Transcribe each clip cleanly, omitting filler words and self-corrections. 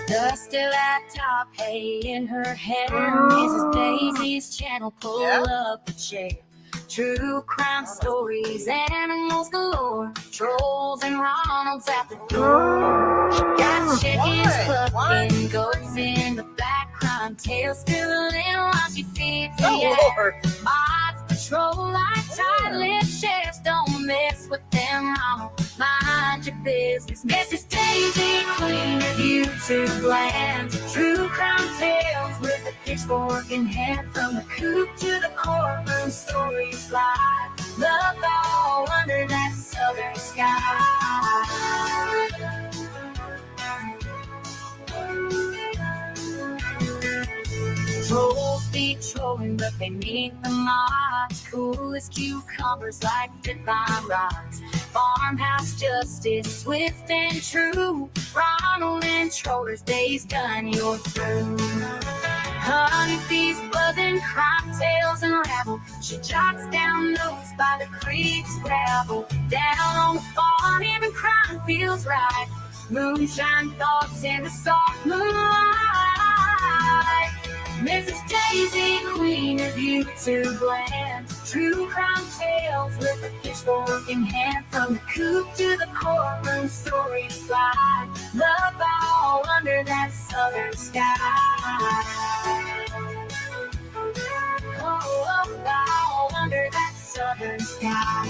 Dusty laptop, hay in her hair. Mrs. Daisy's channel, pull up a chair. True crime stories, animals galore. Trolls and Ronalds at the door. Got chickens clucking, goats in the background. Tails still while she feeds the air. Mods patrol like tight-lipped sheriffs. Don't mess with them, Ronald. Mind your business. Mrs. Daisy, queen of YouTube land. True crime tales with a pitchfork in hand. From the coop to the courtroom, stories fly. Love all under that southern sky. Trolls be trolling, but they meet the mods. Cool as cucumbers like divine rods. Farmhouse justice, swift and true. Ronald and Troller's days done, you're through. Honeybees buzzing, crime tales unravel. She jots down notes by the creek's gravel. Down on the farm, even crime feels right. Moonshine thoughts in the soft moonlight. Mrs. Daisy, queen of YouTube land. True crime tales with a pitchfork in hand. From the coop to the courtroom, stories fly. Love all under that southern sky. Oh, all under that southern sky.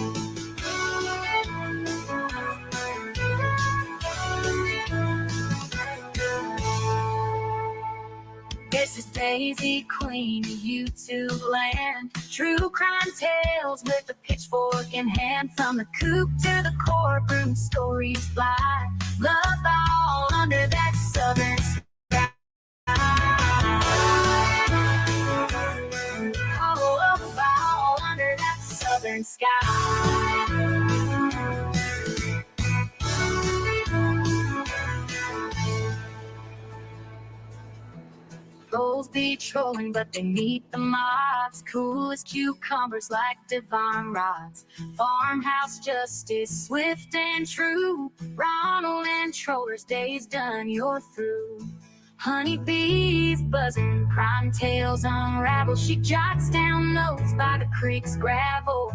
Mrs. Daisy, queen of YouTube land. True crime tales with a pitchfork in hand. From the coop to the courtroom, stories fly. Love all under that southern sky. Oh, all under that southern sky. Trolls be trolling, but they meet the mods. Cool as cucumbers like divine rods. Farmhouse justice, swift and true. Ronald and Troller's days done, you're through. Honeybees buzzing, crime tales unravel. She jots down notes by the creek's gravel.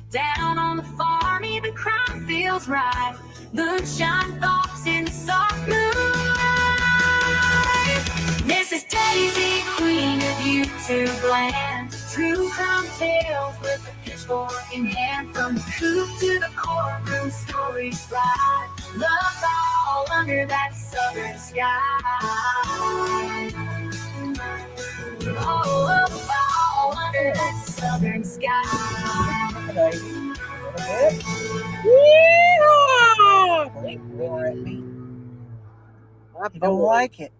Down on the farm, even crime feels right. Moonshine thoughts in the soft moonlight. Mrs. Daisy, queen of YouTube land. True crime tales with a pitchfork in hand. From the coop to the courtroom, stories fly. Love all under that southern sky. Oh, all under that southern sky. Roar at me. I don't like it.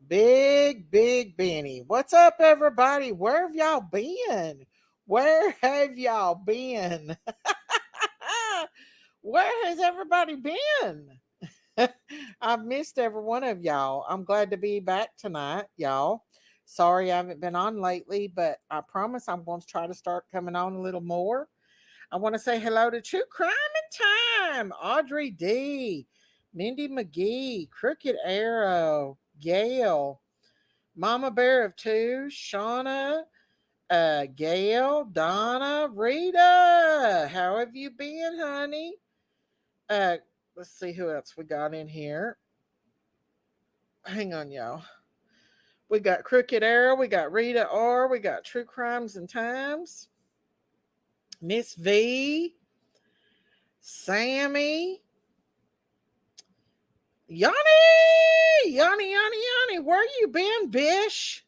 Big Benny. What's up, everybody? Where have y'all been? Where have y'all been? Where has everybody been? I've missed every one of y'all. I'm glad to be back tonight, y'all. Sorry I haven't been on lately, but I promise I'm going to try to start coming on a little more. I want to say hello to True Crime in Time, Audrey D, Mindy McGee, Crooked Arrow, Gail, Mama Bear of Two, Shauna, Gail, Donna, Rita. How have you been, honey? Let's see who else we got in here. Hang on, y'all. We got Crooked Arrow, we got Rita R, we got True Crimes and Times, Miss V, Sammy, Yanni, where you been, bish?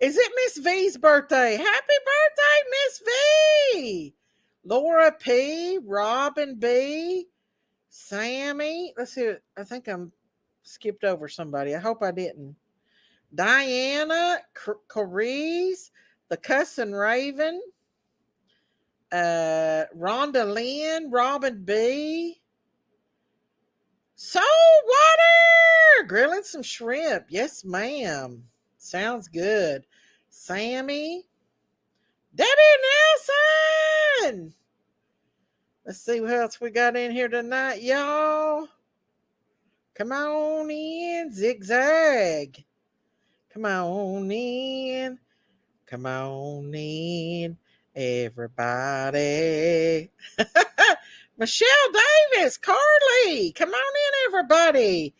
Is it Miss V's birthday? Happy birthday, Miss V! Laura P, Robin B, Sammy. Let's see. I think I'm skipped over somebody. I hope I didn't. Diana, Carice, the Cussin' Raven, Rhonda Lynn, Robin B, Soul Water, grilling some shrimp. Yes, ma'am. Sounds good. Sammy, Debbie Nelson. Let's see what else we got in here tonight, y'all. Come on in, zigzag. Come on in. Come on in, everybody. Michelle Davis, Carly, come on in, everybody.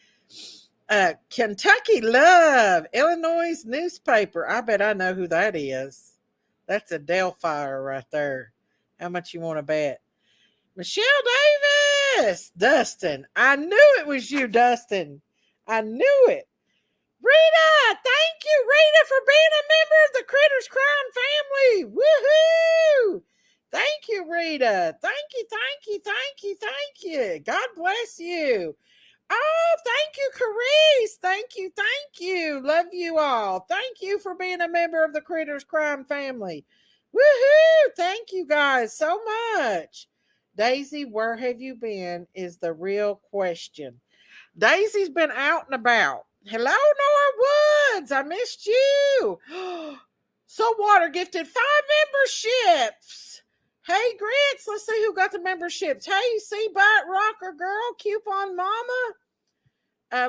Kentucky Love, Illinois newspaper. I bet I know who that is. That's a Delphi right there. How much you want to bet? Michelle Davis, Dustin. I knew it was you, Dustin. I knew it. Rita, thank you, Rita, for being a member of the Critters Crime family. Woohoo! Thank you, Rita. Thank you, thank you, thank you, thank you. God bless you. Oh, thank you, Carice. Thank you, thank you. Love you all. Thank you for being a member of the Critters Crime family. Woohoo! Thank you guys so much. Daisy, where have you been? Is the real question. Daisy's been out and about. Hello, Nora Woods. I missed you. Saltwater gifted 5 memberships. Hey, Grits. Let's see who got the memberships. Hey, Seabite Rocker Girl, Coupon Mama.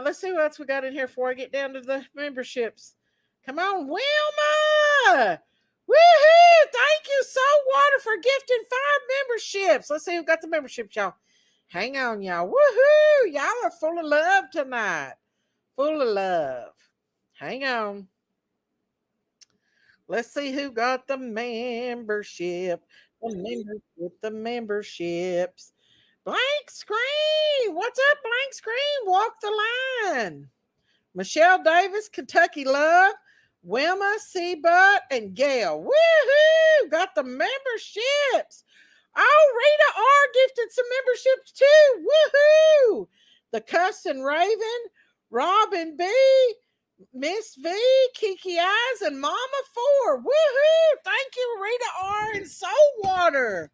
Let's see what else we got in here before I get down to the memberships. Come on, Wilma. Woohoo! Thank you, Saltwater, for gifting 5 memberships. Let's see who got the memberships, y'all. Hang on, y'all. Woohoo! Y'all are full of love tonight. Full of love. Hang on. Let's see who got the membership. The memberships. Blank screen. What's up, blank screen? Walk the line. Michelle Davis, Kentucky Love, Wilma, Seabutt, and Gail. Woohoo! Got the memberships. Oh, Rita R gifted some memberships too. Woohoo! The Cuss and Raven, Robin B, Miss V, Kiki Eyes, and Mama 4. Woohoo! Thank you, Rita R and Saltwater.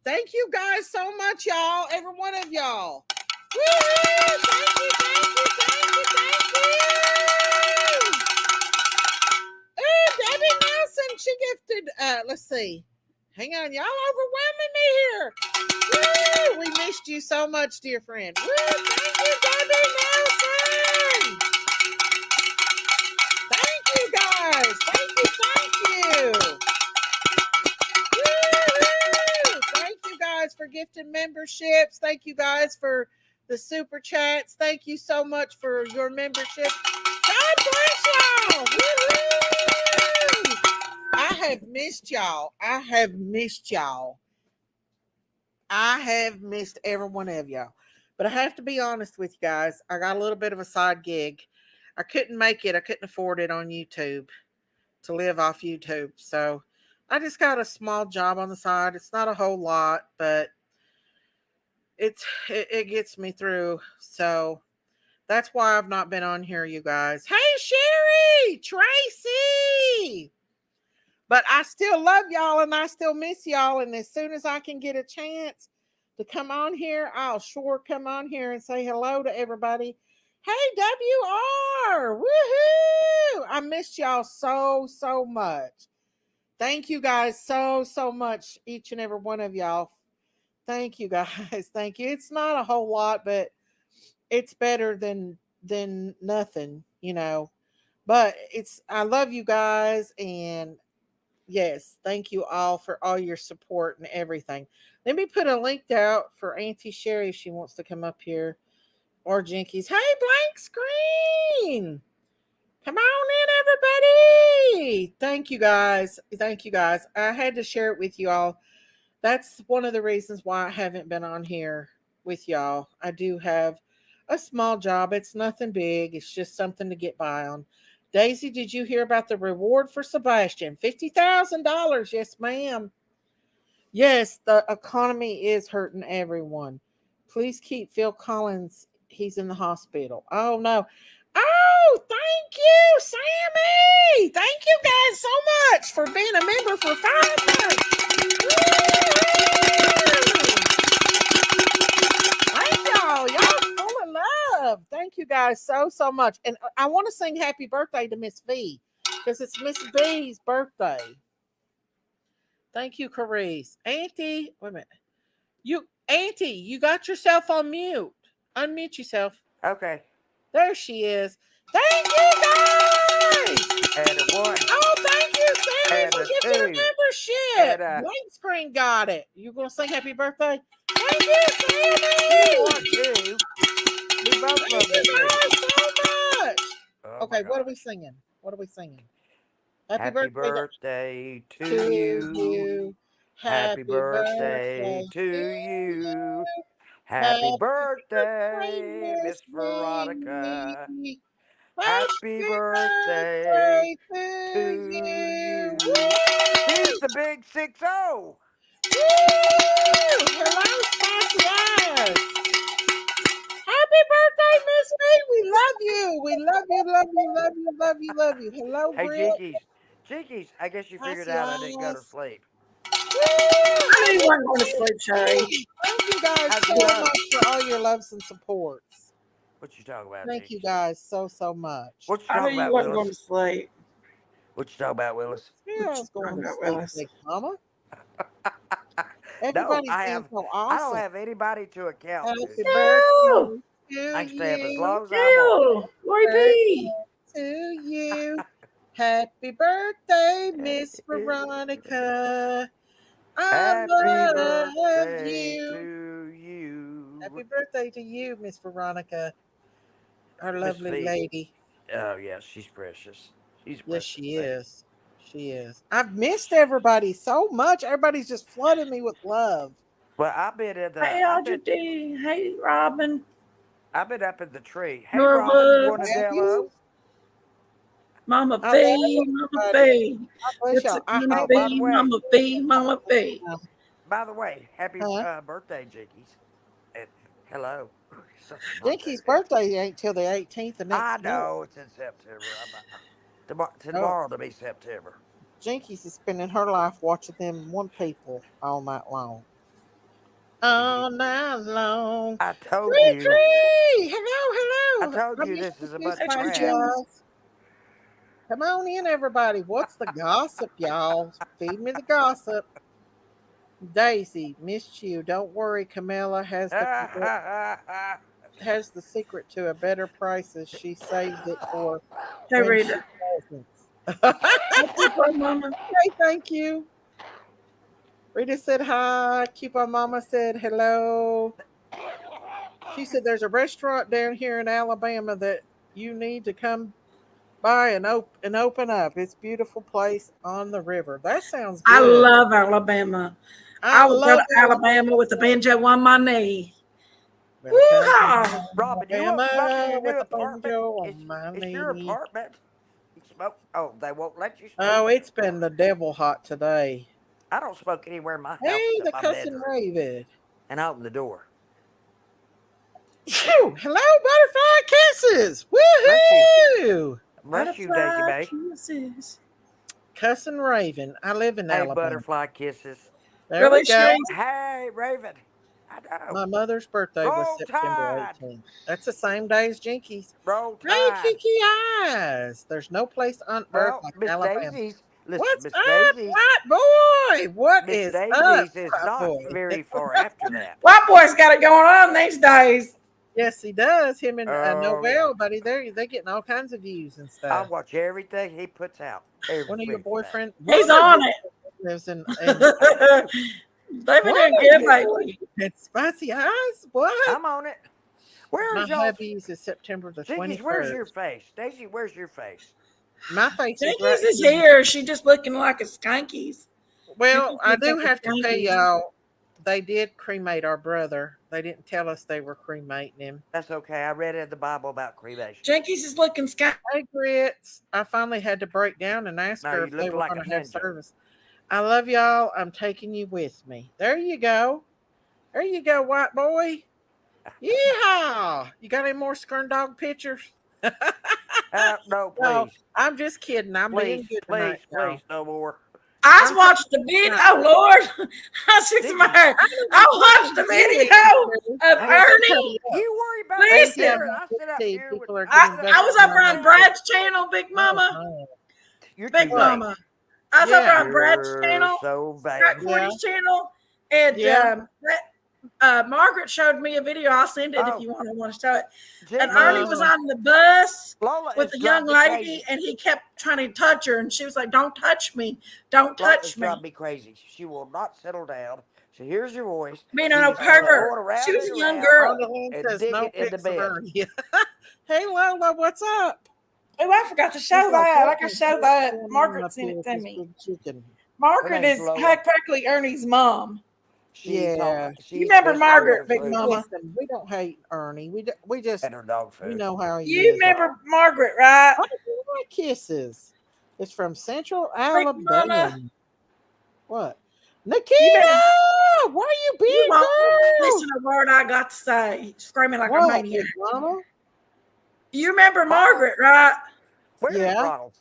Thank you guys so much, y'all. Every one of y'all. Woo! Thank you, thank you, thank you, thank you. Ooh, Debbie Nelson, she gifted, let's see. Hang on, y'all overwhelming me here. Woo! We missed you so much, dear friend. Woo! Thank you, Debbie Nelson. Thank you, guys. Thank you, thank you. Woo-hoo! Thank you guys for gifting memberships. Thank you guys for the super chats. Thank you so much for your membership. God bless y'all. Woo-hoo! I have missed y'all. I have missed y'all. I have missed every one of y'all. But I have to be honest with you guys. I got a little bit of a side gig. I couldn't make it. I couldn't afford it on YouTube to live off YouTube. So I just got a small job on the side. It's not a whole lot, but it gets me through. So that's why I've not been on here, you guys. Hey, Sherry, Tracy. But I still love y'all and I still miss y'all. And as soon as I can get a chance to come on here, I'll sure come on here and say hello to everybody. Hey, WR. Woohoo. I missed y'all so much. Thank you guys so much, each and every one of y'all. Thank you guys. Thank you. It's not a whole lot, but it's better than nothing, you know. But it's I love you guys and yes, thank you all for all your support and everything. Let me put a link out for Auntie Sherry if she wants to come up here or Jinkies. Hey, blank screen. Come on in, everybody. Thank you guys. Thank you guys. I had to share it with you all. That's one of the reasons why I haven't been on here with y'all. I do have a small job. It's nothing big. It's just something to get by on. Daisy, did you hear about the reward for Sebastian? $50,000. Yes, ma'am. Yes, the economy is hurting everyone. Please keep Phil Collins. He's in the hospital. Oh, no. Oh, thank you, Sammy. Thank you guys so much for being a member for 5 months. Thank y'all. Y'all full of love. Thank you guys so much. And I want to sing happy birthday to Miss V because it's Miss V's birthday. Thank you, Carice. Auntie, wait a minute. You got yourself on mute. Unmute yourself. Okay. There she is. Thank you guys. And a one. Oh, thank you, Sammy, And for a giving your two. membership. And a. White screen got it. You gonna sing happy birthday? Thank you, You Sammy. want to? We both Thank love you to sing. guys so much. Oh my Okay, what are God. we singing? What are we singing? Happy Happy birthday birthday to to you. you. Happy Happy birthday birthday to to you. you. Happy Happy birthday, birthday, Miss Miss Veronica. Mimi. Happy Happy birthday birthday to to you. you. She's Woo! the big 6-0. Woo! Hello, Spicy Eyes. Happy birthday, Miss Me. We love you. We love you, love you, love you, love you, love you. Hello, Hey, Britt. Jinkies. Jinkies, I guess you figured Spicy out I didn't go to Eyes. sleep. Woo! I knew you Happy weren't going to sleep, Sherry. Thank you guys How'd you so know? much for all your loves and supports. What you talking about, Thank you Jinkies? guys so much. What you I knew talking you about, wasn't going Willis? to sleep. What you talking about, Willis? Yeah, I What you was going talking to about, sleep, Willis? Big Mama. No, Everybody's being so I don't awesome. have anybody to account to. Happy Ew! birthday to I can stay up as you. long as I want. Ew! Lori Birthday P. to you. Happy birthday, Miss Veronica. I Happy love birthday you. to you. Happy birthday to you, Miss Veronica, our Miss lovely V. lady. Oh, yeah, she's precious. She's a Yes, precious she baby. is. She is. I've missed everybody so much. Everybody's just flooding me with love. Well, I've been in the, Hey, Audrey D. Hey, Robin. I've been up in the tree. Hey, Robin, you want Norwood. to Have you? hello? Mama I B. love Mama everybody. B. God bless What's y'all. it I going to Oh, hope by the be? way, Mama B. Mama B. by the way, happy huh? birthday, Jinkies. And hello. Such a birthday Jinky's bitch. birthday ain't till the 18th of I next month. know it's in September. Oh, Tomorrow to be September. Jinky's is spending her life watching them one people all night long. And you, All night long. I told Cree you, Cree! I Hello, hello. told I you missed this you is a too, bunch Hey, of Choo Spicy crap. Choo. Eyes. Come on in, everybody. What's the gossip, y'all? Feed me the gossip. Daisy, missed you. Don't worry, Camilla has the secret to a better prices. She saved it for Hey, when Rita. she doesn't. Hey, Coupon Mama. Hey, thank you. Rita said hi. Coupon Mama said hello. She said there's a restaurant down here in Alabama that you need to come by and open up. It's a beautiful place on the river. That sounds I good. love Alabama. I I would go love to Alabama with the banjo on my knee. Better come to Woo-ha! Robin, you won't smoke in Alabama your with new a apartment? banjo on my It's your knee. apartment. You smoke? Oh, they won't let you smoke? Oh, it's been the devil hot today. I don't smoke anywhere in my house Hey, except the my cussing bedroom. Raven. And I open the door. Phew, hello, butterfly kisses. Bless you. Woohoo! Bless you, Daisy Butterfly Mae. kisses. Cussing Raven. I live in Hey, Alabama. butterfly kisses. There we Really, go. Sherry? Hey, Raven. I know. My mother's birthday was Roll September Tide. 18th. That's the same day as Jinky's. Roll Hey, Tide. Kiki Eyes. There's no place on earth Well, like Miss Alabama. Daisy's. Listen, What's Miss up, Daisy's. white boy? What Miss is up, Daisy's is white not boy? very far after that. White boy's got it going on these days. Yes, he does. Him and Oh, yeah. Noel, buddy, they're getting all kinds of views and I stuff. watch everything he puts out. One of your Everything. one He's of on your it. lives in They've been one doing of good you lately. and Spicy Eyes. What? I'm on it. Where My is y'all's? hubby's is September the Jinkies, where's your 21st. face? Daisy, where's your face? My face is right Jinkies is here. here. She just looking like a skankies. Well, Jinkies I looking do like have a to tell skanky. y'all, they did cremate our brother. They didn't tell us they were cremating him. That's okay. I read in the Bible about cremation. Jinkies is looking skanky. Hey, Grits. I finally had to break down and ask No, her you if they look were like a going to have ninja. service. I love y'all. I'm taking you with me. There you go. There you go, white boy. Yeehaw! You got any more skirn dog pictures? No, No, please. I'm just kidding. I'm Please, being good tonight, please, y'all. please, no more. I I'm watched the taking video. Oh Lord, I see some Jinkies, hair. I don't I even tell watched the you anything. video of I'm hey, just telling Ernie. you. you worry about me Thank you, Listen, here, and I sit up T. here with People are I getting sit up I here was vested with in over my my on family. Brad's channel, Big Oh, Mama. no. You're Big too What? vain. Mama. I was over Yeah. on Brad's You're channel, so Scott vain. Yeah. Cordy's channel, and Yeah. Margaret showed me a video. I'll send it if Oh. you want to show it. Gee, And Ernie was Lola. on the bus Lola with is a young driving me lady, crazy. and he kept trying to touch her, and she was like, "Don't touch me! Don't Lola's touch driving me!" me crazy. She will not settle down. She hears your voice. Being She a just starts pervert. going around She was and a young around girl. Rhonda Lynn and says digging no in the pics of bed. Ernie. Hey Lola, what's up? Oh, I forgot to show She's like, that. I what can the show hell's that. going on Margaret up sent here it with to this me. big chicken? Margaret name's is Lola. practically Ernie's mom. Yeah. She You eats remember vegetables Margaret, and Big fruit Mama? Listen, we don't hate Ernie. We just and her dog we food. know how he You is. remember Margaret, right? Oh, my kisses. It's from Central Big Mama. Alabama. What? You Nikita! better- Where you You been, won't girl? listen to a word I got to say. Screaming like a What, maniac. Big Mama? You remember Margaret, right? Where's Yeah. Ronald?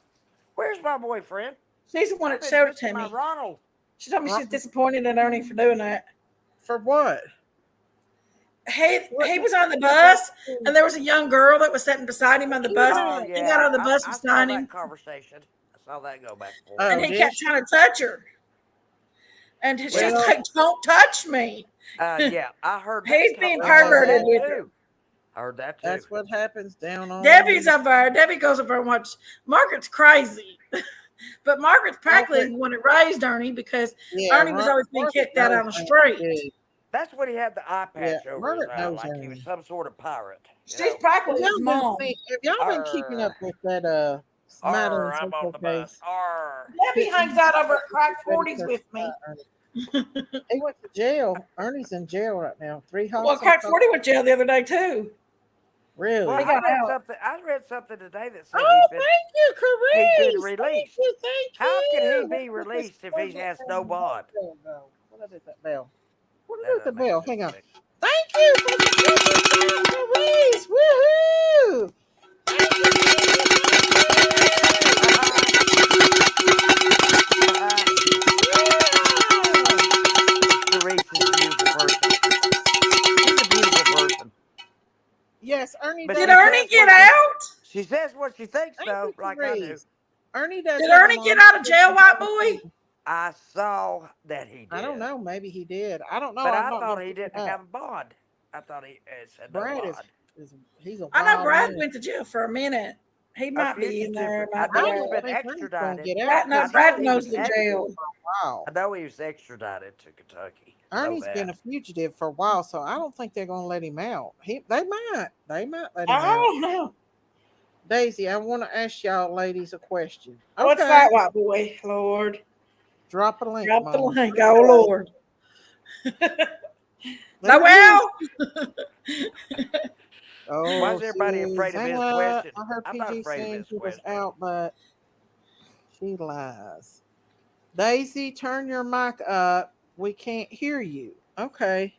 Where's my boyfriend? She's the one I've that been showed it missing to my me. Ronald. She told me she's disappointed in Ernie for doing that. For what? He was on the bus, and there was a young girl that was sitting beside him on the bus. Oh, He yeah. got on the bus I saw beside that him, conversation. I saw that go back and forth. Oh, and he did kept she? trying to touch her. And she's Well- like, "Don't touch me." Yeah, I heard that. He's being I heard perverted that with her. too. I heard that too. That's what happens down on Debbie's up there. Debbie goes up there and watches. Margaret's crazy. But Margaret's practically the one that raised Ernie because Ernie was always being kicked out on the street. That's when he had the eye patch over Margaret his eye, knows like he was Ernie. some sort of pirate. you She's know? practically his mom. Have y'all been keeping up with that Madeline Arr, I'm on the Social bus. case? Arr. Debbie hangs out over at Crack 40s with me. He went to jail. Ernie's in jail right now. 3 Well, homicides. Crack 40 went to jail the other day, too. Really? Well, He got out. I read something today that said Oh, he'd been, thank you, Carice. he'd been released. Thank you. How can he What be is released this? if he has no bond? What is that bell? What is That the doesn't make bell? sense Hang to on. me. Thank you for the Carice. Woohoo! Therese is a beautiful person. She's a beautiful person. Yes, Ernie. But does Did she have- Ernie says get what she- out? She says what she thinks, Thank though, you, like I do. Carice. Ernie does. Did have Ernie a get lot out of jail, white boy? I saw that he did. I don't know. Maybe he did. I don't know. But I'm I not thought gonna he look it didn't up. have a bond. I thought he said no Brad bond. he's a I know wild Brad man. went to jail for a minute. He might be in there. I Might know be he's out. been think Ernie's gonna extradited. get out. Brad, no, I know Brad he knows was the ex- jail. Wow. I know he was extradited to Kentucky. I know Ernie's been a that. fugitive for a while, so I don't think they're gonna let him out. They might let him I out. don't know. Daisy, I want to ask y'all ladies a question. What's that, white boy? Lord. Drop a link. Drop the Mama. link. Oh, Lord. Let No, her well. Oh, Why is everybody afraid of his Susanna, question? I heard I'm not PG afraid of saying his she was question. out, but she lies. Daisy, turn your mic up. We can't hear you. Okay.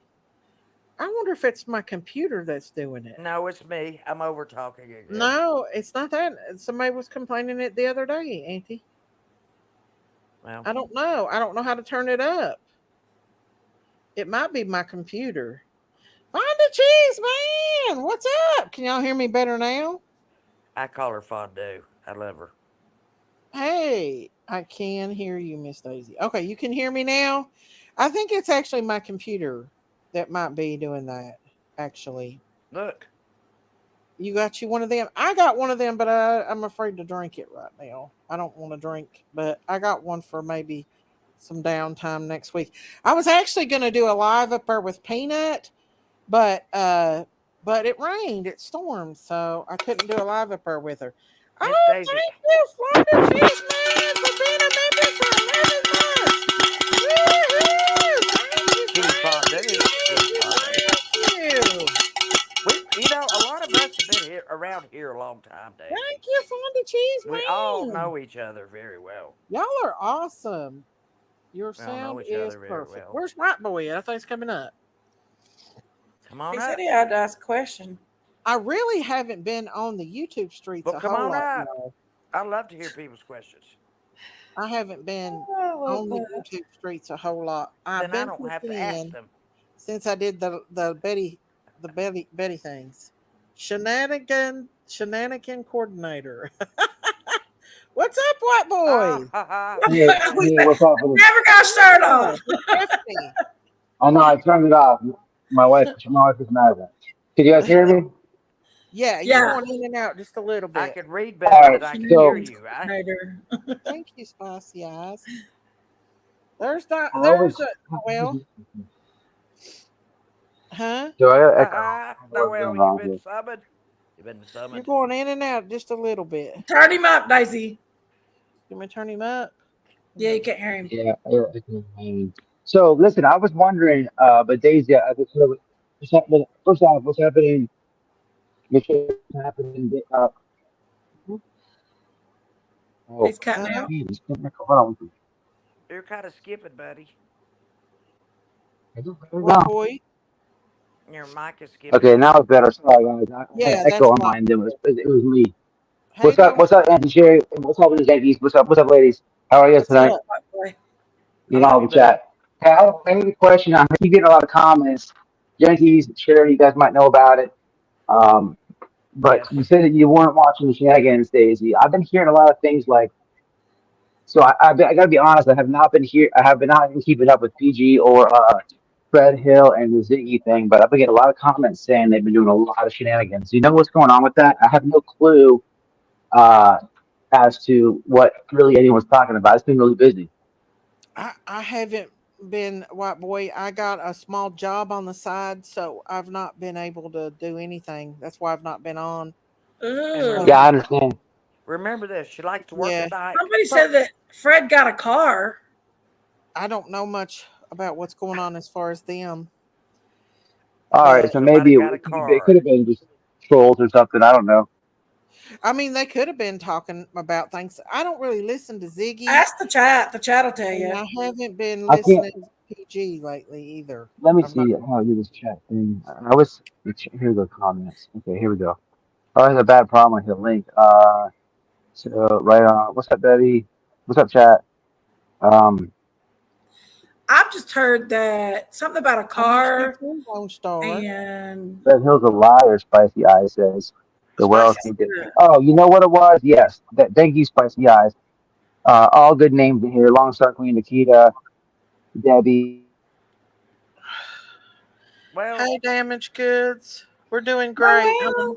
I wonder if it's my computer that's doing it. No, it's me. I'm over talking again. No, it's not that. Somebody was complaining it the other day, Auntie. Well, I don't know. I don't know how to turn it up. It might be my computer. Find a cheese man. What's up? Can y'all hear me better now? I call her Fondue. I love her. Hey, I can hear you, Miss Daisy. Okay, you can hear me now. I think it's actually my computer that might be doing that. Actually, Look. you got you one of them. I got one of them, but I'm afraid to drink it right now. I don't want to drink, but I got one for maybe some downtime next week. I was actually going to do a live up there with Peanut, but it rained, it stormed, so I couldn't do a live up there with her. Miss Oh, Daisy. thank you, Florida Cheese Man, for being a member for 11 months. Woo-hoo! She's Fondue. She's Fondue. Thank you. A lot of us have been here around here a long time, Daisy. Thank you, Fonda Cheese Man. We all know each other very well. Y'all are awesome. Your We all know sound each is other very perfect. well. Where's White Boy at? I think it's coming up. Come on He up. said he had to ask a question. I really haven't been on the YouTube streets Well, a come whole on lot. up. y'all. I love to hear people's questions. I haven't been Oh, on the YouTube streets a whole lot. I've Then I been don't have to pushing ask in them. since I did the Betty things. Shenanigan coordinator. What's up, White Boy? Yeah, what's up with it? Never got a shirt on. Stephanie. Oh no, I turned it off. My wife is mad at that. Can you guys hear me? Yeah, you're Yeah. going in and out just a little I bit. can read All better right. than I can hear So Shenanigans you, right? coordinator. Thank you, Spicy Eyes. There's not. I There's was. a well, huh? So I got echo. What's Noel, going you've on been here? summoned. You've been You're summoned. going in and out just a little bit. Turn him up, Daisy. You me turn him up? Yeah, you can't hear him. Yeah. I can hear you. So listen, I was wondering, but Daisy, I just first off, what's happening? What's happening? Oh, He's cutting Uh-huh. out. geez, hold on. You're kind of skipping, buddy. Is it better What now? boy? Your mic is skipping. Okay, now it's better. Sorry, guys. I had Yeah, echo that's on why. mine. It was me. Hey, What's up, Auntie Sherry? What's up with the Yankees? What's up, ladies? How are you guys what's tonight? up? White boy. I You love know, you, the buddy. chat. Hey, I have a question. I keep getting a lot of comments. Yankees, Sherry, you guys might know about it. Um, but Yes. you said that you weren't watching the shenanigans, Daisy. I've been hearing a lot of things like. So I got to be honest. I have not been here. I have been not been keeping up with PG or Fred Hill and the Ziggy thing. But I've been getting a lot of comments saying they've been doing a lot of shenanigans. You know what's going on with that? I have no clue uh, as to what really anyone's talking about. It's been really busy. I haven't been white boy. I got a small job on the side, so I've not been able to do anything. That's why I've not been on. And So Yeah, Ooh. I understand. remember this. She likes to work yeah, at night. Somebody so said that Fred got a car. I don't know much about what's going on as far as them, All right, but so Somebody maybe got a it could car. have been just trolls or something. I don't know. I mean they could have been talking about things. I don't really listen to Ziggy, Ask the chat. The chat will tell and you. I haven't been I can't. listening to PG lately either. Let me I'm not. see how I do this chat thing. I was here are the comments. Okay, here we go. Oh, there's a bad problem with the link. So right on. What's up, Betty? What's up, chat? Um, I've just heard that something about a I missed you car too, Lone Star. and Red Hill's a liar. Spicy Eyes says. So what else spicy. can get? Oh, you know what it was? Yes. Thank you, Spicy Eyes. All good names in here. Long Star Queen, Nikita, Debbie. Well, Hey, damaged goods. We're doing Oh great. well.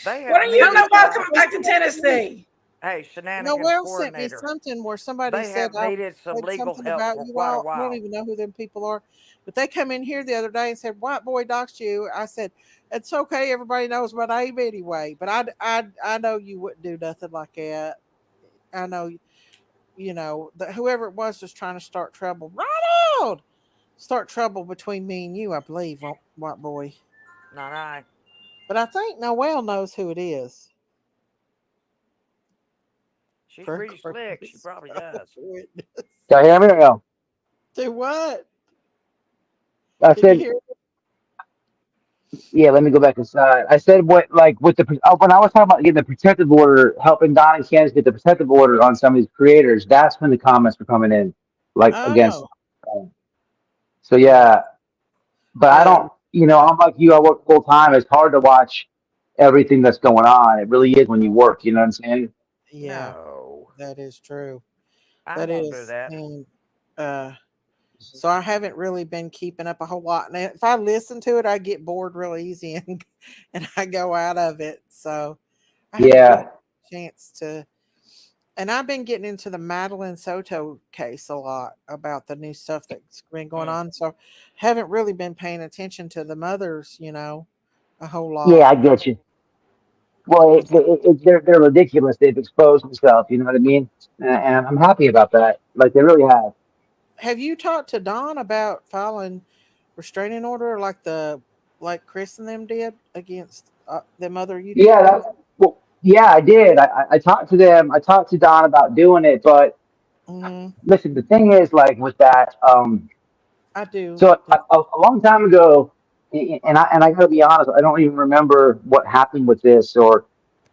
they What have do you Somebody know needed sent about some. me coming back to something. Tennessee? Hey, shenanigans Noel sent me coordinator. something where somebody They said have I needed some said legal something help about for you quite a all. I don't while. even know who them people are, but they come in here the other day and said, "White boy doxed you." I said, "It's okay. Everybody knows my name anyway." But I know you wouldn't do nothing like that. I know you know that whoever it was trying to start trouble. Ronald, start trouble between me and you. I believe, white boy. Not I. But I think Noel knows who it is. She's For pretty slick. She goodness probably does. witness. Can you hear me or no? Do what? I Can you said, hear? yeah. Let me go back inside. I said what, like, with the when I was talking about getting the protective order, helping Don and Candace get the protective order on some of these creators. That's when the comments were coming in, like against. Oh, Um, so yeah. yeah, but I Uh, don't. I'm like you. I work full time. It's hard to watch everything that's going on. It really is when you work. You know what I'm saying? yeah, No, that is true. I That won't do is, that. and uh, so I haven't really been keeping up a whole lot. And if I listen to it, I get bored real easy, and I go out of it. So I haven't really Yeah, had a chance to. And I've been getting into the Madeline Soto case a lot about the new stuff that's been going Mm. on. So haven't really been paying attention to the mothers, a whole yeah. lot. I get you. Well, they're ridiculous. They've exposed themselves. You know what I mean? And I'm happy about that. Like they really have. Have you talked to Don about filing restraining order like Chris and them did against them other Yeah, YouTubers? that's well. Yeah, I did. I talked to them. I talked to Don about doing it. But Mm, listen, the thing is, like with that, I do. so a long time ago, and I gotta be honest, I don't even remember what happened with this, or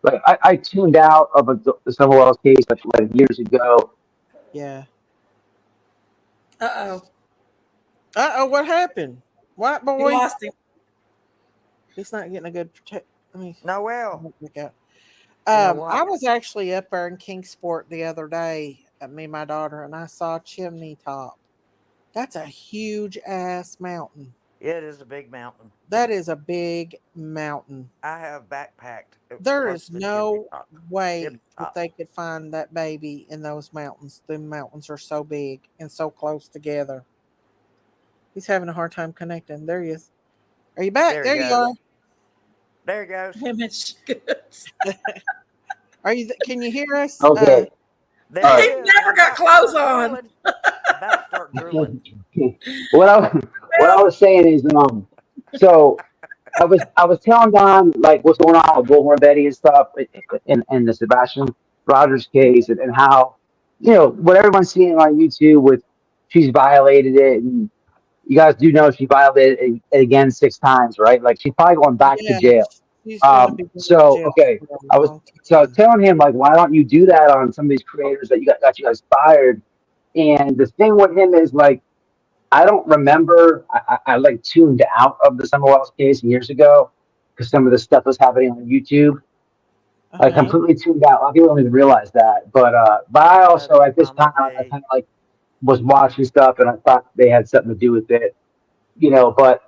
like I tuned out of the Samuel's case like years ago. Yeah. Uh oh. What happened? White You boy? lost him. He's not getting a good protect. Let me Noel, look out. you know I what? was actually up there in Kingsport the other day, me and my daughter, and I saw Chimney Top. That's a huge ass mountain. It is a big mountain. That is a big mountain. I have backpacked There close is to tippy no top. way Tippy that top. they could find that baby in those mountains. The mountains are so big and so close together. He's having a hard time connecting. There he is. Are you back? There he There you are. goes. There he goes. Image goods. Are you? Can you hear us? Okay. There All he right. He is. never I'm got about to clothes start on. drooling. About to start drooling. what I what I Well, was saying is so I was telling Don like what's going on with Bullhorn Betty and stuff in the Sebastian Rogers case and how what everyone's seeing on YouTube with she's violated it and you guys do know she violated it again 6 times, right? Like she's probably going back to Yeah, jail. she's gonna be going to So jail okay, for a I was long so I was time. telling him like, why don't you do that on some of these creators that got you guys fired? And the thing with him is like, I don't remember. I like tuned out of the Summer Wells case years ago because some of the stuff was happening on YouTube. Uh I huh. completely tuned out. A lot of people don't even realize that. But I also Buddy, at this time Mama I Day. kind of like was watching stuff and I thought they had something to do with it, but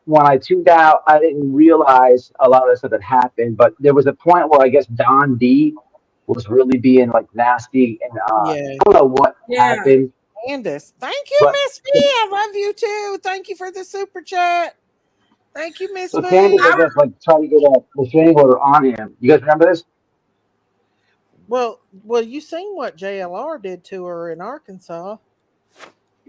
when I tuned out, I didn't realize a lot of the stuff that happened. But there was a point where I guess Don D was really being like nasty, and Yeah. I don't know what yeah. happened, Candace, thank you, but Miss V. I love you too. Thank you for the super chat. Thank you, Miss so Candace, I V. I guess, like try to get a restraining order on him. You guys remember this? Well, you seen what JLR did to her in Arkansas.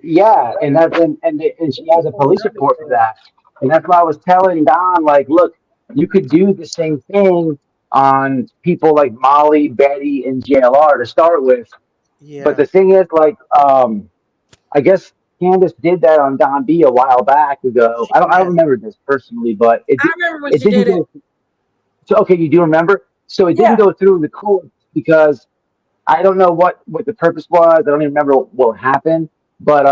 Yeah, and she has a People police noticed report for her. that, and that's why I was telling Don, like, look, you could do the same thing on people like Molly, Betty, and JLR to start with. But Yeah. the thing is, like, I guess Candace did that on Don B a while back ago. She I don't did. remember this personally, but remember when it she didn't did it. go. So okay, you do remember? So it didn't Yeah. go through the court because I don't know what the purpose was. I don't even remember what happened, but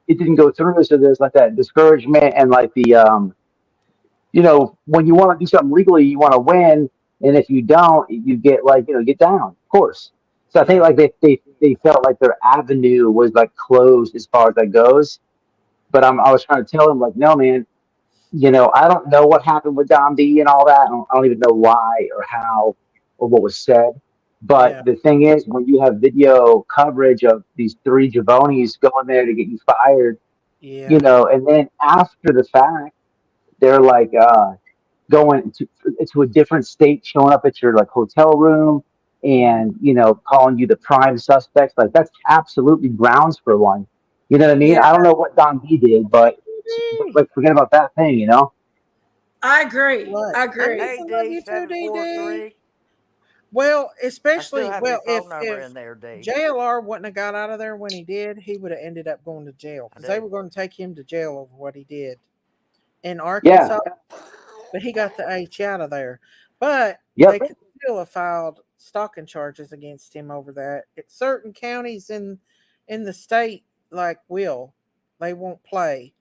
it didn't go through. So there's like that discouragement and like the when you want to do something legally, you want to win, and if you don't, you get like get down, of course. So I think Yeah. like they felt like their avenue was like closed as far as that goes. But I was trying to tell him like, no, man, I don't know what happened with Dom D and all that. I don't even know why or how or what was said. But Yeah. the thing is, when you have video coverage of these three javonis going there to get you fired, Yeah. and then after the fact, they're like going to a different state, showing up at your like hotel room, Mhm. and calling you the prime suspects. Like that's absolutely grounds for one. You know what I mean? Yeah. I don't know what Don B did, but Yay. like forget about that thing. I agree. What? I I agree. I love AD you too, seven four DD. three. Well, I still especially have your well, phone number if in there, D. JLR wouldn't have got out of there when he did, he would have ended up going to jail I because they do. were going to take him to jail over what he did in Yeah. Arkansas. But he got the H out of there. But they Yep. could still have filed stalking charges against him over that. It's certain counties in the state like will they won't play,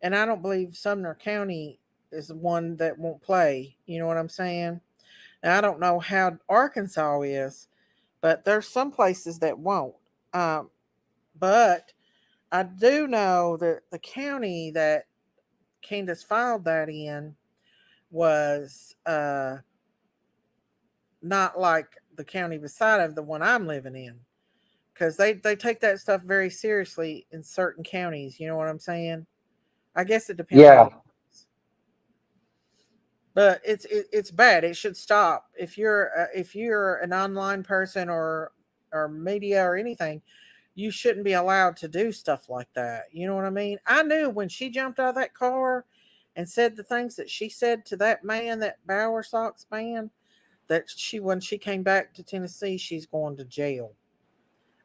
and I don't believe Sumner County is the one that won't play. You know what I'm saying? Now, I don't know how Arkansas is, but there's some places that won't. Um, but I do know that the county that Candace filed that in was not like the county beside of the one I'm living in. Because they take that stuff very seriously in certain counties. You know what I'm saying? I guess it depends on Yeah. the but it's bad. It should stop. If you're an online person or media or anything, you shouldn't be allowed to do stuff like that. You know what I mean? I knew when she jumped out of that car and said the things that she said to that man, that Bower Sox man, that she when she came back to Tennessee, she's going to jail.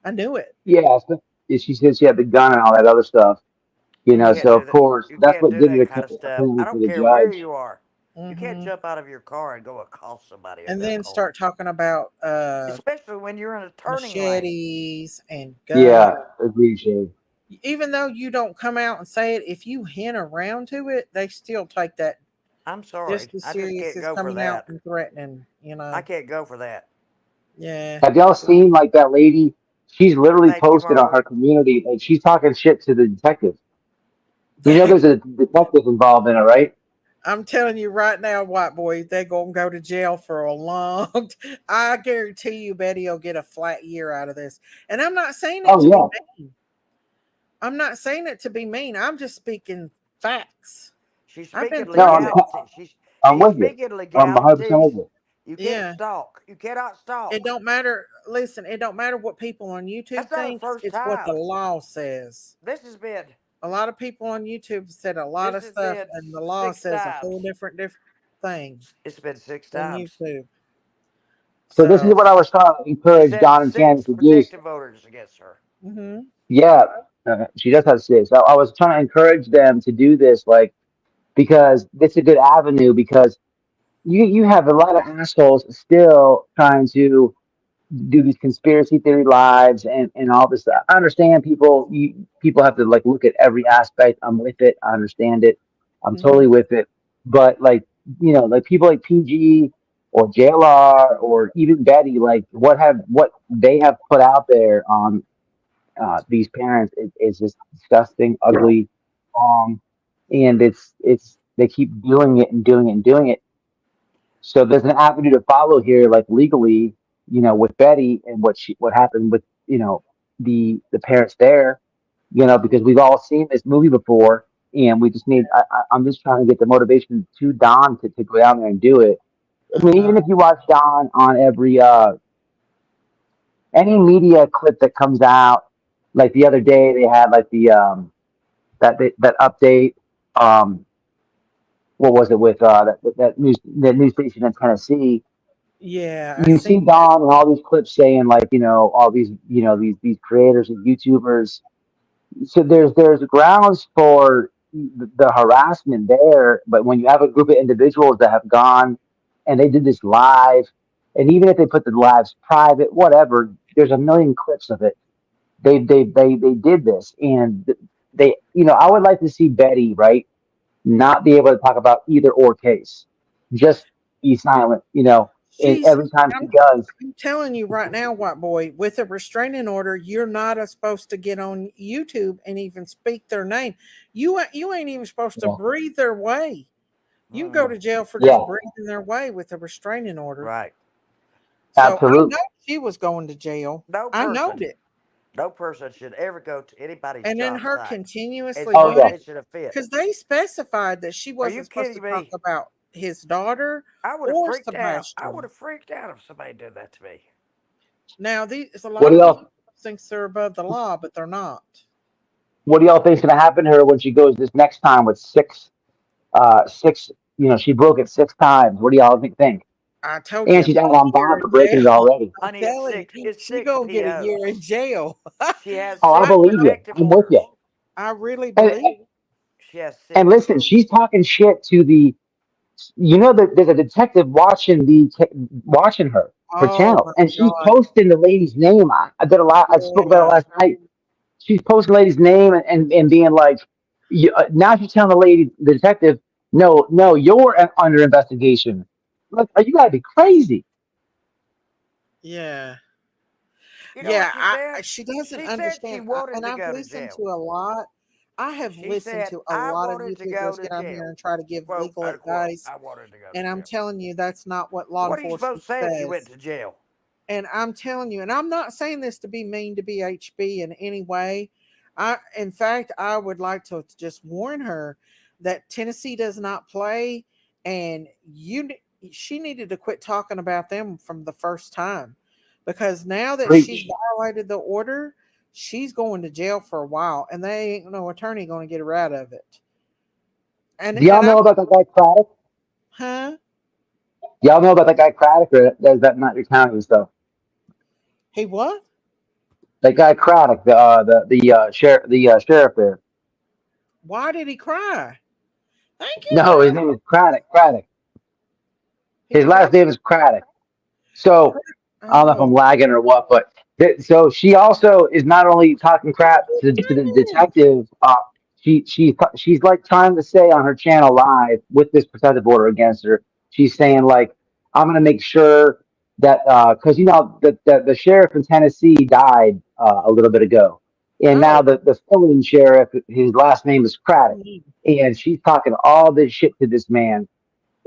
I knew it. Yeah. So, yeah, she said she had the gun and all that other stuff. You can't So do of that. course You that's can't what do did it that kind of stuff. I apparently for don't the care where judge. you are. You can't Hmm. jump out of your car and go accost somebody at And that then point. start talking about Especially when you're in a turning lane. machetes and guns. Yeah. Agreed, Shay. Even though you don't come out and say it, if you hint around to it, they still take that I'm just sorry. as I just serious can't as go for coming out that. and threatening. I can't go for that. Yeah, Have y'all seen like that lady? She's literally Thank you, posted on Marva. her community, like she's talking shit to the detective. You know, there's a detective involved in it, right? I'm telling you right now, white boy, they're gonna go to jail for a long. I guarantee you, Betty will get a flat year out of this. And I'm not saying it Oh to be yeah, mean. I'm not saying it to be mean. I'm just speaking facts. She's I've been speaking no, through this. legality. I'm She's with you. speaking I'm 100% legalities. with you. You can't Yeah. stalk. You cannot It stalk. don't matter. Listen, it don't matter what people on YouTube That's not the thinks. first It's what the time. law says. This has been A lot of people on YouTube said a lot this of has stuff, been and the law six says a times. whole different thing It's been six than times. YouTube. So this is So, what I was trying to She encourage said Don and Candy six to do. protective orders against her. hmm Yeah, she does have six. I was trying to encourage them to do this, like because this is a good avenue. Because you have a lot of assholes still trying to do these conspiracy theory lives and all this stuff. I understand people have to like look at every aspect. I'm with it. I understand it. I'm hmm totally with it. But like like people like PG or JLR or even Betty, like what they have put out there on these parents is just disgusting, ugly, wrong, and it's they keep doing it and doing it and doing it. So there's an avenue to follow here, like legally, with Betty and what happened with the parents there, because we've all seen this movie before, and we just need. I'm just trying to get the motivation to Don to go down there and do it. I mean, uh-huh. even if you watch Don on every any media clip that comes out, like the other day they had like the that update. Um, what was it with that news station in Tennessee? Yeah, I You see seen that. Don and all these clips saying like all these these creators and YouTubers. So there's grounds for the harassment there, but when you have a group of individuals that have gone and they did this live, and even if they put the lives private, whatever, there's a million clips of it. They did this, and they I would like to see Betty, right, not be able to talk about either or case, just be silent, and She's. every time she I'm, does. I'm telling you right now, white boy, with a restraining order, you're not supposed to get on YouTube and even speak their name. You ain't even supposed to Yeah, breathe their way. You can go Mm, to jail for just yeah, breathing their way with a restraining order. right. So I absolutely. know she was going to jail. No I know person, it. no person should ever go to anybody's And then job her site and continuously Oh doing show yeah. it mention a fit. because they specified that she Are wasn't you supposed to kidding talk me? about his daughter I would have or freaked out. I would Sebastian. have freaked out if somebody did that to me. Now, these a What lot do of these y'all people think they're above the law, but they're not. What do y'all think's gonna happen to her when she goes this next time with six? She broke it 6 times. What do y'all think? I told you And a she's flat out on year bond in for breaking it jail. already. I'm Honey, it's telling sick. you, It's she six gonna get a year POs. in jail. She has Oh, I I six believe you. protective I'm with you. orders. I really And believe it. She has and six. listen, she's talking shit to the. That there's a detective watching her per Oh channel, my and she's god. posting the lady's name. I did a lot. I spoke about it Yeah. last night. She's posting the lady's name and being like, now she's telling the lady, the detective, no, no, you're under investigation. Like, you gotta be crazy. Yeah. You know what Yeah, she said? she doesn't She said she understand, wanted and to I've go to listened jail. to a lot. I have She listened said, to a I lot of wanted to go YouTubers to get on here jail. and try to give Quote, legal unquote. advice, I wanted to go to and I'm jail. telling you that's not what law What are you supposed enforcement to say if you went says. to jail? And I'm telling you, and I'm not saying this to be mean to BHB in any way. In fact, I would like to just warn her that Tennessee does not play, and she needed to quit talking about them from the first time, because now that she's Preach. violated the order, she's going to jail for a while, and they ain't no attorney going to get her out of it. And Do y'all and I'm know about that guy Craddock? huh? Y'all know about that guy Craddock, or is that not your county stuff? Hey, what? That guy Craddock, sheriff there. Why did he cry? Thank you, No, his name is Craddock. Craddock. He His last cried. name is Craddock. So I don't know if I'm Oh. lagging or what, but so she also is not only talking crap to the detective. She's like trying to say on her channel live with this protective order against her. She's saying like, I'm gonna make sure that because the sheriff in Tennessee died a little bit ago, And now Oh, the fill-in sheriff, his last name is Craddock, mhm. and she's talking all this shit to this man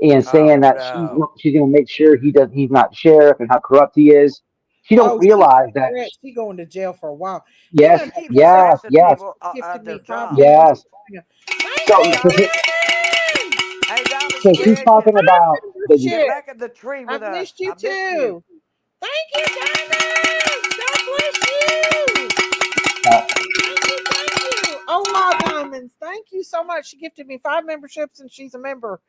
and saying Oh that no. she's going to make sure he's not sheriff and how corrupt he is. She don't Oh, she realize that. correct. She going to jail for a while. Well, You she know, Yes, keeps Nikki said yes, harassing yes, people she gifted their me 5 job. memberships. yes. Thank Hey, you, So so Diamond. she, Diamond. Hey, Diamond, so Give she's me Squid, talking about 5 the get memberships. back in the tree with I've us. missed you I missed you. too. Thank you, Diamond. God bless you. uh, Thank you. Oh, my diamonds. Thank you so much. She gifted me 5 memberships and she's a member.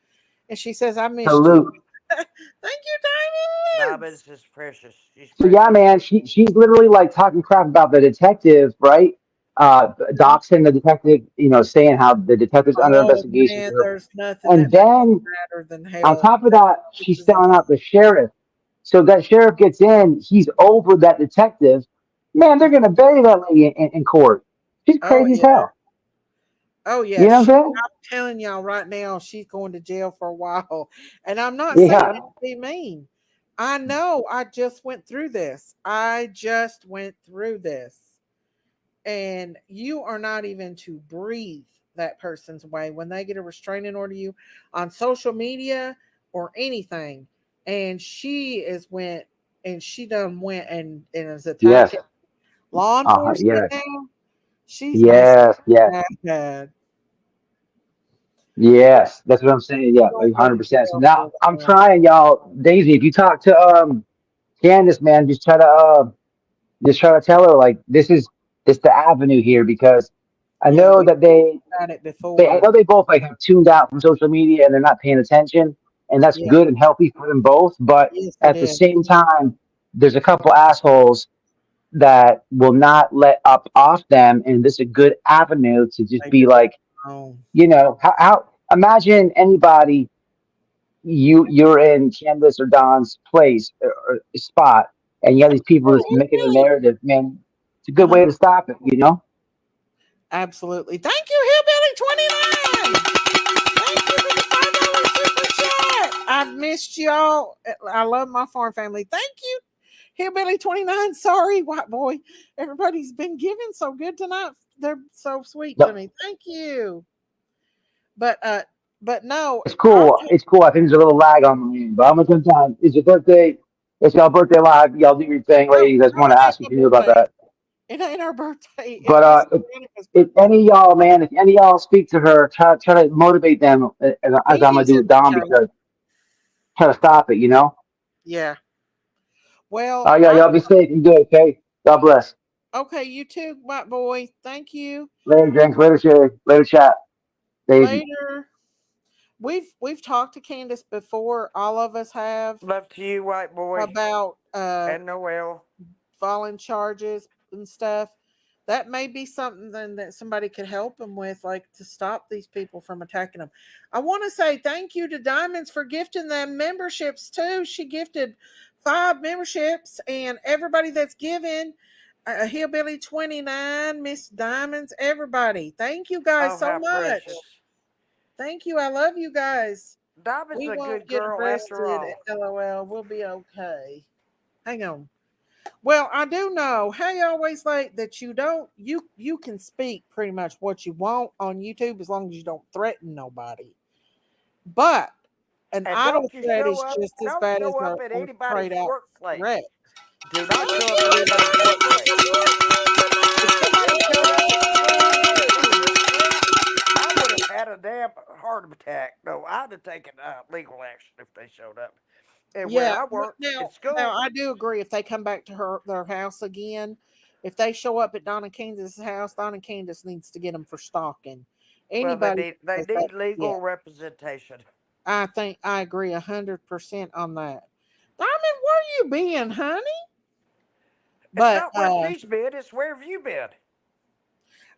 And she says, I missed you. salute. Thank you, diamonds. Diamond's is precious. She's So yeah, precious. man, she's literally like talking crap about the detective, right? Mhm. Doxing the detective, saying how the detective's under Oh, investigation man, for her. there's nothing And that makes me then madder than on hell. top of That that, she's pisses me selling off. out the sheriff. So that sheriff gets in, he's over that detective. Man, they're gonna bury that lady in court. She's Oh, crazy as yeah. hell. Oh, yeah. You know what I'm I'm telling y'all right now, she's going to jail for a while. And I'm not saying? saying Yeah. it to be mean. I know I just went through this. I just went through this. And you are not even to breathe that person's way when they get a restraining order you on social media or anything. And she is went and she done went and is Yes. attacking law enforcement Yes. now. She's messed Yes. Yes. up bad. Yeah, Yes. That's what I'm saying. Yeah, don't like go to 100%. So jail now for I'm that. trying, y'all. Daisy, if you talk to Candace, man, just try to tell her like this the avenue here because I Yeah, know we that had it I before. know they both like have tuned out from social media and they're not paying attention, and that's Yeah, good and healthy for them both. But yes, it at the is. same time, there's a couple assholes that will not let up off them, and this is a good avenue to just They be just like, don't. how imagine anybody you're in Candace or Don's place or spot, and you have these people just making a narrative. Man, it's a good Uh-huh. way to stop it. Absolutely. Thank you, Hillbilly 29. Thank you for the $5 super chat. I've missed y'all. I love my farm family. Thank you, Hillbilly 29. Sorry, white boy. Everybody's been giving so good tonight. They're so sweet to Yep. me. Thank you. But no, It's I'll cool. It's cool. I think there's a little lag on the end, but I'm a good time. It's your birthday. It's y'all birthday live. Y'all do your thing, no, ladies. I just no, want it to ain't ask my if you knew about birthday. that. It ain't our birthday. It's But Miss if, Monica's if birthday. any of y'all, man, if any of y'all speak to her, try to motivate them as I'm gonna He's do in with the Dom jail. because try to stop it. Yeah. All Well, right, y'all be safe and good. Okay. God bless. okay, you too, white boy. Thank you. Later, drinks. Later, Sherry. Later, chat. Daisy. Later. We've talked to Candace before. All of us have Love to you, white boy, about and Noel. falling charges and stuff. That may be something then that somebody could help them with, like to stop these people from attacking them. I want to say thank you to Diamonds for gifting them memberships too. She gifted 5 memberships, and everybody that's given Hillbilly 29, Miss Diamonds, everybody. Thank you guys Oh, so how much. precious. Thank you. I love you guys. Diamond's We a won't good get girl after arrested. all. LOL. We'll be okay. Hang on. Well, I do know. Hey, always like that. You can speak pretty much what you want on YouTube as long as you don't threaten nobody. But an And idle don't you threat show is up. just as Don't bad as show a up at anybody's straight out workplace. threat. Do not show up at anybody's workplace. If somebody showed up at school and came to the street, I would have had a damn heart attack. No, I'd have taken legal action if they showed up. And where Yeah. I work Now, at now school, I do agree. If they come back to their house again, if they show up at Donna Kansas' house, Donna Kansas needs to get them for stalking. well, they Anybody need they that does that, need yeah. legal representation. I think I agree 100% on that. Diamond, where you been, honey? It's But not where she's been. It's where have you been?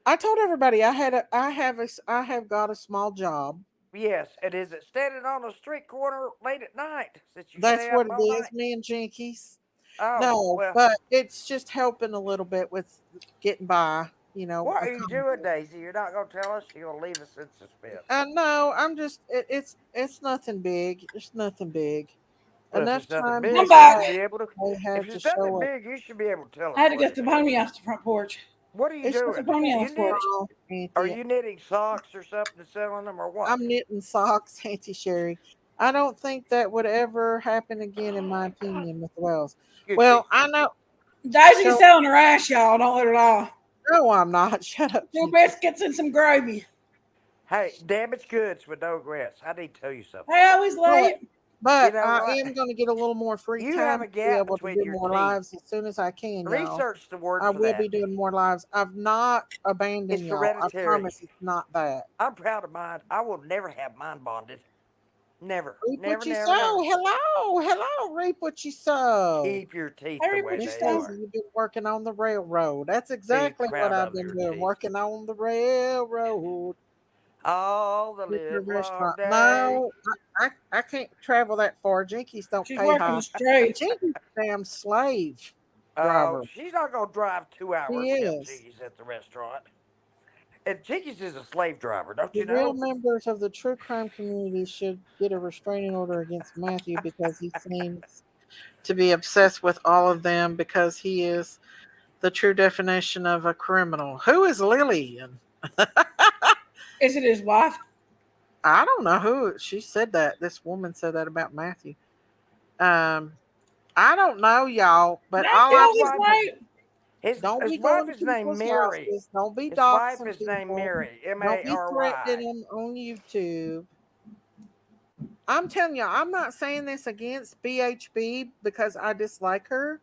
I told everybody I have got a small job. Yes, and is it standing on a street corner late at night since you That's stay up what it all is, night? me and Jinkies. Oh, No, well, but it's just helping a little bit with getting by. what A are you couple. doing, Daisy? You're not going to tell us? You're going to leave us in suspense. No, I'm just it's nothing big. It's nothing big. Well, if Enough it's nothing time I'm big, you back. should be able to. they If had to it's nothing show up. big, you should be able to tell I us had to what get it the is. pony off the front porch. What are you It's What's just the doing? toenails You for? knit? small, Are Auntie. you knitting socks or something and selling them or what? I'm knitting socks, Auntie Sherry. I don't think that would ever happen again, in my Oh God! opinion, Miss Wells. You Well, keep I know. Daisy's So selling her ass, y'all. Don't let her lie. no, I'm not. Shut up, Two Jinky. biscuits and some gravy. Hey, damaged goods with no regrets. I need to tell you something. Hey, always But late. You but know I what? am going to get a little more free You have time a to be gap able to between do your more teeth. lives as soon as I can, y'all. Research the word I for will be that. doing more lives. I've not abandoned It's y'all. I hereditary. promise it's not that. I'm proud of mine. I will never have mine bonded. Never, Reap never, what you never, sow. never. Hello, hello. Reap what you sow. Keep your teeth the Hurry, way what you Miss they say? Daisy, are. you've been working on the railroad. That's Be exactly what proud I've of been your doing, teeth. working on the railroad All the with the live long restaurant. day. No, I can't travel that far. Jinkies don't She's pay working the high. streets. Jinky's a damn slave Oh, driver. she's not gonna drive 2 hours She to help is. Chickies at the restaurant. And Chickies is a slave driver, don't The you real know? members of the true crime community should get a restraining order against Matthew because he seems to be obsessed with all of them because he is the true definition of a criminal. Who is Lillian? Is it his wife? I don't know who she said that. This woman said that about Matthew. Um, I don't know, y'all, but all Matthew I'm His always wife saying is is late. don't his be wife going to is named people's Mary. houses. Don't be His wife doxing is named people. Mary. M Don't A be R threatening Y. them on YouTube. I'm telling you, I'm not saying this against BHB because I dislike her.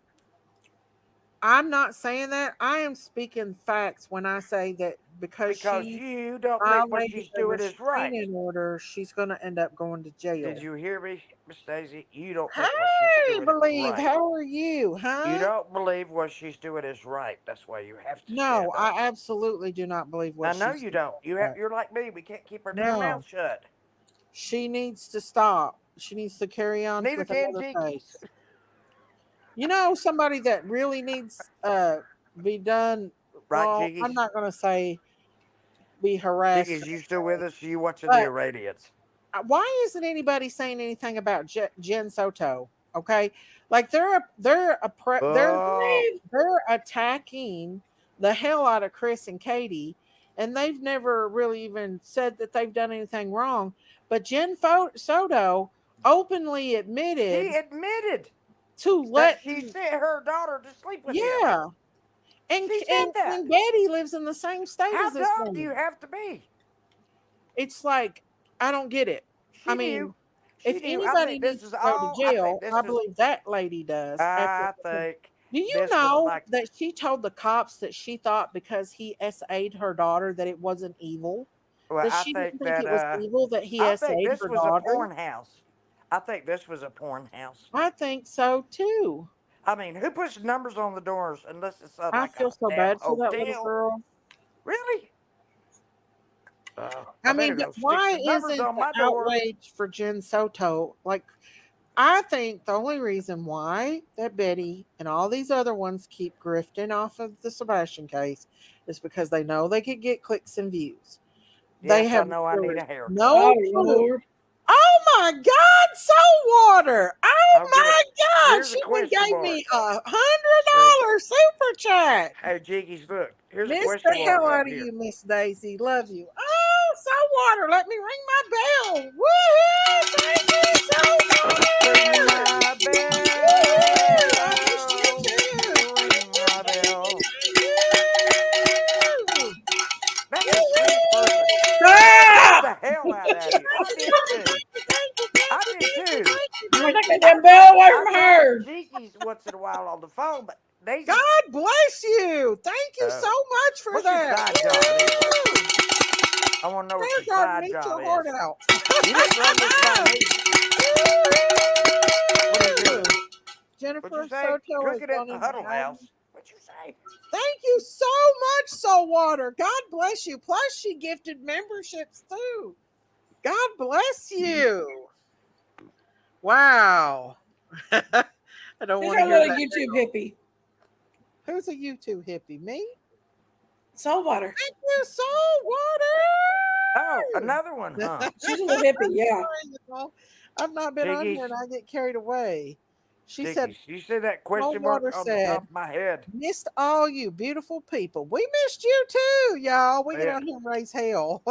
I'm not saying that. I am speaking facts when I say that because Because she you don't think what violated she's a doing is right. restraining order, she's going to end up going to Did jail. you hear me, Miss Daisy? You don't think what she's Hey, doing is Believe, right. how are you, You huh? don't believe what she's doing is right. That's why you have to No, stand up. I absolutely do not believe I what know she's you doing. don't. You're like me. We can't keep our damn No, mouth shut. she needs to stop. She needs to carry on Neither with can another Jinkies. case. You know, somebody that really needs be done. Right, Well, Jinkies? I'm not going to say be harassed, Jinkies, you still with us? You watching the but Iranians? why isn't anybody saying anything about Jen Soto? Okay, like Oh, they're attacking the hell out of Chris and Katie, and they've never really even said that they've done anything wrong. But Soto openly she admitted admitted to that she letting, sent her daughter to sleep with him. yeah, and She said that. and Betty lives in the same state How as this dumb do you woman. have to be? It's like I don't get it. I She knew. mean, She if knew. I anybody think this needs is to go to all. I think jail, this I was. believe that lady does. After, I think do you this was know like. that she told the cops that she thought because he SA'd her daughter that it wasn't evil? Well, That I she think didn't think that. it was evil that he I think SA'd this her was a daughter? porn house. I think this was a porn house. I think so too. I mean, who puts numbers on the doors unless it's I like a feel so damn bad for that little hotel? girl. Really? I I better mean, go stick why some numbers isn't on the my door. outrage for Jen Soto like? I think the only reason why that Betty and all these other ones keep grifting off of the Sebastian case is because they know they could get clicks and views. They Yes, I have know I there need is a haircut. no Oh proof. Lord. Oh my God, Soul Water! Oh I'm gonna. my God, Here's a she even question gave mark. me a Hey, $100 super chat. hey, Jiggies, look. Here's a Miss question the mark hell up out of here. you, Miss Daisy. Love you. Oh, Soul Water, let me ring my bell. Woohoo! Thank you, Soul Ring Water. my Woo! I miss you bell. too. Thank Ring you, my thank you, bell. thank you. That's a sweet person. Woo-hoo! That scared Stop! the hell out of you. I did too. I did too. I'm gonna take that I damn talk bell away I from talk to her. Jinkies once in a while on the phone, but Daisy, God bless you. Thank you so oh, much for what's your that. side job anyway? Woo! I want to know what Prayer your garden, side eat job your heart is. out. You didn't run this by me. What are you Woo! doing? What'd you Jennifer say? Soto is Cooking at the wanting to Huddle have. House. What'd you say? Thank you so much, Soul Water. God bless you. Plus, she gifted memberships too. God bless you. Wow. I don't Who's want to our hear little that. YouTube hippie? Who's a YouTube hippie? Me? Soul water. Thank you, Soul Oh, Water. another one, huh? She's a little hippie, yeah. Sorry, y'all. I've not been on here and Jinkies, I get carried away. She said, Sticky, you see that question Saltwater mark on the top said, of my head? missed all you beautiful people. We missed you too, y'all. We get Yeah. on here and raise hell.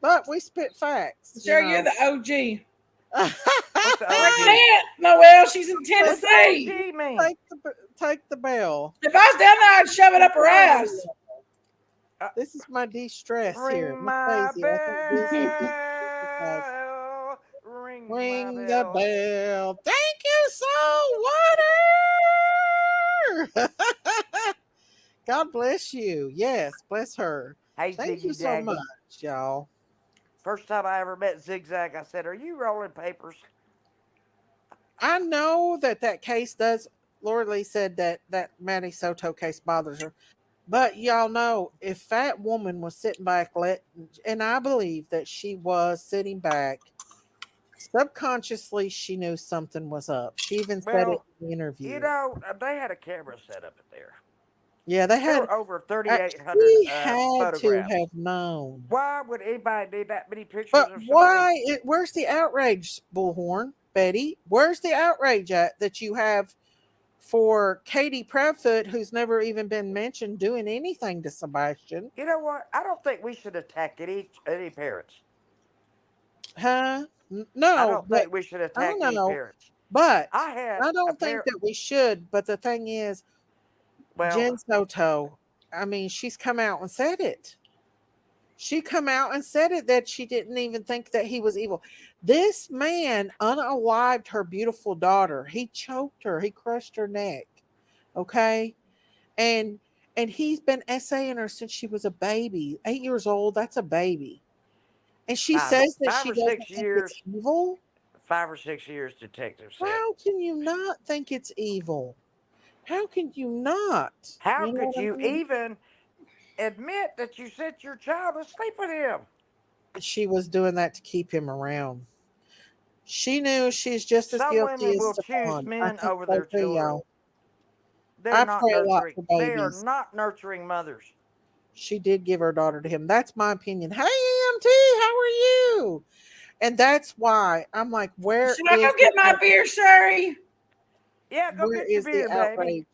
But we spit facts, Sure, you're the OG. What's the OG? Repent, Noelle. She's in What's Tennessee. OG mean? take the bell. If I was down there, I'd shove it up her ass. This is my de-stress here. Ring Miss my Daisy, I think this is bell. Ring my ring the bell. bell. Thank you, Soul Water. God bless you. Yes, bless her. Hey, Thank you Ziggy so Daggy. much, y'all. First time I ever met Zigzag, I said, "Are you rolling papers?" I know that case does. Lord Lee said that Maddie Soto case bothers her. But y'all know if that woman was sitting back, and I believe that she was sitting back, subconsciously she knew something was up. She even said it Well, in the interview. they had a camera set up there. Yeah, they There had. were over 3,800 She had to photographs. have known. Why would anybody need that many pictures But of somebody? why? Where's the outrage, Bullhorn, Betty? Where's the outrage at that you have for Katie Proudfoot, who's never even been mentioned doing anything to Sebastian? You know what? I don't think we should attack any parents. Huh? I No, don't but think we should I attack any know. parents. But I had I a don't think parent. that we should. But the thing is, Well, Jen Soto, I mean, she's come out and said it. She come out and said it that she didn't even think that he was evil. This man unalived her beautiful daughter. He choked her. He crushed her neck. Okay, and he's been essaying her since she was a baby, 8 years old. That's a baby, and she five, says that five she or doesn't six think it's years. evil. 5 or 6 years, detective said. How can you not think it's evil? How can you not? How You know could what you I mean? even admit that you sent your child to sleep with him? She was doing that to keep him around. She knew she's just as Some guilty women as will choose Stephon. I men think over so their too, children. y'all. They're I not pray a lot nurturing. for They are babies. not nurturing mothers. She did give her daughter to him. That's my opinion. Hey, MT, how are you? And that's why I'm like, Should I go get my beer, Sherry? Yeah, go where get your is the beer, baby. outrage?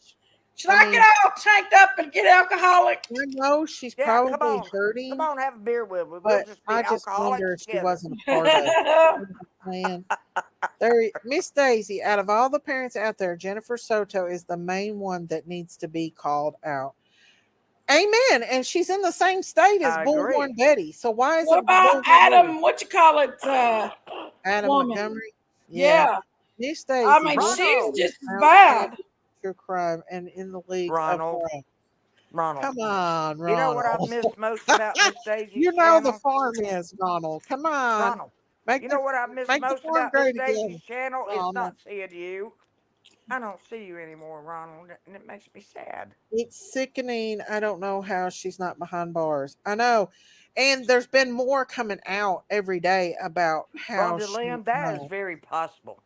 Should I get all tanked up and get alcoholic? I know she's Yeah, come probably on. Come hurting, on, have a beer with me. We'll but just be I just wonder alcoholics if she together. wasn't a part of it. You know what I'm saying? There, Miss Daisy, out of all the parents out there, Jennifer Soto is the main one that needs to be called out. Amen. And she's in the same state as I agree. Bullhorn Betty. So why What isn't about Bullhorn Betty? Adam? What you call it? Adam Woman. Montgomery? Yeah. Yeah. Miss I Daisy, mean, what she's Ronald. is just as bad. outstanding true crime and in the league of Ronald. crime? Ronald. Come on, You know what I've Ronald. missed most about Miss Daisy's You know the channel? farm is, Ronald. Come on. Ronald. Make You the know what I've missed make the most farm about Miss great Daisy's again, channel is Ronald. not seeing you. I don't see you anymore, Ronald, and it makes me sad. It's sickening. I don't know how she's not behind bars. I know. And there's been more coming out every day about how Rhonda she Lamb, that is very possible.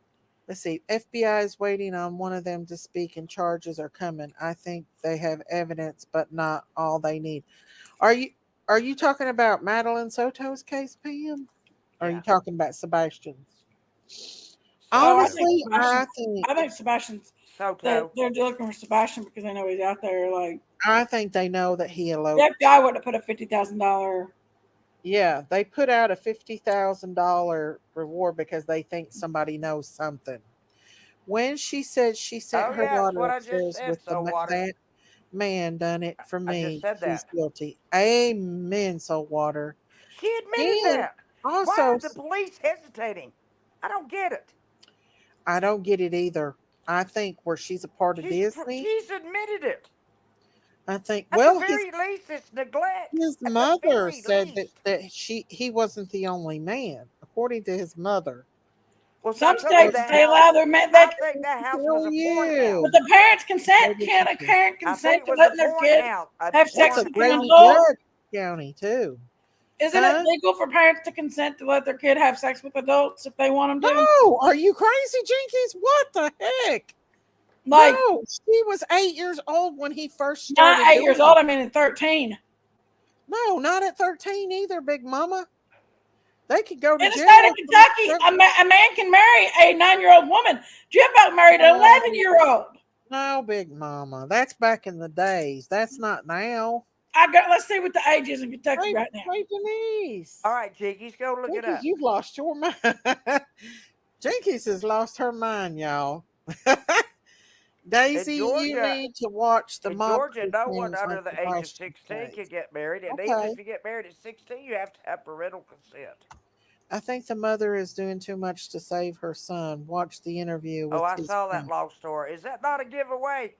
let's see, FBI is waiting on one of them to speak and charges are coming. I think they have evidence, but not all they need. Are you are you talking about Madeline Soto's case, Pam? Or are you Yeah. talking about Sebastian's? Oh, Soto. Honestly, I think Sebastian's. They're Soto. looking for Sebastian because they know he's out there. Like, I think they know that he the eloped. FBI would have put a $50,000. Yeah, they put out a $50,000 reward because they think somebody knows something. When she said she sent Oh, her yeah, that's daughter what I just upstairs said, with so water. that man done it for I just me, said he's that. guilty. Amen, Saltwater. She admitted And that. Why also, are the police hesitating? I don't get it. I don't get it either. I think where she's a part of Disney, She's admitted it. I think, At the well, very least, it's neglect. his At the mother very said least. that he wasn't the only man, according to his mother. Well, so I Some told you states that they house. allow their men. I think that house was For a porn house. With you. the parents' consent, So did can a you. parent I consent think it to was a letting their porn kid house. A have sex That's a porn with an pretty house. adult? good county too. Isn't it Huh? legal for parents to consent to let their kid have sex with adults if they want them to? No, are you crazy, Jinkies? What the heck? Like, No, she was 8 years old when he first not started 8 years doing old. it. I mean, at 13. No, not at 13 either, Big Mama. They could go to In the jail. state of Kentucky, a man can marry a 9-year-old woman. Jimbo married an 11-year-old. No, Big Mama. That's back in the days. That's not now. Let's see what the age is in Kentucky right now. Hey, Denise. All right, Jinkies, go look it up. You've lost your mind. Jinkies has lost her mind, y'all. Daisy, you need to watch the in mob. Georgia, no one under the age of 16 can get married. And even if you get married at 16, you have to have parental consent. I think the mother is doing too much to save her son. Watch the interview with I saw that long story. Is that not a giveaway?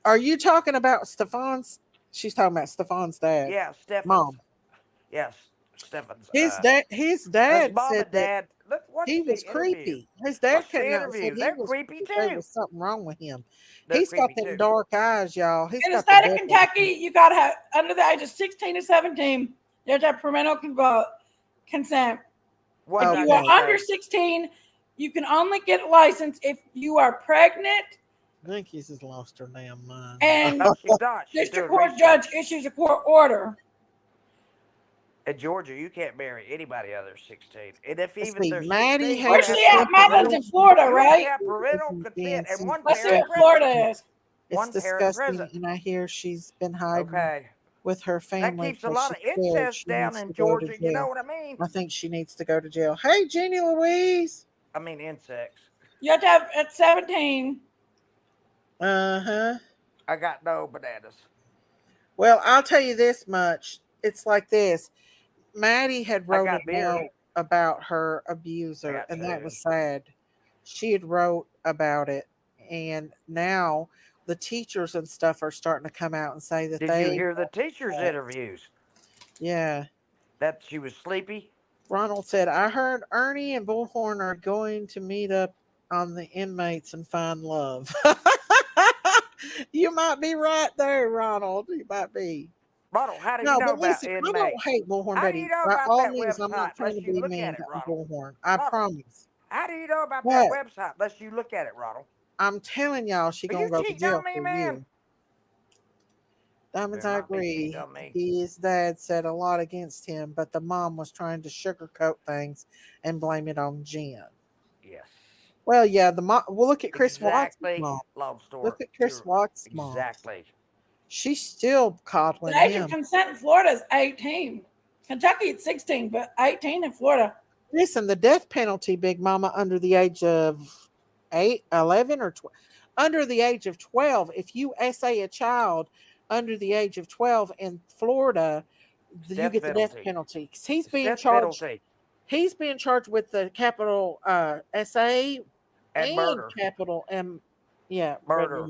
Are you talking about Stefan's? She's talking about Stefan's dad. Yeah, Stefan's mom. Yes, Stefan's. His dad his mom said and dad. Look, he was creepy. His dad came out and said they're creepy too. There was something wrong with him. He's got them dark eyes, y'all. In the state of Kentucky, you got to have under the age of 16 to 17. You have to have parental consent. If you are under 16, you can only get a license if you are pregnant. I think he's just lost her damn mind. And no, she's not. district court judge issues a court order. In Georgia, you can't marry anybody under 16. And if even there's Maddie 16, where's she at? Madeleine's in Florida, right? You have parental consent and one Let's see parent what Florida is. It's disgusting, and I hear she's been hiding with her family. That keeps a lot of incest down in Georgia. You know what I mean? I think she needs to go to jail. Hey, Jeannie Louise. I mean insects. You have to have at 17. Uh-huh. I got no bananas. Well, I'll tell you this much. It's like this. Maddie had wrote a note about her abuser, and that was sad. She had wrote about it, and now the teachers and stuff are starting to come out and say that Did you hear the teachers' interviews? Yeah. That she was sleepy? Ronald said, I heard Ernie and Bullhorn are going to meet up on the inmates and find love. You might be right there, Ronald. You might be. Ronald, how do you know about inmates? I don't hate Bullhorn, how Betty. do you know By about all that means, I'm website not trying to unless you be look mean at it, to Ronald? Bullhorn. I promise. How do you know about that website unless you look at it, Ronald? I'm telling y'all, she's going to go to jail for you. Diamonds, I agree. His dad said a lot against him, but the mom was trying to sugarcoat things and blame it on Jen. Yes. Well, yeah, the mom. Well, look at Chris Watts' mom. Long story. Look at Chris Watts' mom. Exactly. She's still coddling The age him. of consent in Florida is 18. Kentucky it's 16, but 18 in Florida. Listen, the death penalty, Big Mama, under the age of 11 or 12, under the age of 12, if you essay a child under the age of 12 in Florida, you get the death penalty. He's being charged. He's being charged with the capital SA and murder. Capital M. Yeah, murder.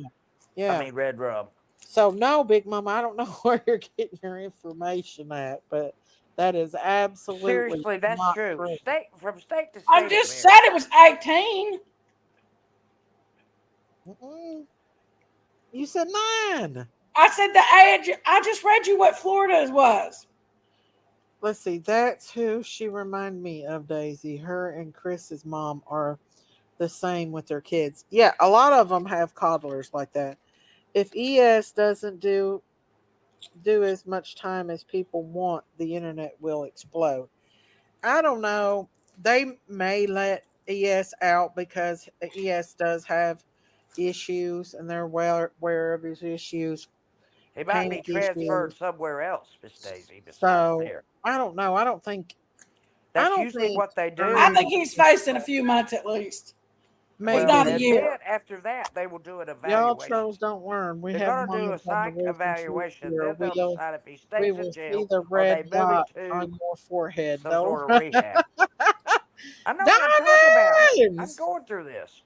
Yeah, I mean red rum. So no, Big Mama, I don't know where you're getting your information at, but that is absolutely seriously, that's not true. True. From state to state. I just said it was 18. You said 9. I said the age. I just read you what Florida's was. Let's see. That's who she reminded me of, Daisy. Her and Chris's mom are the same with their kids. Yeah, a lot of them have coddlers like that. If ES doesn't do as much time as people want, the internet will explode. I don't know. They may let ES out because ES does have issues and they're aware of his issues. He might be transferred somewhere else, Miss Daisy. So there. I don't know. I don't think that's usually what they do. I think he's facing a few months at least. Maybe not a year. After that, they will do an evaluation. Y'all trolls don't learn. They're going to do a psych evaluation. Then they'll decide if he stays in jail see the red dot on your forehead, some sort of rehab. I know what I'm talking about. I'm going through this.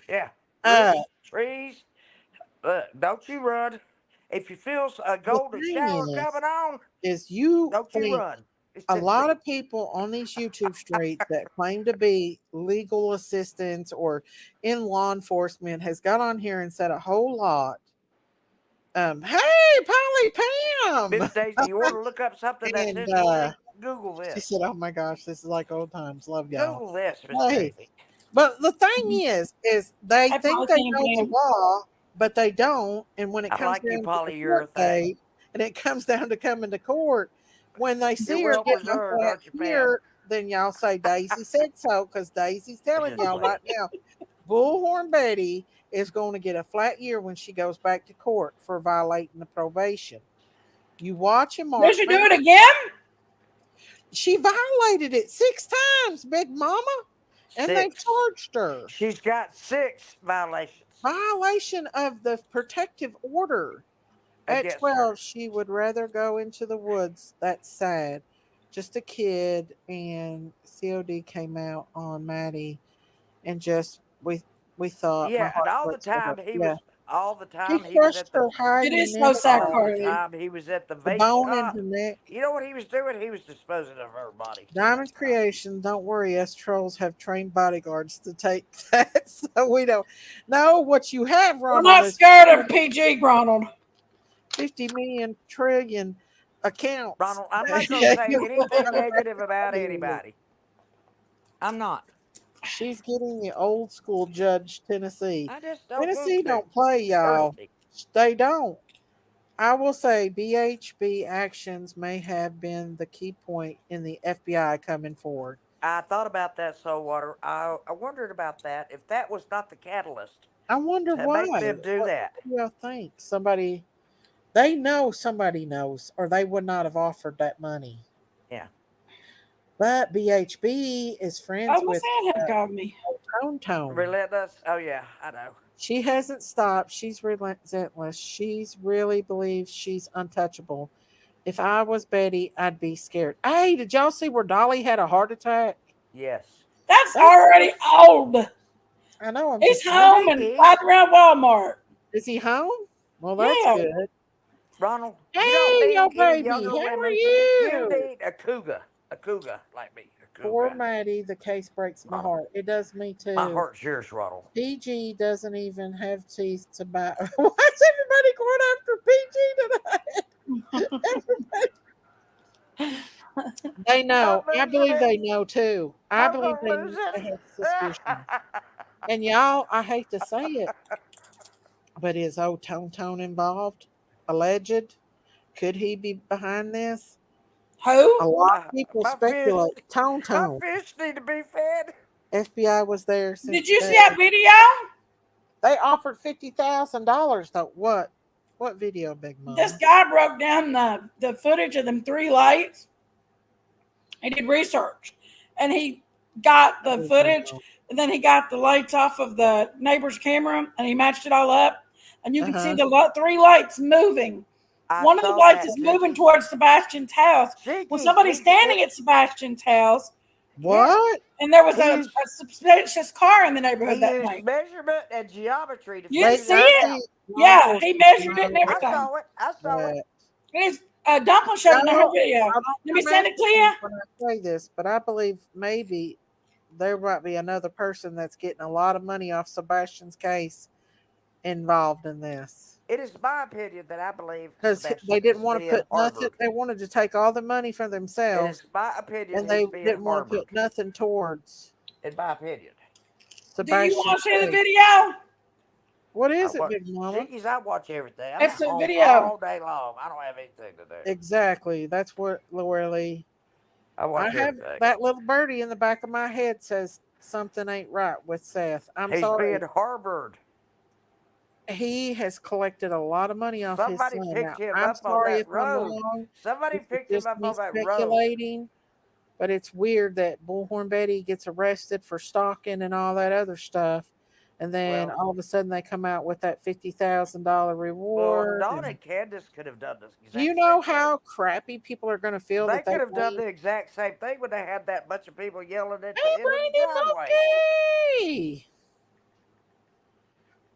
Yeah. Trees. Don't you run. If you feel a golden shower coming on, don't you run. A lot of people on these YouTube streets that claim to be legal assistants or in law enforcement has got on here and said a whole lot. Hey, Polly Pam! Miss Daisy, you want to look up something that's interesting? Google this. She said, oh my gosh, this is like old times. Love y'all. Google this, Miss Daisy. But the thing is they think they know the law, but they don't. And when it comes down to the court date, and it comes down to coming to court, when they You're see her well getting a preserved, flat aren't you, Pam? ear, then y'all say Daisy said so, because Daisy's telling Just y'all playing. right now, Bullhorn Betty is going to get a flat ear when she goes back to court for violating the probation. You watch and Did mark. she do it again? She violated it 6 times, Big Mama, and they 6. charged her. She's got 6 violations Violation of the protective order. At against her. 12, she would rather go into the woods. That's sad. Just a kid, and COD came out on Maddie, and just we thought my Yeah, and heart breaks for her. Yeah, all the he time he was crushed at the her high It is so unit, sad, all the Carly. time he was at the the vape bone in shop. her neck. You know what he was doing? He was disposing of her body the whole Diamond time. Creation, don't worry, us trolls have trained bodyguards to take that, so we don't know what you have, We're Ronald. not Is scared of PG, Ronald. 50 million trillion accounts. Ronald, I'm not going to say anything negative about anybody. I'm not. She's getting the old school Judge Tennessee. I just don't want Tennessee to. don't play, y'all. Personally, They don't. I will say BHB actions may have been the key point in the FBI coming forward. I thought about that, Saltwater. I wondered about that. If that was not the catalyst I wonder to why. make them do that. What do y'all think? Somebody, they know somebody knows, or they would not have offered that money. Yeah. But BHB is Oh, friends my with son had called me. Tone Tone. Relentless. Oh, yeah, I know. She hasn't stopped. She's relentless. She's really believes she's untouchable. If I was Betty, I'd be scared. Hey, did y'all see where Dolly had a heart attack? Yes. That's That's already old. I know. I'm He's just saying. home and Sneaky. riding around Walmart. Is he home? Well, that's Yeah. good. Ronald, you don't Hey, yo, need any baby, younger how are women. You you? need a cougar. A cougar like me. A Poor cougar. Maddie, the case breaks my Ronald. heart. It does me My too. heart's yours, Ronald. PG doesn't even have teeth to buy. Why's everybody going after PG today? They I'm know. I losing believe it. they know too. I I'm believe gonna they lose know they have it. suspicion. And y'all, I hate to say it, but is old Tone Tone involved? Alleged? Could he be behind this? A Who? lot of people My fish, speculate. Tone my Tone. fish need to be fed. FBI was there Did since you see day. that video? They offered $50,000 though. What? What video, Big This Mama? guy broke down the footage of them 3 lights. He did research, and he got the footage, and then he got the lights off of the neighbor's camera, and he matched it all up, and you Uh can see huh. the 3 lights moving. I One of the saw lights is that, moving Jinky. towards Sebastian's house. Well, Jinky, somebody's standing at Sebastian's house, yeah, What? and there was he a used, suspicious car in the neighborhood he that used night. measurement and geometry to You didn't They, figure see that I it? out. see law Yeah, he enforcement measured it and denial I everything. saw it. I saw it. that. It's Dumpling showed it in her No, video. I Let me don't send mess it to with you. you when I say this, but I believe maybe there might be another person that's getting a lot of money off Sebastian's case involved in this. It is my opinion that I believe Because Sebastian they didn't is want to being put nothing, harbored. they wanted to take all the money for It themselves, is my opinion and they he's being didn't want to harbored. put nothing towards In my opinion. Do you want Sebastian's to see the case. video? What I is it, watch Big Mama? Jinkies, I watch everything. I'm It's at a home video. all day long. I don't have anything to do. Exactly. That's what Lorelei. I I watch have everything. that little birdie in the back of my head says something ain't right with Seth. I'm He's being sorry. harbored. He has collected a lot of money off his Somebody son. picked Now, him I'm up on sorry that if I'm road. wrong. Somebody This is picked him just up me on that road. speculating, but it's weird that Bullhorn Betty gets arrested for stalking and all that other stuff. And then Well, all of a sudden they come out with that $50,000 reward. Dawn And and Candace could have done the do you exact know same thing. how crappy people are going to feel They that they could have done paid? the exact same thing when they had that bunch of people yelling at Hey, the end of the driveway. Brandon Monkey!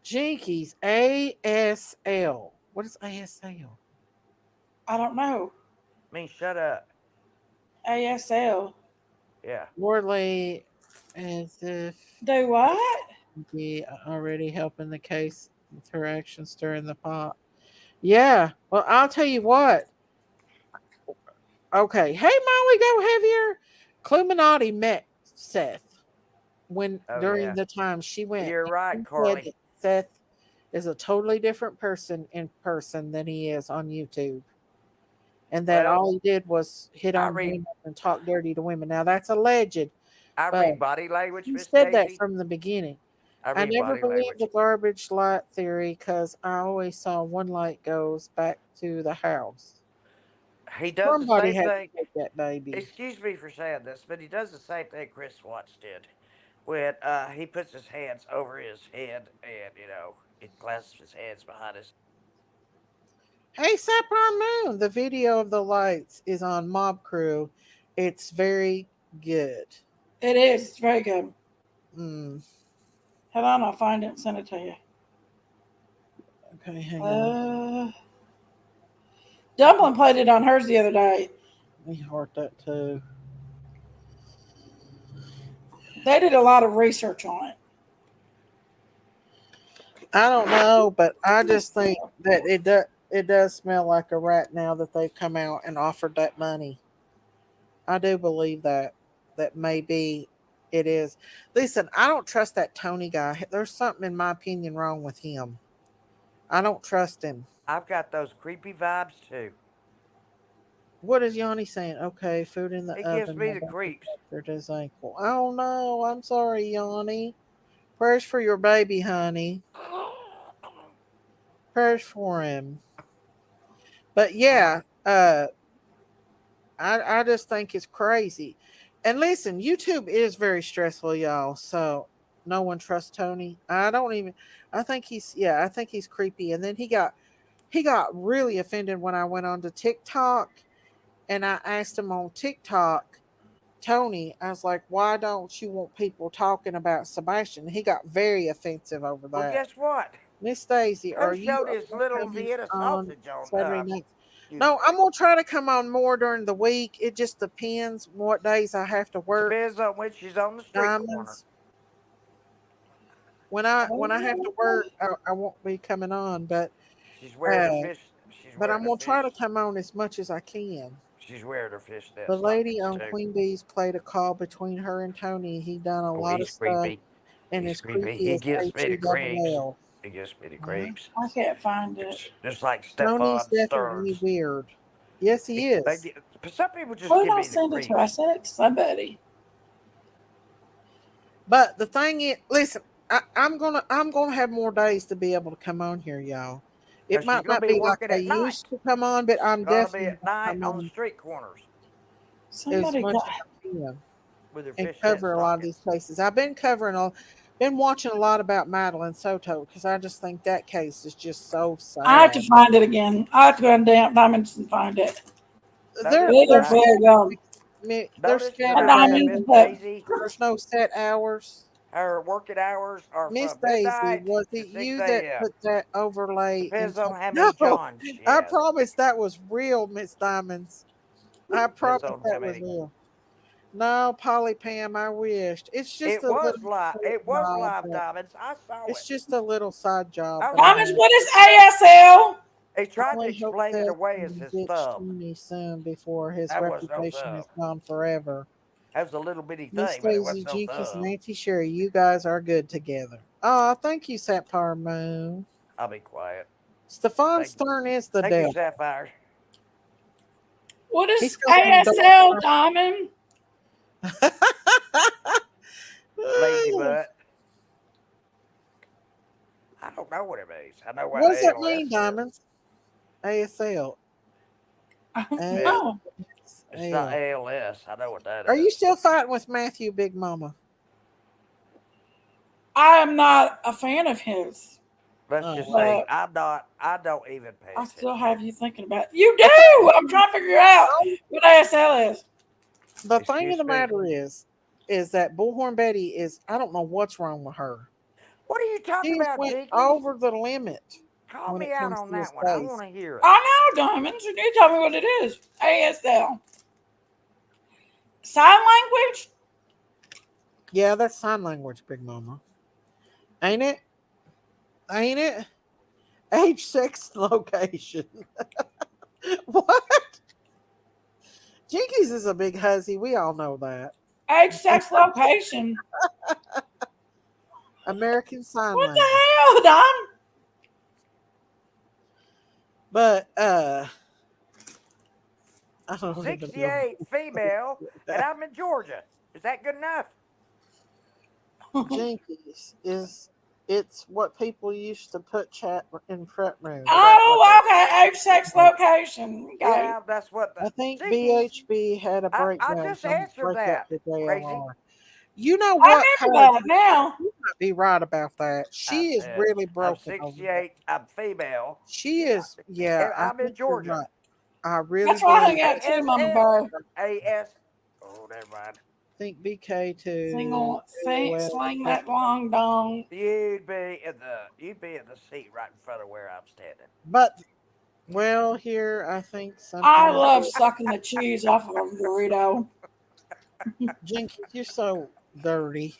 Jinkies, ASL. What is ASL? I don't know. I mean, shut up. ASL. Yeah. Worley, as if Do what? be already helping the case with her actions stirring the pot. Yeah. Well, I'll tell you what. Okay. Hey, Molly, go heavier. Cluminati met Seth when Oh, during yeah. the time she went. You're And right, he said Carly. that Seth is a totally different person in person than he is on YouTube. and that Well, all he did was hit I on read women and talk dirty to women. Now that's alleged, I but read body language, he Miss said that Daisy. from the beginning. I I read never body believed the language. garbage light theory because I always saw one light goes back to the house. He does the Somebody same had to thing. take that baby. Excuse me for saying this, but he does the same thing Chris Watts did when he puts his hands over his head and he clasps his hands behind his. Hey, Sapphire Moon, the video of the lights is on Mob Crew. It's very good. It is. It's very good. Mm, Hold on, I'll find it and send it to you. okay, hang on. Uh, Dumpling played it on hers the other day. Let me heart that too. They did a lot of research on it. I don't know, but I just think that it does smell like a rat now that they've come out and offered that money. I do believe that maybe it is. Listen, I don't trust that Tony guy. There's something in my opinion wrong with him. I don't trust him. I've got those creepy vibes too. What is Yanni saying? Okay, food in the He gives oven. me My the doctor creeps. fractured his ankle. Oh no, I'm sorry, Yanni. Prayers for your baby, honey. Prayers for him. But yeah, I just think it's crazy. And listen, YouTube is very stressful, y'all. So no one trusts Tony. I don't even. I think he's yeah. I think he's creepy. And then he got really offended when I went on to TikTok and I asked him on TikTok, Tony. I was like, why don't you want people talking about Sebastian? He got very offensive over Well, that. guess what? Miss Daisy, Who are you showed his little coming Vienna on sausage on Saturday night? No, I'm YouTube? gonna try to come on more during the week. It just depends what days I have to work. Depends on when she's on the street corner. Diamonds. When I have to work, Oh, I won't be coming on, She's wearing her uh, fish. She's but I'm wearing her gonna try to fish. come on as much as I can. She's wearing her fishnet The lady stockings on too. Queen Bee's played a call between her and Tony. He done a Oh, lot of he's stuff, creepy. and He's as creepy. creepy He as gives me the HE double creeps. L. He gives me the Yeah. creeps. I can't find it. Just like Tony's Stefan definitely Stearns. weird. Yes, he is. But some people just What did give I me the send it to? I creeps. sent it to somebody. But the thing is, listen, I'm gonna have more days to be able to come on here, y'all. It Cause she's might gonna not be be like working I at used night. to come on, but She's I'm gonna be definitely at gonna night come on the on street corners as Somebody much got. as I can with her and fishnet cover a lot of these stockings. cases. I've been watching a lot about Madeline Soto because I just think that case is just so I have to sad. find it again. I have to go on Diamonds and find it. They're Notice It that they're is I very scattered. good. They're notice that scattered I have about. Diamonds Miss and that. Daisy. There's no set hours. Her working hours are Miss from Daisy, midnight was to it 6 you that a.m. put that overlay Depends into? on how No, many Johns she I has. promise that was real, Miss Diamonds. I Depends promise on how that was many. real. No, Polly Pam, I wished. It's just a little side It was job, live but diamonds. I saw it's it. just a little side job, I but I watched Diamonds, have. it. what is ASL? He I tried to only hope explain it that away as can his ditch thumb. Tony soon before his That was no reputation thumb. is gone forever. That was a little bitty Miss thing, but it Daisy wasn't no Jenkins and thumb. Auntie Sherry, you guys are good together. Oh, thank you, Sapphire Moon. I'll be quiet. Stefan Thank you. Stern is the Thank you, devil. Sapphire. What He's is got them ASL, dark. Diamond? Lazy butt. I don't know what it means. I know what What does that ALS mean, is. Diamonds? ASL. I don't Yeah. know. It's not ASL. ALS. I know what that Are you is. still fighting with Matthew, Big Mama? I am not a fan of his, Let's just Oh, say but I'm not. I don't even pay I still attention. have you thinking about it. You do. I'm trying to figure out what ASL is. the thing of Excuse the me. matter is that Bullhorn Betty is, I don't know what's wrong with her. What are you talking She just about, went Jinkies? over the limit Call when me it out comes on to his that one. I face. want to hear it. I know, Diamonds. You need to tell me what it is. ASL. Sign language? Yeah, that's sign language, Big Mama. Ain't it? Ain't it? Age, sex, location. What? Jinkies is a big hussy. We all know that. Age, sex, location. American Sign What the Language. hell, Dom? But I don't even know. 68 female, and I'm in Georgia. Is that good enough? Jinkies is it's what people used to put chat in front Well, that's rooms. what they. Oh, okay. Age, sex, location. Got it. Yeah, that's what the I think Jinkies. BHB had a I breakdown just trying to answered break up that. the Crazy. JLR. You know I what, remember Howard? that now. You might be right about that. I She is said really I'm broken over that. 68. I'm female. She is, yeah, And I I'm in think you're Georgia. right. I really That's why I believe hung that. out too, Mama ASL. Bear. AS. Oh, never mind. I think BK2, AOL, Sling that long dong. You'd be in the seat right in front of where I'm standing. but well, here I think something I is love sucking the cheese off of a burrito. Jinky, you're so dirty.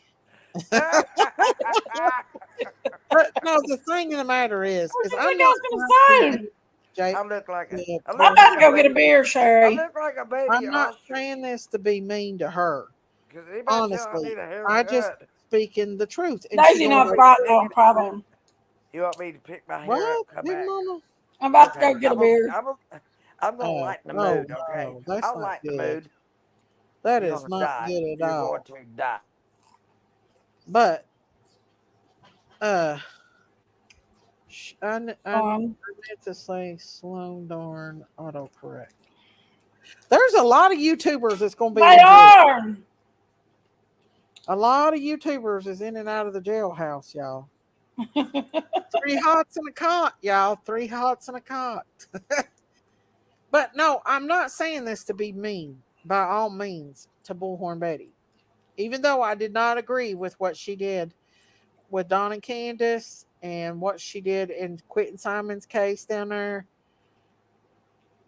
But no, the thing of the matter What is do you I'm think I not was trying to be gonna mean, say? Jake. I look like a I I'm look about like to a go get a baby. beer, I Sherry. look like a baby I'm not ostrich. saying this to be mean to her. Cause anybody tell I Honestly, need a I just haircut? speaking the truth, and she Daisy You gonna want not me to wait. brought pick no it? problem. You want me to pick my hair up? What, Come big back. mama? I'm about to Okay, go get a beer. I'm gonna Oh, lighten the oh mood. Okay, no, that's I'll not lighten the good. mood. That You're is gonna not die. good at You're going all. to die. But uh, I Um, meant to say Sloan darn autocorrect. There's a lot of YouTubers that's gonna be they in jail. are. A lot of YouTubers is in and out of the jailhouse, y'all. Three hots and a cot, y'all. Three hots and a cot. But no, I'm not saying this to be mean by all means to Bullhorn Betty. Even though I did not agree with what she did with Don and Candace and what she did in Quentin Simon's case down there,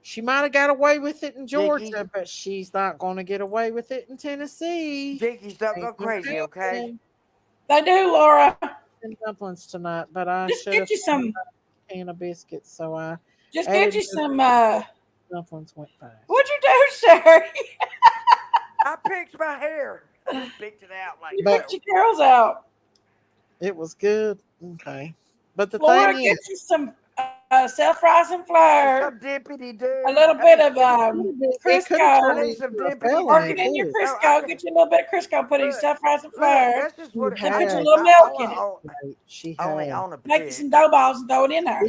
she might have got away with it in Jinkies, Georgia, but she's not going to get away with it in Tennessee. Jinkies, don't go Ain't gonna crazy, okay? happen. They do, Laura. And dumplings tonight, but I Just should have get you some. can of biscuits, so I Just get added you more some. dumplings went fast. What'd you do, Sherry? I picked my hair. I just picked it out like You But picked your curls out. it was good. Okay. But the Laura, thing get is, you some self-rising some flour, dippity a do. little I bit need some of dippity. it could have I turned Crisco. need some into a dippity felony Working do. in your too. No, I Crisco, can get you a little bit of Crisco, put in look. self-rising Look, flour, that's just She what then put your had, little I milk in only it. she only had. on a Make you some pick. dough balls and throw it in there.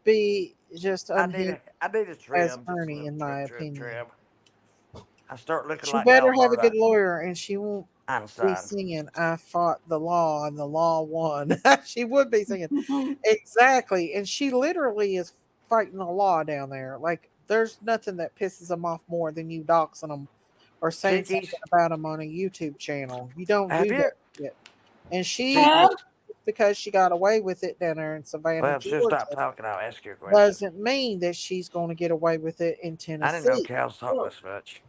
BHB just I need unhinged a as trim, just a Ernie, little in trim, my trim, opinion. trim. I start looking She like better have a good Alberta lawyer, and she won't be Einstein. singing "I fought the law and the law won." She would be singing exactly, and she literally is fighting the law down there. Like there's nothing that pisses them off more than you doxing them or saying Jinkies, something about them on a YouTube channel. You don't have do you? that shit. And she Jinkies. Huh? just because she got away with it down there in Savannah, Well, if she'll stop Georgia, talking, I'll ask you a question. doesn't mean that she's going to get away with it in I didn't know Tennessee. cows talk this much.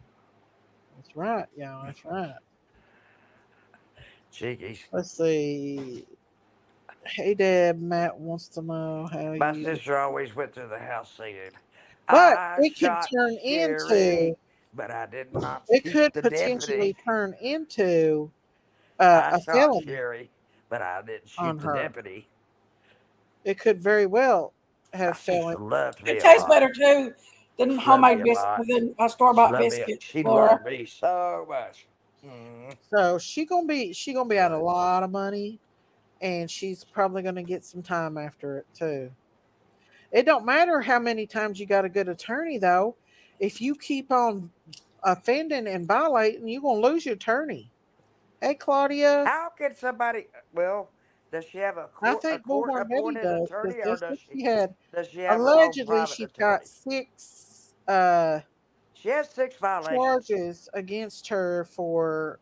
That's right, y'all. That's right. Jinkies. Let's see. Hey, Deb. Matt wants to know how My you. sister always went through the house singing, But I it could shot turn Sherry, into. but I did not It shoot could the potentially deputy. turn into I a shot felony Sherry, but I didn't shoot on the her. deputy. It could very well My have felony. sister loved me It a tastes lot. better too than She loved me homemade a biscuit lot. than a store She bought loved me. biscuit, She Laura. loved me so much. Mm, So she gonna be out a good. lot of money, and she's probably gonna get some time after it too. It don't matter how many times you got a good attorney though. If you keep on offending and violating, you're gonna lose your attorney. Hey Claudia, How can somebody? Well, does she have a I court think Bullhorn Betty appointed does because attorney, or guess does what she she had? does she have her own Allegedly, private she's got attorney? six She has 6 violations: charges against her for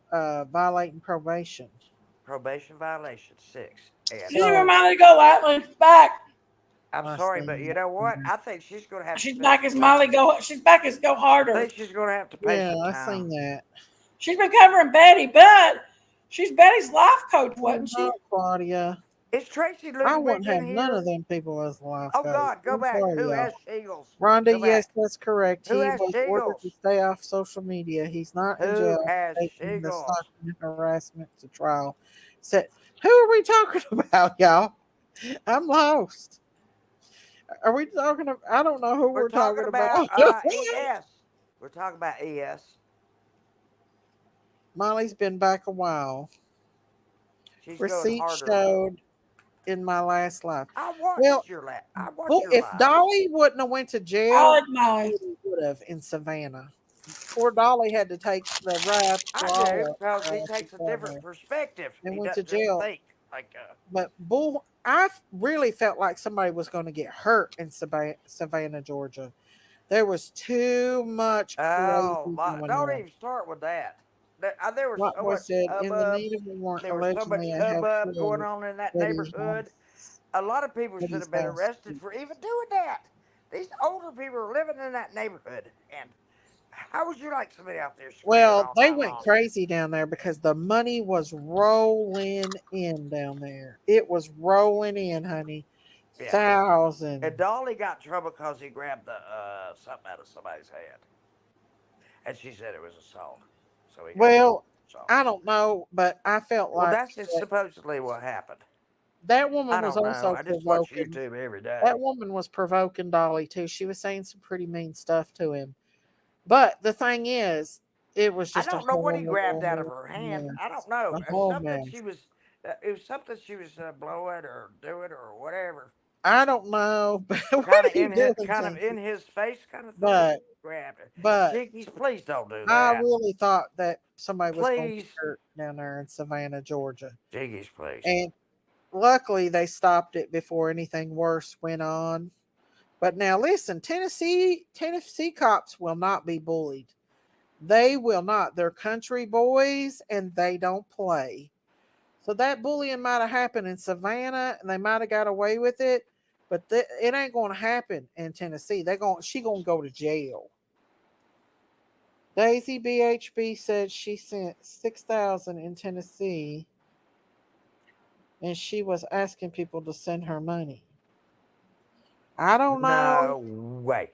violating probation. probation violation 6. And She didn't So remind her to go lightly back. I'm I sorry, but seen you know what? that. I think she's going to have to She's spend back some as Molly time. go. She's back as go I harder. think she's going to have to pay Yeah, some I time. seen that. She's been covering Betty, but she's Betty's life coach, Well, wasn't no, she? Claudia, Is Tracy I Ludwig wouldn't in have none here? of them people as life Oh coach. God, go I'm back. sorry, Who y'all. has shingles? Rhonda, Go yes, back. that's correct. Who He has was ordered to shingles? stay off social media. He's not in Who jail has taking the shingles? stalking and harassment to trial. So, who are we talking about, y'all? I'm lost. Are we talking about? I don't know who We're we're talking talking about. about ES. We're talking about ES. Molly's been back a while. She's going Receipt harder though. showed in my last life. I Well, watched your I watched your if live. Dolly wouldn't have went to I jail, like Molly. he would have in Savannah. Poor Dolly had to take the ride I for do all because he of us takes a down different there perspective. and He went to doesn't just jail. think like But I really felt like somebody was going to get hurt in Savannah, Georgia. There was too much oh crazy my! going Don't on. even start with that. There was Like so I much said, in the hubbub. need of a warrant, There was so much allegedly, I have hubbub going heard on in that that his mom neighborhood. A lot of people at should his have been house. arrested for even doing that. These older people are living in that neighborhood, and how would you like somebody out there screaming Well, all they night went long? crazy down there because the money was rolling in down there. It was rolling in, honey. Yeah. And Thousands. Dolly got in trouble because he grabbed the something out of somebody's head, and she said it was assault, so he got in trouble Well, for assault. I don't know, but I felt Well, like that's just supposedly what happened. that I woman was don't know. also I just watch provoking. YouTube every That day. woman was provoking Dolly too. She was saying some pretty mean stuff to him. But the thing is, it was I just a don't know what he grabbed out of whole her hand. I don't mess. know. A whole Something mess. she was. It was something she was blowing or doing or whatever. I don't know, but what are you doing, Kind of in Jinky? his face, kind of thing. But Grabbed it. but Jinkies, please don't do I that. really thought that somebody was going to get Please, hurt down there in Savannah, Georgia. Jinkies, please. And luckily they stopped it before anything worse went on. But now listen, Tennessee cops will not be bullied. They will not. They're country boys and they don't play. So that bullying might have happened in Savannah and they might have got away with it, but it ain't going to happen in Tennessee. She going to go to jail. Daisy BHB said she sent 6,000 in Tennessee and she was asking people to send her money. I don't know. No way.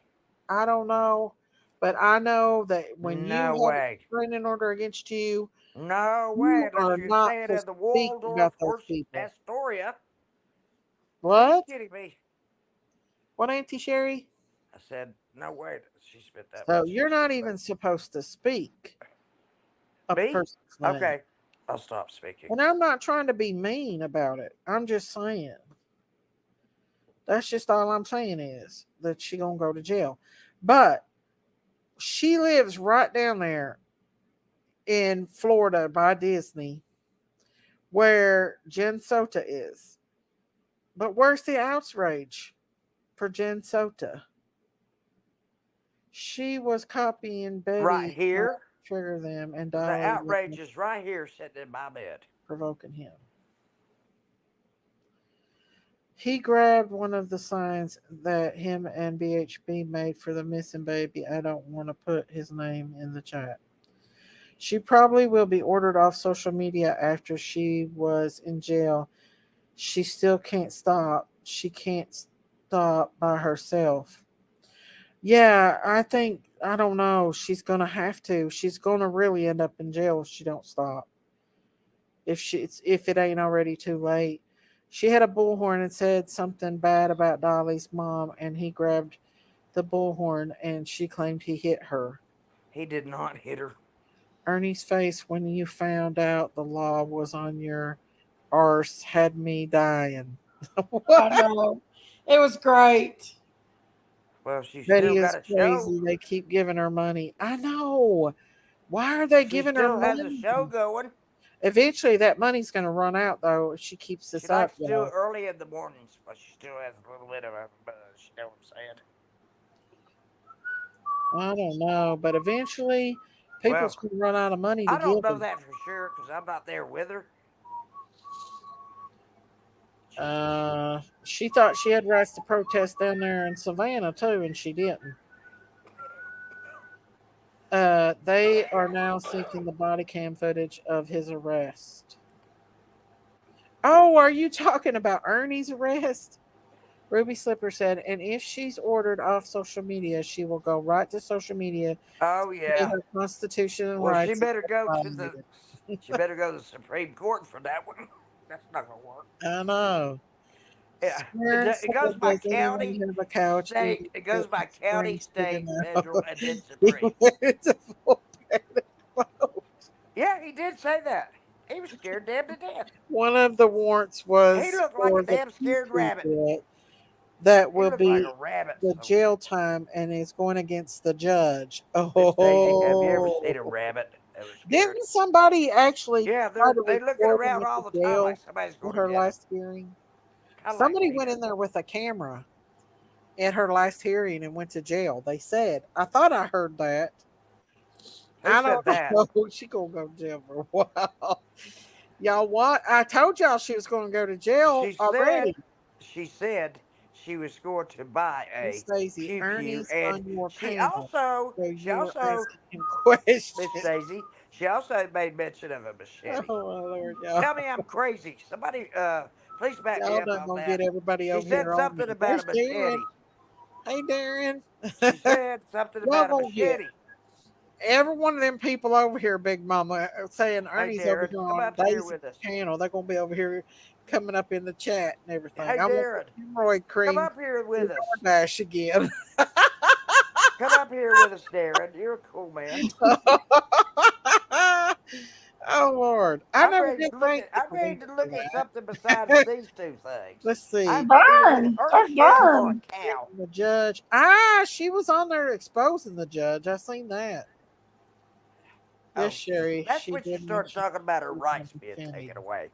I don't know. But I know that when you No have a way. restraining order against you, No way. you Unless are you're not staying to in the speak Waldorf about those or people. Astoria. Are you What? kidding me? What, Auntie Sherry? I said, no way. She spent that So much. you're not even supposed to speak a Me? person's name. Okay. I'll stop speaking. And I'm not trying to be mean about it. I'm just saying. That's just all I'm saying is that she gonna go to jail. But she lives right down there in Florida by Disney where Jen Sota is. But where's the outrage for Jen Sota? She was copying Right Betty here. trigger them and The Dolly outrage is right here sitting in my bed. provoking him. He grabbed one of the signs that him and BHB made for the missing baby. I don't want to put his name in the chat. She probably will be ordered off social media after she was in jail. She still can't stop. She can't stop by herself. Yeah, I don't know. She's gonna have to. She's gonna really end up in jail if she don't stop. If it ain't already too late. She had a bullhorn and said something bad about Dolly's mom, and he grabbed the bullhorn and she claimed he hit her. He did not hit her. Ernie's face when you found out the law was on your arse had me dying. I know. It was great. Well, she still Betty got is a show. crazy. They keep giving her money. I know. Why are they She giving her still has a money? show going. Eventually, that money's going to run out, though, if she keeps She this up, likes to do it y'all. early in the mornings, but she still has a little bit of a buzz. You know what I'm saying? I don't know, but eventually, people's Well, going to run out of money to I don't give know her. that for sure because I'm not there with her. Jeez. She thought she had rights to protest down there in Savannah, too, and she didn't. They are now seeking the body cam footage of his arrest. Oh, are you talking about Ernie's arrest? Ruby Slipper said, and if she's ordered off social media, she will go right to social media Oh to say yeah. her constitution and Well, she rights better are go to the. violated. She better go to the Supreme Court for that one. That's not gonna work. I know. Yeah, Skern it goes said, by "Does anyone county, have a couch?" state. It goes by county, Skern state, stood federal, out. and then He Supreme. wanted to full panic mode. Yeah, he did say that. He was scared damn to death. One of the warrants He was looked like a for the damn scared Petrie rabbit. debt that He will looked like be a rabbit. the So, jail time and is going against the judge. Miss Daisy, have you ever seen a Oh, rabbit that was scared? didn't somebody actually Yeah, try to they looking record them around at all the the time like jail somebody's at going to her get them. last hearing? Kind of like Somebody went Peter. in there with a camera at her last hearing and went to jail. They said, I thought I heard that. Who I said don't that? know. She gonna go to jail for a while. Y'all what? I told y'all she was gonna go to jail She said, already. she said she was going to buy Miss a Daisy, pew pew, Ernie's and on your she panel. also, So she you were also, asking him Miss questions. Daisy, she also made mention of a Oh machete. my Lord, y'all. Tell me I'm crazy. Somebody, please back me Y'all up done on gonna that. get everybody She over said here on something me. about There's a Darren. machete. Hey Darren. She said something Y'all about a gonna get machete. every one of them people over here, Big Mama, saying Hey, Ernie's over Darren, here come on up here Daisy's with us. channel. They're gonna be over here coming up in the chat and everything. Hey, I want the Darren, hemorrhoid come cream up here to with us. DoorDash again. Come up here with us, Darren. You're a cool man. Oh Lord. I never did thank I'm ready Darren to for look at that. something besides these two things. Let's see. I'm either Darn. Ernie That's Cat or a darn. cow. The judge. Ah, she was on there exposing the judge. I seen that. Yes, Oh, Sherry. that's She when she did started mention talking about her rights being Kennedy. taken away.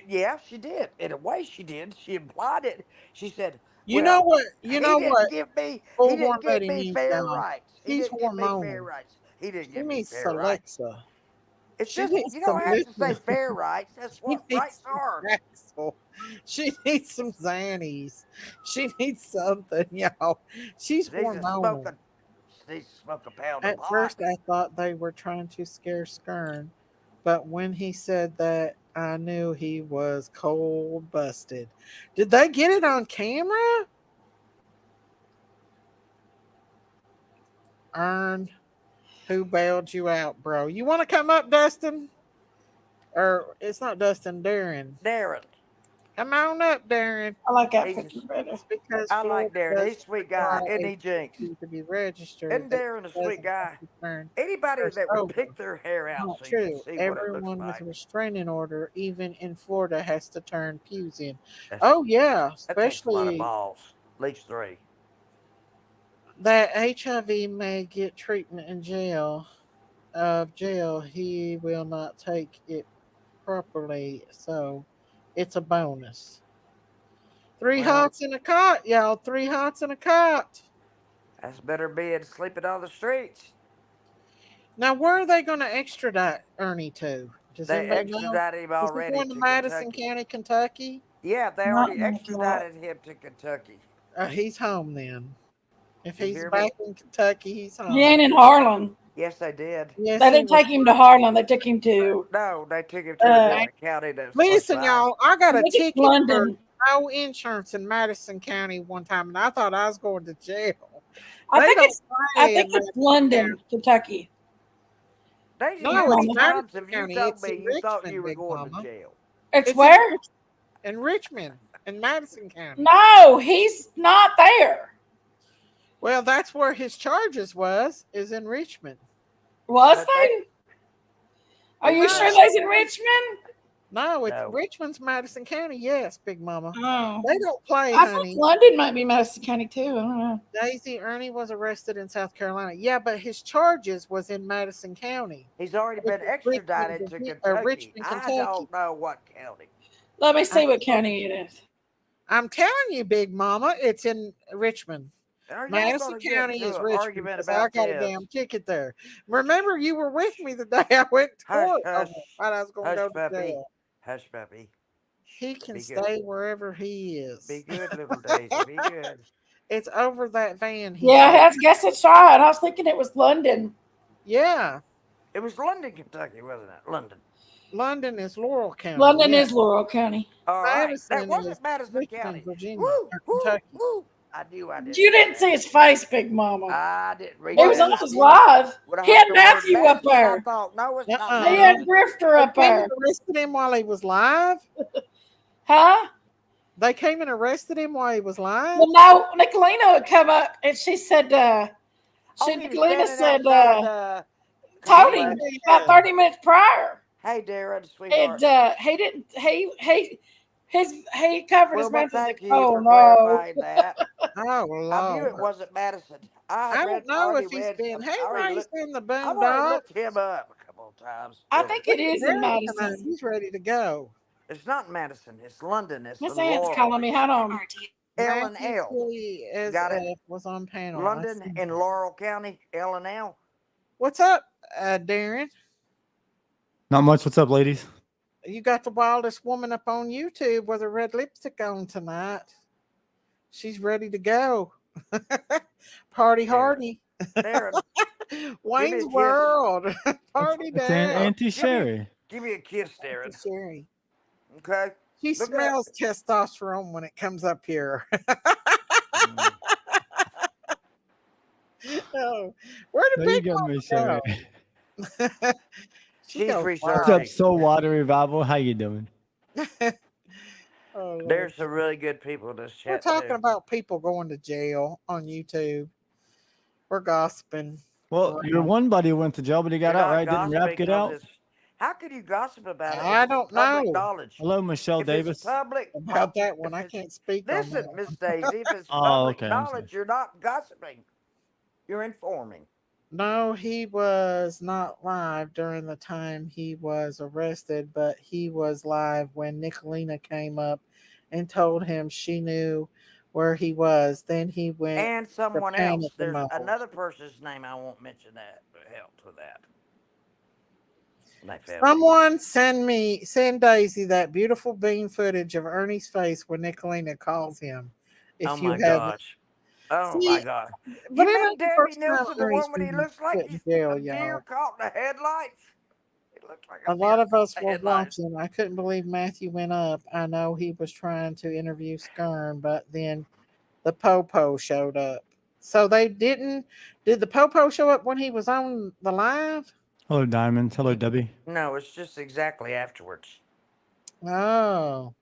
Yeah, she did. In a way, she did. She implied it. She said, You know "Well, what? You know what? he Bullhorn didn't give Lady me needs fair y'all. rights. He She's didn't give me fair hormonal. rights. He didn't She give me needs fair rights." Alexa. It's She just needs you some don't have to say listen. fair rights. That's She what needs rights some are. Paxil. She needs some Xannies. She needs something, y'all. She's She needs to smoke hormonal. a she needs to smoke a pound of At pot. first, I thought they were trying to scare Skern, but when he said that, I knew he was cold busted. Did they get it on camera? Earn, who bailed you out, bro? You want to come up, Dustin? Or it's not Dustin, Darren. Darren. Come on up, Darren. I like that He's picture better. It's because I like Florida Darren. He's a doesn't sweet guy. require Isn't a he, Jinx? PhD to be registered. Isn't That Darren a sweet doesn't have guy? to turn Anybody first that would over. pick their hair out Not so you can true. see what it looks Everyone with a like. restraining order, even in Florida, has to turn pews in. That's Oh yeah, that takes a lot of especially balls. At least 3. that HIV may get treatment in jail. He will not take it properly, so it's a bonus. Three Well, hots in a cot, y'all. Three hots in a cot. that's better being sleeping on the streets. Now, where are they going to extradite Ernie to? Does They anybody know? extradited him Is he already going to to Madison Kentucky. County, Kentucky? Yeah, they Not already like that. extradited him to Kentucky. He's home then. If You he's hear back me? in Kentucky, he's He home. ain't in Harlan. Yes, they did. Yes, They he didn't was. take him to Harlan. They took him to, No, they took him to a I different county that was close Listen, by. y'all, I got a think it's ticket for London. no insurance in Madison County one time, and I thought I was going to jail. I They think don't it's, I play think in it's Madison London, County. Kentucky. Daisy, Big No, how it's many Mama. times Madison have you County. told It's me in you thought you Richmond, were Big going to Mama. jail? It's It's in where? Richmond, in Madison County. No, he's not there. Well, that's where his charges is in Richmond. Was But they, they? Are it's you Well, sure uh, they's in Richmond? no, it's no. Richmond's Madison County. Yes, Big Mama. Oh. They don't play, I think honey. London might be Madison County too. I don't know. Daisy Ernie was arrested in South Carolina. Yeah, but his charges was in Madison County, He's already which been is Richmond, extradited to Kentucky. Richmond, I Kentucky. don't know what county. Let me I, see what county it is. I'm telling you, Big Mama, it's in Richmond. Are y'all going Madison to get County into is an Richmond argument because I about got a this? damn ticket there. Remember, you were with me the day I went to Hush, court. hush. While I was going to Hush, go to puppy. jail. Hush, puppy. He Shh, can be good. stay wherever he Be is. good, little Daisy. Be good. It's over that van, he Yeah, said. I guess it's right. I was thinking it was London. Yeah, It was London, Kentucky, wasn't it? London. London is Laurel County. London Yeah, is Laurel County. All right. That Madison is wasn't Madison Richmond, County. Virginia, Woo, or woo, Kentucky. woo. I knew I didn't You know didn't that. see his face, Big Mama. I didn't read It was Well, on that. his live. When I He had heard the word Matthew up Madison, I there. thought, no, it's not He had uh-uh. Madison. Grifter They up came and there. arrested him while he was live. Huh? They came and arrested him while he was live. Well, no, Nicolina would come up and she said, Oh, he was Nicolina standing said, outside the told him complex. about Yeah. 30 minutes prior. Hey, Darren, And sweetheart. he didn't, he covered Well, his but mouth. He's like, thank you oh for no. clarifying that. Oh I knew it Lord. wasn't Madison. I I had don't read, know already if he's read been. some. Hey, raised in the I've already boondocks. looked him up a couple of times. I think Look it at is in Derek tonight. Madison. He's ready to go. It's not Madison. It's London. It's Miss in Ann's Laurel. calling me. Hold on. L and Matthew L. Tilly as Got it. was on panel. I London see. in Laurel County. L and L. What's up, Darren? Not much. What's up, ladies? You got the wildest woman up on YouTube with her red lipstick on tonight. She's ready to go. Party Darren. hardy. Darren, give me Wayne's a kiss. World. Party It's day. Auntie Sherry. Give me a kiss, Darren. Sherry. Okay. She Look at smells testosterone when it comes up here. Mm. Oh, where did There you Big go, Miss Sherry. Mama go? She She's goes, What's researching. up, Soul Water Revival? How you doing? oh, Lord. There's some really good people in this We're chat talking too. about people going to jail on YouTube. We're gossiping. Well, your around. one buddy went to jail, but he got You're out, not right? Didn't Rap gossiping get on out? this. How can you gossip about it if I it's don't public know knowledge? Hello, Michelle If it's Davis. public, about that one. if I it's can't speak on listen, that. Miss Daisy, if it's Oh, public okay. I'm sorry. knowledge, you're not gossiping. You're informing. No, he was not live during the time he was arrested, but he was live when Nicolina came up and told him she knew where he was. Then he went And to someone else. panic There's mode. another person's name. I won't mention that, but helped with that. And they failed. Someone send Daisy that beautiful bean footage of Ernie's face when Nicolina calls him. Oh If you my haven't. gosh. Oh my See, God. but You it mean ain't the Debbie first time Nilsson, the Ernie's one when he been looks like put in he's jail, a deer y'all. caught in the headlights? He looks like A a lot deer of caught us in the were headlights. watching. I couldn't believe Matthew went up. I know he was trying to interview Skern, but then the Popo showed up. So they didn't. Did the Popo show up when he was on the live? Hello, Diamonds. Hello, Debbie. No, it's just exactly afterwards. Oh.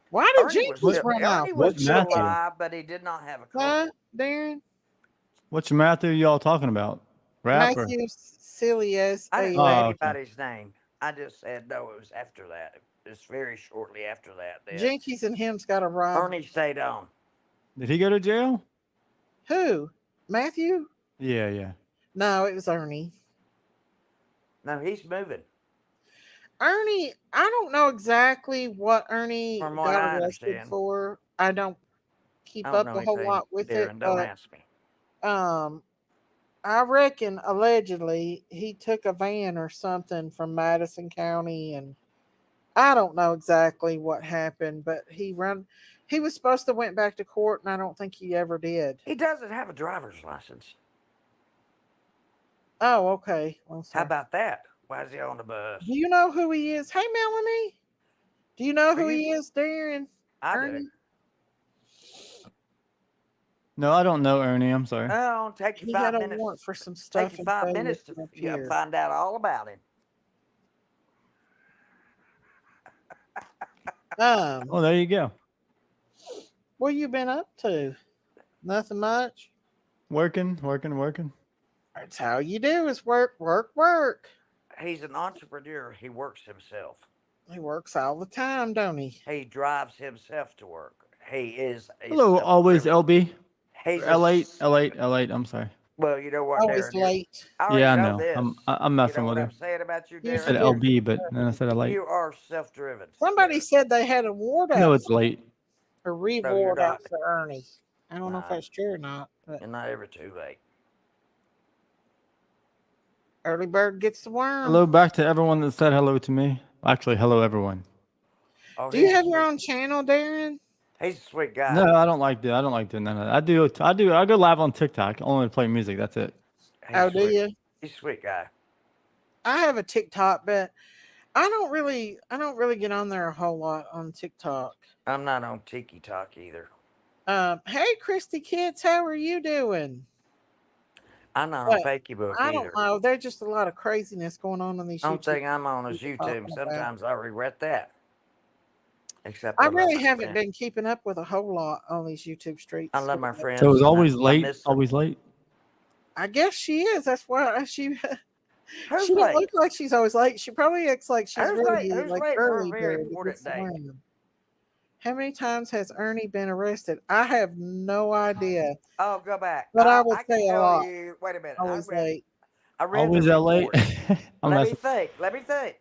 Why did Jinkies What? run out? Ernie What was still Matthew? alive, but he did not have a Huh, cold. Darren? Which Matthew y'all talking about? Rapper? Matthew silly as I didn't say Oh, okay. anybody's name. I just said no. It was after that. It's very shortly after that. Jinkies and him's got a rival. Ernie stayed on. Did he go to jail? Who? Matthew? Yeah, yeah. No, it was Ernie. No, he's moving. Ernie, I don't know exactly what Ernie From what got I arrested understand. for. I don't keep I don't up know a whole anything, lot with it, Darren. Don't but ask me. I reckon allegedly he took a van or something from Madison County, and I don't know exactly what happened, but he was supposed to went back to court, and I don't think he ever did. He doesn't have a driver's license. Oh, okay. I'm How sorry. about that? Why is he on the bus? Do you know who he is? Hey, Melanie. Do you know Are who you? he is, Darren? I do. Ernie? No, I don't know Ernie. I'm sorry. Oh, take you He had 5 a minutes. warrant for some Take stuff you in 5 Fayetteville minutes to up here. find out all about him. Oh, there you go. What you been up to? Nothing much. Working. That's how you do is work, work, work. He's an entrepreneur. He works himself. He works all the time, don't he? He drives himself to work. He is a Hello, always self-driven. LB. He's L8. I'm sorry. Well, you know what, Always Darren? late. I already Yeah, I know know. this. I'm You messing know what with I'm her. saying about you, You I Darren? said said LB, but then I said L8. You are self-driven. somebody Darren. said they had a ward No, out, it's late. a No, you're reward not. out for Ernie. I don't know if Nah, that's true or not, but you're not ever too late. early bird gets the worm. Hello back to everyone that said hello to me. Actually, hello everyone. Oh, Do you he's a have your sweet. own channel, Darren? He's a sweet guy. No, I don't like that. I don't like doing none of that. I go live on TikTok only to play music. That's it. He's Oh, do sweet. you? He's a sweet guy. I have a TikTok, but I don't really get on there a whole lot on TikTok. I'm not on Tiki Talk either. Hey, Christy Kids, how are you doing? I'm not on But Fakey Book I either. don't know. There's just a lot of craziness going on these Only YouTube. thing I'm on is people YouTube. talking about. Sometimes I regret that. Except I I love really my haven't friend. been keeping up with a whole lot on these YouTube I streets. love my So it friends, was and always I late. miss them. Always late. I guess she is. That's why she Who's she don't late? look like she's always late. She probably acts like she's Who's late? really Who's like late for a early very there to get important some date? land. How many times has Ernie been arrested? I have no idea, Oh, go back. but I would I can say a tell lot. you. Wait a minute. Always late. I read the Always that late. report. I'm Let me messing. think. Let me think.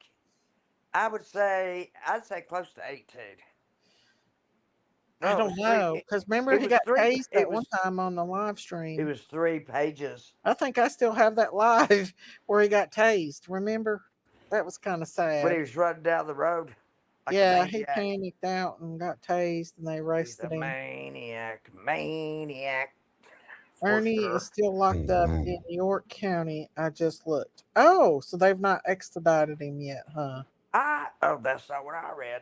I'd say close to 18. I No, it don't was three. know because remember It he was got three. tased that one time on the live It stream. was 3 pages. I think I still have that live where he got tased. Remember? That was kind of When he sad. was running down the road like a Yeah, he maniac. panicked out and got tased, and they He's a arrested him. maniac, for Ernie is sure. still locked up in York County. I just looked. Oh, so they've not extradited him yet, huh? That's not what I read.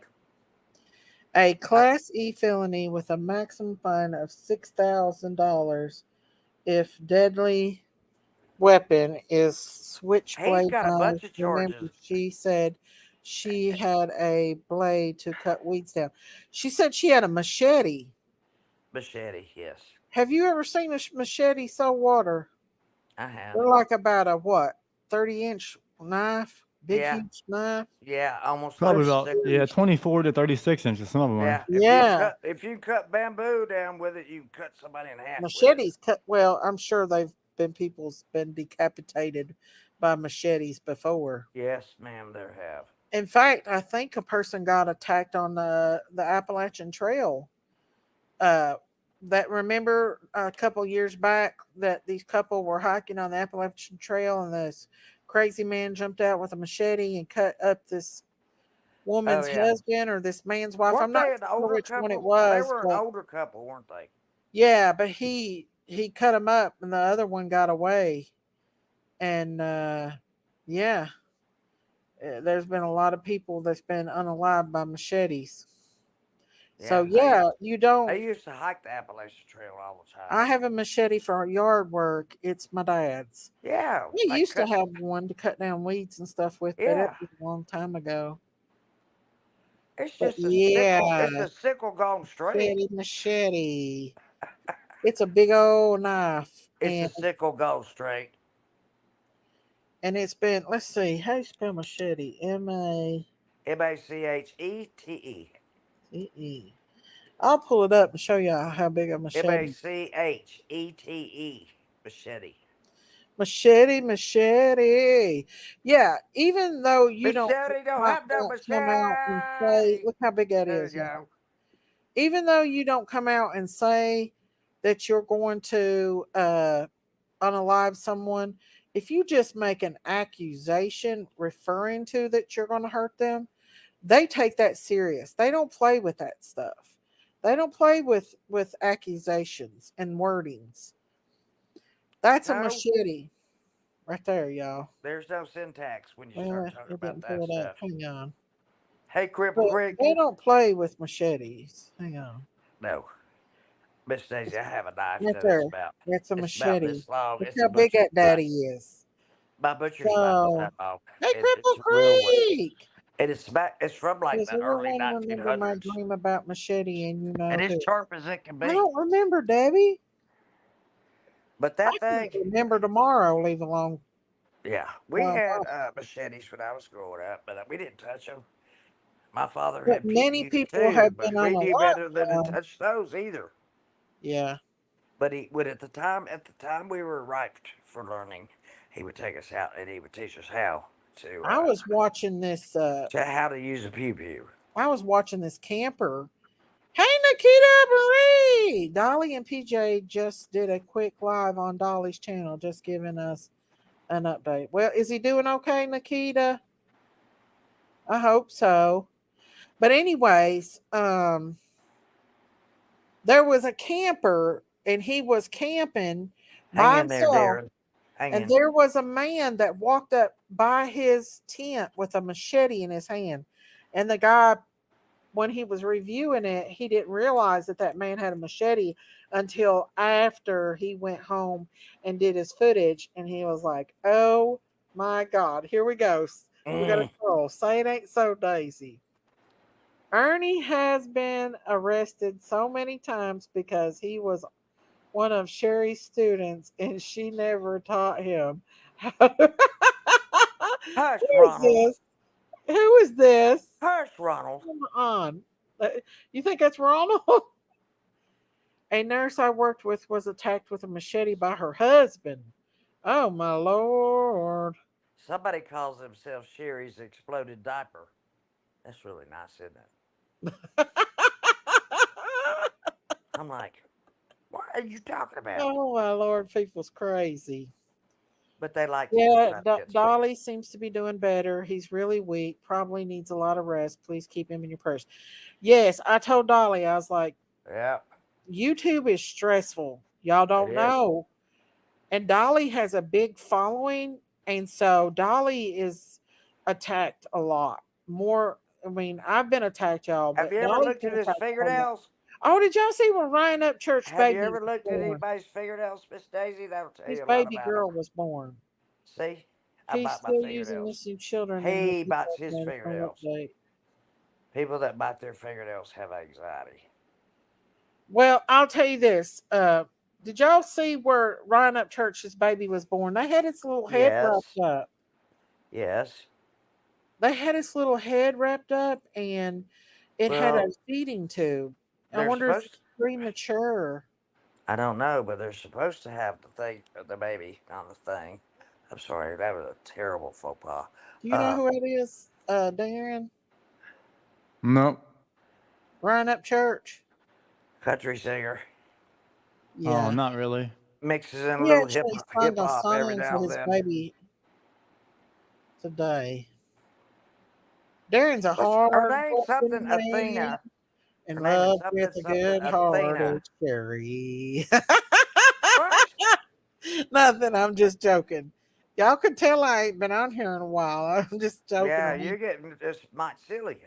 A Class E felony with a maximum fine of $6,000 if deadly weapon is He's switchblade got a knife. bunch of charges. Remember, she said she had a blade to cut weeds down. She said she had a machete. Machete, yes, Have you ever seen a machete saltwater? I have. They're like about a what, 30-inch knife, big Yeah, huge knife. yeah, almost They're Probably 30 about seconds. 24 to 36 inches. Some of them are. Yeah, Yeah, if you cut bamboo down with it, you can cut somebody in half with it. machetes cut. Well, I'm sure they've been people's been decapitated by machetes before. Yes, ma'am, there have. In fact, I think a person got attacked on the Appalachian Trail. Uh, that remember a couple years back that these couple were hiking on the Appalachian Trail and this crazy man jumped out with a machete and cut up this Oh woman's yeah, husband or this man's wife. I'm weren't not they an sure older which one it couple? They was, were an but older couple, weren't they? yeah, but he cut him up and the other one got away. And yeah, there's been a lot of people that's been unalived by machetes. So Yeah, yeah, you I don't. used to hike the Appalachian Trail all the time. I have a machete for yard work. It's my dad's. Yeah, We like used to cut. have one to cut down weeds and stuff with, but it Yeah, was a long time ago. it's But just a sickle. yeah, It's a sickle gone straight. machete. It's a big old knife, It's a sickle gone straight. and it's been. Let's see, how do you spell machete? M-A-C-E. Machete. I'll pull it up and show you how big a machete. Machete. Machete. Machete. Yeah, even though you don't Machete don't might have no not come out and say, machete. look how big that There you is, y'all. go. Even though you don't come out and say that you're going to unalive someone, if you just make an accusation referring to that you're going to hurt them, they take that serious. They don't play with that stuff. They don't play with accusations and wordings. That's a No, machete right there, y'all. there's no syntax when you Well, start talking it about didn't pull that it up. stuff. Hang on. Hey, Cripple But Creek. they don't play with machetes. Hang on. No, Miss Daisy, I have a knife Right that there. is about. That's a It's about machete. this long. Look It's a how big butcher's that knife. daddy is. My butcher's knife is So, that long. hey, It's Cripple a real one. Creek. And it's from like Does the early everyone remember my 1900s. dream about machete and you And know it's who? sharp as it can I be. don't remember, Debbie. But I that thing, can't remember tomorrow, leave alone. yeah, we Well, had machetes when I was growing up, but we didn't touch them. My father but had many PUs people too, have but been on we a knew better than to lot. touch those either. Yeah. But he would at the time we were ripe for learning, he would take us out and he would teach us I was watching this to how to use a pew pew. camper. Hey Nikita Marie! Dolly and PJ just did a quick live on Dolly's channel, just giving us an update. Well, is he doing okay, Nikita? I hope so. But anyways, there was a camper and he was camping Hang by in there, himself, Darren. Hang and in. there was a man that walked up by his tent with a machete in his hand. And the guy, when he was reviewing it, he didn't realize that that man had a machete until after he went home and did his footage. And he was like, oh my God, here we go. We got a Mm. troll. Say it ain't so, Daisy. Ernie has been arrested so many times because he was one of Sherry's students and she never taught him how to. Hush, Who is Ronald. this? Who is this? Hush, Ronald. Come on. Uh, You think that's Ronald? A nurse I worked with was attacked with a machete by her husband. Oh my lord. Somebody calls themselves Sherry's exploded diaper. That's really nice, isn't it? I'm like, what are you talking about? Oh my lord, people's crazy. But they like to just Yeah, rub kids' feet. Dolly seems to be doing better. He's really weak, probably needs a lot of rest. Please keep him in your prayers. Yes, I told Dolly, I was like, Yep, YouTube is stressful. Y'all it don't is. know. And Dolly has a big following. And so Dolly is attacked a lot. More, I mean, I've been attacked, y'all, Have but you ever Dolly's looked been at his attacked a lot. fingernails? Oh, did y'all see when Ryan Upchurch Have you baby ever was looked at born? anybody's fingernails, Miss Daisy? That'll tell His you a lot baby about them. girl was born. See, I He's bite my still using fingernails. missing children in his He bites his medical fingernails. update. People that bite their fingernails have anxiety. Well, I'll tell you this. Did y'all see where Ryan Upchurch's baby was born? They had its little head wrapped Yes, up. yes. They had its little head wrapped up and it had a Well, feeding tube. I they're wonder if supposed it's premature. I don't know, but they're supposed to have the thing, the baby on the thing. I'm sorry, that was a terrible faux pas. Do you know Uh, who it is, Darren? Nope. Ryan Upchurch? country singer Oh, Yeah. not really. mixes in a He little actually hip signed a hop every song for now and his then. baby today. Darren's a What's her hard name? working Something man Athena. in Her name is love something with a something good heart Athena. is Sherry. What? Nothing. I'm just joking. Y'all could tell I ain't been on here in a while. I'm just joking Yeah, around. you're getting just might silly,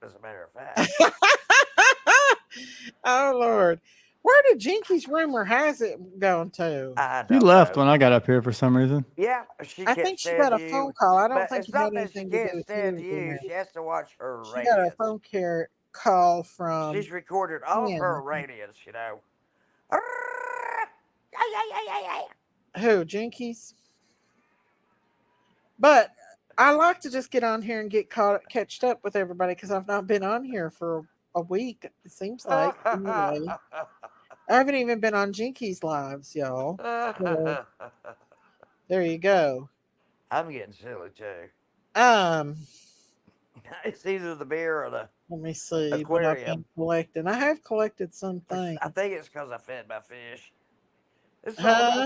as a matter of fact. Oh Lord, where did Jinky's rumor has it gone to? I She don't left know. when I got up here for some reason. Yeah, she I can't think she stand got a phone you. call. I don't But think it's it had not that she anything to do can't with stand you, you. Renee. She has to watch her She got a radiance. phone care call from She's recorded all of Ken. her radiance, you know. Who, Jinkies? But I like to just get on here and get catched up with everybody because I've not been on here for a week. It seems like anyway. I haven't even been on Jinkies lives, y'all. So there you go. I'm getting silly too. Um, It's either the beer or the Let me see what I've been aquarium. collecting. I have collected some things. I think it's because I fed my fish. It's all. Huh?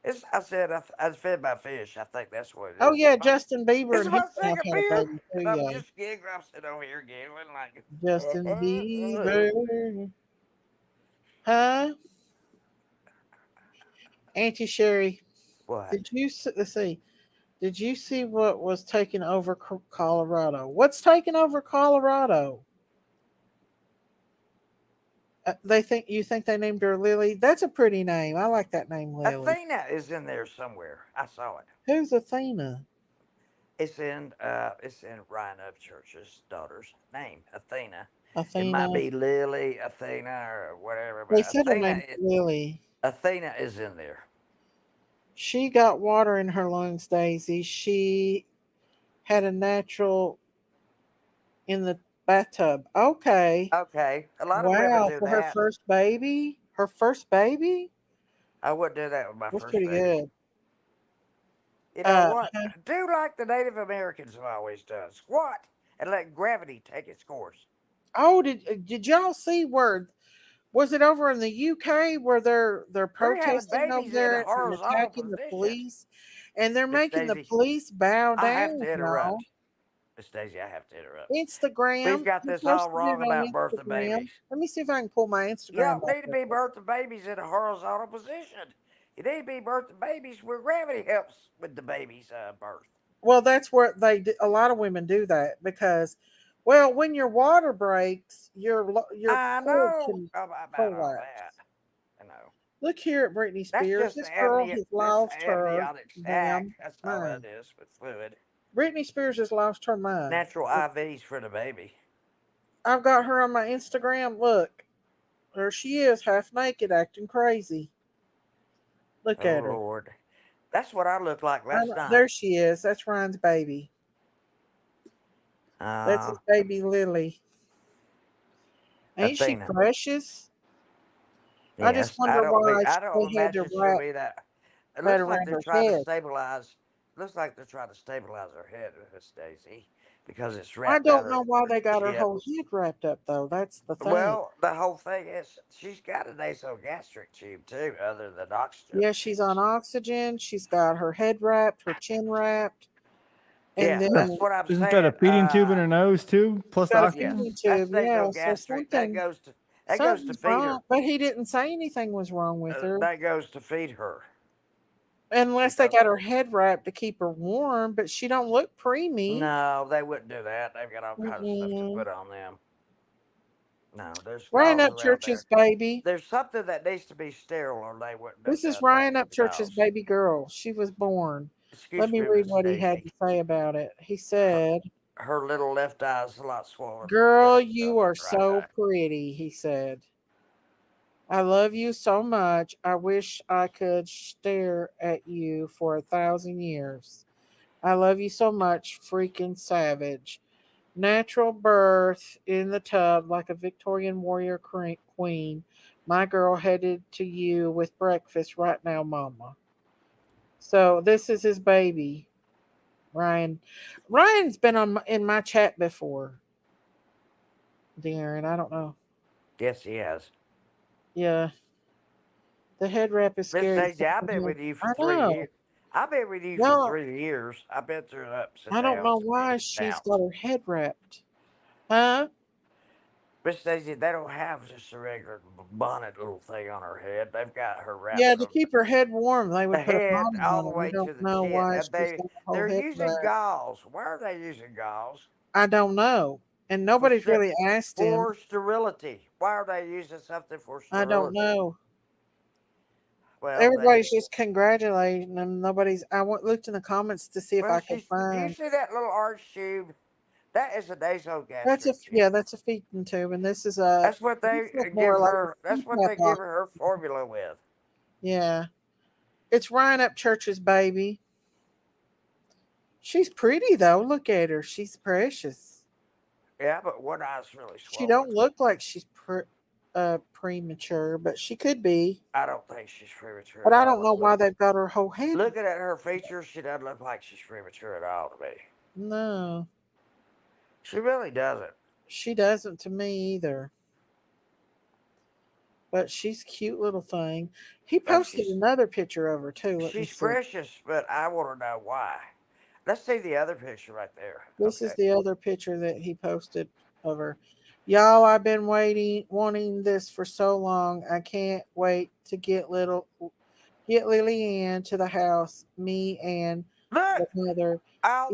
It's. I said I fed my fish. I think that's what it Oh is. yeah, Justin Bieber It's and my his wife second had a beer, baby too, and I'm yeah. just giggling. I'm sitting over here giggling like. Justin Bieber. Huh? Auntie Sherry, What? did you let's see. Did you see what was taking over Colorado? What's taking over Colorado? You think they named her Lily? That's a pretty name. I like that name, Lily. Athena is in there somewhere. I saw it. Who's Athena? It's in Ryan Upchurch's daughter's name, Athena. It might Athena. be Lily Athena or whatever, They but said her name was Lily. Athena is in there. She got water in her lungs, Daisy. She had a natural in the bathtub. Okay. Okay, a lot of women Wow. do For her that. first baby? Her first baby? I wouldn't do that with my That's first pretty baby. good. You know Uh, what? Do like the Native Americans have always done. Squat and let gravity take its course. oh, did y'all see where was it over in the UK where they're We're having protesting over babies in a there and horizontal attacking the position. police and they're Miss making the Daisy, police bow I have down, to y'all. interrupt. Miss Daisy, I have to interrupt. We've Instagram. got You this all posted wrong it on about birthing Instagram. babies. Let me see if I can pull my You Instagram don't back need to up. be birthing babies in a horizontal position. You need to be birthing babies where gravity helps with the baby's birth. Well, that's where a lot of women do that because, well, when your water breaks, your I cord know can about all that. prolapse. I know. Look here at Britney That's Spears. just This girl has this lost her amniotic sac. damn That's all that mind. is with fluid. Britney Spears has lost her mind. Natural IVs for the baby. I've got her on my Instagram. Look, there she is, half naked, acting crazy. Look Oh at her. Lord, that's what I looked like last night. There she is. That's Ryan's baby. That's Uh, his baby Lily. Ain't she Athena. precious? I just Yes, wonder why I don't they had to imagine she'll wrap be that. It that looks like around they're her trying to head. stabilize. Looks like they're trying to stabilize her head, Miss Daisy, because it's I wrapped out don't her know why they got her chin. whole head wrapped up though. That's the thing. Well, the whole thing is she's got an nasogastric tube too, other than oxygen. Yeah, she's on oxygen. She's got her head wrapped, her chin wrapped, and Yeah, then that's what I'm Isn't that a saying. feeding tube in her nose too? Plus got a oxygen. feeding Yes, that's tube. Yeah, so nasogastric. That goes to something's feed wrong. her. But he didn't say anything was wrong with her. That goes to feed her Unless they because got her head wrapped to keep her warm, but she don't look preemie. no, they wouldn't do that. They've got all kinds of stuff to Mm-mm. put on them. No, there's Ryan gauze around Upchurch's there. baby. There's something that needs to be sterile, or they wouldn't have This is done that Ryan to the Upchurch's dolls. baby girl. She was born. Let Excuse me me, read Miss what he had Daisy. to say about it. He Her, said, her little left eye's a lot swollen "Girl, than you her are right so eye. pretty," he said. "I love you so much. I wish I could stare at you for 1,000 years. I love you so much, freaking savage. Natural birth in the tub like a Victorian warrior queen. My girl headed to you with breakfast right now, mama." So this is his baby, Ryan. Ryan's been in my chat before, Darren. I don't know. Yes, he has. Yeah, the head wrap is Miss scary. Daisy, I've been with you for I 3 years. know. I've been with you for No, 3 years. I've been through ups and I don't know downs and why many she's got downs. her head wrapped. Huh? Miss Daisy, they don't have just a regular bonnet little thing on her head. They've got her wrapped Yeah, to from keep her head warm, they the would put a head bonnet all on the it. I way don't to the know chin. why And she's got the whole they're head using wrapped. gauze. Why are they using gauze? I don't know. And For nobody's really asked him. for sterility. Why are they using something for I don't sterility? know. Well, they Everybody's just congratulating him. Nobody's. looked in the comments to see if well I could she's. Do you find. see that little arch tube? That is a That's a nasogastric yeah, tube. that's a feeding tube, and this is a. That's what they This looks more give like her. a That's what CPAP they give box. her formula with. Yeah, it's Ryan Upchurch's baby. She's pretty though. Look at her. She's precious. Yeah, but one eye's really She swollen. don't look like she's premature, but she could be. I don't think she's premature But at I all. don't know why they've got her whole head. Looking at her features, she doesn't look like she's premature at all to me. No, She really doesn't. she doesn't to me either. But she's a cute little thing. He No, posted another picture of her too. Let me she's see. precious, but I want to know why. Let's see the other picture right there. This is Okay. the other picture that he posted of her. Y'all, I've been wanting this for so long. I can't wait to get Lily Ann to the house. Me and Look, the mother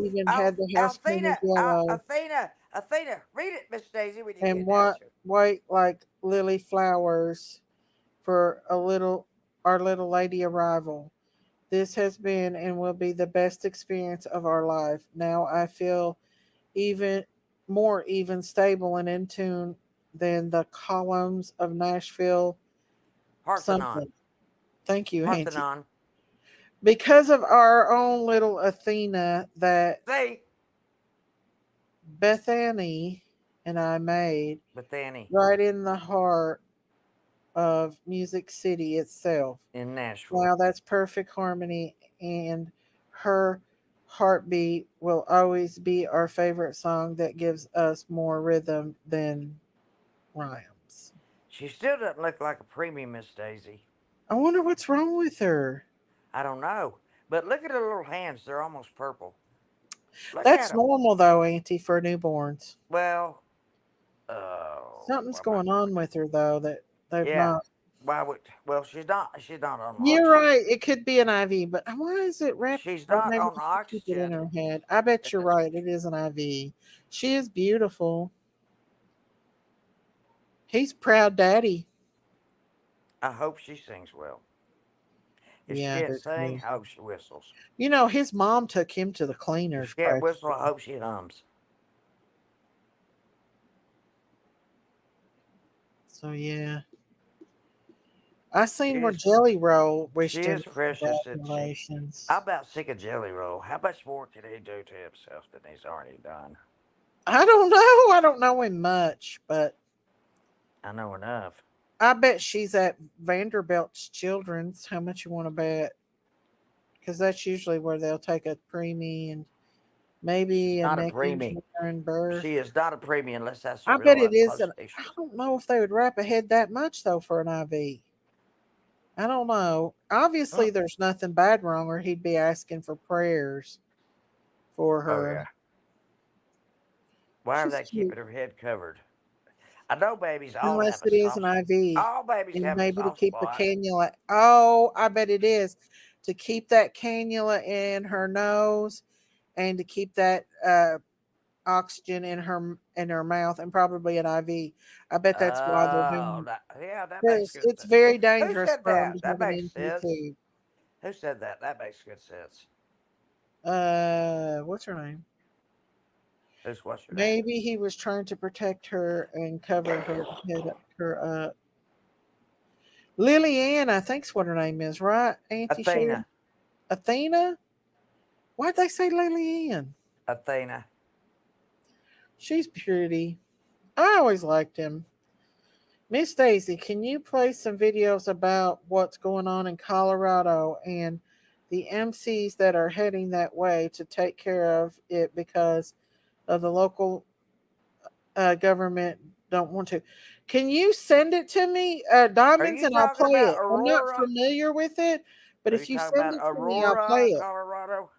even had the house painted Althena, yellow Athena, read it, Miss Daisy, when you and get down what to it. white like lily flowers for our little lady arrival. This has been and will be the best experience of our life. Now I feel even even stable and in tune than the columns of Nashville Parthenon. something. Thank you, Auntie. Parthenon. Because of our own little Athena that See? Bethany and I made Bethany right in the heart of Music City itself. in Nashville. Now that's perfect harmony, and her heartbeat will always be our favorite song that gives us more rhythm than rhymes. She still doesn't look like a preemie, Miss Daisy. I wonder what's wrong with her. I don't know. But look at her little hands. They're almost purple. Look at That's them. normal though, Auntie, for newborns. Well, Something's what am I going on with her though that they've Yeah. not. Why would? Well, she's not on You're oxygen. right. It could be an IV, but why is it wrapped? She's Or not maybe on just to keep it in oxygen. her head. I bet you're right. It is an IV. She is beautiful. He's proud daddy. I hope she sings well. If she Yeah, I can't do sing, too. I hope she whistles. His mom took him to the If cleaners she can't whistle, practically. I hope she hums. So yeah. I seen where She's Jelly Roll she wished him is precious, isn't she? I'm congratulations. about sick of Jelly Roll. How much more can he do to himself than he's already done? I don't know. I don't know him much, but I know enough. I bet she's at Vanderbilt's Children's. How much you want to bet? Because that's usually where they'll take a preemie and maybe a Not a neck preemie. injury and birth. She is not a premium unless that's a I bet real it up is. close I picture. don't know if they would wrap a head that much though for an IV. I don't know. Mm. Obviously, there's nothing bad wrong, or he'd be asking for prayers for Oh yeah. her. Why are She's they cute, keeping her head covered? I know babies all unless have a it is an soft. IV, All babies and have a maybe to soft keep the spot. cannula. Oh, I bet it is to keep that cannula in her nose and to keep that oxygen in her mouth, and probably an IV. I bet that's why they're Oh, doing. yeah, that makes Because good it's sense. very Who dangerous said for them that? to That have an makes NG sense. tube. Who said that? That makes good sense. What's her name? What's your name? Maybe he was trying to protect her and cover her head, her Lily Ann, I think's what her name is, right? Auntie Sherry? Athena. Athena? Why'd they say Lily Ann? Athena. She's pretty. I always liked him. Miss Daisy, can you play some videos about what's going on in Colorado and the MCs that are heading that way to take care of it because of the local government don't want to? Can you send it to me, Are Diamonds, you and I'll talking play about it? I'm not Aurora? familiar with it, but Are you if you talking send about it to me, I'll play Aurora, it. Colorado?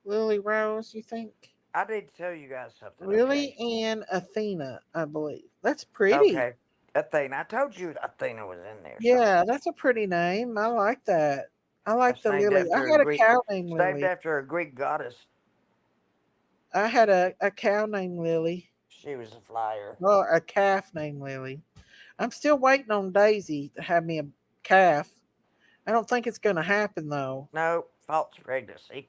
Lily Rose, you think? I need to tell you guys something, Lily okay? and Athena, I believe. That's pretty. Okay. Athena. I told you Athena was in there Yeah, somewhere. that's a pretty name. I like that. I like That's the named Lily. I after a had a Greek. cow named It's named Lily. after a Greek goddess. I had a cow named Lily. She was a flyer. Well, a calf named Lily. I'm still waiting on Daisy to have me a calf. I don't think it's going to happen though. No, false pregnancy.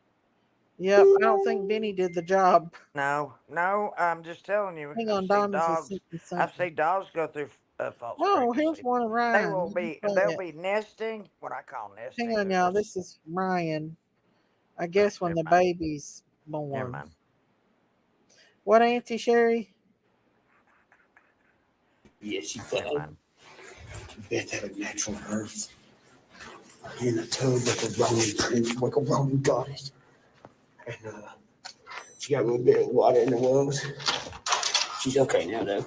Yep, I don't think Benny did the job. No, no, I'm just telling you. Hang on, Diamonds has sent me I've something. seen dogs go through false Oh, here's pregnancy. one of They Ryan. will Let me be, play they'll it. be nesting. What I call Hang nesting. on, They're y'all. just This is Ryan. I guess when never the mind. baby's Never born. mind. What, Auntie Sherry? Yes, you Never can. mind. Beth had a natural birth in a tub with a Roman goddess. And she got a little bit of water in the lungs. She's okay now, though.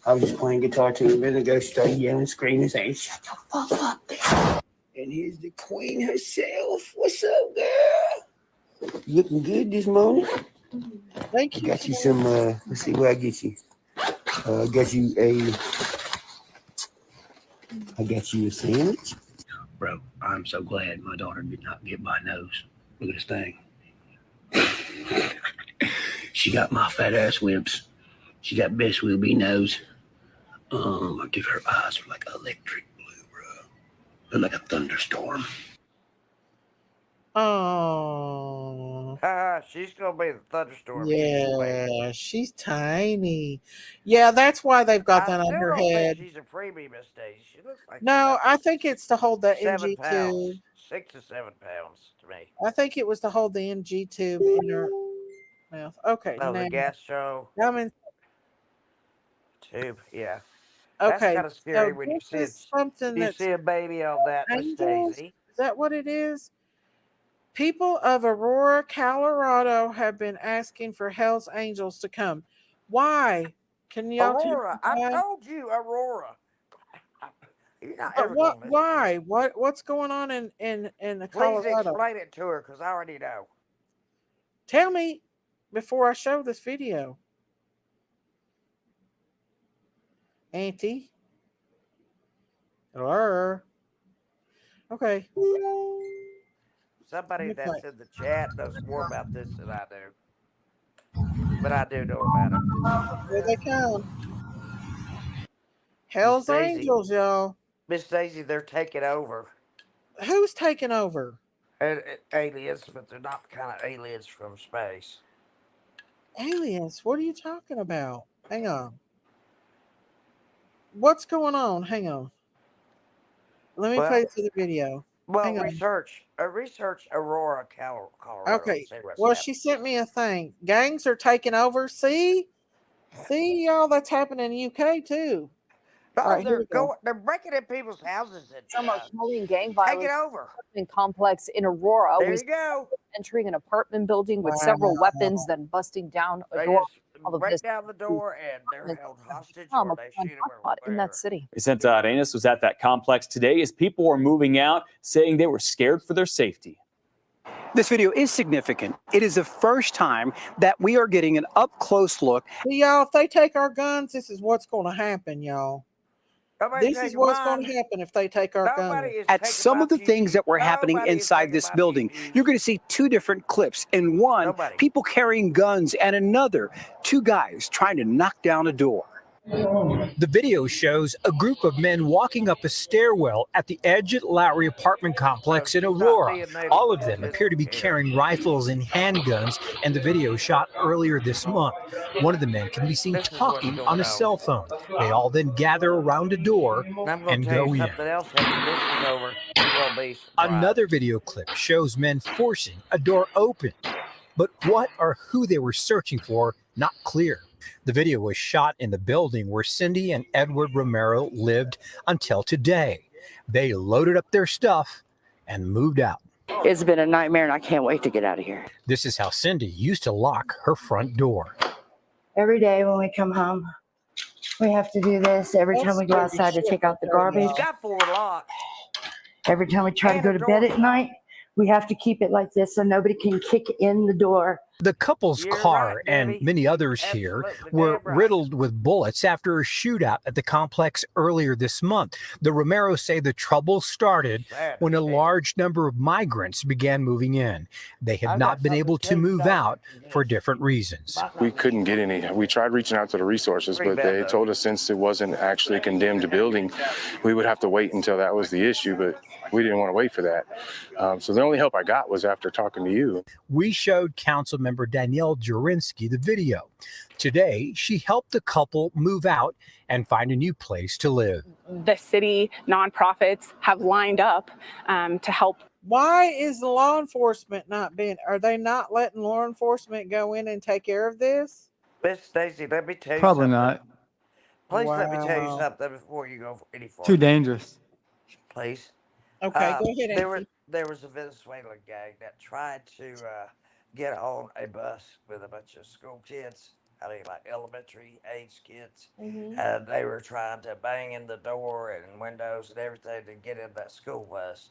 I was just playing guitar to her, and then the ghost started yelling, screaming, saying, "Shut the fuck up, bitch." And here's the queen herself. What's up, girl? You looking good this morning? I Thank you. got you some, let's see what I get you. I got you a sandwich. Bro, I'm so glad my daughter did not get my nose. Look at this thing. She got my fat ass whips. She got best will be nose. I think her eyes are like electric blue, bro. They're like a thunderstorm. Oh, She's going to be the thunderstorm anyway. yeah, she's tiny. Yeah, that's why they've got I that on still her don't think head. she's a preemie, Miss Daisy. She looks like she's No, about I think it's to hold that 7 NG pounds. tube. 6 to 7 pounds to me. I think it was to hold the NG tube in her mouth. Okay, Oh, the now gastro I'm in. tube. Yeah. That's Okay, kind of scary so when this is something you that's see a baby on that, Miss angels. Daisy. Is that what it is? People of Aurora, Colorado have been asking for Hell's Angels to come. Why? Can y'all tell me Aurora. I why? told you, Aurora. You're not But ever what? going to listen to me. Why? What's going on in the Please Colorado? explain it to her because I already know. Tell me before I show this video, Auntie. Or okay. Let Somebody me play. that's in the chat knows more about this than I do. But I do know about it. Here they come. Miss Hell's Daisy. Angels, y'all. Miss Daisy, they're taking over. Who's taking over? Aliens, but they're not the kind of aliens from space. Aliens. What are you talking about? Hang on. What's going on? Hang on. Let me play Well, to the video. well, Hang on. research Aurora, Colorado. Okay. See what's Well, happening. she sent me a thing. Gangs are taking over. See, y'all, that's happening in UK too. All Oh, right, here we go. they're breaking in people's houses and Some are calling gang take it violence over. in complex in Aurora. There We you go. entering an apartment building with Wow. several weapons, then busting down a They door. just All of break this down the door and they're held hostage or they shoot them or in that whatever. city. Vicente Arenas was at that complex today as people were moving out, saying they were scared for their safety. This video is significant. It is the first time that we are getting an up-close look. See, y'all, if they take our guns, this is what's going to happen, y'all. This is what's going to happen if they take our guns. At some of the things that were happening inside this building, you're going to see two different clips. In one, people carrying guns, and another, two guys trying to knock down a door. The video shows a group of men walking up a stairwell at the Edge Lowry apartment complex in Aurora. All of them appear to be carrying rifles and handguns, and the video shot earlier this month. One of the men can be seen talking on a cell phone. They all then gather around a door and go in. Another video clip shows men forcing a door open, but what or who they were searching for, not clear. The video was shot in the building where Cindy and Edward Romero lived until today. They loaded up their stuff and moved out. It's been a nightmare and I can't wait to get out of here. This is how Cindy used to lock her front door. Every day when we come home, we have to do this. Every time we go outside to take out the garbage. Got 4 locks. Every time we try to go to bed at night, we have to keep it like this so nobody can kick in the door. The couple's car and many others here were riddled with bullets after a shootout at the complex earlier this month. The Romeros say the trouble started when a large number of migrants began moving in. They have not been able to move out for different reasons. We couldn't get any. We tried reaching out to the resources, but they told us since it wasn't actually a condemned building, we would have to wait until that was the issue, but we didn't want to wait for that. So the only help I got was after talking to you. We showed council member Danielle Jurinsky the video. Today, she helped the couple move out and find a new place to live. The city nonprofits have lined up to help. Why is the law enforcement not being, are they not letting law enforcement go in and take care of this? Miss Stacy, let me tell you Probably something. not. Please let me tell you Wow. something before you go any farther. Too dangerous. Please. Okay, go ahead, There was a Venezuelan gang that tried to get on a bus with a bunch of school kids. I mean, like elementary age kids. And they were trying to bang in the door and windows and everything to get in that school bus.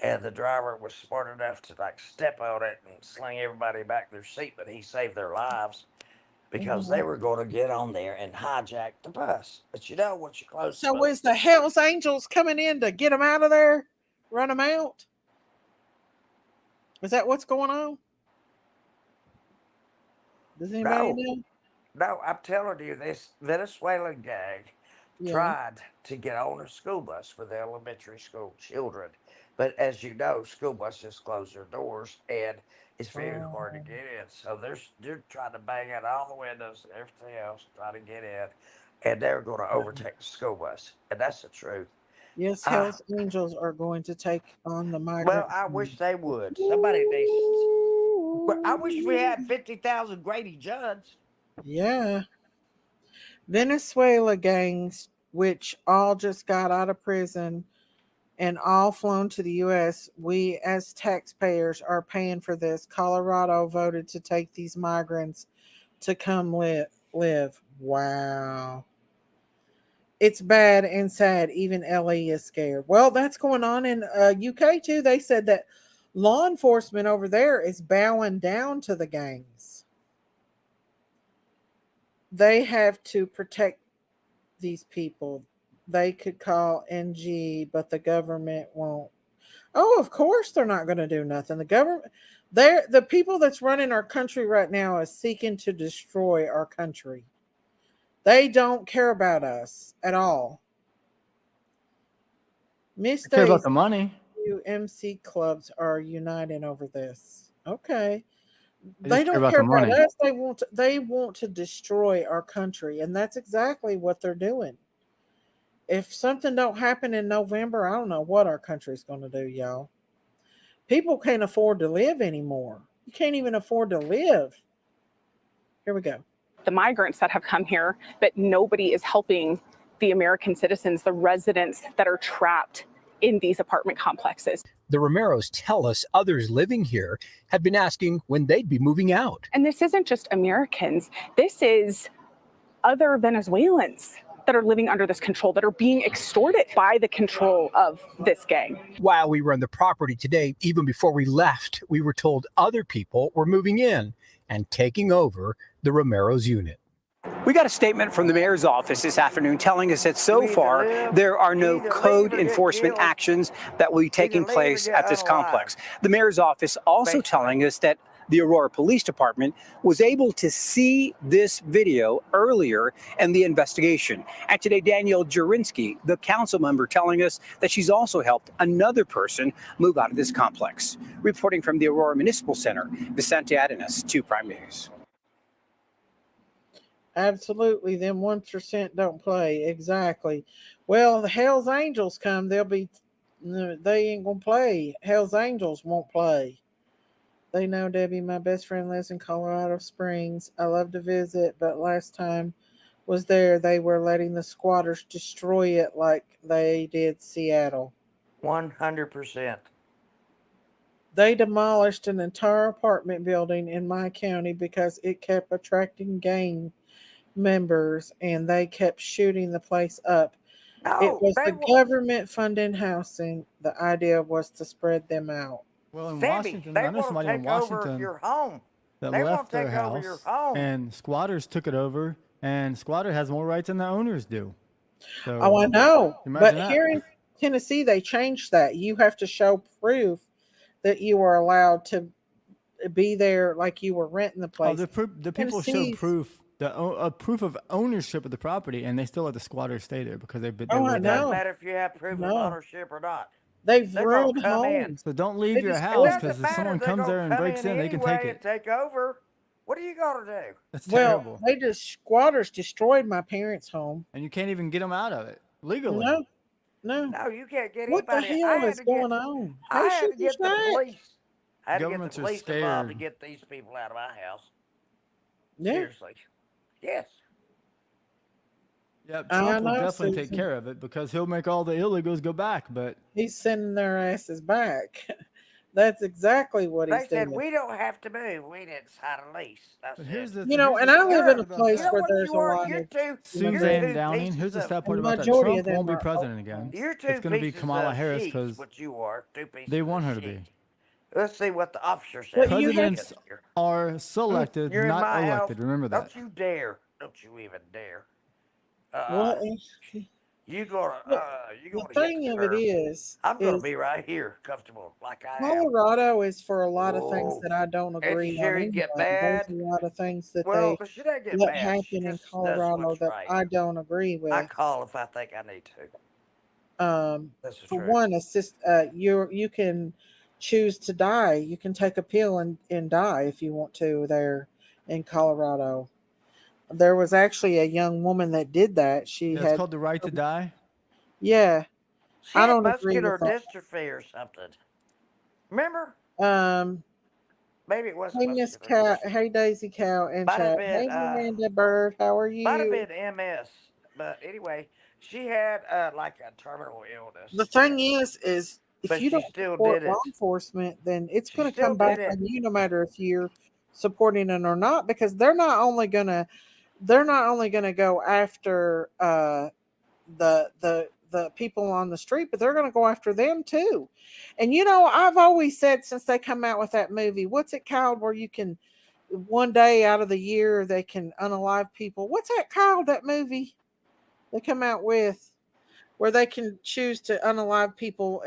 And the driver was smart enough to like step on it and sling everybody back their seat, but he saved their lives because they were going to get on there and hijack the bus. But you know, once you close the So bus, is the Hells Angels coming in to get them out of there? Run them out? Is that what's going on? Does anybody know? No, I'm telling you, this Venezuelan gang tried to get on a school bus with elementary school children. But as you know, school buses close their doors and it's very hard to get in. So they're trying to bang out all the windows and everything else, trying to get in. And they're going to overtake the school bus. And that's the truth. Yes, Hells Angels are going to take on the migrant. Well, I wish they would. Somebody needs to. But I wish we had 50,000 Grady Judd. Yeah. Venezuela gangs, which all just got out of prison and all flown to the U.S., we as taxpayers are paying for this. Colorado voted to take these migrants to come live. Wow. It's bad and sad. Even LA is scared. Well, that's going on in UK too. They said that law enforcement over there is bowing down to the gangs. They have to protect these people. They could call NG, but the government won't. Oh, of course they're not going to do nothing. The government, the people that's running our country right now is seeking to destroy our country. They don't care about us at all. Miss Care about the money. MC clubs are uniting over this. Okay. They They just care don't about care the about money. us. They want to destroy our country, and that's exactly what they're doing. If something don't happen in November, I don't know what our country's going to do, y'all. People can't afford to live anymore. You can't even afford to live. Here we go. The migrants that have come here, but nobody is helping the American citizens, the residents that are trapped in these apartment complexes. The Romeros tell us others living here had been asking when they'd be moving out. And this isn't just Americans. This is other Venezuelans that are living under this control, that are being extorted by the control of this gang. While we were on the property today, even before we left, we were told other people were moving in and taking over the Romero's unit. We got a statement from the mayor's office this afternoon telling us that so far there are no code enforcement actions that will be taking place at this complex. The mayor's office also telling us that the Aurora Police Department was able to see this video earlier in the investigation. And today, Danielle Jurinsky, the council member, telling us that she's also helped another person move out of this complex. Reporting from the Aurora Municipal Center, Vicente Adenas, 2 Prime News. Absolutely, them 1% don't play. Exactly. Well, the Hell's Angels come, they ain't gonna play. Hell's Angels won't play. They know, Debbie, my best friend lives in Colorado Springs. I love to visit, but last time was there, they were letting the squatters destroy it like they did Seattle. 100%. They demolished an entire apartment building in my county because it kept attracting gang members, and they kept shooting the place up. It was the government funding housing. The idea was to spread them out. Well, in Sammy, Washington, they I know want somebody to in take over Washington your home. that They left want to their take over your house, home. and squatters took it over, and squatter has more rights than the owners do. So, Oh, I know. But imagine that. here in Tennessee, they changed that. You have to show proof that you are allowed to be there, like you were renting the place. The people show proof, proof of ownership of the property, and they still let the squatters stay there because they've been. Oh, I It doesn't know. matter if you have proof of ownership or not. They've They're ruined gonna come in. homes. So don't leave They your just house, built because it. if someone comes there and breaks in, they can take it. And take over. What are you gonna do? That's Well, terrible. squatters destroyed my parents' home. And you can't even get them out of it legally. No. No, you can't get What the anybody. hell is going on? I Hey, had to get the Sugar Shack. police. I had to get the Governments are police involved to scared. get these people out of my house. Yeah. Seriously. Yes. Yeah, I Trump will know, definitely take Susan. care of it because he'll make all the illegals go back. But He's sending their asses back. That's exactly what They he's said doing. we don't have to move. We didn't sign a lease. That's But here's it. the You know, here's and the I live in a sad part place about where what there's you a are? lot You're of two Suzanne two Downing. pieces Here's the of- sad and part the about that. majority Trump of them won't be are president open again. homes. You're two It's going to be pieces Kamala of Harris sheets, because what you are. Two pieces they of want her to sheet. be. Let's see what the officer said. But you have Presidents are selected, You're in not my elected. house. Remember that. Don't you dare. Don't you even dare. what You gonna the get thing the of it nerve. is I'm gonna be right here, comfortable, like I am. Colorado is for a lot of things Oh. that I don't And agree on Sherry anyway. get There's mad. a lot of things that Well, they she doesn't get let mad. happen She in just does Colorado what's that right. I don't agree I with. call if I think I need to. That's the For truth. one, it's just you can choose to die. You can take a pill and die if you want to there in Colorado. There was actually a young woman that did that. She Yeah, it's had called the right to die. yeah. She I had don't agree muscular with that. dystrophy or something. Remember? Maybe it wasn't Hey Miss muscular Cat, dystrophy. hey Daisy Cow in Might have chat. been Hey Miranda Bird, how are might have you? been MS. But anyway, she had like a terminal illness. The thing is if But you she don't still support did it. law enforcement, then it's She going to still come back did it. on you no matter if you're supporting it or not, because they're not only going to go after the people on the street, but they're going to go after them too. And I've always said since they come out with that movie, what's it called, where you can one day out of the year they can unalive people? What's that called? That movie they come out with where they can choose to unalive people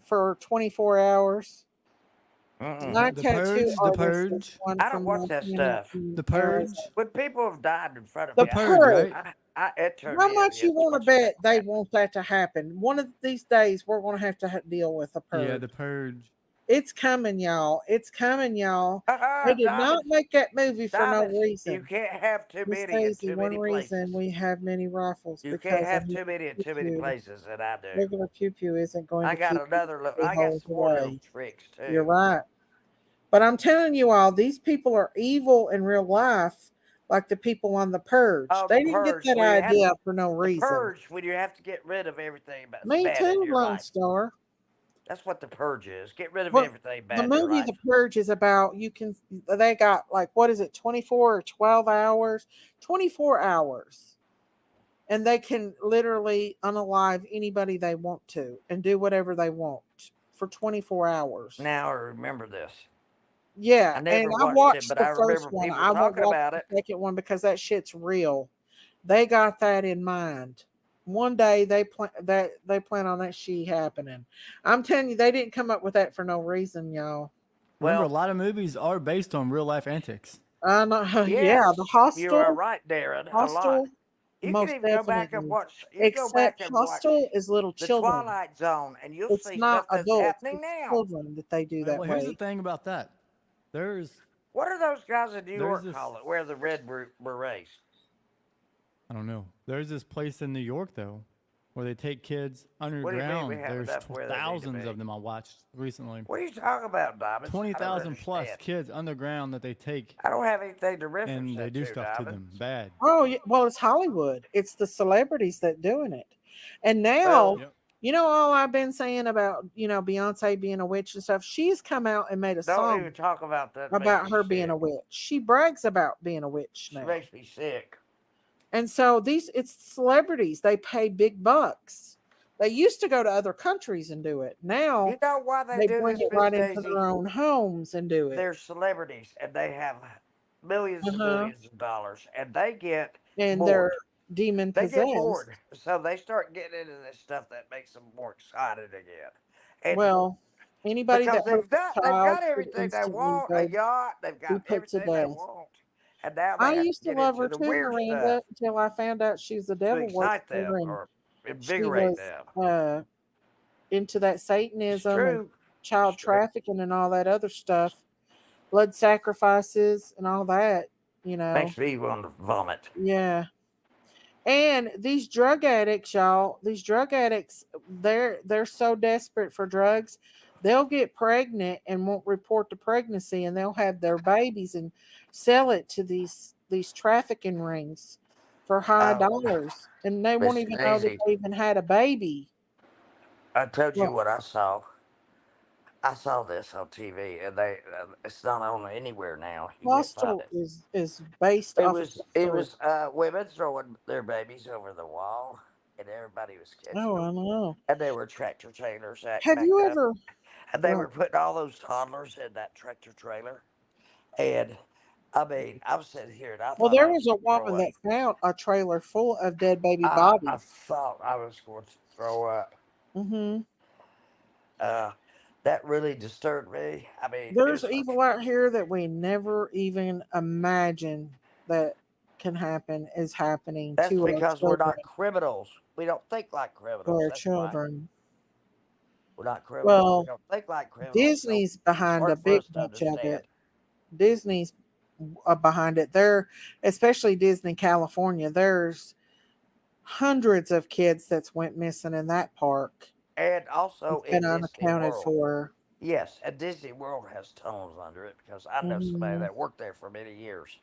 for 24 hours. My The tattoo Purge. The artist is Purge. one I don't from watch that Montana stuff. and The Purge. When people have died in front of The me, Purge, right? it turned How me much you against want to watching bet they want that to happen? One of these days, we're going to have deal with the Yeah, purge. the Purge. It's coming, y'all. It's coming, y'all. They did not Diamonds. make that movie for no Diamonds. You reason. can't have too Miss many in Daisy, too one many reason places. we have many rifles You can't because a have too many in pew too many pew, places, and I do. regular pew pew isn't going I to got keep you another look. 3 I got holes some more little away. tricks too. You're right. But I'm telling you all, these people are evil in real life, like the people on The Purge. Oh, They the didn't get purge. that When you have idea for no the reason. purge, when you have to get rid of everything that's Me bad in too, your Lone life. Star. That's what the purge is. Get rid of Well, everything the bad in your movie life. The Purge is about they got like, what is it, 24 or 12 hours? 24 hours. And they can literally unalive anybody they want to and do whatever they want for 24 hours. Now I remember this. Yeah, I and never I watched it, watched but the I first remember one. people I won't talking watch about the it. second one because that shit's real. They got that in mind. One day they plan on that shit happening. I'm telling you, they didn't come up with that for no reason, y'all. Remember, a Well, lot of movies are based on real life antics. I know. Yeah, yes, the you are Hostel, right, Darren. A lot. Hostel, You can most even go back and definitely. watch. You can go back Except and watch Hostel is little the children. Twilight Zone, and you'll It's see not stuff that's adults. happening It's now. children that they do that Well, here's the way. thing about that. There's What are those guys in New there's York this call it? Wear the red berets. I don't know. There's this place in New York though, where they take kids What do you mean we underground. have There's enough where they need to thousands be? of them I watched recently. What are you talking about, Diamonds? I don't 20,000 plus understand. kids underground that they take I don't have anything to reference and they that do to, stuff to them Diamonds. bad. Oh, yeah. Well, it's Hollywood. It's the celebrities that doing it. And now, Well, Yep. you know, all I've been saying about, Beyonce being a witch and stuff, she's come out and made a don't song even talk about that. Makes about me her being sick. a witch. She brags about being a witch She now. makes me sick. And so it's celebrities. They pay big bucks. They used to go to other countries and do it. Now You know why they they do bring this, it Miss right into Daisy? their own homes and do it. They're celebrities, and they have millions and Uh-huh. millions of dollars, and they get And they're bored. demon They get possessed. bored, so they start getting into this stuff that makes them more excited again. And Well, anybody because that hurts a they've child got should everything they instantly want, a go yacht, they've be got put to everything they death. want, and now I they have to used to get love into her the too, weird stuff Miranda, until I found out she was a to devil excite them worshiper and or she invigorate was them. into that It's Satanism and true. child It's true. trafficking and all that other stuff, blood sacrifices and all that, you know. Makes me want to vomit. Yeah. And these drug addicts, y'all, they're so desperate for drugs, they'll get pregnant and won't report the pregnancy, and they'll have their babies and sell it to these trafficking rings for high Oh, dollars, and they won't Miss even know that Daisy, they even had a baby. I told you Well, what I saw. I saw this on TV, and it's not on anywhere now. You can't find Hostel it. is based It off of was the it story. was women throwing their babies over the wall, and everybody was catching Oh, them. I know. And they were tractor trailers Have backed you up, ever? and they Well, were putting all those toddlers in that tractor trailer. And I mean, I'm sitting here, and I well, thought I there was was a going to throw woman up. that found a trailer full of dead baby I bodies. thought I was going to throw up. Hmm. Uh, that really disturbed me. I mean, it There's was like evil out here that we never even imagine that can happen is happening that's to our because we're children. not criminals. We don't think like To criminals. our That's why children. we're not criminals. We Well, don't think like criminals, so Disney's it's behind a hard for big us to bunch of understand. it. Disney's behind it. Especially Disney California. There's hundreds of kids that's went missing in that park. And also It's in been Disney unaccounted World. for. Yes, and Disney World has tunnels under it because I know somebody Hmm. that worked there for many years.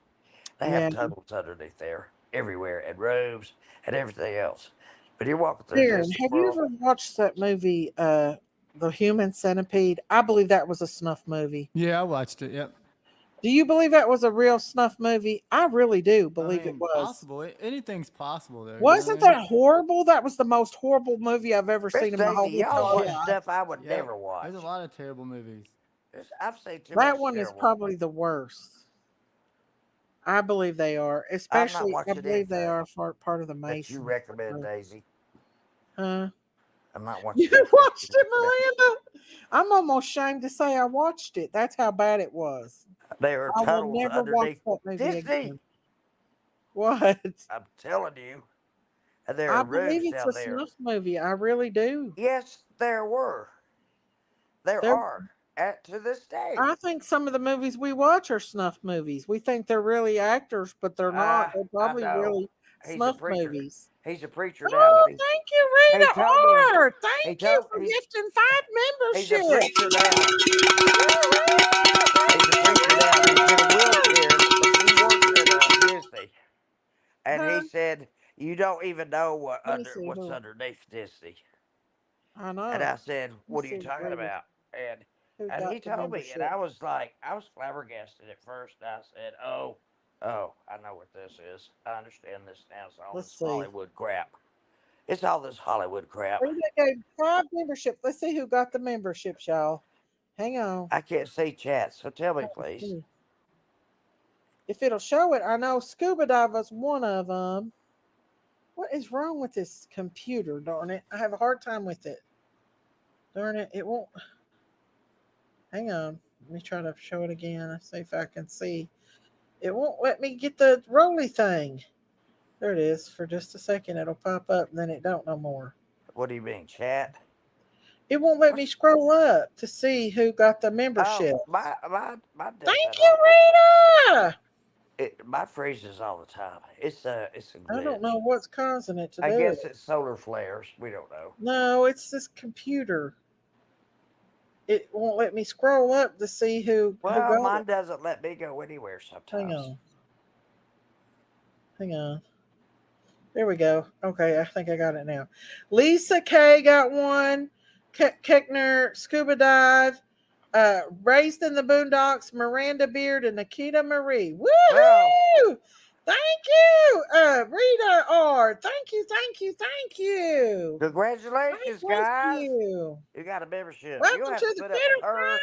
They have Yeah. tunnels underneath there everywhere and robes and everything else. But you're walking through Darren, Disney have you World. ever watched that movie, The Human Centipede? I believe that was a snuff movie. Yeah, I watched it. Yep. Do you believe that was a real snuff movie? I really do I believe it mean, was. possible. Anything's possible there. You know what Wasn't I mean? that horrible? That was the most horrible movie I've ever Miss seen in my whole Daisy, y'all watch entire Yeah. life. stuff I would Yep. never There's a watch. lot of terrible movies. I've seen too That much one is terrible. probably the worst. I believe they are. I'm not Especially, I watching believe they anything are part of the that you Masons. recommend, Daisy. Huh? I'm not watching You anything watched you it, recommend. Miranda? I'm almost ashamed to say I watched it. That's how bad it was. There are I will tunnels never watch underneath that movie Disney. again. What? I'm telling you. And there I are believe rooms it's down a there. snuff movie. I really do. Yes, there were. There There, are. to this day. I think some of the movies we watch are snuff movies. We think they're really actors, but they're not. They're I probably know. really He's a snuff preacher. movies. He's a preacher now, Oh, but thank you, he Rita told me R. he Thank you told for he's gifting 5 he's a memberships. preacher now. He's a preacher now. He's in a wheelchair, but he works at Disney, and he Huh? said, "You don't even know Let me see what's who. underneath Disney." I And know. I said, Let me "What are you see, talking Rita, about?" who And he got the told me, and membership. I was flabbergasted at first. And I said, "Oh, I know what this is. I understand this now. It's all Let's this see. Hollywood crap. It's all this Hollywood crap." Rita gave 5 memberships. Let's see who got the memberships, y'all. Hang on. I can't see chat, so tell me, please. See. If it'll show it, I know Scuba Dive was one of them. What is wrong with this computer, darn it? I have a hard time with it. Darn it, it won't. Hang on. Let me try to show it again. Let's see if I can see. It won't let me get the roly thing. There it is. For just a second, it'll pop up, and then it don't no more. What do you mean, chat? It won't let me scroll up to see who got the membership. Oh, my Thank you, Rita. my freezes all the time. It's a glitch. I don't know what's causing it to I do guess it. it's solar flares. We don't know. No, it's this computer. It won't let me scroll up to see who Well, got mine it. doesn't let me go anywhere sometimes. Hang on. Hang on. There we go. Okay, I think I got it now. Lisa K got one. Keckner Scuba Dive. Raised in the Boondocks, Miranda Beard, and Nikita Marie. Woohoo! Wow. Thank you, Rita R. Thank you, thank you, thank you. Congratulations, guys. You. You got a membership. Welcome You'll have to to the put up with Fiddle her. Crime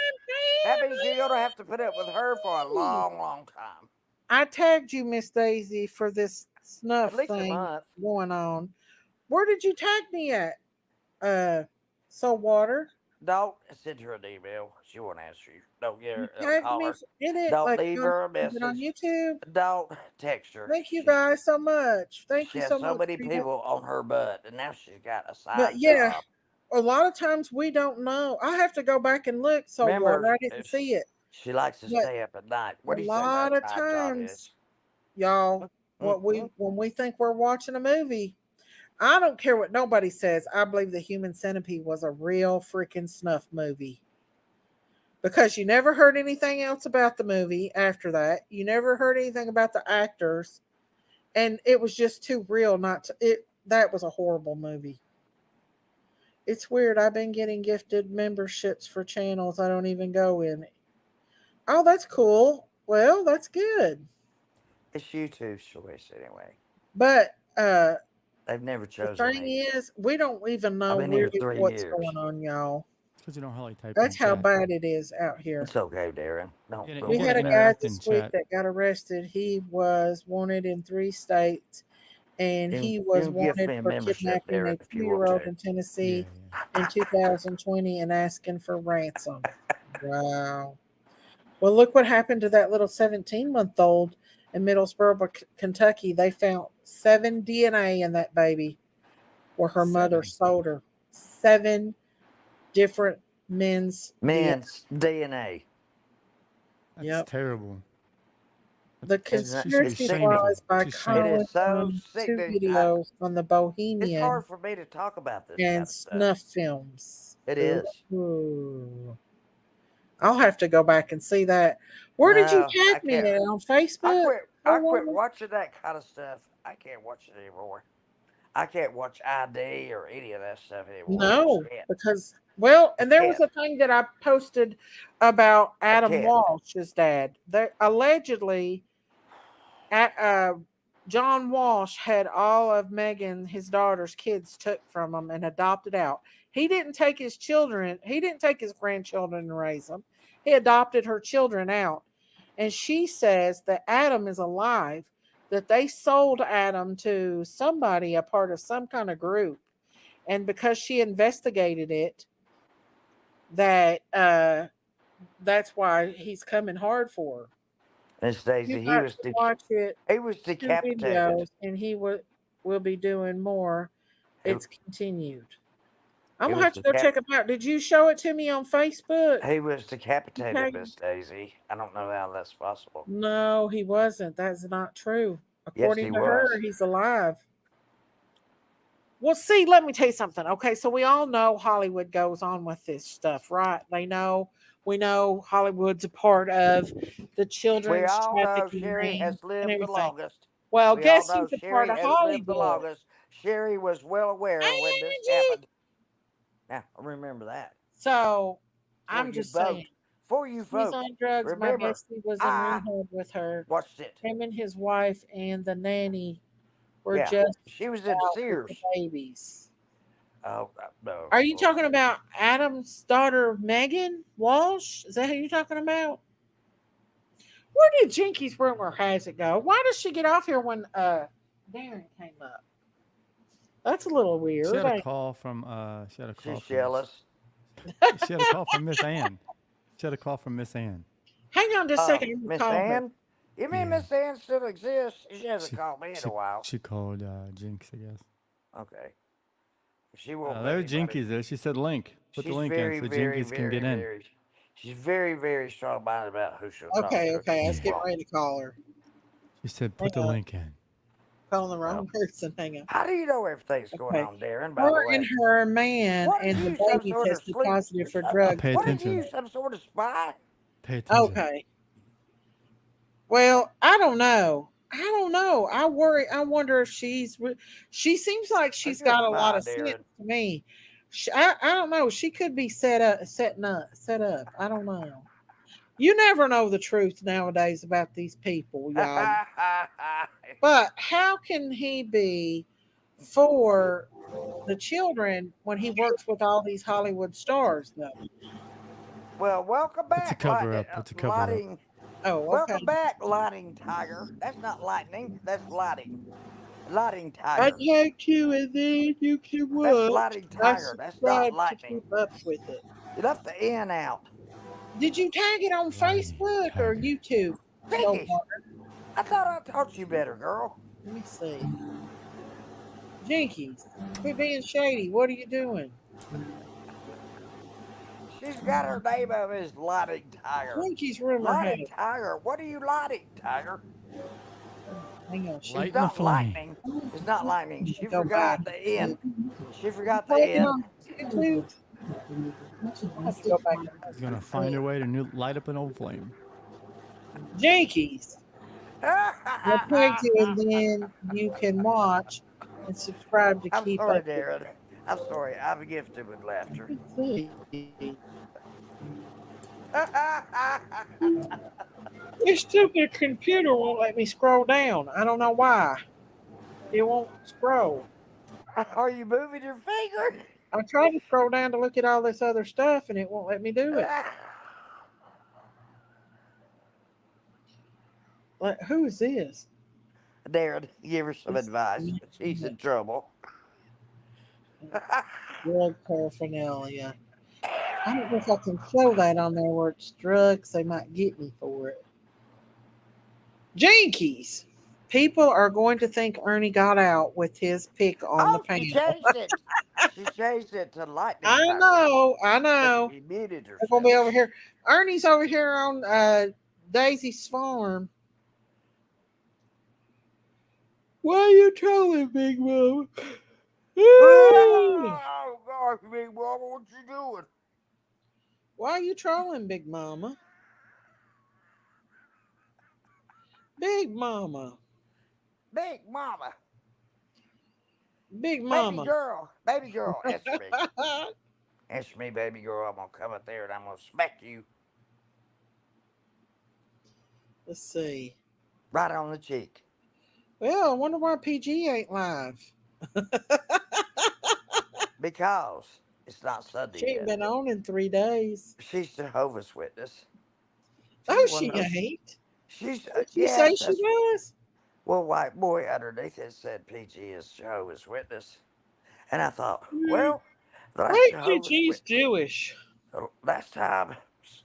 That means you're going to have to put up with her for a long, long time. I tagged you, Miss Daisy, for this snuff At least a thing month. going on. Where did you tag me at? Saltwater. Don't send her an email. She won't answer you. Don't get her. Don't Tagged call me her. in it. Don't Like leave her a is it on message. YouTube? Don't text her. Thank you guys so much. Thank She you has so so much. many Rita. people on her butt, and now she's got a But side yeah, job. a lot of times we don't know. I have to go back and look. Remember, I didn't see it. She likes to But stay up at night. What a do you say what lot a of side job is? times, y'all, when we think we're watching a movie, I don't care what nobody says. I believe the Human Centipede was a real freaking snuff movie. Because you never heard anything else about the movie after that. You never heard anything about the actors. And it was just too real not to it. That was a horrible movie. It's weird. I've been getting gifted memberships for channels I don't even go in. Oh, that's cool. Well, that's good. It's YouTube's choice anyway. But they've never the chosen thing me. is, we don't even know I've been here really 3 what's years. going on, y'all. Because you don't hardly type. That's in how chat. bad it is out here. It's okay, Darren. We had a guy this week that got arrested. He was wanted in 3 states, and he was wanted for kidnapping a 2-year-old in Tennessee in 2020 and asking for ransom. Wow. Well, look what happened to that little 17-month-old in Middlesboro, Kentucky. They found 7 DNA in that baby where her mother sold her. 7 different men's DNA. That's terrible. The Conspiracy Lies by Colin on 2 videos on the Bohemian. It's hard for me to talk about this and kind of snuff stuff. films. It is. Ooh. I'll have to go back and see that. Where did you tag me at? On Facebook? I quit watching that kind of stuff. I can't watch it anymore. I can't watch ID or any of that stuff anymore. No, because and there was a thing that I posted about Adam Walsh's dad. There allegedly, John Walsh had all of Megan, his daughter's kids, took from him and adopted out. He didn't take his children. He didn't take his grandchildren and raise them. He adopted her children out, and she says that Adam is alive. That they sold Adam to somebody, a part of some kind of group, and because she investigated it, that that's why he's coming hard for her. And Stacey, he was decapitated. Videos, and he will be doing more. It's continued. I'm He gonna was have to go check him out. Did you show it to me on Facebook? He was decapitated, Okay. Miss Daisy. I don't know how that's possible. No, he wasn't. That's not true. Yes, According he to her, was. he's alive. Well, see, let me tell you something. Okay, so we all know Hollywood goes on with this stuff, right? We know Hollywood's a part of the We children's all know trafficking Sherry ring has and lived the everything. longest. Well, We all guess know who's a part Sherry of has lived the Hollywood? longest. Sherry was well aware Hey, when this Angie. happened. Now, remember that. So, Before I'm you just saying, vote. Before you she's vote. on drugs. My Remember, bestie was in I rehab with her. watched it. Him and his wife and the nanny were Yeah, just she was in out with the Sears. babies. Oh, no. Are you talking about Adam's daughter, Megan Walsh? Is that who you're talking about? Where did Jinky's rumor has it go? Why does she get off here when Darren came up? That's a little weird. She had a call from. She had a call. She's from, jealous. She had a call from Miss Ann. She had a call from Miss Ann. Hang on just a second. I'm gonna Miss call her. Ann? You mean Yeah. Miss Ann still exists? She hasn't called me in She, a while. she called Jinx, I guess. Okay. She won't let There's anybody- Jinkies there. She said link. Put the She's link very, in so very, Jinkies can get very, in. very. She's very, very strong-minded about who she'll talk Okay, to. okay. I was getting ready to call her. She said put the Hang on. link in. Calling the wrong person. Hang on. How do you know everything's going Okay. on, Darren, by the Her way? and her man What and are the you, some baby sort of tested sleep? positive for drugs. Pay What are attention. you, some sort of spy? Pay attention. Okay. Well, I don't know. I worry. I wonder if she seems like she's You're a got a lot spy, of sense Darren. to me. I don't know. She could be set up. I don't know. You never know the truth nowadays about these people, y'all. But how can he be for the children when he works with all these Hollywood stars, though? Well, welcome back. It's a cover up. It's a cover up. Lighting. Oh, okay. Welcome back, Lighting Tiger. That's not lightning. That's lighting. Lighting I Tiger. take you and then you can watch. That's Lighting Tiger. That's not Subscribe to lightning. keep up with it. You left the N out. Did you tag it on Facebook or YouTube? No, Jinkies. I thought I taught you better, girl. let me see. Jinkies, quit being shady. What are you doing? She's got her name of as Lighting Tiger. Jinkies rumor Lighting has. Tiger. What are you lighting, Tiger? Hang on. It's Lighting the not flame. lightning. It's not lightning. She Go forgot back. the N. She forgot the Play it N. on YouTube. I'll have to go back. He's gonna find a way to light up an old flame. Jinkies. I'll tag you and then you can watch and subscribe to I'm keep sorry, up with Darren. I'm sorry. I'm gifted with laughter. it. This stupid computer won't let me scroll down. I don't know why. It won't scroll. Are you moving your finger? I tried to scroll down to look at all this other stuff and it won't let me do it. Like, who is this? Darren, give her some advice. She's in trouble. Drug paraphernalia. I don't know if I can show that on there where it's drugs. They might get me for it. Jinkies. People are going to think Ernie got out with his pick on the panel. She changed it. She changed it to lightning. I know. She muted herself. They're gonna be over here. Ernie's over here on Daisy's farm. Why are you trolling, Big Mama? Oh, gosh, Big Mama, what you doing? Why are you trolling, Big Mama? Big Mama. Big Mama. Big Mama. Baby girl, answer me. Answer me, baby girl. I'm going to come up there and I'm going to smack you. Let's see. Right on the cheek. Well, I wonder why PG ain't live. Because it's not Sunday She ain't yet. been on in 3 days. She's Jehovah's Witness. She ain't. She's, Did you say she was? Well, white boy underneath it said PG is Jehovah's Witness. And I thought, well, I think PG's Jewish. Last time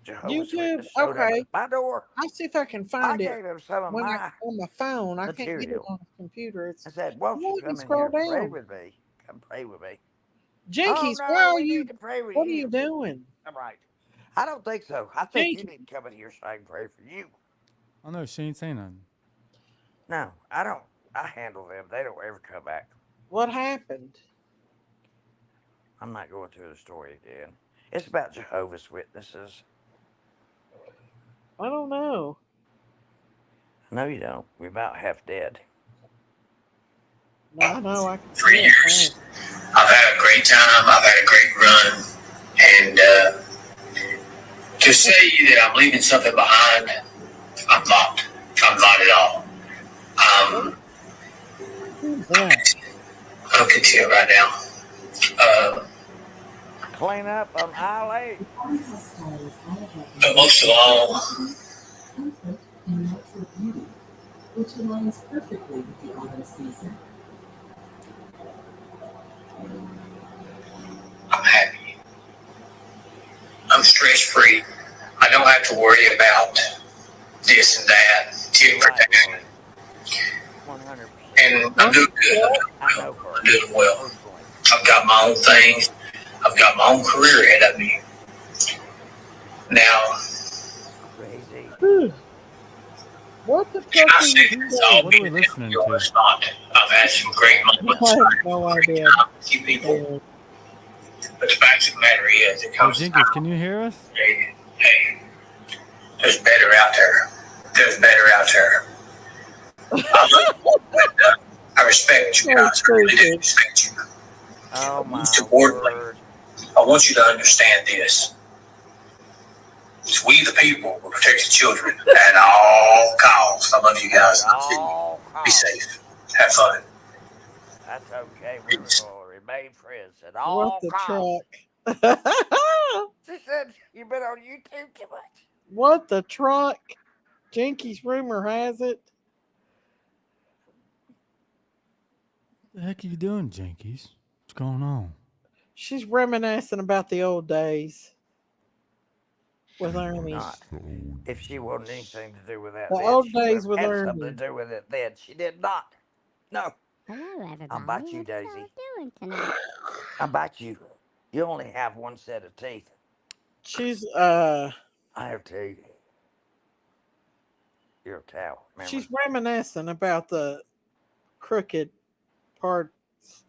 Jehovah's YouTube, Witness showed up okay. at my door, I'll see if I can find I it. gave him some of On my my phone, I can't get it material. on the computer. It's, I said, won't you let me come in scroll here and pray down. with me? Come pray with me. Jinkies, no, why are we you? need to pray with What are you. you doing? I'm right. I don't think so. I think you Jinkies. need to come in here so I can pray for you. Oh no, she ain't saying nothing. No, I don't. I handle them. They don't ever come back. What happened? I'm not going through the story again. It's about Jehovah's Witnesses. I don't know. No, you don't. We're about half dead. No, I know. I can 3 years. I've had a great time. I've had a great run. And to say that I'm leaving something behind, I'm not. I'm not at all. Who's that? I can tell right now. Clean up on aisle 8. But most of all, which aligns perfectly with the autumn season. I'm happy. I'm stress free. I don't have to worry about this and that, tit for tat. 100%. And I'm doing good. I'm doing well. I've got my own thing. I've got my own career ahead of me. Now, crazy. What the can fuck I are say you that it's doing? all What are we been listening or to? it's not? I've had some great moments. I have no idea. With you people. But the fact of the matter is, it Hey, comes Jinkies, can you hear us? hey, there's better out there. There's better out there. I respect you guys. I really do respect you. Oh, my Most importantly, word. I want you to understand this. It's we the people will protect the children at all costs. I love you guys. Be safe. Have fun. That's okay. We're going to remain friends at What all the costs. truck? She said you've been on YouTube too much. What the truck? Jinkies, rumor has it. What the heck are you doing, Jinkies? What's going on? She's reminiscing about the old days with Ernie. Not. If she wanted anything to do with that, The then old she would days have with had Ernie. something to do with it then. She did not. No. Hello, everybody. I'll bite you, Daisy. What y'all doing tonight? I'll bite you. You only have one set of teeth. She's I have two. You're a cow. Remember? she's reminiscing about the crooked parts.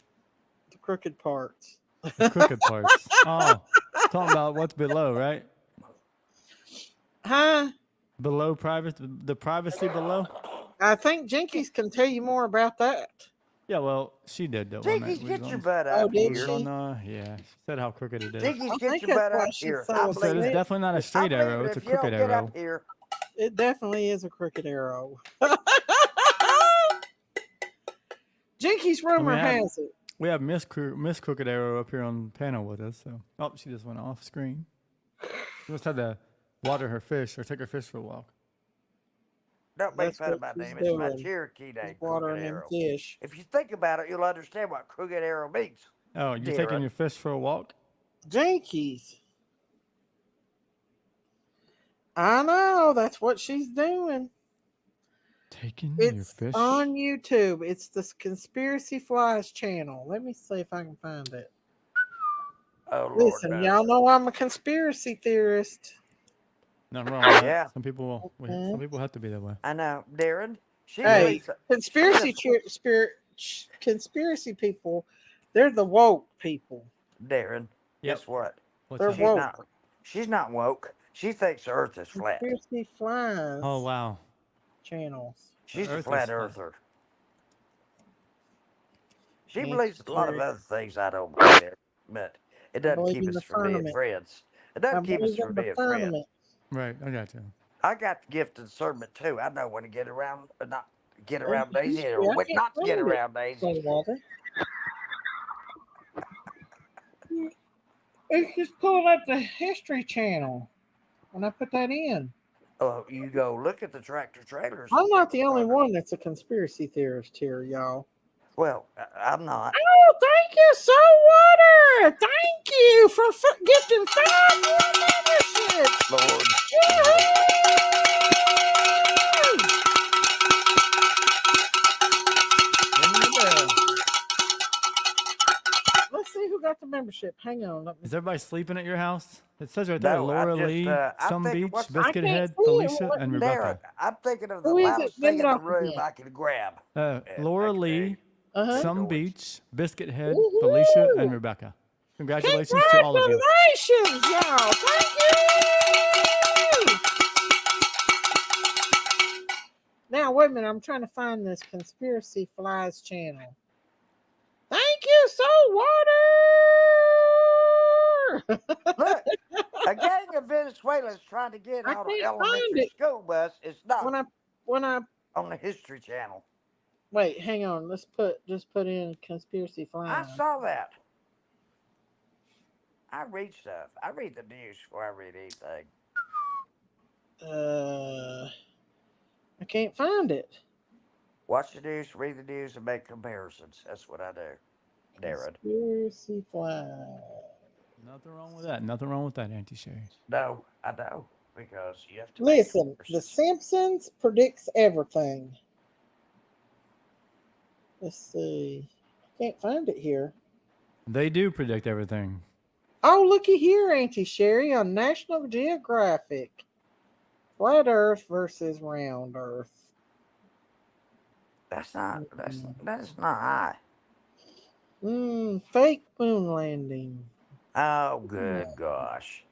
The crooked parts. The crooked parts. Oh, talking about what's below, right? Huh? Below the privacy below. I think Jinkies can tell you more about that. Yeah, well, she did that one night. Jinkies, We get was your on- butt Oh, up did here. she? Yeah, she said how crooked it is. Jinkies, I get think your butt that's why up she here. said I it. So it's believe it. definitely not a I straight believe arrow. it It's a if you don't crooked get arrow. up here. It definitely is a crooked arrow. Jinkies, rumor has it. We have Miss Crooked Arrow up here on the panel with us. So, oh, she just went off screen. She must have to water her fish or take her fish for a walk. Don't make That's fun of what my she's name. It's my doing. Cherokee name, She's watering Crooked them Arrow. fish. If you think about it, you'll understand what Crooked Arrow means. Oh, you Dear taking un- your fish for a walk? Jinkies. I know. That's what she's doing. Taking your It's fish? on YouTube. It's the Conspiracy Flies channel. Let me see if I can find it. Oh, Lord, Listen, no. y'all know I'm a conspiracy theorist. Nothing wrong with that. Yeah. Some people have to be that way. I know. Darren, she Hey, believes conspiracy conspiracy people, they're the woke people. Darren, Yep. guess what? They're woke. She's not woke. She thinks the earth is flat. Conspiracy Flies Oh, wow. channels. She's The a earth flat is flat. earther. She Yes, believes a lot of correct. other things I don't believe in, but it doesn't believe keep in us the from being firmament. friends. It I doesn't keep us believe in from the being friends. firmament. Right, I got you. I got the gift of discernment too. I know when to get around, not get around Well, Daisy, I or when can't not to get find it. around Daisy. Say, Walter. It's just pulling up the History Channel when I put that in. Oh, you go look at the tractor trailers. I'm not the only one that's a conspiracy theorist here, y'all. Well, I'm not. Oh, thank you, Saltwater. Thank you for gifting 5 more memberships. Lord. Let's see who got got the membership. Hang on. Let me... Is everybody sleeping at your house? It says right there: No, Laura I'm just, Lee, I'm Some thinking, Beach, what's the- Biscuit I can't Head, see it. Felicia, Let and me- Darren, Rebecca. I'm thinking of the Who is it? loudest Name thing it in the off room again. I can grab. Laura Lee, Uh-huh. Some Beach, Biscuit Head, Woohoo! Felicia, and Rebecca. Congratulations to all of you. Congratulations, y'all. Thank you. Now, wait a minute. I'm trying to find this Conspiracy Flies channel. Thank you, Salt Water. Look, a gang of Venezuelans trying to get I out of can't find elementary it. school bus is not When I on the History Channel. wait, hang on. Let's just put in Conspiracy Flies. I saw that. I read stuff. I read the news before I read anything. I can't find it. Watch the news, read the news, and make comparisons. That's what I do, Darren. Conspiracy Flies. Nothing wrong with that. Nothing wrong with that, Auntie Sherry. No, I know, because you have to. Listen, The Simpsons predicts everything. Let's see. I can't find it here. They do predict everything. Oh, looky here, Auntie Sherry, on National Geographic. Flat Earth versus round Earth. That's not high. Fake moon landing. Oh, good gosh.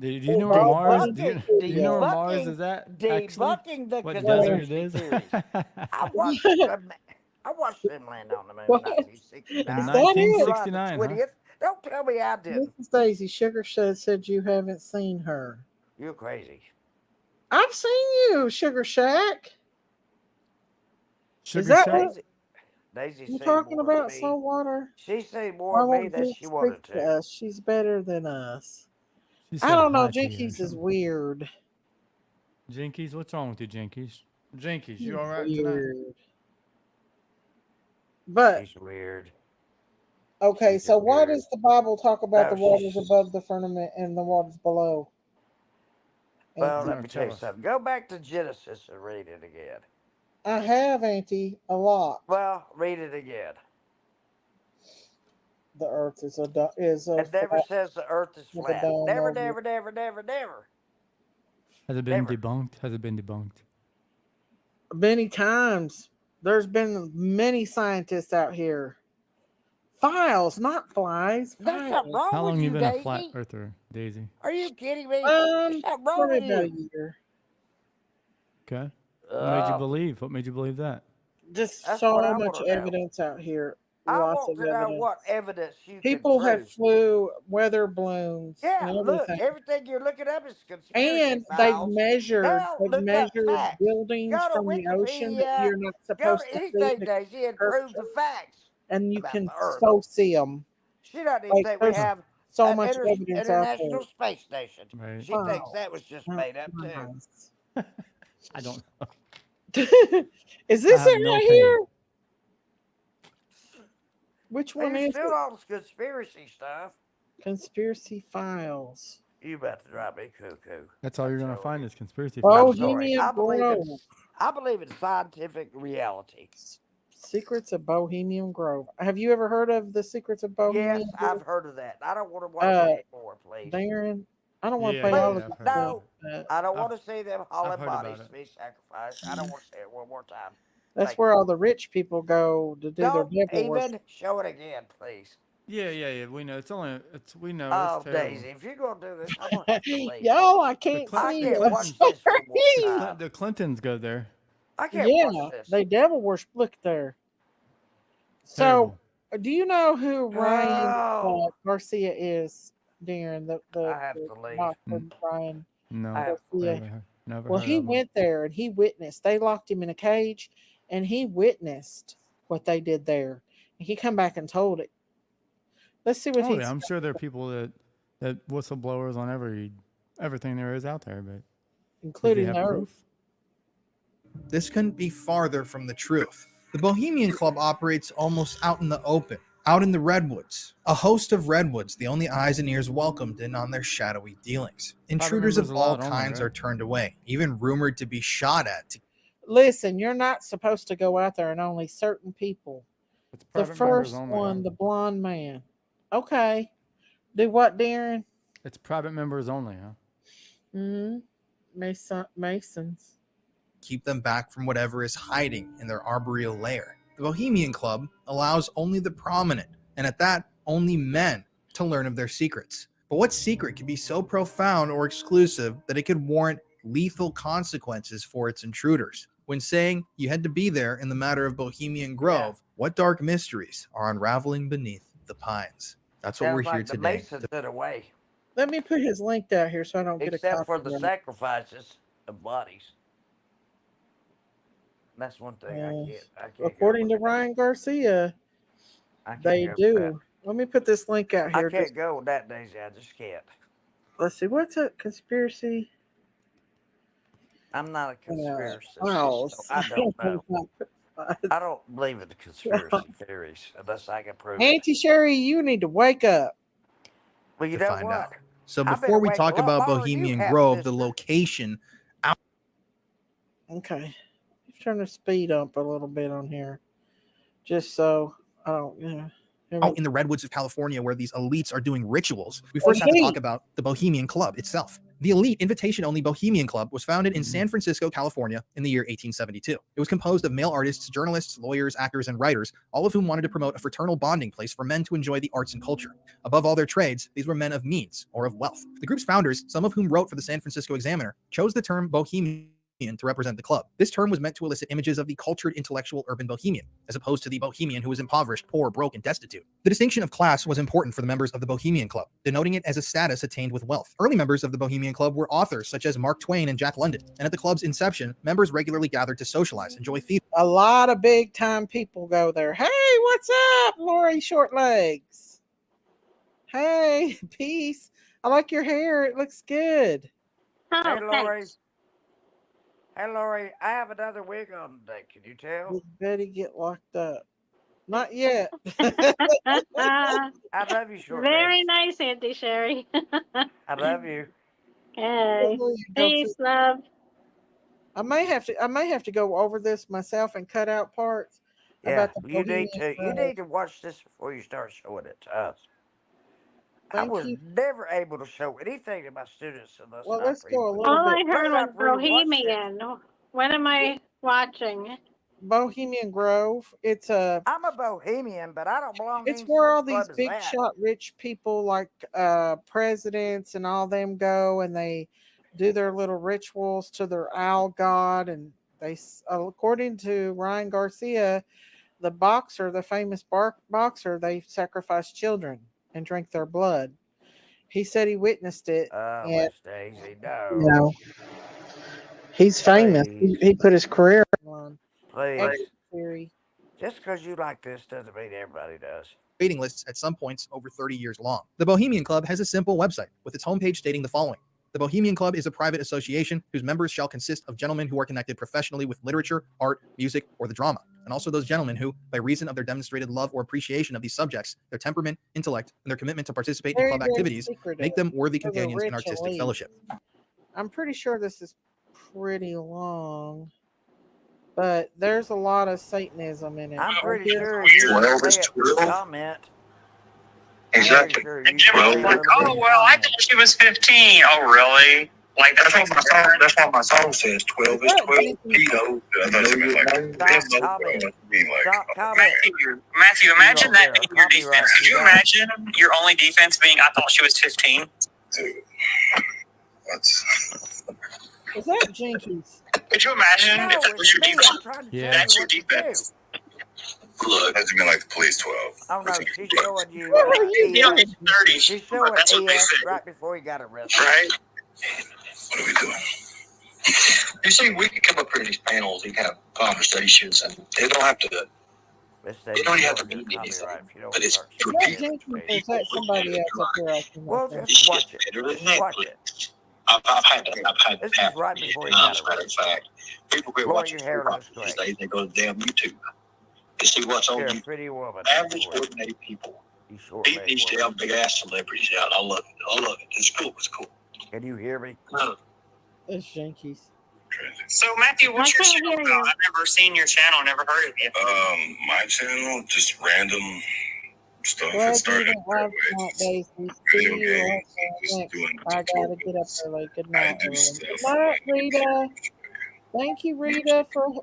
Do you know where Mars? Do you know where Mars is at? Actually, Debunking the what desert it conspiracy is? theories. I watched them land on the moon What? in 1969. In Is that it? 1969, huh? 20th. Don't tell me I didn't. Mrs. Daisy Sugar said you haven't seen her. You're crazy. I've seen you, Sugar Shack. Sugar Is that Shack? what Daisy you're said talking more about, to me. Saltwater? She said I more to me won't than Jinx she wanted speak to to. us. She's better than us. She I said don't know. hi to you or Jinkies is something. weird. Jinkies, what's wrong with you, Jinkies? Jinkies, you all right tonight? Weird. But She's weird. okay, She's so just why weird. does the Bible talk about No, the waters she's- above the firmament and the waters below? Well, Auntie? let me tell you something. Go back to Genesis and read it again. I have, Auntie, a lot. Well, read it again. The earth is a It never flat says the earth is with a flat. dome Never, over it. never, never, never, never. Has it been Never. debunked? Has it been debunked? Many times. There's been many scientists out here. Files, not flies. There's Files. something wrong How with long you, you been a Daisy. flat earther, Daisy? Are you kidding me? There's something wrong Probably with about a you. year. Okay. What made you believe? What made you believe that? Just That's so what I much wanna know. evidence out here. I Lots want of to know evidence. what evidence you People can have prove. flew weather balloons Yeah, and look, everything. everything you're looking up is conspiracy And they've files. measured Now look up facts. buildings Go to from the ocean that Wikipedia. you're not Go supposed to to see anything, to Daisy, and prove the facts and you about can the Earth. so see them. She doesn't even Like, think we there's have so an much evidence out there. international space station. Right. She thinks that was just made up too. Nice. I don't know. Is this I have it no right clue. here? Which Are one you is still it? on this conspiracy stuff? Conspiracy Files. You about to drive me cuckoo. That's all you're gonna find is conspiracy Oh, theories. I'm sorry. Bohemian Grove. I believe in scientific reality. Secrets of Bohemian Grove. Have you ever heard of the Secrets of Bohemian Yes, Grove? I've heard of that. I don't want to watch it anymore, please. Darren, I don't want to Yeah, play all Please, of the no. stuff. I don't want to see them hauling heard about bodies it. to be sacrificed. I don't want to say it one more time. That's Thank where all the rich people go to do their Don't devil worship. even show it again, please. Yeah. We know. We know. Oh, it's terrible. Daisy, if you're going to do this, I'm going to have to leave. Y'all, I can't I see can't it. watch this one more time. The Clintons go there. I can't Yeah, watch this. they devil worship. Look there. So, do you know who Ryan Oh. Garcia is, Darren? I have to leave. boxer Ryan No. I have to Garcia. leave. Never Well, heard he of them. went there and he witnessed. They locked him in a cage, and he witnessed what they did there. And he come back and told it. Let's see what Oh, he's. yeah, I'm sure there are people that whistleblowers on everything there is out there, but including does he have ours. proof? This couldn't be farther from the truth. The Bohemian Club operates almost out in the open, out in the redwoods. A host of redwoods, the only eyes and ears welcomed in on their shadowy dealings. Intruders of members all allowed only, kinds right? are turned away, even rumored to be shot at. Listen, you're not supposed to go out there, and only certain people. It's The private members first only, one, right? the blonde man. Okay. Do what, Darren? It's private members only, huh? Mm-hmm. Masons. Keep them back from whatever is hiding in their arboreal lair. The Bohemian Club allows only the prominent, and at that, only men, to learn of their secrets. But what secret could be so profound or exclusive that it could warrant lethal consequences for its intruders? When saying you had to be there in the matter of Bohemian Grove, what dark mysteries are unraveling beneath the pines? That's what we're Sounds here like the today. Masons did away. Let me put his link down here so I don't get a Except for the copyright. sacrifices of bodies. That's one thing I can't According to Ryan Garcia, they do. Let me put this link out here. I can't go with that, Daisy. I just can't. Let's see. What's a conspiracy? I'm not a conspiracist. Oh, So I don't know. I don't believe in the conspiracy theories unless I can prove it. Auntie Sherry, you need to wake up. Well, you to know find what? out. So I've been before we awake talk a lot about longer than you Bohemian have, Grove, the sister. location Okay. Turn the speed up a little bit on here. Just so I don't, out in the redwoods of California where these elites are doing rituals, we first have to talk about the Bohemian Club itself. The elite invitation-only Bohemian Club was founded in San Francisco, California in the year 1872. It was composed of male artists, journalists, lawyers, actors, and writers, all of whom wanted to promote a fraternal bonding place for men to enjoy the arts and culture. Above all their trades, these were men of means or of wealth. The group's founders, some of whom wrote for the San Francisco Examiner, chose the term Bohemian to represent the club. This term was meant to elicit images of the cultured, intellectual, urban Bohemian, as opposed to the Bohemian who was impoverished, poor, broke, and destitute. The distinction of class was important for the members of the Bohemian Club, denoting it as a status attained with wealth. Early members of the Bohemian Club were authors such as Mark Twain and Jack London, and at the club's inception, members regularly gathered to socialize, enjoy theater. A lot of big time people go there. Hey, what's up, Lori Shortlegs? Hey, peace. I like your hair. It looks good. Oh, Hey, Lori. thanks. Hey, Lori, I have another wig on today. Can you tell? Did Betty get locked up? Not yet. I love you, short Very legs. nice, Auntie Sherry. I love you. Okay. Peace, love. I may have to go over this myself and cut out parts Yeah, about the you need Bohemian to. You Grove. need to watch this before you start showing it to us. I Thank was you. never able to show anything to my students unless Well, I let's go a little All I bit. heard was I've rewatched it. Bohemian. What am I watching? Bohemian Grove. It's I'm a bohemian, but I don't belong it's in where such all club these as big that. shot rich people like presidents and all them go, and they do their little rituals to their owl god, and they according to Ryan Garcia, the famous boxer, they sacrifice children and drink their blood. He said he witnessed it. Oh, And Miss Daisy, you no. know, he's famous. Please. He put his career on Please. X theory. Just because you like this doesn't mean everybody does. Waiting lists at some points over 30 years long. The Bohemian Club has a simple website with its homepage stating the following. The Bohemian Club is a private association whose members shall consist of gentlemen who are connected professionally with literature, art, music, or the drama, and also those gentlemen who, by reason of their demonstrated love or appreciation of these subjects, their temperament, intellect, and their commitment to participate in club activities, make them worthy companions in artistic fellowship. I'm pretty sure this is pretty long, but there's a lot of Satanism in it. I'm pretty sure you say it in the comment. Exactly. Oh, well, I thought she was 15. Oh, really? Like, that's what my song says. 12 is 12. Pedo. Matthew, imagine that being your defense. Could you imagine your only defense being, I thought she was 15? Dude. Is that Jenkins? Could you imagine if that was your defense? Yeah. That's your defense. Look, hasn't been like the police 12. Oh no, she's showing you. You know, he's 30. She's showing That's what they ES say. right before he got arrested. Right? What are we doing? You see, we can come up here in these panels and have conversations, and they don't have to. They don't have to mean anything, but it's for people. Is that somebody else up here? Well, just watch it. Just watch it. I've had This is right before he got arrested. fact, people quit Lord, watching your hair looks these great. days. They go to damn YouTube to see what's on You're a YouTube. pretty woman. Average, ordinary people. Beat these damn big ass celebrities out. I love it. I love it. It's cool. It's cool. Can you hear me? It's Jenkins. So Matthew, what's your channel about? I've never seen your channel. Never heard of you. My channel, just random Glad you went live tonight, Daisy. See you next. I gotta get up early. Good night, everyone. Good night, Rita. Thank you, Rita, for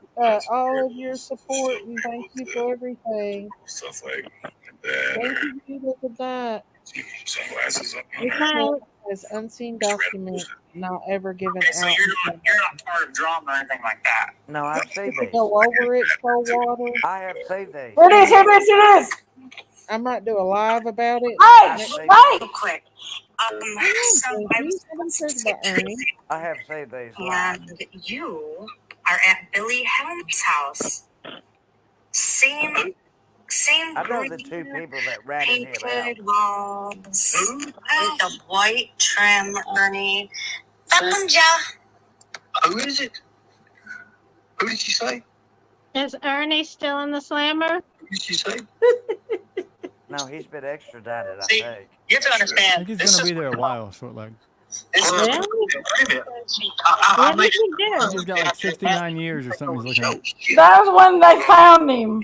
all of your support and thank you for everything. Stuff like that. Thank you, Rita. Good night. Sunglasses up on This her. note says unseen document not ever given Okay, so out. you're not part of drama or anything like that. No, I've seen To these. go over it, Coldwater. I have seen these. Here it is. Here it is. Here it is. I might do a live about it. Hey, wait. Real quick. So I was I have seen these. and you are at Billy Helm's house. Same I know the green two people that ratted him out. painted walls with the white trim, Ernie. Who is it? Who did she say? Is Ernie still in the slammer? Who did she say? No, he's been extradited, I See, think. you have to I understand. think he's gonna be there a while, short leg. Really? I What did he I think do? he's got like 69 years or something. He's looking at. That was when they found him.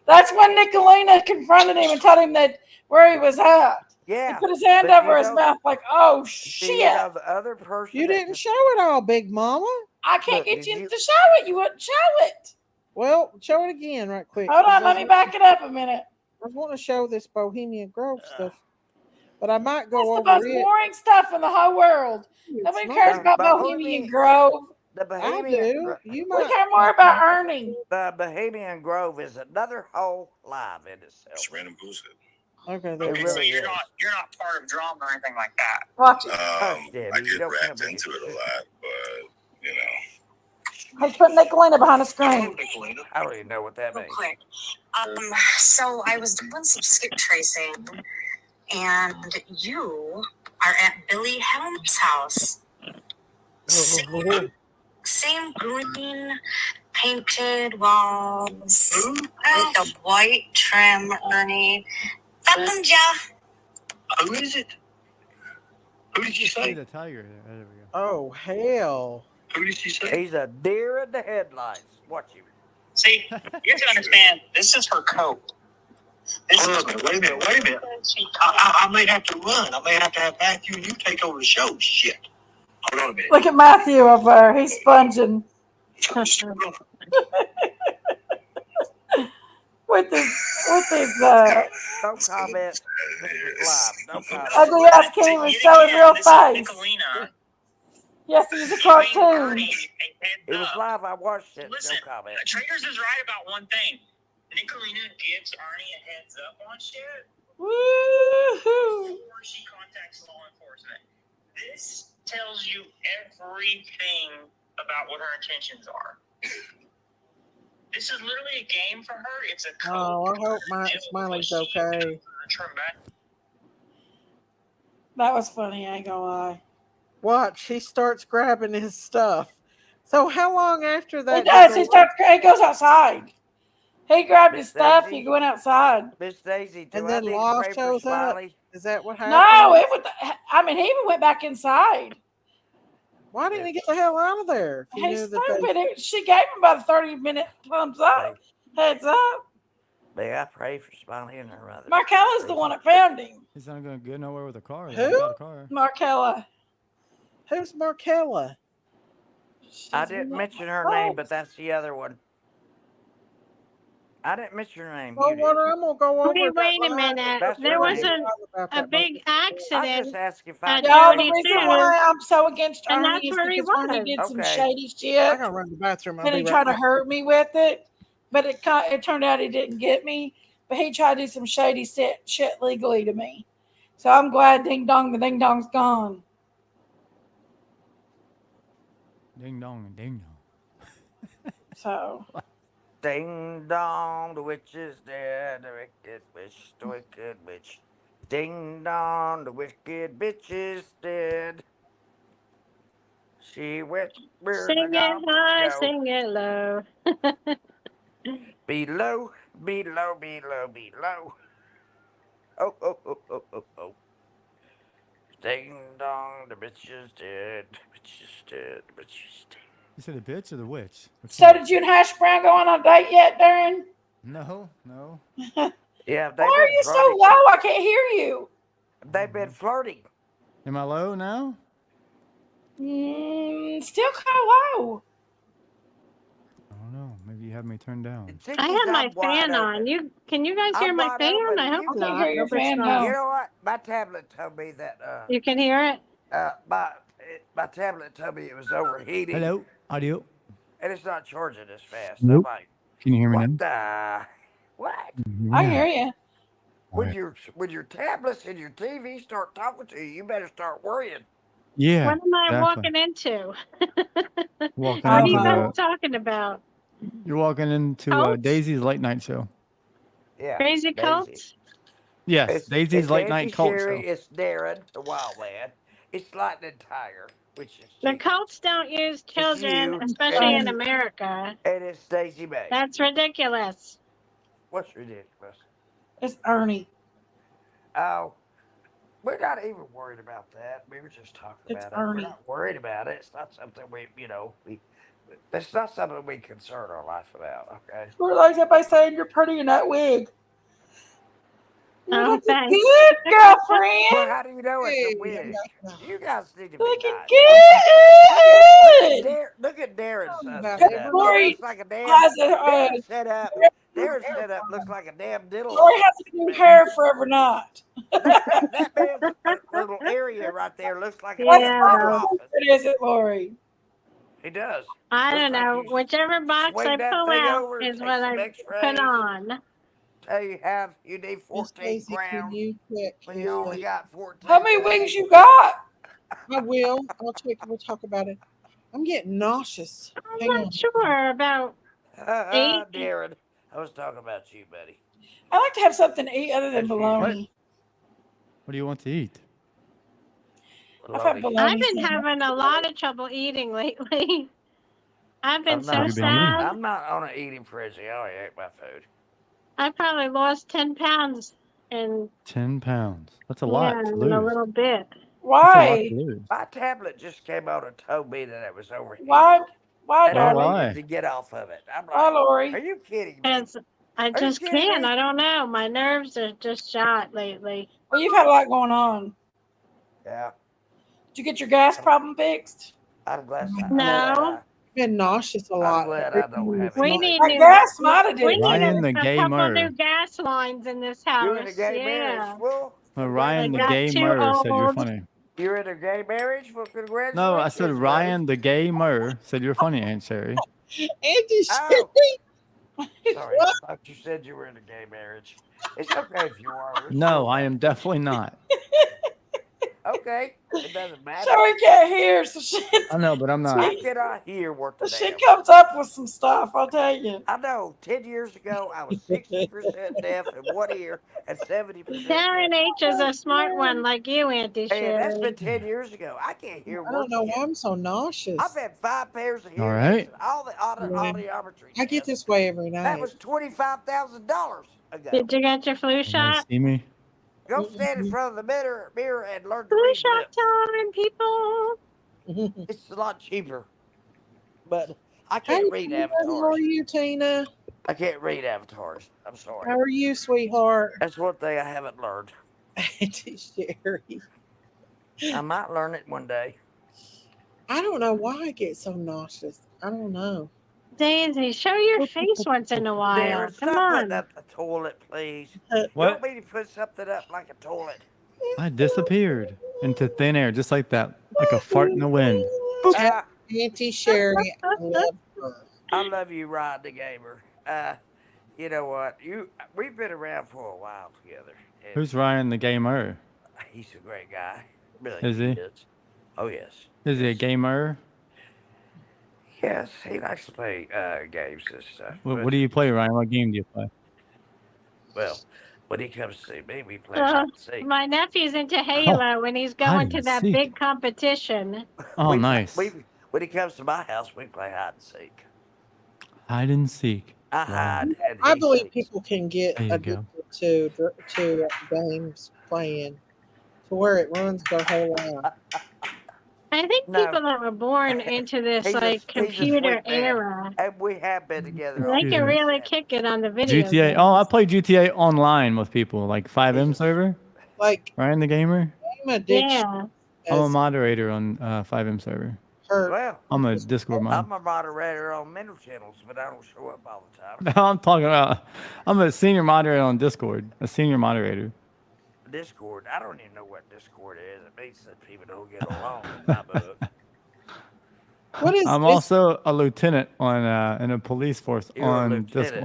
That's when Nicolina confronted him and told him that where he was at. Yeah. He put his hand but over you his know- mouth like, oh Do shit. you know the other person? You that didn't just- show it all, Big Mama. I can't Look, get did you you- to show it. You wouldn't show it. Well, show it again right quick. Hold 'cause on, let me back it up a minute. I want to show this Bohemian Grove stuff, but I might go That's the over most it. boring stuff in the whole world. Nobody not. cares about Bohemian- Bohemian Grove. The I Bohemian, do. You We might. care more about Ernie. the Bohemian Grove is another whole live in itself. Just random bullshit. Okay, there It we really go. is. You're not part of drama or anything like that. Watch it. Hush, Debbie, I you get don't wrapped tell me into it a shit. lot, but you know. Let's put Nicolina behind the screen. I don't even know what that Real means. quick. So I was doing some skip tracing, and you are at Billy Helm's house. Same green painted walls with the white trim, Ernie. Who is it? Who did she See say? the tiger there. There we go. Oh hell! Who did she say? He's a deer in the headlights. Watch him. See, you have to understand, this is her coat. This is Wait a minute. I may have to run. I may have to have Matthew and you take over the show. Shit. Hold on a minute. Look at Matthew up there. He's sponging with his No comment. This is live. No comment. ugly ass can't even show his real face. Yes, he's a cartoon. It was live. I watched it. Listen, No comment. Traders is right about one thing. Nicolina gives Arnie a heads up on shit Woo-hoo. before she contacts law enforcement. This tells you everything about what her intentions are. This is literally a game for her. It's a code. Oh, I hope my Smiley's okay. That was funny, I ain't gonna lie. Watch, he starts grabbing his stuff. So how long after that? He does. He goes outside. He grabbed his stuff. Daisy? He went outside. Miss Daisy, do And I then need to Law pray for shows up. Smiley? Is that what happened? No, it was. I mean, he even went back inside. Why didn't he get the hell out of there? If he He's knew that they- stupid. She gave him about a 30-minute thumbs up. Heads up. May I pray for Smiley and her mother? Markella's the one that found him. He's not gonna get nowhere with a car. Who? He's got a car. Markella. Who's Markella? I didn't mention her name, but that's the other one. I didn't mention her name. Well, You did. Water, I'm gonna go over. Okay, wait a minute. That's There her was name. a big I accident just asked if I at Y'all, the 32, reason why I'm so against and Ernie that's is where he because Ernie was. did some Okay. shady I shit. gotta run to the bathroom. I'll And be he right tried to back. hurt me with it, but it turned out he didn't get me. But he tried to do some shady shit legally to me. So I'm glad Ding Dong, the Ding Dong's gone. Ding dong and ding dong. So Ding dong, the witch is dead. The wicked witch, the wicked witch. Ding dong, the wicked bitch is dead. She went where the Sing it goblins high, go. sing it low. Below, below, below, below. Oh, oh, oh, oh, oh, oh. Ding dong, the bitch is dead. The bitch is dead. The bitch is dead. You said the bitch or the witch? Which So one? did you and Hash Brown go on a date yet, Darren? No, no. Yeah, Why are you so low? I can't hear you. They've been flirting. Am I low now? Still kind of low. I don't know. Maybe you have me turned down. I have my fan on. Can you guys hear I'm my wide fan? open, I and hope you can't not. hear your Hope it's fan not. now. You know what? My tablet told me that. You can hear it? My tablet told me it was overheating. Hello, audio. And it's not charging as fast. Nope. I'm like, Can you hear me what now? the? What? I hear you. When your tablets and your TV start talking to you, you better start worrying. Yeah. What am I exactly. walking into? Walking What are into you guys the, talking about? you're walking into Cults? Daisy's late night show. Yeah. Crazy Daisy. cults? Yes, Daisy's It's late Auntie night cult Sherry, show. it's Darren, the wild man. It's Lightning Tiger, which is The Jesus. cults don't use children, you, especially in and- America. And it's Daisy May. That's ridiculous. What's ridiculous? It's Ernie. Oh, we're not even worried about that. We were just talking It's about it. Ernie. We're not worried about it. It's not something it's not something we concern our life about, okay? Or like everybody saying you're pretty in that wig. You're Oh, looking thanks. good, Well, girlfriend. how do you know it's a Hey, wig? You guys need to be Looking nice. good. Look at Darren's about setup. every- It Lori looks like a damn. has a Darren's setup looks like a damn diddle. Lori has a new hair forever not. That man's little area right there looks like a Yeah, damn well. diddle office. It is it, Lori. He does. I Looks don't like know. you Whichever box swing I that pull thing out over, is take what some I X-rays. put on. Tell you need Miss 14 Daisy, can crowns you check? when you only got 14. How many wings you got? I will. I'll check. We'll talk about it. I'm getting nauseous. Hang I'm on. not sure about 8. Darren, I was talking about you, buddy. I like to have something to eat other than That's you. bologna. What do you want to eat? I've had bologna. I've been sandwich. having a lot of trouble eating lately. I've been so Have you been eating? sad. I'm not on an eating frenzy. I only ate my food. I probably lost 10 pounds in 10 pounds. That's a lot to in lose. a little bit. That's a lot Why? to lose. My tablet just came on and told me that it was overheating. Why? Why, And I darling? why? needed to get off of it. I'm Why, like, Lori? are you kidding me? Because I you just kidding can't. me? I don't know. My nerves are just shot lately. Well, you've had a lot going on. Yeah, Did you get your gas problem fixed? I'm glad. No. I've been nauseous a lot. glad I don't have We it. need My new, gas might have we did. need Ryan the a couple gamer. new gas lines in this You're in a house. gay marriage. Yeah. Well, Well, Ryan the got too gamer said you're old. funny. you're in a gay marriage. Well, congratulations. No, I said buddy. Ryan the gamer said you're funny, Aunt Sherry. Auntie Oh. Sherry. Sorry, I thought you said you were in a gay marriage. It's okay if you are. We're No, still- I am definitely not. Okay, it doesn't matter. Sorry, can't hear. So she, I know, but I'm not. I cannot hear worth the she damn. comes up with some stuff. I'll tell you. I know. 10 years ago, I was 60% deaf in one ear and 70% Darren deaf. H is a smart one like you, Auntie And that's Sherry. been 10 years ago. I can't hear I don't worth know a why damn. I'm so nauseous. I've had 5 pairs of hearing All right. aids and all the audiometry. I get this way every night. That was $25,000 ago. Did you get your flu You guys shot? see me? Go stand in front of the mirror and learn to Flu read shot lips. time, people. It's a lot cheaper. But I Hey, can't read how avatars. are you, Tina? I can't read avatars. I'm sorry. How are you, sweetheart? That's one thing I haven't learned. Auntie Sherry. I might learn it one day. I don't know why I get so nauseous. I don't know. Daisy, show your face once in a while. Darren, Come stop on. putting up the toilet, please. What? You don't mean to put something up like a toilet. I disappeared into thin air just like that, like a fart in the wind. Auntie Sherry, I love her. I love you, Rod the Gamer. You know what? We've been around for a while together. And Who's Ryan the gamer? he's a great guy. Really, Is he? is. Oh yes. Is he a gamer? Yes, he likes to play games and stuff. What do you play, Ryan? What game do you play? Well, when he comes to see me, we play Uh, hide and seek. my nephew's into Halo and he's going hide to and that seek. big competition. Oh, nice. When he comes to my house, we play hide and seek. Hide and seek. I hide and I he believe seeks. people can get There you go. addicted to games playing to where it runs their whole life. I think people that were born into this He's like a computer sweet man. era, And we have been together. they can really kick it on the video GTA. games. Oh, I play GTA online with people, like 5M server. Like Ryan the gamer. game addiction. Yeah. I'm a has moderator on 5M server. hurt. Well, I'm a Discord mod. I'm a moderator on mental channels, but I don't show up all the time. I'm talking about. I'm a senior moderator on Discord. A senior moderator. Discord. I don't even know what Discord is. It means that people don't get along in my book. What is I'm this? also a lieutenant on in a police force You're a on lieutenant.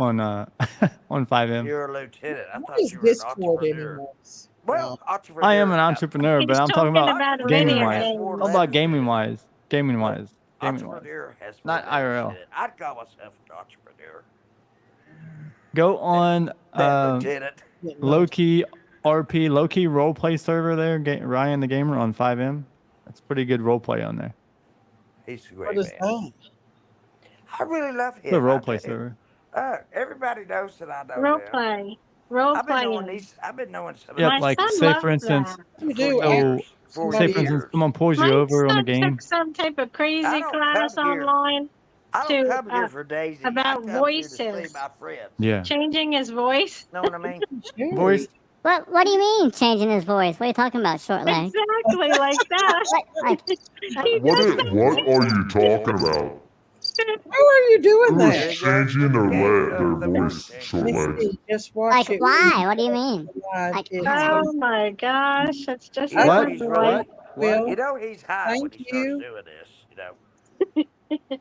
on 5M. You're a lieutenant. I What thought is you were an Discord entrepreneur. anymore? Well, entrepreneur. I am an entrepreneur, but He's I'm talking talking about about gaming video wise. games. I'm about gaming wise. Gaming wise. Entrepreneur has Not four letters IRL. in it. I'd call myself an entrepreneur. Go on Lieutenant. low key RP, low key roleplay server there. Ryan the gamer on 5M. That's pretty good roleplay on there. He's a What great is man. that? I really love him. It's a I roleplay do. server. Everybody knows that I know Role them. play. Role I've been knowing playing. these. I've been knowing some of Yep, My these like son say loves for instance, that. You for do years. for say for years. instance, someone pulls you My over on a son game. took some type of I crazy don't class come here. online I don't to come here for Daisy. about I come here to see voices. my friends. Yeah. Changing his voice. Know what I mean? Voice. What do you mean changing his voice? What are you talking about, short leg? Exactly like that. Like, He What does are you talking about? How are you doing Who that? is changing their voice, short Let me leg? see. Just watch like it. why? What do you mean? Live. Like, It's Oh my gosh, it's just You know What? he's like right. Will. You know he's high when Thank he starts you. doing this. You know.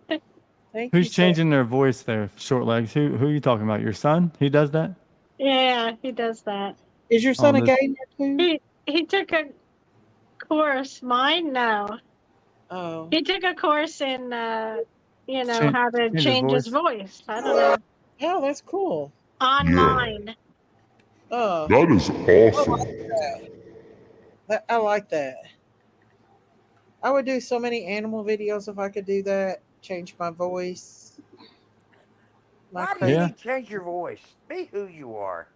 Thank you. Who's changing their voice there, short legs? Who are you talking about? Your son? He does that? Yeah, he does that. Is your son a this- gamer too? He took a course. Mine, no. Oh. He took a course in you know, Change- how to change his change his voice. I don't know. Oh, that's cool. Online. Oh. That is awesome. I like that. I would do so many animal videos if I could do that. Change my voice. Why do you need to change your voice? Be who you are.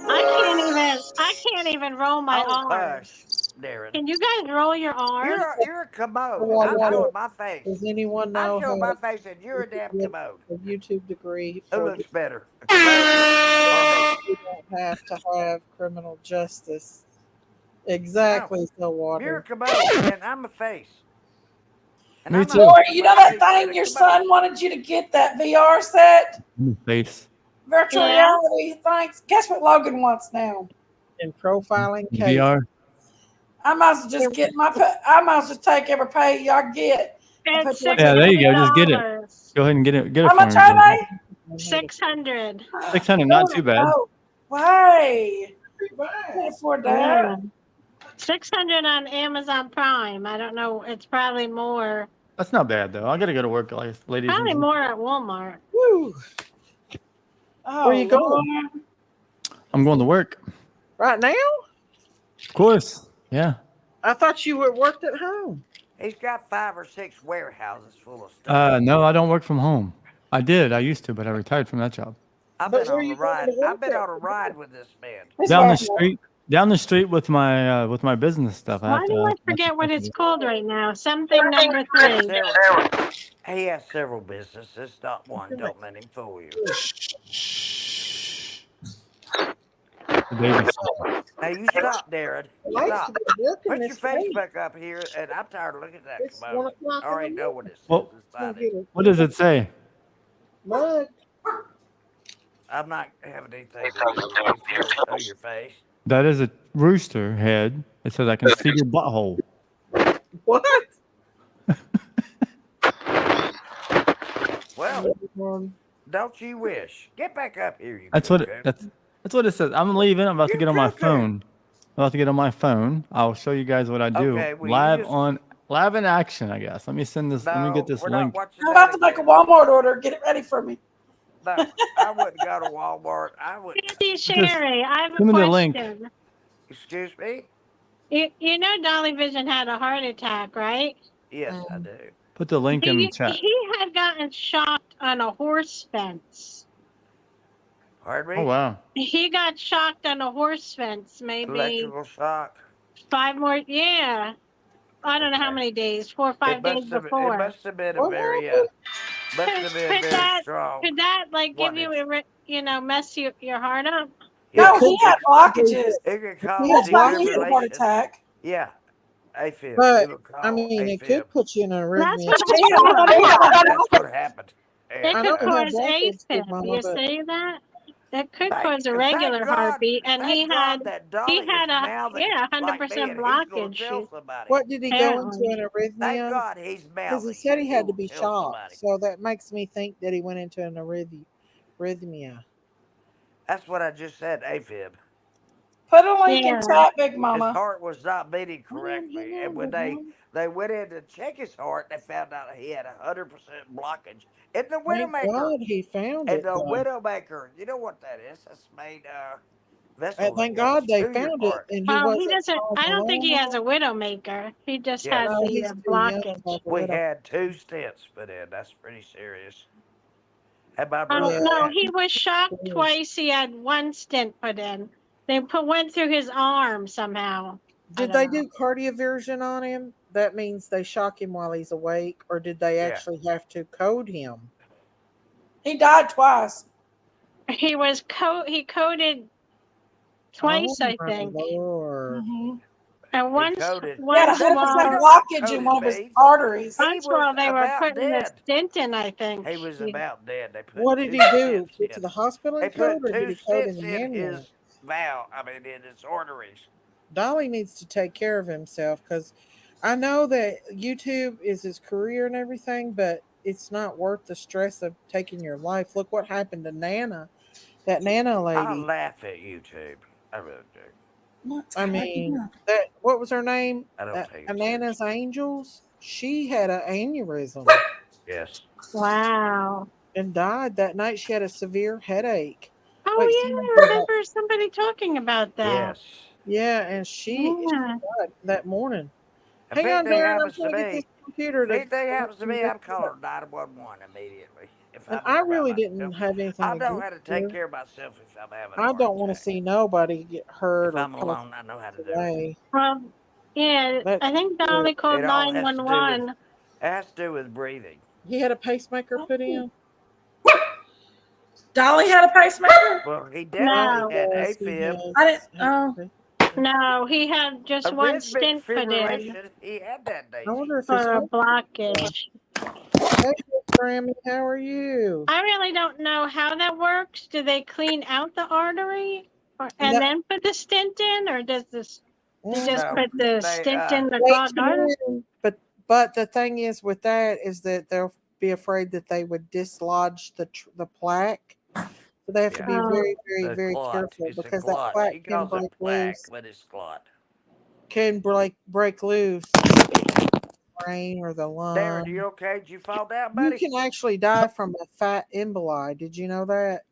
I can't even roll my arms. Hush, Darren. Can you guys roll your arms? You're a commode. I'm showing my face. Does anyone know I'm showing how my face, and you're a damn commode. a YouTube degree Who for looks better? A commode you don't have to have criminal justice? Exactly, so water. You're a commode, and I'm a face. And Me I'm too. Lori, you know that thing your son wanted you to get, that VR set? Face. Virtual reality things. Guess what Logan wants now? In profiling case. VR. I might as well just get I might as well just take every pay y'all get. It's Yeah, there you go. Just get it. Go ahead and get it. Get it How for much me. are they? 600. 600, not too bad. Oh, why? I can't afford that. Yeah. 600 on Amazon Prime. I don't know. It's probably more. That's not bad though. I gotta go to work, ladies. Probably more at Walmart. Woo. Oh, Where you going? Lord. I'm going to work. Right now? Of course. Yeah. I thought you worked at home. He's got 5 or 6 warehouses full of stuff. No, I don't work from home. I did. I used to, but I retired from that job. I've been on a ride. I've been on a ride with this man. Down the street. Down the street with my business stuff. Why do I forget what it's called right now? Something number 3. He has several businesses, not one. Don't let him fool you. Now you stop, Darren. Stop. Put your face back up here, and I'm tired of looking at that commode. I already know what it says inside it. What does it say? I'm not having anything to do with you. Show your face. That is a rooster head. It says I can see your butthole. What? Well, don't you wish? Get back up here, you. That's what that's what it says. I'm leaving. I'm about to get on my phone. I'm about to get on my phone. I'll show you guys what I do Okay, well, live in action. I guess. Let me send this. Let me get this link. I'm about to make a Walmart order. Get it ready for me. No, I wouldn't go to Walmart. I would. Sherry, I have a Give me the link. question. Excuse me? You know Dolly Vision had a heart attack, right? Yes, I do. Put the link in the chat. He had gotten shocked on a horse fence. Pardon me? Oh wow. He got shocked on a horse fence, maybe Electrical shock. 5 more. Yeah. I don't know how many days, 4 or 5 days It before. must have been a What very happened? must have been very strong. Could that like give you mess your heart up? Yeah. No, he had blockages. It could cause That's why he had a heart defibrillation. attack. Yeah, AFib. But It would call I mean, it AFib. could put you in an That's arrhythmia. what That's what happened. it I could know he had cause blockage, AFib. Mama, You but say that? It could Thank, cause a thank regular God, heartbeat, and he thank God had that Dolly is a mouthy 100% like me, and he's gonna blockage. tell somebody. what did he go into Apparently. an Thank arrhythmia? God he's Because he mouthy. said he had to will be tell shocked. somebody. So that makes me think that he went into an arrhythmia. That's what I just said. AFib. Put a link in Yeah. chat, Big His Mama. heart was not beating correctly, and when they went in to check his heart, they found out he had 100% blockage in the Thank Widowmaker. God he found And it. the Though. Widowmaker, you know what that is? That's made vessel that Thank goes God they to your found it, heart. and he Well, he wasn't doesn't. home I don't think he has a alone. widowmaker. He just Yes. had No, the he's too young to blockage. have a We widow. had 2 stents put in. That's pretty serious. And my Yeah. brother No, had. he was shocked Yes. twice. He had 1 stent put in. They went through his arm somehow. Did they do cardioversion on him? That means they shock him while he's awake, or did they actually have to code him? He died twice. He was he coded twice, Oh I my think. Lord! And He coded. He had 100% blockage in one of his arteries. Once while they were putting the stint in, I think. He was about dead. They put What did 2 he do? stents Get in. to the hospital They and code, put or 2 did he code in stents the in ambulance? in his arteries. Dolly needs to take care of himself because I know that YouTube is his career and everything, but it's not worth the stress of taking your life. Look what happened to Nana, that Nana I lady. laugh at YouTube. I really do. I mean, that what was her name? I don't take it Nana's Angels. She had an aneurysm. Yes. Wow. And died that night. She had a severe headache. Oh Wait, yeah, someone I go back. remember somebody talking about that. Yes. Yeah, and she died that morning. If Hang on, anything Darren. I'm happens to trying to get me, this computer if to. anything happens to me, I'm calling 911 immediately. If And I'm I around really myself, didn't have anything I know against how to take her. care of myself if I'm having a I heart don't want to attack. see nobody get hurt If or I'm alone, I know how to do it. away. Well, yeah, That's I think Dolly called It all has to do with 911. breathing. He had a pacemaker put in. Dolly had a pacemaker? Well, he No. definitely had Yes, he AFib. I didn't. Oh. No, he had just 1 Arrhythmic stint put in fibrillation. He had that, I Daisy. wonder if for his a heart. blockage. Hey, Grammy, how are you? I really don't know how that works. Do they clean out the artery and No. then put the stent in, or does this they just No, put the stint in the Wait clogged till artery? then. But the thing is with that is that they'll be afraid that they would dislodge the plaque. So they have to be very, very, The very clot. careful It's a because that clot. plaque She can calls it break plaque, loose. but it's clot. Can break loose. Brain or the lung. Darren, you okay? Did you fall down, You buddy? can actually die from a fat emboli. Did you know that?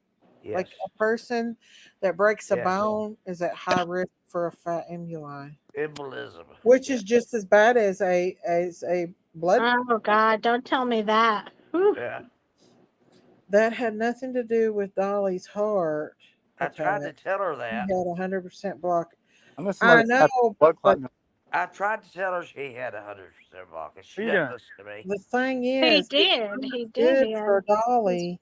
Yes. Like a person that breaks a Yes. bone is at high risk for a fat emboli, Embolism. which is just as bad as a blood. Oh God! Don't tell me that. Whew. Yeah. That had nothing to do with Dolly's heart I tried to attack. tell her She that. had 100% block. Unless I somebody had know, blood clot. but I tried to tell her she had 100% blockage. She Yeah. didn't listen to me. the thing He is, did. He it's did. good Yeah. for Dolly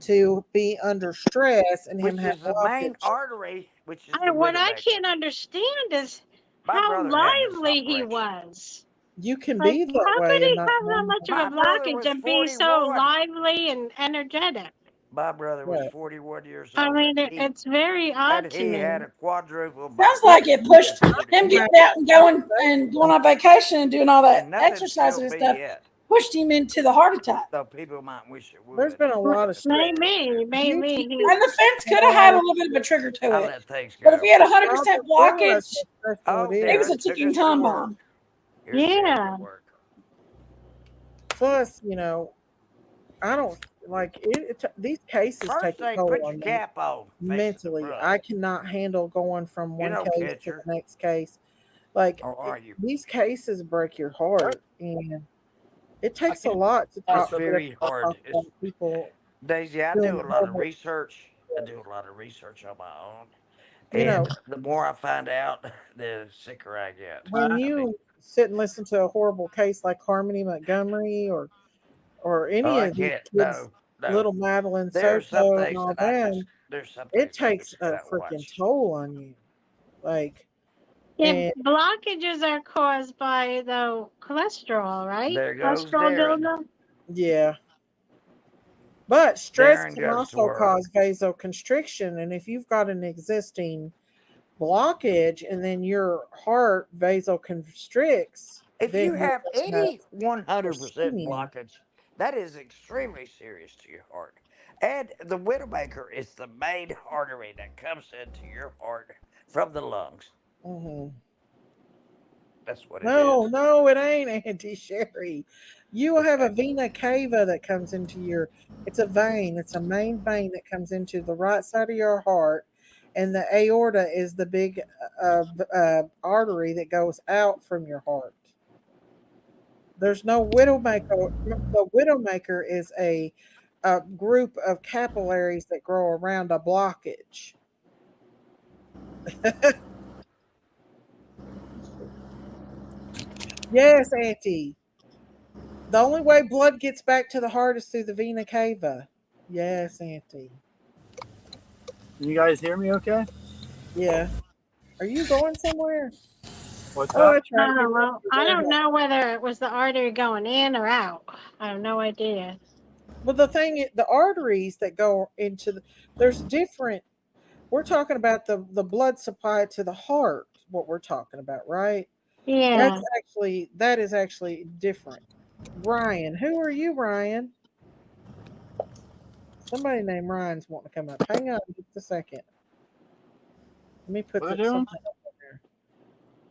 to be under stress and him Which have is the main blockage. artery, which is the What I widowmaker. can't understand is My how brother had this lively he operation. was. You can Like, be that how way could and he not have that know. much of My a brother blockage was and be so 41. lively and energetic? My brother was What? 41 years I old. mean, and he, it's very odd and to he me. had a quadruple Sounds like it pushed at him 41. getting out and going on vacation and doing all that And nothing's exercise killed and me stuff. yet. Pushed him into the heart attack. Though people might wish it would. There's been a lot of stress. Maybe. And the fence could have had a little bit of a trigger to I it. let things go. But if he had 100% blockage, Oh, it was a Darren took ticking us to time work. bomb. Here's Darren Yeah. at work. Plus, I don't like it. These cases First take a thing, toll put on your me cap on. mentally. I cannot handle going from You one don't case catch to her. the next case. Like Or are you? these cases break your heart, and it takes a lot to It's talk very hard. people. Daisy, I doing do a lot of horrible- research. I do a lot of research on my own. You know, And the more I find out, the sicker I get. when you sit and listen to a horrible case like Harmony Montgomery or any I of these can't. kids, No. little Madeline There's some Soto and things all that I them, just. There's some it things I takes just a cannot freaking watch. toll on you. Like, Yeah, and blockages are caused by the cholesterol, right? There goes Cholesterol Darren. buildup. yeah. But stress Darren can goes to also work. cause vasoconstriction. And if you've got an existing blockage and then your heart vasoconstricts, If then you you're have going to have any 100% ischemia. blockage, that is extremely serious to your heart. And the widowmaker is the main artery that comes into your heart from the lungs. Hmm. That's what it No, is. no, it ain't, Auntie Sherry. You have a vena cava that comes into your. It's a vein. It's a main vein that comes into the right side of your heart, and the aorta is the big artery that goes out from your heart. There's no widowmaker. The widowmaker is a group of capillaries that grow around a blockage. Yes, Auntie. The only way blood gets back to the heart is through the vena cava. Yes, Auntie. Can you guys hear me okay? Yeah. Are you going somewhere? What's Oh, up? that's right. You're going to Well, your I don't warehouse. know whether it was the artery going in or out. I have no idea. Well, the thing is, the arteries that go into there's different. We're talking about the blood supply to the heart. What we're talking about, right? Yeah. That is actually different. Ryan, who are you, Ryan? Somebody named Ryan's wanting to come up. Hang on just a second. Let me put What are they doing? something up on there.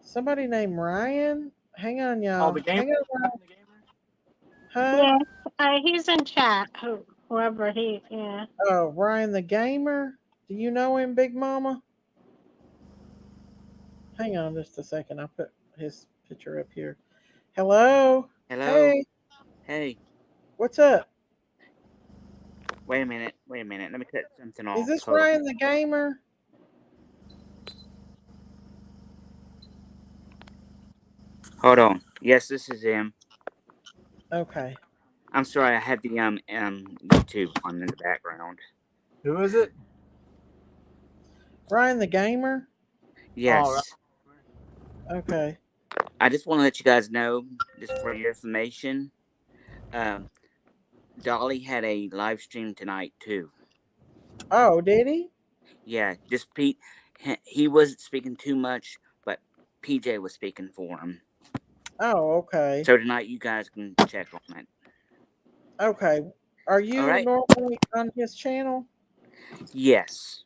Somebody named Ryan. Hang on, Oh, y'all. the game. Hang on, Ryan. Huh? Yeah. He's in chat. Whoever he. Yeah. Oh, Ryan the gamer. Do you know him, Big Mama? Hang on just a second. I'll put his picture up here. Hello. Hello. Hey. Hey. What's up? Wait a minute. Wait a minute. Let me cut something Is off. this Hold on. Ryan the gamer? Hold on. Yes, this is him. Okay. I'm sorry. I have the YouTube on in the background. Who is it? Ryan the gamer? Yes. Oh, right. Okay. I just want to let you guys know, just for your information, Dolly had a live stream tonight too. Oh, did he? Yeah, just Pete. He wasn't speaking too much, but PJ was speaking for him. Oh, okay. So tonight you guys can check on it. Okay. Are you right. normally on his channel? Yes.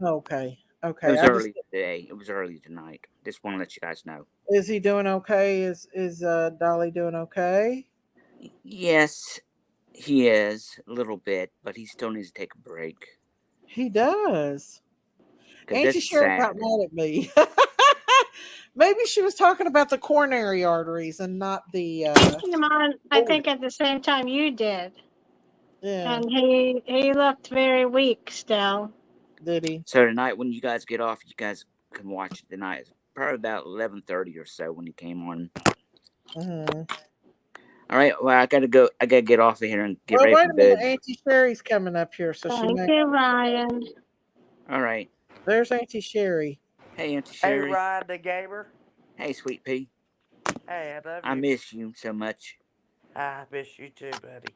Okay. It Okay. was I just early today. It was early tonight. Just want to let you guys know. is he doing okay? Is Dolly doing okay? Yes, he is a little bit, but he still needs to take a break. He does. Because Auntie that's Sherry got sad. mad at me. Maybe she was talking about the coronary arteries and not the. He came on, I think, at the same time you did. Yeah. And he looked very weak still. Did he? So tonight, when you guys get off, you guys can watch it tonight. It's probably about 11:30 or so when he came on. Mm-hmm. All right. Well, I gotta go. I gotta get off of here and get Well, ready wait for a minute. bed. Auntie Sherry's coming up here, so she Thank may. you, Ryan. All right. There's Auntie Sherry. Hey, Auntie Hey, Sherry. Ryan the gamer. Hey, Sweet Pea. Hey, I love you. I miss you so much. I miss you too, buddy.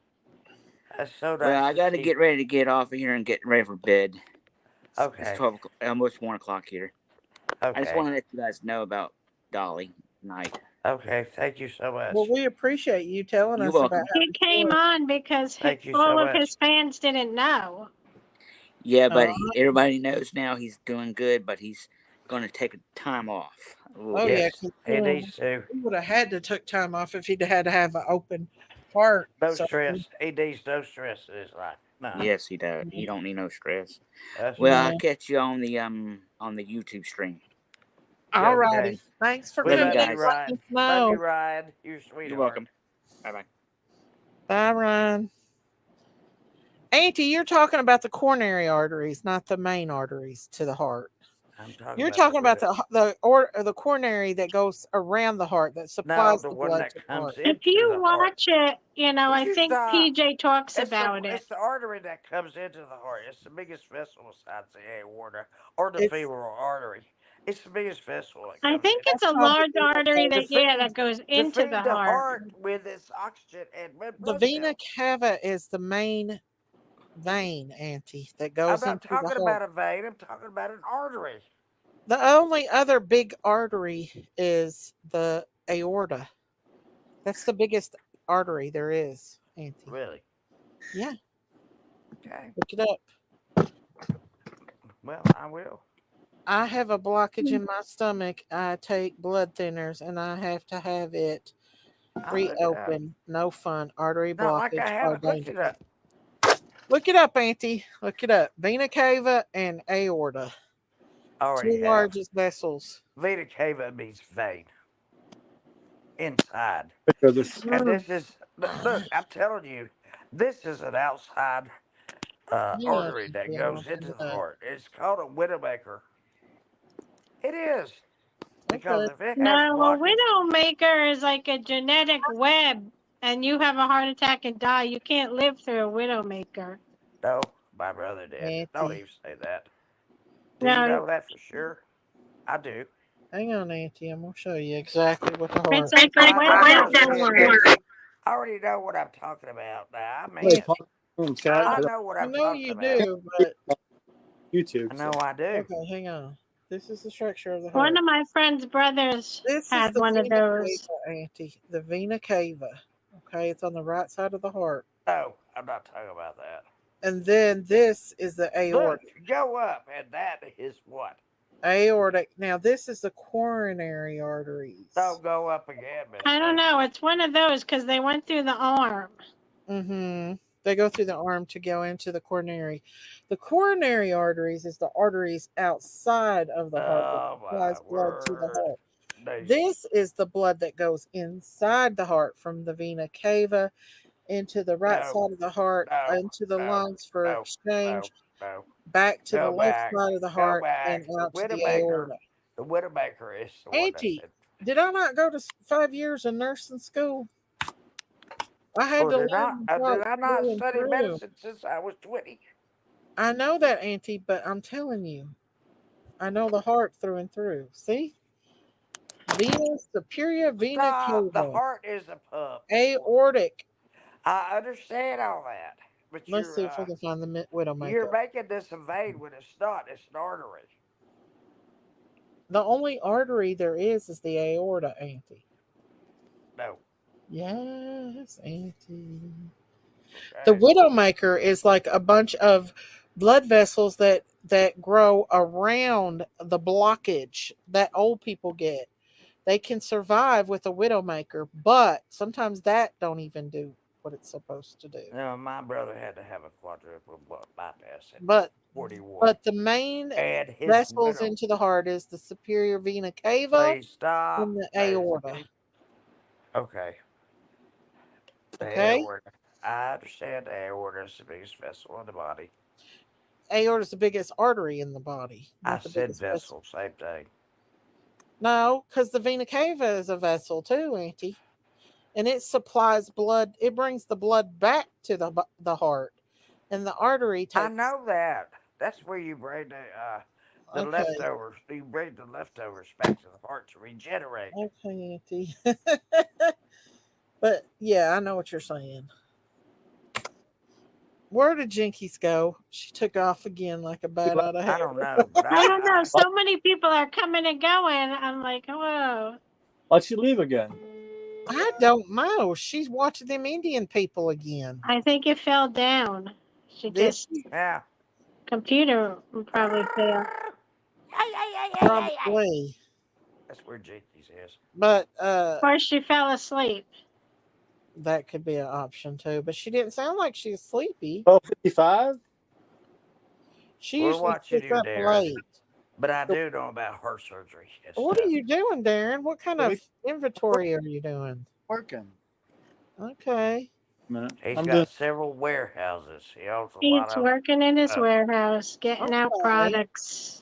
That's so nice Well, I to gotta see. get ready to get off of here and get ready for bed. It's Okay. 12, almost 1 o'clock here. I just Okay. want to let you guys know about Dolly tonight. Okay. Thank you so much. Well, we appreciate you telling You're us about welcome. how He came on because Thank you all so of much. his fans didn't know. Yeah, but everybody knows now he's doing good, but he's going to take a time off. Oh yeah, Yes, he needs to. he would have had to took time off if he'd had to have an open heart. No So, stress. He needs no stress in his life. No. Yes, he does. He don't need no stress. That's Well, right. I'll catch you on the YouTube stream. all Okay. righty. Thanks for We Love you coming in. guys. love you, Ryan. Let us Love you, know. Ryan. You're sweetheart. You're welcome. Bye bye. Bye, Ryan. Auntie, you're talking about the coronary arteries, not the main arteries to the heart. You're talking about the coronary that goes around the heart that supplies the the one blood that to the comes heart. If into you the heart. watch it, you know, I think PJ talks about it. It's the artery that comes into the heart. It's the biggest vessel besides the aorta or the femoral artery. It's the biggest vessel that I comes think in. it's a large artery To that goes to into feed the the heart. heart with its oxygen and red The blood vena cells. cava is the main vein, Auntie, that I'm goes not into the talking heart. about a vein. I'm talking about an artery. The only other big artery is the aorta. That's the biggest artery there is, Auntie. Really? Yeah. Okay. Look it up. Well, I will. I have a blockage in my stomach. I take blood thinners and I have to have it I'll look it up. reopened. No fun. Artery Not like I blockage are haven't looked dangerous. it up. Look it up, Auntie. Look it up. Vena cava and aorta. Already Two have. largest vessels. Vena cava means vein. Inside. So this, And this is, look, I'm telling you, this is an outside artery that goes into the heart. It's called a widowmaker. It is. Because if it has No, a blockage, widowmaker is like a genetic web, and you have a heart attack and die. You can't live through a widowmaker. no, my brother did. Don't even say that. Do No. you know that for sure? I do. Hang on, Auntie. I'm going to show you exactly what the heart It's like a web. I already know what I'm talking about now. I mean, Let's talk in chat, I 'cause know what I I'm know talking you about. do, but YouTube. I know I do. okay, hang on. This is the structure of the One heart. of my friend's brothers This had is the one of vena those. cava, Auntie. The vena cava. Okay, it's on the right side of the heart. No, I'm not talking about that. And then this is the aorta. Look, go up, and that is what? Aortic. Now this is the coronary arteries. Don't go up again, Miss. I don't know. It's one of those because they went through the arm. Mm-hmm. They go through the arm to go into the coronary. The coronary arteries is the arteries outside of the heart that supplies blood to the heart. This is the blood that goes inside the heart from the vena cava into the right side of the heart, into the lungs for exchange, back to the left side of the heart, and out to the aorta. The widowmaker is the one Auntie, did I not go to 5 years of nursing school? I had to did learn the heart did I not through and study through. medicine since I was 20? I know that, Auntie, but I'm telling you, I know the heart through and through. See? Vena superior vena cava. The heart is a pump. Aortic. I understand all that. But Let's see if we can find the widowmaker. You're making this a vein when it's not. It's an artery. The only artery there is the aorta, Auntie. No. Yes, Auntie. Okay. The widowmaker is like a bunch of blood vessels that grow around the blockage that old people get. They can survive with a widowmaker, but sometimes that don't even do what it's supposed to do. No, my brother had to have a quadruple bypass at 41. But the main vessels into the heart is the superior vena cava and the aorta. Okay. Okay. Aorta. I understand the aorta is the biggest vessel in the body. Aorta is the biggest artery in the body. I said vessel, same thing. No, because the vena cava is a vessel too, Auntie. And it supplies blood. It brings the blood back to the heart. And the artery takes... I know that. That's where you bring the leftovers. You bring the leftovers back to the heart to regenerate. Okay, Auntie. But yeah, I know what you're saying. Where did Jinkies go? She took off again like a bat out of hell. I don't know. I don't know. So many people are coming and going. I'm like, whoa. Why'd she leave again? I don't know. She's watching them Indian people again. I think it fell down. She just... Yeah. Computer probably failed. Probably. That's where Jinkies is. But or she fell asleep. That could be an option too. But she didn't sound like she was sleepy. 12:55? She usually sits up late. But I do know about heart surgery. What are you doing, Darren? What kind of inventory are you doing? Working. Okay. He's got several warehouses. He's working in his warehouse, getting out products.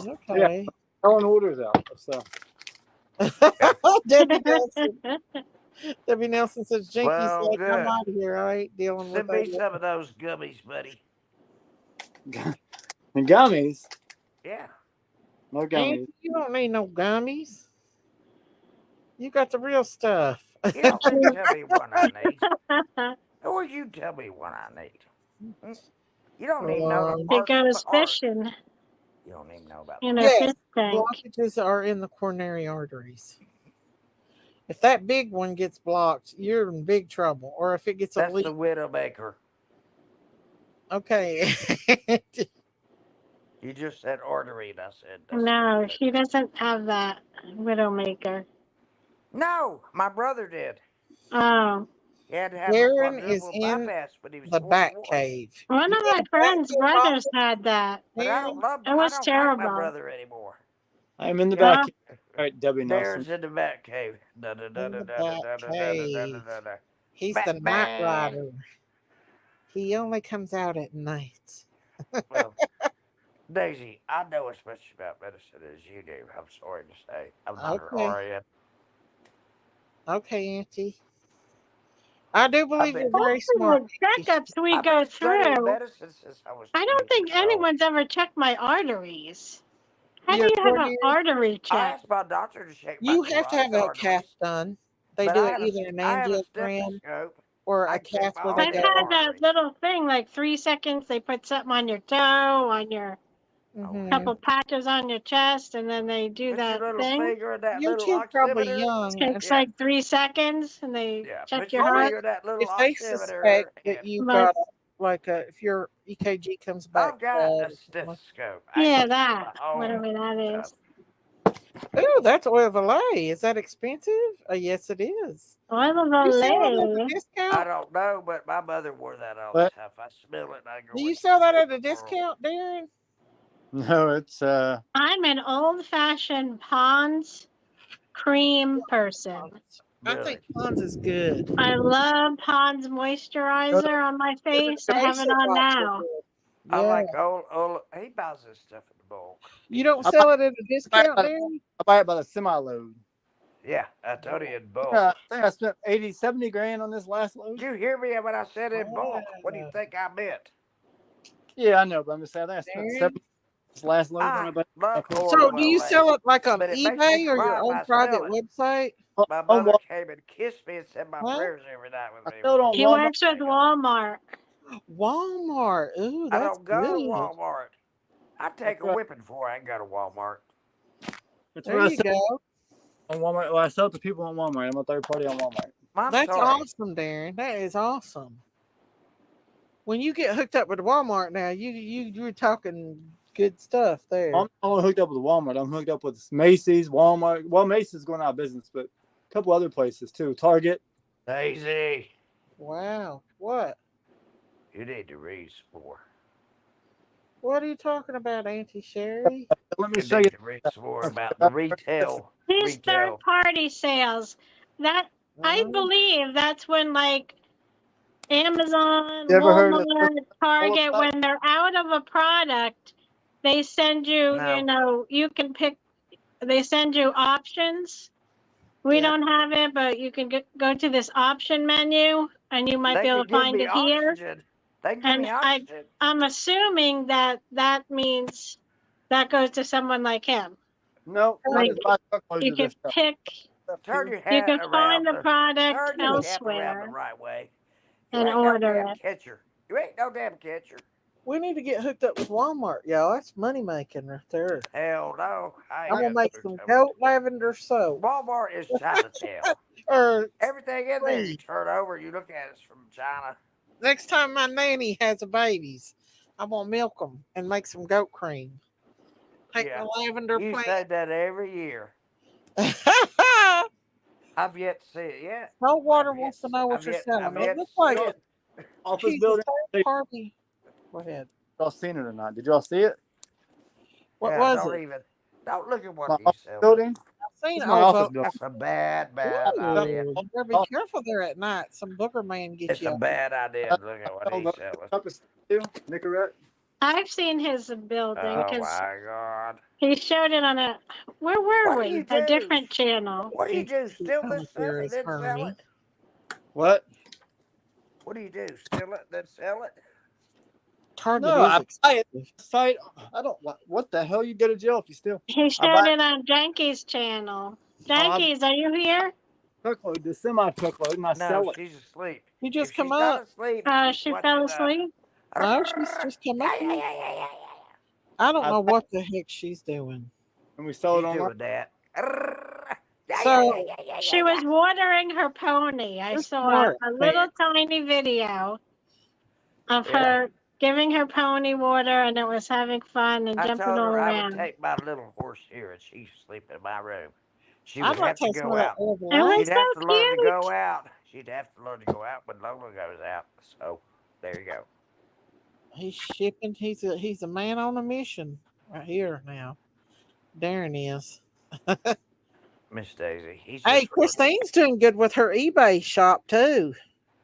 Okay. Throwing orders out. So. Debbie Nelson. Debbie Nelson says, Jinky's Well, like, I'm good. out of here. All right, dealing Send with me some of those gummies, buddy. And gummies? Yeah. No Andy, gummies. you don't need no gummies. You got the real stuff. You don't need to tell me what I need. Or you tell me what I need. You don't need to know the He parts of the goes heart. fishing You don't even know about in a Yes, fish tank. blockages are in the coronary arteries. If that big one gets blocked, you're in big trouble. Or if it gets a That's leak. the Widowmaker. Okay. You just said artery, and I said that's No, she doesn't have that Widowmaker. No, my brother did. Oh. He had to have a Darren is quadruple in bypass when he was the 41. Bat Cave. One You of got my a friend's Bat Cave brothers office, had that. But I Darren? don't love. It was I don't like my terrible. brother anymore. I'm in the Yeah. back. All right, Debbie Nelson. Darren's in the Bat Cave. In the Bat Cave. He's the night Batman. rider. He only comes out at night. Well, Daisy, I know as much about medicine as you do. I'm sorry to say. I'm not an Okay. RN. Okay, Auntie. I do believe you're very Most of smart. the checkups we I've go been studying through, medicine since I was I 2 don't think years old. anyone's ever checked my arteries. How Your do you have an coronary, artery I check? asked my doctor to check my you have to have carotid a cath arteries, done. They but do it either an I have a angiogram stethoscope. or I a can check cath my where own they I've damn go. had that arteries. little thing, like 3 seconds, they put something on your toe, on your couple patches on your chest, and then they do Put that your little thing. finger in that You're little too probably oximeter. young. Takes Yeah. like 3 seconds, and they Yeah, check put your your heart. finger in that little If they oximeter. suspect that And you've But got if your EKG comes back I've got bad a or something like stethoscope. I yeah, can check that, my own whatever that stuff. is. Ooh, that's oil of Olay. Is that expensive? Yes, it is. Oil of You sell it at a Olay. I discount? don't know, but my mother wore that all the What? time. If I smell it, I go. Do you sell that at a discount, Darren? No, it's I'm an old-fashioned Pond's cream person. I think Pond's is good. I love Pond's moisturizer on my face. I have it Facial on wipes are now. good. I Yeah. like old. He buys this stuff in bulk. You don't I sell buy, it at a I buy it discount, by, Darren? I buy it by the semi-load. Yeah, I told you in bulk. I think I spent 70 grand on this last load. Did you hear me when I said in bulk? What do you think I meant? Yeah, I know, but I'm just saying I think I spent Darren? 70 this last load. I love oil So of do you Olay, sell it like on but it makes me eBay or cry your if own I private smell it. website? My On mother Walmart. came and kissed me and said my What? prayers every night I with me. sell it on He Walmart. works with Walmart. Walmart. Ooh, I that's don't go to good. Walmart. I take a whipping before I go to Walmart. That's There what I you sell go. on Walmart. Well, I sell it to people on Walmart. I'm a third party on Walmart. I'm That's sorry. awesome, Darren. That is awesome. When you get hooked up with Walmart now, you're talking good stuff there. I'm not only hooked up with Walmart. I'm hooked up with Macy's, Walmart. Well, Macy's is going out of business, but a couple other places too. Target. Daisy, Wow. What? you need to read some more. What are you talking about, Auntie Sherry? Let me You show need you. to read some more about the retail. These third-party sales, that I believe that's when like Amazon, You ever heard of Walmart, Target, when they're out of a product, they send you, you know, you can pick, they send you options. We don't have it, but you can go to this option menu and you might They be able can to give find me it here. oxygen. They can give And me oxygen. I'm assuming that means that goes to someone like him. No, Like, you can pick, Turn your you hat can find around. the product Turn your cap around the elsewhere right way. You and ain't no order damn it. catcher. You ain't no damn catcher. We need to get hooked up with Walmart, y'all. That's money making right there. Hell no. I ain't I'm gonna got make no some time. goat lavender soap. Walmart is Chinatown. Or Everything in there you cream. turn over, you look at it's from China. Next time my nanny has a babies, I'm gonna milk them and make some goat cream. Take Yeah. the lavender You plant. say that every year. I've yet to see it yet. Saltwater wants to know what you're selling. I've It yet looks to like see it. Office she's building. a third party. Go ahead. Y'all seen it or not? Did y'all see it? What Yeah, was don't it? even. Don't look at what My he's office selling. building. I've seen It's it. my Oh, office but building. That's a bad idea. ooh, you better be careful there at night. Some booger man gets It's you. a bad idea to look at what he's selling. Up is too, Nicorette. I've seen his building Oh because my God! he showed it on a. Where were What do we? you A do? different channel. What do you And do? Steal come this up stuff here and is then sell Hermie. it? What? What do you do? Steal it, then sell it? Target No, is I buy it. expensive. Site. I don't. What the hell? You go to jail if you steal. He I showed buy it on Janky's channel. Oh, I Janky's, are you here? truckload, the semi truckload, and I No, sell it. she's asleep. You If just come she's not up. asleep, she's She watching. fell asleep. No, she's just come up here. I don't know what the heck she's doing. And we sell it She's online. doing that. So She was watering her pony. I This saw part, a little tiny video of her giving her pony water, and it was having fun and I jumping told all her I would around. take my little horse here and she'd sleep in my room. She I'd would like have to to have some go of that out. It was She'd have so to learn to go cute. out. She'd have to learn to go out when Lola goes out. So there you go. He's shipping. He's a man on a mission right here now. Darren is. Miss Daisy. He's Hey, just Christine's doing good with her eBay shop too.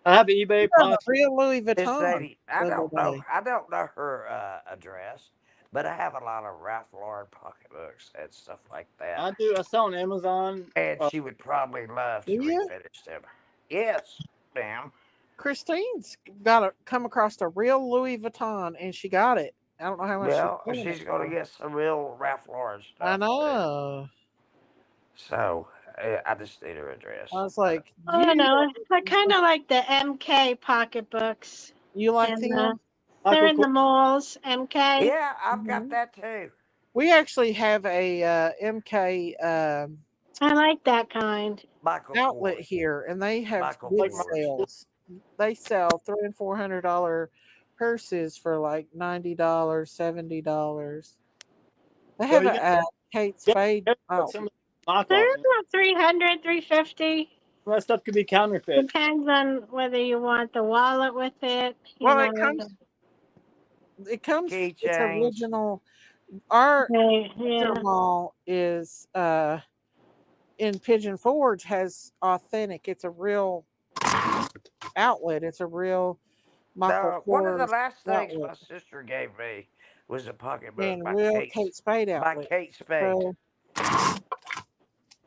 I have eBay. She got a real Louis Miss Vuitton. Daisy. I the other don't know. day. I don't know her address, but I have a lot of Ralph Lauren pocketbooks and stuff like that. I do. I sell on Amazon. And she would probably love to Do you? refinish them. Yes, ma'am. Christine's got to come across a real Louis Vuitton, and she got it. I don't know how much Well, she's she's going to get some real Ralph Lauren stuff. I know. Too. So I just need her address. I was like, I don't know. I kind of like the MK pocketbooks. You like and, them? They're in the malls. MK. Yeah, I've got that too. We actually have a MK I like that kind. outlet here, and they have good sales. They sell $300 and $400 purses for like $90, $70. They have a Kate Spade outlet. They're about 300, 350. Well, that stuff could be counterfeit. Depends on whether you want the wallet with it. Well, it comes. It's original. Our mall is in Pigeon Forge has authentic. It's a real outlet. It's a real Michael No, one of the Kors last things outlet. my sister gave me was a pocketbook And by real Kate Spade outlet. By Kate Spade. So,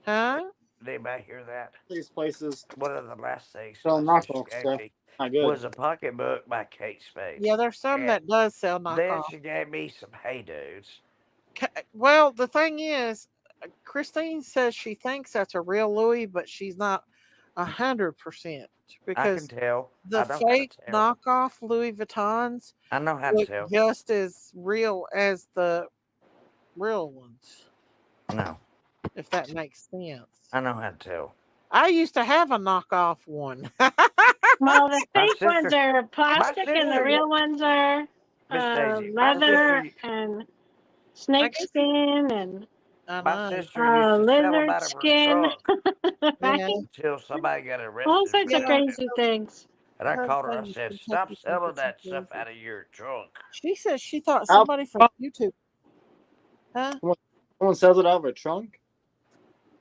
huh? Did anybody hear that? These places. One of the last things Sell my sister knockoff gave stuff. me Not good. was a pocketbook by Kate Spade. Yeah, there's some And that does sell Then knockoff. she gave me some Hey Dudes. Well, the thing is, Christine says she thinks that's a real Louis, but she's not 100% because I can tell. the I know how to fake tell. knockoff Louis Vuittons I know how to look tell. just as real as the real ones. No, if that makes sense. I know how to tell. I used to have a knockoff one. Well, the My fake ones sister- are plastic, and the sister- real ones are Miss Daisy, my leather sister- and snake skin and My sister used to sell them lizard out of her skin. trunk Right? until somebody got arrested. All for sorts of that. crazy things. And I Her called her. I husband's said, Kentucky "Stop Fried selling that Chicken stuff Fried. out of your trunk." She says she thought somebody from YouTube. Huh? Someone sells it out of a trunk?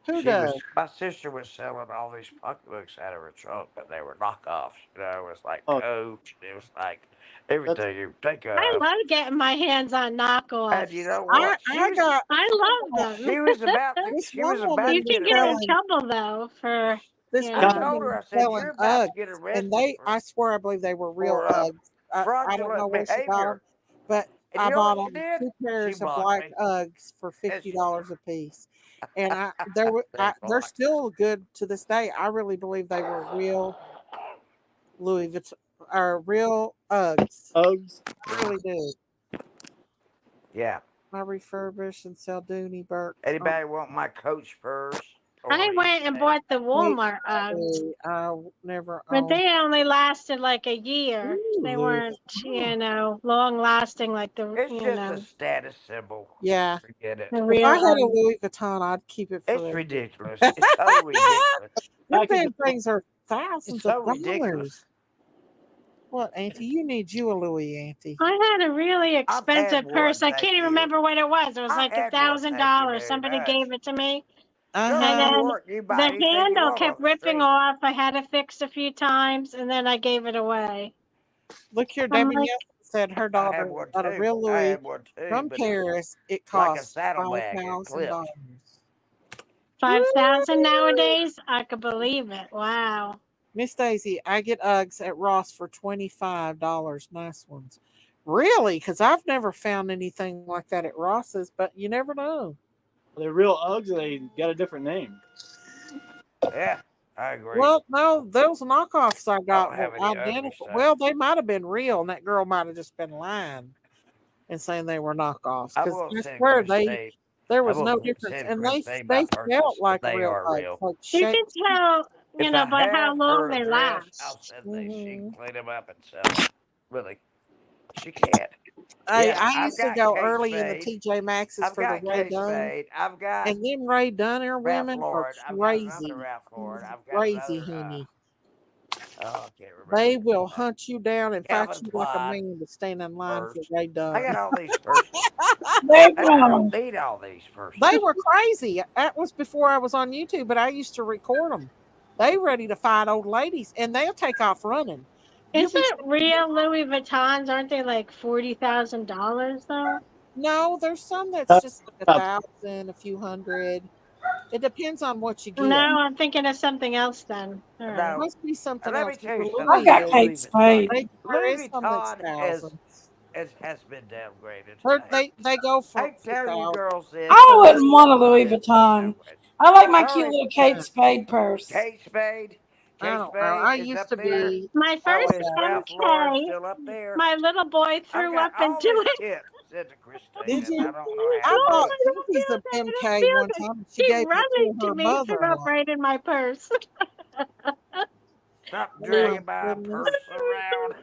Who does? My sister was selling all these pocketbooks out of her trunk, but they were knockoffs. You know, it was like Coach. It was like everything you think of. I love getting my hands on knockoffs. And you know what? I love them. She was about to. This She one was about woman to You get can get in arrested. trouble though for This you one know. told her, woman I was said, selling "You're about to Uggs, get arrested and they, for- I swear, I believe they were real for, Uggs. I don't fraudulent know where she got behavior." them, but And I you know bought what them she did? 2 pairs She of blocked black me. Uggs for $50 a piece, and they're blocked. still good to this day. I really believe they were real Louis Vuitton or real Uggs. Uggs. I really do. Yeah. I refurbish and sell Dooney Burks. Anybody want my Coach purse? I went and bought the Walmart Uggs, I never but owned. they only lasted like a year. They weren't, long lasting like the It's you just know. a status symbol. Yeah. Forget it. The If real I had a Uggs. Louis Vuitton, I'd keep it It's forever. ridiculous. It's so ridiculous. Them damn things are thousands It's so of dollars. ridiculous. What, Auntie? You need you a Louis, Auntie. I had a really expensive one, purse. I thank can't even you. remember what it was. It was I like had one, thank you $1,000. very Somebody much. gave it to me. Girl, And you then work, you buy the anything you handle want kept on the ripping street. off. I had it fixed a few times, and then I gave it away. Look here, I'm Debbie like, Nielsen said her I daughter had one got a too. real I Louis had one too, from but it was Paris. It like a cost saddlebag. It $5,000. clipped. 5,000 nowadays? I could believe it. Wow. Miss Daisy, I get Uggs at Ross for $25. Nice ones. Really? Because I've never found anything like that at Ross's, but you never know. They're real Uggs, or they got a different name. Yeah, I agree. Well, no, those knockoffs I I got don't were have any ugly identical. stuff. Well, they might have been real, and that girl might have just been lying and saying they were knockoffs. I Because will I send swear Christine. there I was no will difference, send and Christine they my felt purses, but like they real are Uggs, real. like You shape. can tell, you If know, I by how have long her they address, I'll last. send these. She can clean them up and sell them. Really, she can. I Yeah, I've used to got go Kate early in the Spade. TJ Maxx's I've for the got Ray Kate Dunn, Spade. I've got and them Ray Dunner Ralph women are Lauren. I've got another crazy, Ralph Lauren. I've got crazy, another. honey. Oh, I can't remember. They will hunt you down and fight Calvin you like a Klein man to stand in line for purse. Ray I Dunn. got all these purses. They I don't need all these purses. They were crazy. That was before I was on YouTube, but I used to record them. They ready to fight old ladies, and they'll take off running. Is it real Louis Vuittons? Aren't they like $40,000 though? No, there's some that's just like 1,000, a few hundred. It depends on what you No, get. I'm thinking of something else then. All right. No. Must be something Let me else. tell you For something. I've got about Kate Louis Spade. Vuitton. there Louis is some that's Vuitton thousands. has been downgraded. They go for I tell you thousands. girls this. I wouldn't want a Louis Vuitton. I like my cute Sorry. little Kate Spade purse. Kate Spade. I Kate don't know. Spade I is used up to there. be. My So first is Ralph Lauren MK, still up there. my little boy I've threw got up all into this it. shit sent to Christine, Did and you? I don't know how I to do bought it. I don't Jinkies feel of good. I don't MK feel one good. time. She She gave it running to to her me, threw up mother-in-law. right in my purse. Stop Oh dragging my my goodness. purse around.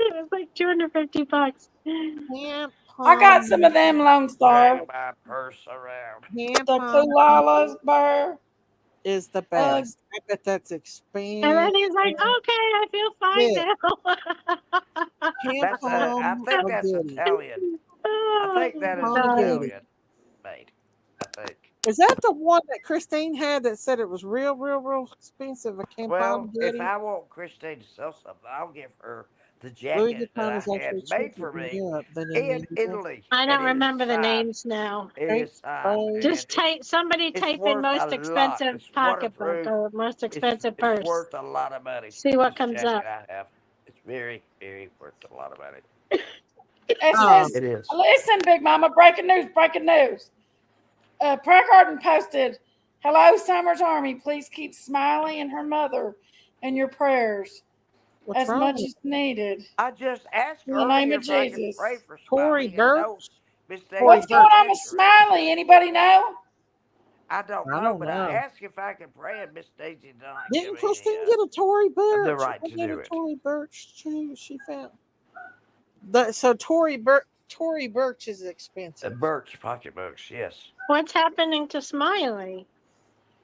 It was like $250. I got some of them Lone Star. Drag my purse around. The Koala's bar is the best. I bet that's expensive. And then he's like, okay, I feel fine Yeah. now. That's I think that's Italian. I think that is Italian made. I think. Is that the one that Christine had that said it was real, real, real expensive? A Well, if Campari? I want Christine to sell something, I'll give her the Louis jacket that Vuitton I is had actually made cheaper for me in Europe than in in the US. Italy. I and don't it is remember the signed. names now. It is signed. Just and type somebody it's type in worth most a lot. expensive It's pocketbook waterproof. or most expensive It's purse. worth a lot of money. See what This comes jacket up. I have. It's very, very worth a lot of money. It says, It is. listen, Big Mama, breaking news, breaking news. Prayer Garden posted, hello, Summer's Army. Please keep Smiley and her mother in your prayers as much as needed. I just asked In the name earlier of if I could Jesus. pray for Tory Smiley and no Birch? mistake. What's going on with Smiley? Anybody know? I don't I know, don't but know. I asked if I could pray, and Miss Daisy did not give Didn't me Christine get a Tory Birch? the right to Wasn't it do a it. Tory Birch too? She found. So Tory Birch is expensive. Birch pocketbooks, yes. What's happening to Smiley?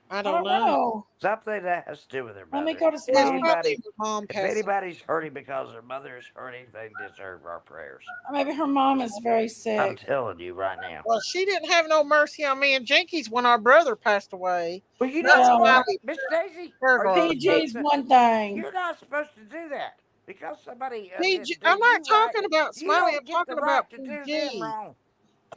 I don't know. Something that has to do with their mother. Let me go to If Smiley. if anybody's hurting because their mother is hurting, they deserve our prayers. Maybe her mom is very I'm sick. telling you right now. Well, she didn't have no mercy on me and Jinkies when our brother passed away. Well, you Not know, Smiley. Miss Daisy, Her are you PG's supposed to- one thing. You're not supposed to do that because somebody. PG, did I'm not you talking right. about You Smiley. don't I'm get talking the about right to do them PG. wrong.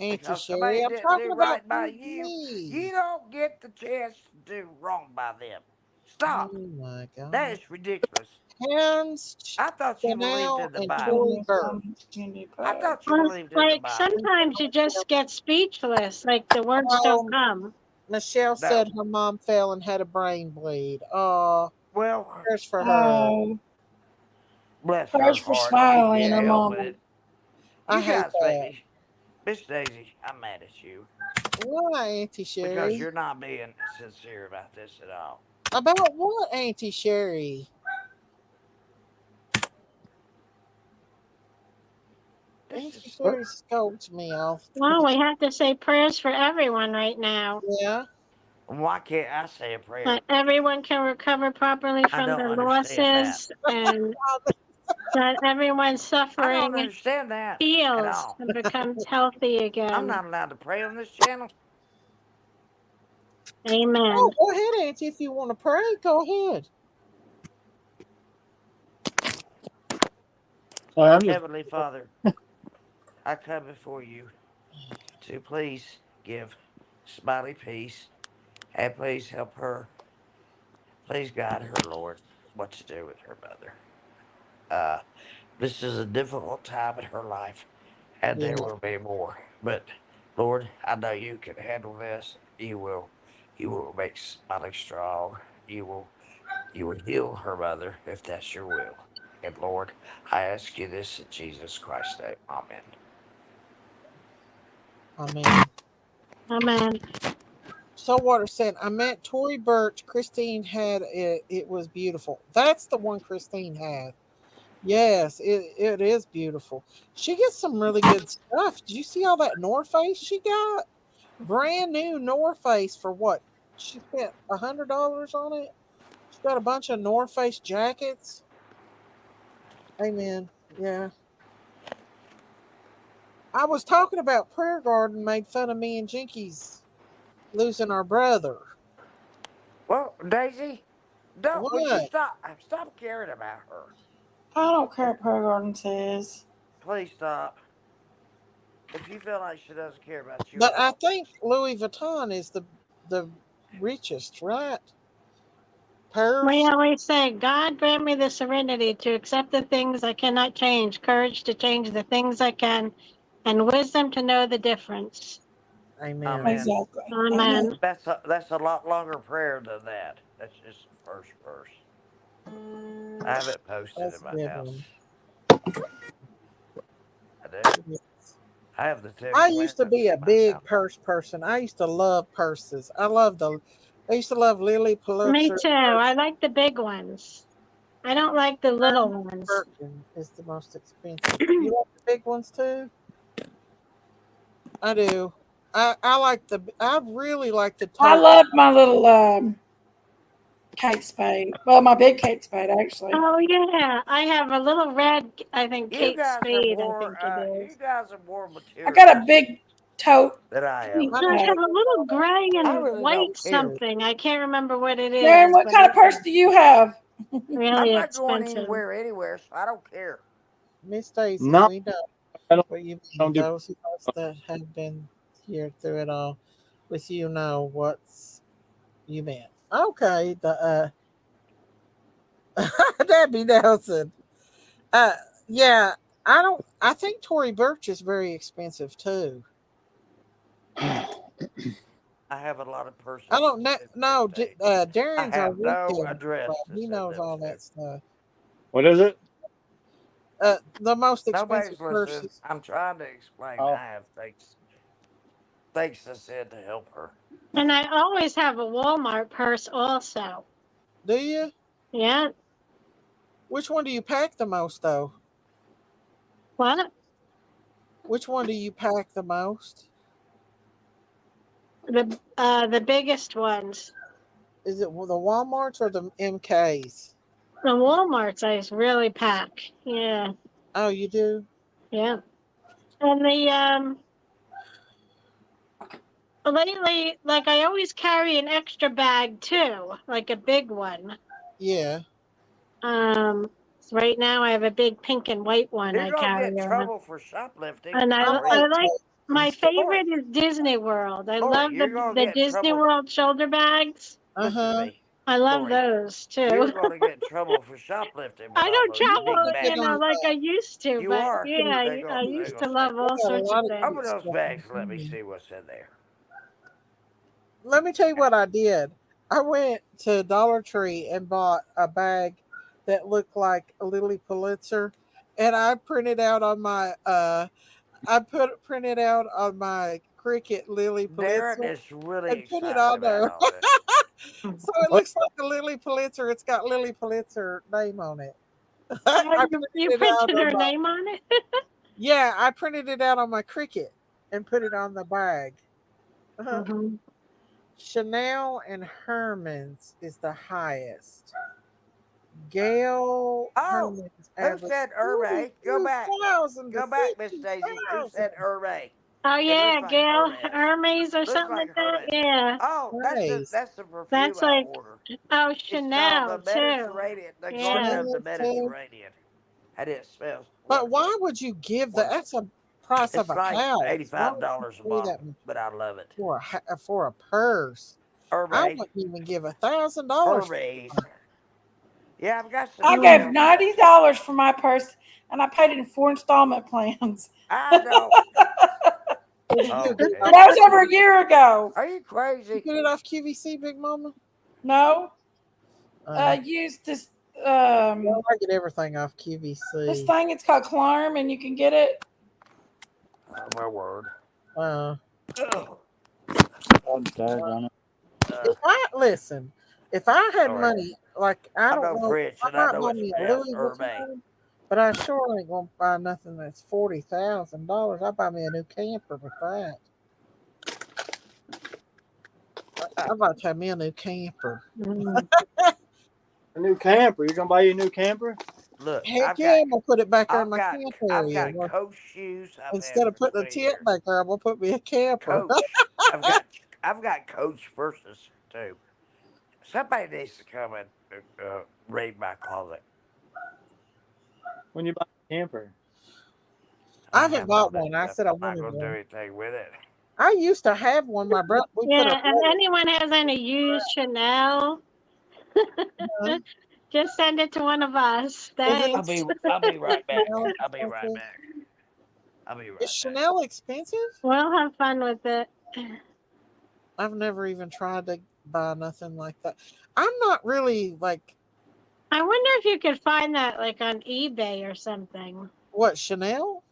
Auntie Because Sherry, somebody I'm didn't talking do about right by PG. you don't get the chance to do wrong by them. Stop. Oh my God. That is ridiculous. Hans I thought you believed Chanel in the and Bible. Tory Birch. I thought you Well, believed in the like Bible. sometimes you just get speechless, like the words don't come. Michelle said her mom fell and had a brain bleed. Well, prayers for her. Bless Prayers her for heart. Smiley She and her can't help mom. it. I You hate guys make that. me, Miss Daisy. I'm mad at you Why, Auntie Sherry? because you're not being sincere about this at all. About what, Auntie Sherry? Auntie Sherry scolds me off. Well, we have to say prayers for everyone right now. Yeah. Why can't I say a prayer? That everyone can recover properly I from don't their understand losses and that everyone's I don't suffering understand that at heals all. and becomes healthy I'm again. not allowed to pray on this channel. Amen. Oh, go ahead, Auntie. If you want to pray, go ahead. Heavenly Father, I come before you to please give Smiley peace and please help her. Please guide her, Lord, what to do with her mother. This is a difficult time in her life, and there will be more. But Lord, I know you can handle this. You will make Smiley strong. You will heal her mother if that's your will. And Lord, I ask you this in Jesus Christ's name. Amen. Amen. Amen. Saltwater said, I met Tory Burch. Christine had it. It was beautiful. That's the one Christine had. Yes, it is beautiful. She gets some really good stuff. Did you see all that North Face she got? Brand new North Face for what? She spent $100 on it. She got a bunch of North Face jackets. Amen. Yeah. I was talking about Prayer Garden made fun of me and Jinkies losing our brother. Well, Daisy, would you What? stop caring about her? I don't care what Prayer Garden says. Please stop. If you feel like she doesn't care about you But at I all, think Louis Vuitton is the richest, right? We Purse. always say, God grant me the serenity to accept the things I cannot change, courage to change the things I can, and wisdom to know the difference. Amen. Amen. Exactly. Amen. That's a lot longer prayer than that. That's just the first verse. I have it posted That's in a my good house. one. I do. Yes. I have the Ten I used to be Commandments a in my big house. purse person. I used to love purses. I used to love Lily Me Pulitzer. too. I like the big ones. I don't like the little Herman ones. Birkin is the most expensive. You like the big ones too? I do. I like I really like the I tote. love my little Kate Spade. Well, my big Kate Spade, actually. Oh yeah, I have a little red. I think You Kate guys are Spade. I more. think it You is. guys are more I got a materialistic big tote. than I am. Pink I I don't bag. have a little gray I and really don't white care. something. I can't remember what it Darren, is, what but kind of purse do you have? I'm really not going expensive. anywhere, so I don't care. Miss Stacy, No, we know I what you don't mean. do. Those of us that have been here through it all with you know what's you meant. Okay, the Debbie Nelson. Uh yeah, I think Tory Burch is very expensive too. I have a lot of I purses don't know. in No, Prestige. I Darren's our have no retail. address to He send knows them all to. that stuff. What is it? The most expensive Nobody's listening. purses. I'm trying to explain. Oh, I have things to send to help her. And I always have a Walmart purse also. Do you? Yeah. Which one do you pack the most though? What? Which one do you pack the most? The biggest ones. Is it the Walmarts or the MKs? The Walmarts I really pack. Yeah. Oh, you do? Yeah. And lately, like I always carry an extra bag too, like a big one. Yeah. So right now I have a big pink and white one You're I gonna get in carry around. trouble for shoplifting. And I I like like totes my and stuff. Lori, favorite is Disney World. I Lori, love you're gonna the get in Disney trouble. World shoulder bags. Listen to Uh-huh. me, I love Lori. those You're too. gonna get in trouble for shoplifting with I all don't those You big travel, need to get bags. on like I that. used to, You but are. yeah, I They're used gonna to say, love They all got a sorts of lot of "Open cute things. those stuff on bags and let me Hulu. see what's in there." Let me tell you what I did. I went to Dollar Tree and bought a bag that looked like a Lily Pulitzer, and I printed out on my printed out on my Cricut Lily Darren Pulitzer is really and put it excited on about there. all this. So it looks like a Lily Pulitzer. It's got Lily Pulitzer name on it. I printed You it out printed on her my name on it? yeah. I printed it out on my Cricut and put it on the bag. Hmm. Chanel and Herman's is the highest. Gail Oh, Herman's who average said Hermes? Go back. 2,000 to Go back, Miss Daisy. Who 60,000. said Hermes? Oh It looks yeah, like Gail Hermes. Hermes or Looks something like like that. Hermes. Yeah, Oh, Nice. that's the perfume that's I like order. oh It's called the Chanel too. Mediterranean, the Garden Yeah, of the Chanel too. Mediterranean. and it smells. But why would you give that? That's a price of It's a like house. Why $85 would you a pay bottle, that much but I love it. for a purse? I Hermes. wouldn't even give $1,000. Hermes. Yeah, I've got some. I gave $90 for my purse, and I paid it in 4 installment plans. I don't. That was over a year ago. Are you crazy? You get it off QVC, Big Mama? No. I used this. I get everything off QVC. This thing, it's called Clarm, and you can get it. Oh, my word. If I had money, like I don't know know, French, I and I might know buy it's me a pronounced Louis Hermes. Vuitton, but I sure ain't gonna buy nothing that's $40,000. I'll buy me a new camper with that. I'd like to have me a new camper. A new camper? You're gonna buy you a new camper? Look, Heck yeah, I'm gonna put it back there in my camp I've area. got Coach shoes. Instead of putting a tent back there, I'm gonna put me a camper. Coach. I've got Coach versus too. Somebody needs to come and raid my closet. When you buy a camper? I haven't bought one. I said I I'm not wanted gonna do one. anything with it. I used to have one. My brother. Yeah, if anyone has any used Chanel, just send it to one of us. Thanks. I'll be right back. I'll be right back. Is Chanel expensive? We'll have fun with it. I've never even tried to buy nothing like that. I'm not really like. I wonder if you could find that like on eBay or something. What, Chanel?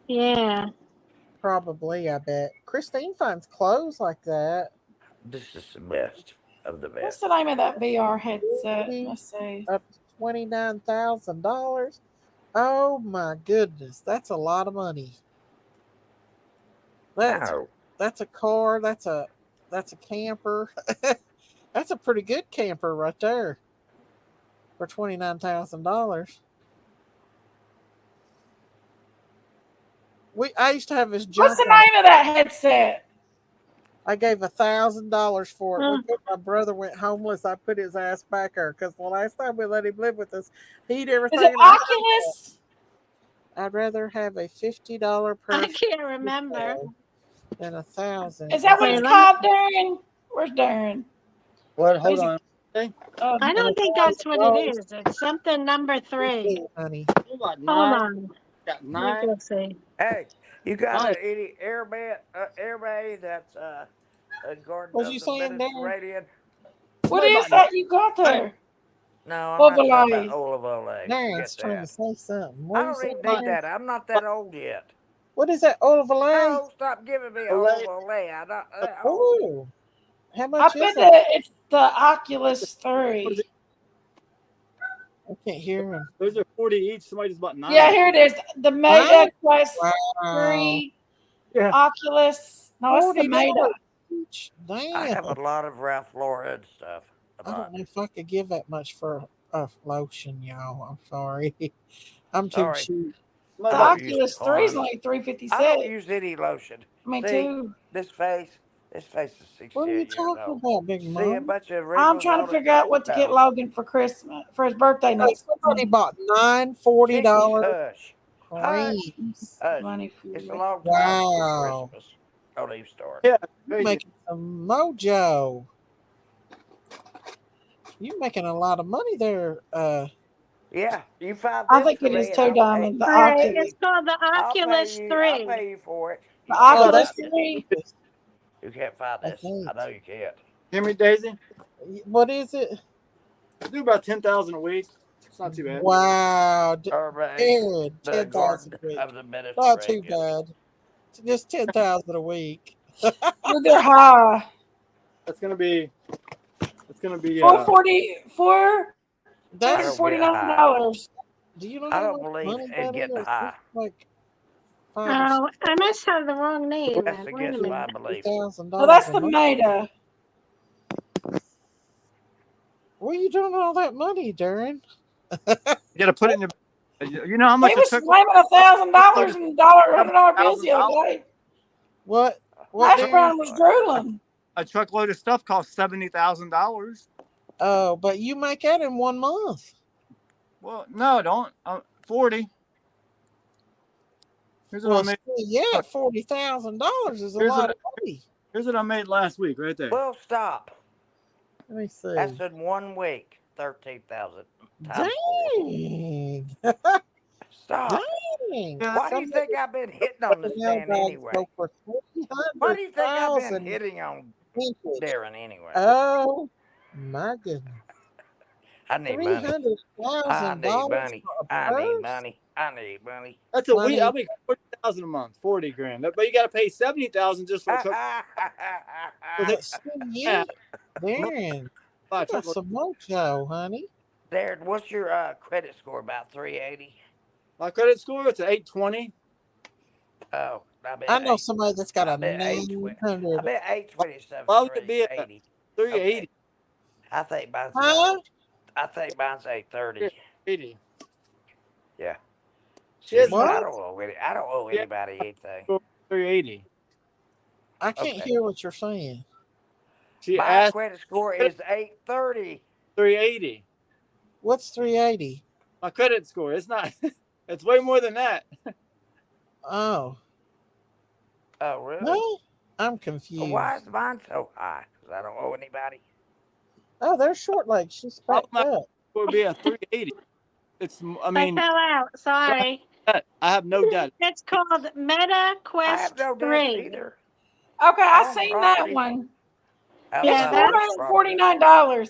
Yeah. Probably, I bet. Christine finds clothes like that. This is the best of the best. What's the name of that VR headset? Let's see. Up to $29,000. Oh my goodness, that's a lot of money. That's a car. That's a camper. That's a pretty good camper right there for $29,000. I used to have this junk. What's the name of that headset? I gave $1,000 for it. My brother went homeless. I put his ass back there because the last time we let him live with us, he eat everything. Is it Oculus? I'd rather have a $50 person. I can't remember. Than $1,000. Is that what it's called, Darren? Where's Darren? What? Hold on. I don't think that's what it is. It's something number 3. Honey. Hold on. Got 9. Let's see. Hey, you got any airbag that's a garden What of you the saying, Mediterranean? What is that you got there? No, I'm not talking about olive oil. Darren's trying to say something. I don't even need that. I'm not that old yet. What is that? Olive oil? No, stop giving me olive oil. I'm not that old. Oh, how much I is bet it? it's the Oculus 3. I can't hear him. Those are 40 each. Somebody just bought 9. Yeah, here it is. The Meta Quest 3 Yeah. Oculus. No, it's the Meta. Damn. I have a lot of Ralph Lauren stuff. I don't know if I could give that much for a lotion, y'all. I'm sorry. I'm too cheap. The Oculus 3 is only $356. I don't use any lotion. Me See, too. This face is 68 What are you years talking old. about, Big See a Mom? bunch of I'm wrinkles trying to on it? figure out what to get Logan for Christmas, for his birthday next Somebody bought $9 $40 Hush. creams. money for It's you. a long time Wow. before Christmas. Don't even start. Yeah. You're making some mojo. You're making a lot of money there. Yeah, you find I this think for it me is and Toe I'll pay Diamond, you. the All right, Oculus. it's called the Oculus 3. I'll pay you for it. The Oculus 3. You can't find this. I know you can't. Hear me, Daisy? What is it? I do about 10,000 a week. It's not too bad. Wow. Hermes, Aaron, the 10,000 garden a week. of the Mediterranean. Not too bad. Just 10,000 a week. They're high. That's gonna be. $449. Do you know I how don't much believe money in that getting is? high. It's like Oh, I must have the wrong name. That's Wait a against my minute. belief. $50,000. No, that's the Meta. Where are you doing all that money, Darren? You gotta put it in your. You know how much He it was took? slamming $1,000 in $100 bills the other day. What? Hash brown was drooling. A truckload of stuff cost $70,000. Oh, but you make that in 1 month. Well, no, don't. 40. Here's what Well, I made. yeah, $40,000 is a Here's lot what of money. Here's what I made last week, right there. Well, stop. Let me see. That's in 1 week. 13,000 times Dang. 4. Stop. Dang. Why do you think I've been hitting on the stand anyway? Go for Why do you think I've been 300,000 hitting on inches. Darren anyway? Oh my goodness. I need money. I $300,000 need money. for a I need purse? money. I need money. That's a week. Money. I'll make 40,000 a month, 40 grand. But you got to pay 70,000 just for a couple. Yeah, Darren, you got some mojo, honey. Darren, what's your credit score? About 380? My credit score, it's an 820. Oh, I know somebody that's got a bet 900. I bet 827. Why would it be a 380? Okay. I think mine's Huh? I think mine's 830. 80. Yeah. Yes, Seriously, I don't owe anybody anything. 380. I can't hear what you're saying. My credit score is 830. 380. What's 380? My credit score. It's not. It's way more than that. Oh. Oh, really? No, I'm confused. Well, why is mine so high? Because I don't owe anybody. Oh, they're short legs. She's spec up. Would be a 380. It's. I mean. I fell out. Sorry. I have no debt. It's called Meta Quest I have no 3. debts either. Okay, I Own seen property. that one. Yeah, It's $449.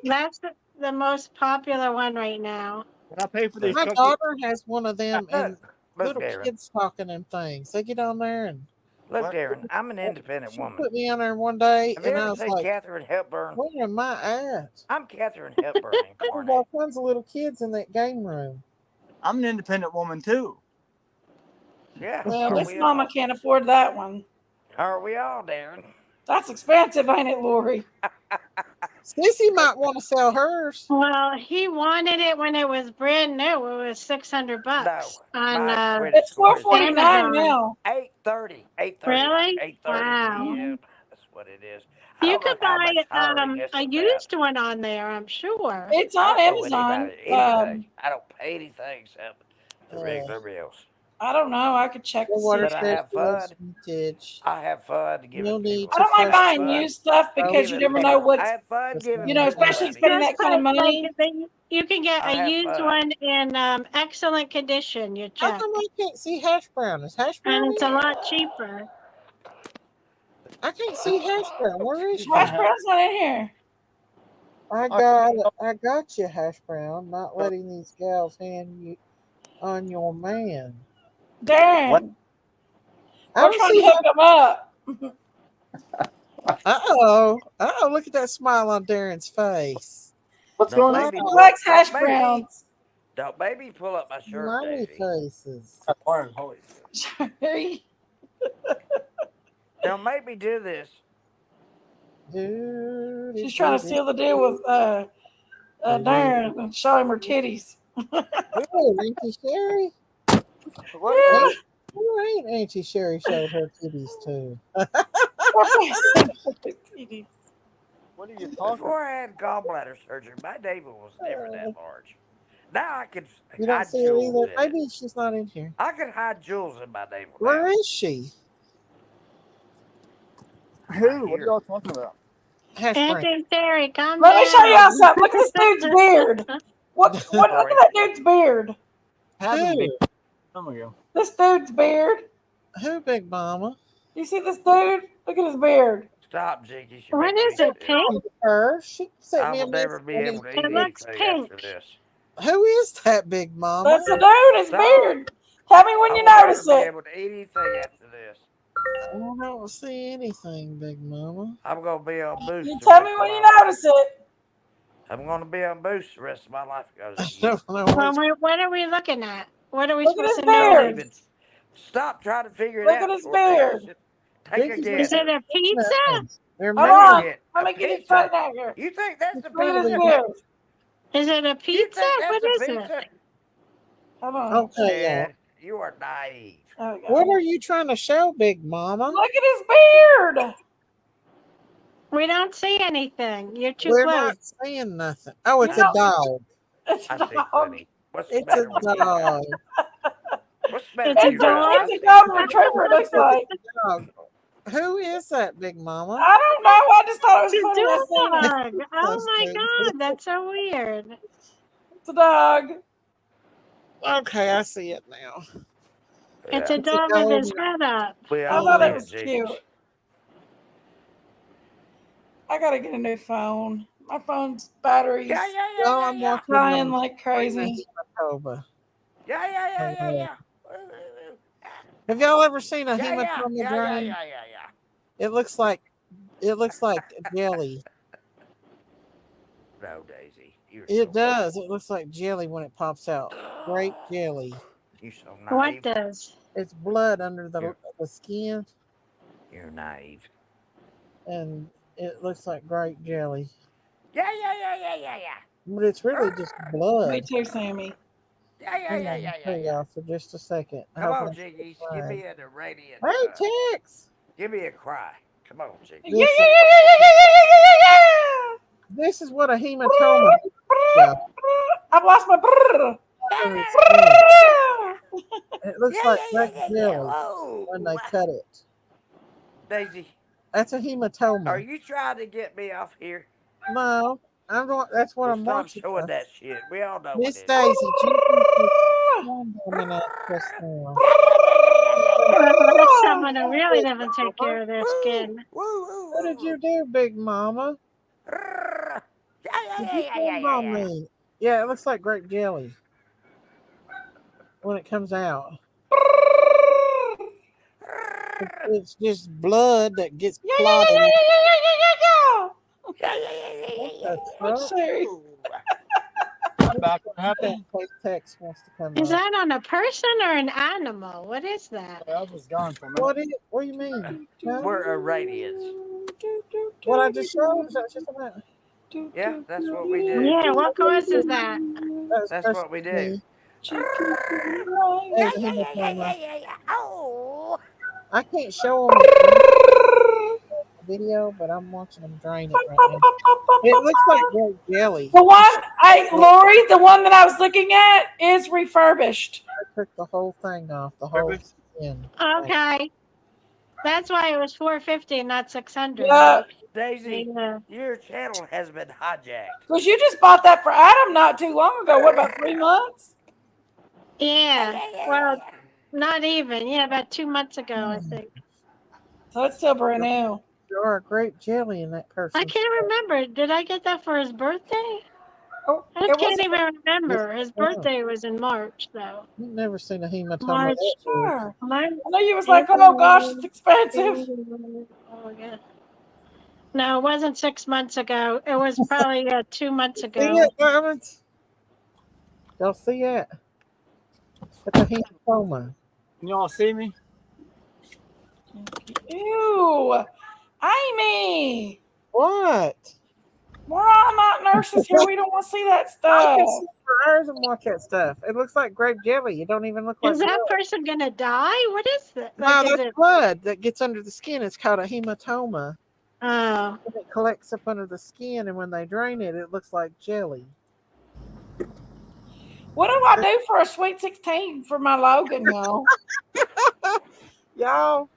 That's the most popular one right now. When I pay for these My daughter has one of them, and Look, little Darren. kids talking and things. They get on there and Look, Darren, I'm an independent she woman. put me on there one day, Have you and I ever was seen like, Catherine Hepburn? "Where am I at?" I'm Catherine Hepburn There's incarnate. all kinds of little kids in that game room. I'm an independent woman too. Yeah. Well, This mama can't afford that one. Are we all, Darren? That's expensive, ain't it, Lori? Sissy might want to sell hers. Well, he wanted it when it was brand new. It was $600 on It's $449 Amazon. now. 830. 830. Really? 830 Wow. PM. That's what it is. I You don't know could how buy much higher it gets a than used one on there, I'm sure. It's I on don't owe Amazon. anybody anything. I don't pay anything except the regular bills. I don't know. I could check to see. But I have fun. Vintage. I have fun giving people. I don't like buying used stuff because you never know what's, I have fun giving especially spending that kind of money. You can get I a have used fun. one in excellent condition. You How check. come I can't see hash brown? Is hash brown? And it's in a it? lot cheaper. I can't see hash brown. Where is Hash she? brown's not in here. I got you, hash brown. Not letting these gals hand you on your man. Darren. I We're don't trying see to hook them up. Uh-oh. Uh-oh, look at that smile on Darren's face. What's Don't going make on? me He pull- likes hash don't make me- browns. Don't make me pull up my shirt, Smiley Daisy. faces. Don't make me do this. She's trying to steal the deal with Darren and show him her titties. Oh, Auntie Sherry. Yeah. Who ain't Auntie Sherry showed her titties to? What are you talking? Before I had gallbladder surgery, my navel was never that large. Now I can You don't hide see her jewels either. in it. Maybe she's not in here. I can hide jewels in my navel. Where now. is she? Who? What are y'all talking about? Hash brown. Auntie Sherry, calm Let down. me show y'all something. Look at this dude's beard. What? Look at that dude's beard. Haven't been. Some of you. This dude's beard. Who, Big Mama? You see this dude? Look at his beard. Stop, Jiggy. What is it, pink? Her. She sent I me a will never be message. able to eat It looks anything pink. after this. Who is that, Big Mama? That's the dude. His Stop. beard. Tell me when I you will notice never be it. able to eat anything after this. I don't see anything, Big Mama. I'm gonna be on boost. You the tell rest me of when my you life. notice it. I'm gonna be on boost the rest of my life. I Because don't know. Well, what are we looking at? What are we Look at supposed his to know? beard. Stop trying to figure it Look out. at his Short beard. Days. Take a Is guess. Is it a pizza? They're Hold Take a on. guess. Let A me get it pizza? straight out here. You think that's a Look at his pizza? beard. Is it a You pizza? think that's What a is pizza? it? Hold on. Okay, yeah. Man, you are naive. There we go. What are you trying to show, Big Mama? Look at his beard. We don't see anything. You're too We're close. not saying nothing. Oh, it's You a know- dog. It's I a see dog. plenty. What's the It's matter a with you? dog. It's a dog. It's a golden retriever, it looks like. Who is that, Big Mama? I don't know. I just thought it was It's funny. I a seen it. dog. Oh my God, that's so weird. It's a dog. Okay, I see it now. It's a dog with his head up. I thought it was cute. I gotta get a new phone. My phone's batteries I'm watching dying like crazy. Yeah. Have y'all ever seen a hematoma drain? It looks like jelly. No, Daisy. It does. It looks like jelly when it pops out. Grape jelly. You're so naive. What does? It's blood under the skin, You're naive. and it looks like grape jelly. Yeah. But it's really just blood. Me too, Sammy. Yeah. For just a second. Come on, Jiggy. Give me a radiant. Hey, Tex. Give me a cry. Come on, Jiggy. Yeah. This is what a hematoma is. Yeah. I've lost my brrr. It looks like grape jelly when they cut it. Daisy. That's a hematoma. Are you trying to get me off here? No, I'm going. That's what I'm Stop watching. showing that shit. We all know Miss what it is. That's someone who really doesn't take care of their skin. What did you do, Big Mama? Yeah, it looks like grape jelly when it comes out. It's just blood that gets clotted. What's Sherry? Back. What happened? Tex wants to come Is up. that on a person or an animal? What is that? I was gone for a minute. What do you mean? We're Iranians. What I just showed? Is that just about? Yeah, that's what we do. Yeah, what causes that? That's what we do. Oh. I can't show them the video, but I'm watching them drain it right now. It looks like grape jelly. The one, Lori, the one that I was looking at is refurbished. I took the whole thing off, the whole skin. Okay. That's why it was $450 and not $600. Yeah. Daisy, your channel has been hijacked. Because you just bought that for Adam not too long ago. What, about 3 months? Yeah. Well, not even. Yeah, about 2 months ago, I think. So it's still brand new. There are grape jelly in that person. I can't remember. Did I get that for his birthday? Oh, I can't even remember. His birthday was in March, though. You've never seen a hematoma. March. Sure. I know you was like, oh gosh, it's expensive. Oh, yeah. No, it wasn't 6 months ago. It was probably 2 months ago. See it, Diamonds? Y'all see it? It's a hematoma. Can y'all see me? Ew. Amy. What? We're all not nurses here. We don't want to see that I stuff. can sit for hours and watch that stuff. It looks like grape jelly. It don't even look like Is that blood. person going to die? What is that? No, Like, that's blood that gets under the skin. It's called a hematoma. Oh. It collects up under the skin, and when they drain it, it looks like jelly. What do I do for a Sweet 16 for my Logan, y'all? Y'all,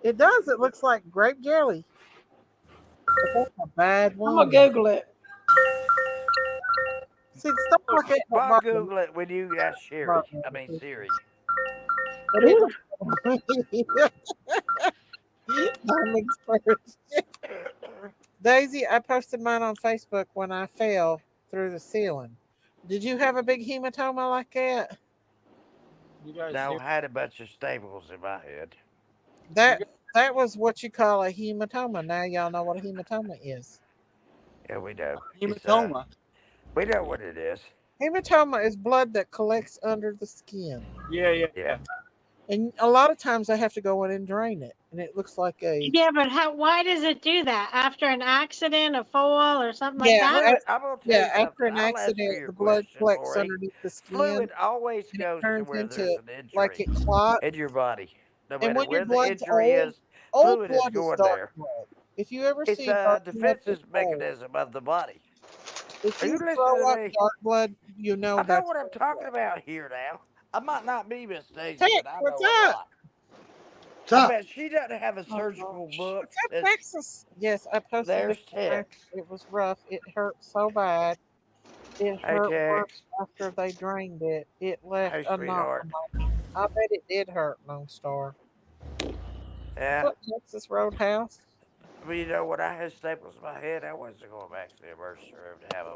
it does. It looks like grape jelly. But that's a bad one. I'm going to Google it. See, stuff like that. Why Google it when you ask Siri? I mean, Siri. Daisy, I posted mine on Facebook when I fell through the ceiling. Did you have a big hematoma like that? No, I had a bunch of staples in my head. That was what you call a hematoma. Now y'all know what a hematoma is. Yeah, we know. Hematoma. We know what it is. Hematoma is blood that collects under the skin. Yeah. And a lot of times they have to go in and drain it. And it looks like a... Yeah, but why does it do that? After an accident, a fall, or something like that? I'm gonna tell you after something. an I'll answer accident, your the blood question, collects Lori. underneath the skin. Fluid always and goes it turns to where into, there's an injury. like it clots. In your body. No And matter when your where the blood's injury old, is, old fluid is blood is going dark there. blood. If you ever It's see a dark blood, defensive it's old. mechanism of the body. If Are you you listening throw to up me? dark blood, you know I know that's what I'm talking about here now. I might not be Miss Daisy, Tex, but I know what's a up? lot. What's I up? bet she doesn't have a surgical book. What's up, Texas? Yes, I posted There's it. Tex. It was rough. It hurt so bad. It Hey, hurt worse Tex. after they drained it. It left Hey, a knot sweetheart. on my knee. I bet it did hurt, Lone Star. Yeah. What, Texas Roadhouse? Well, you know, when I had staples in my head, I wasn't going back to the emergency room to have a.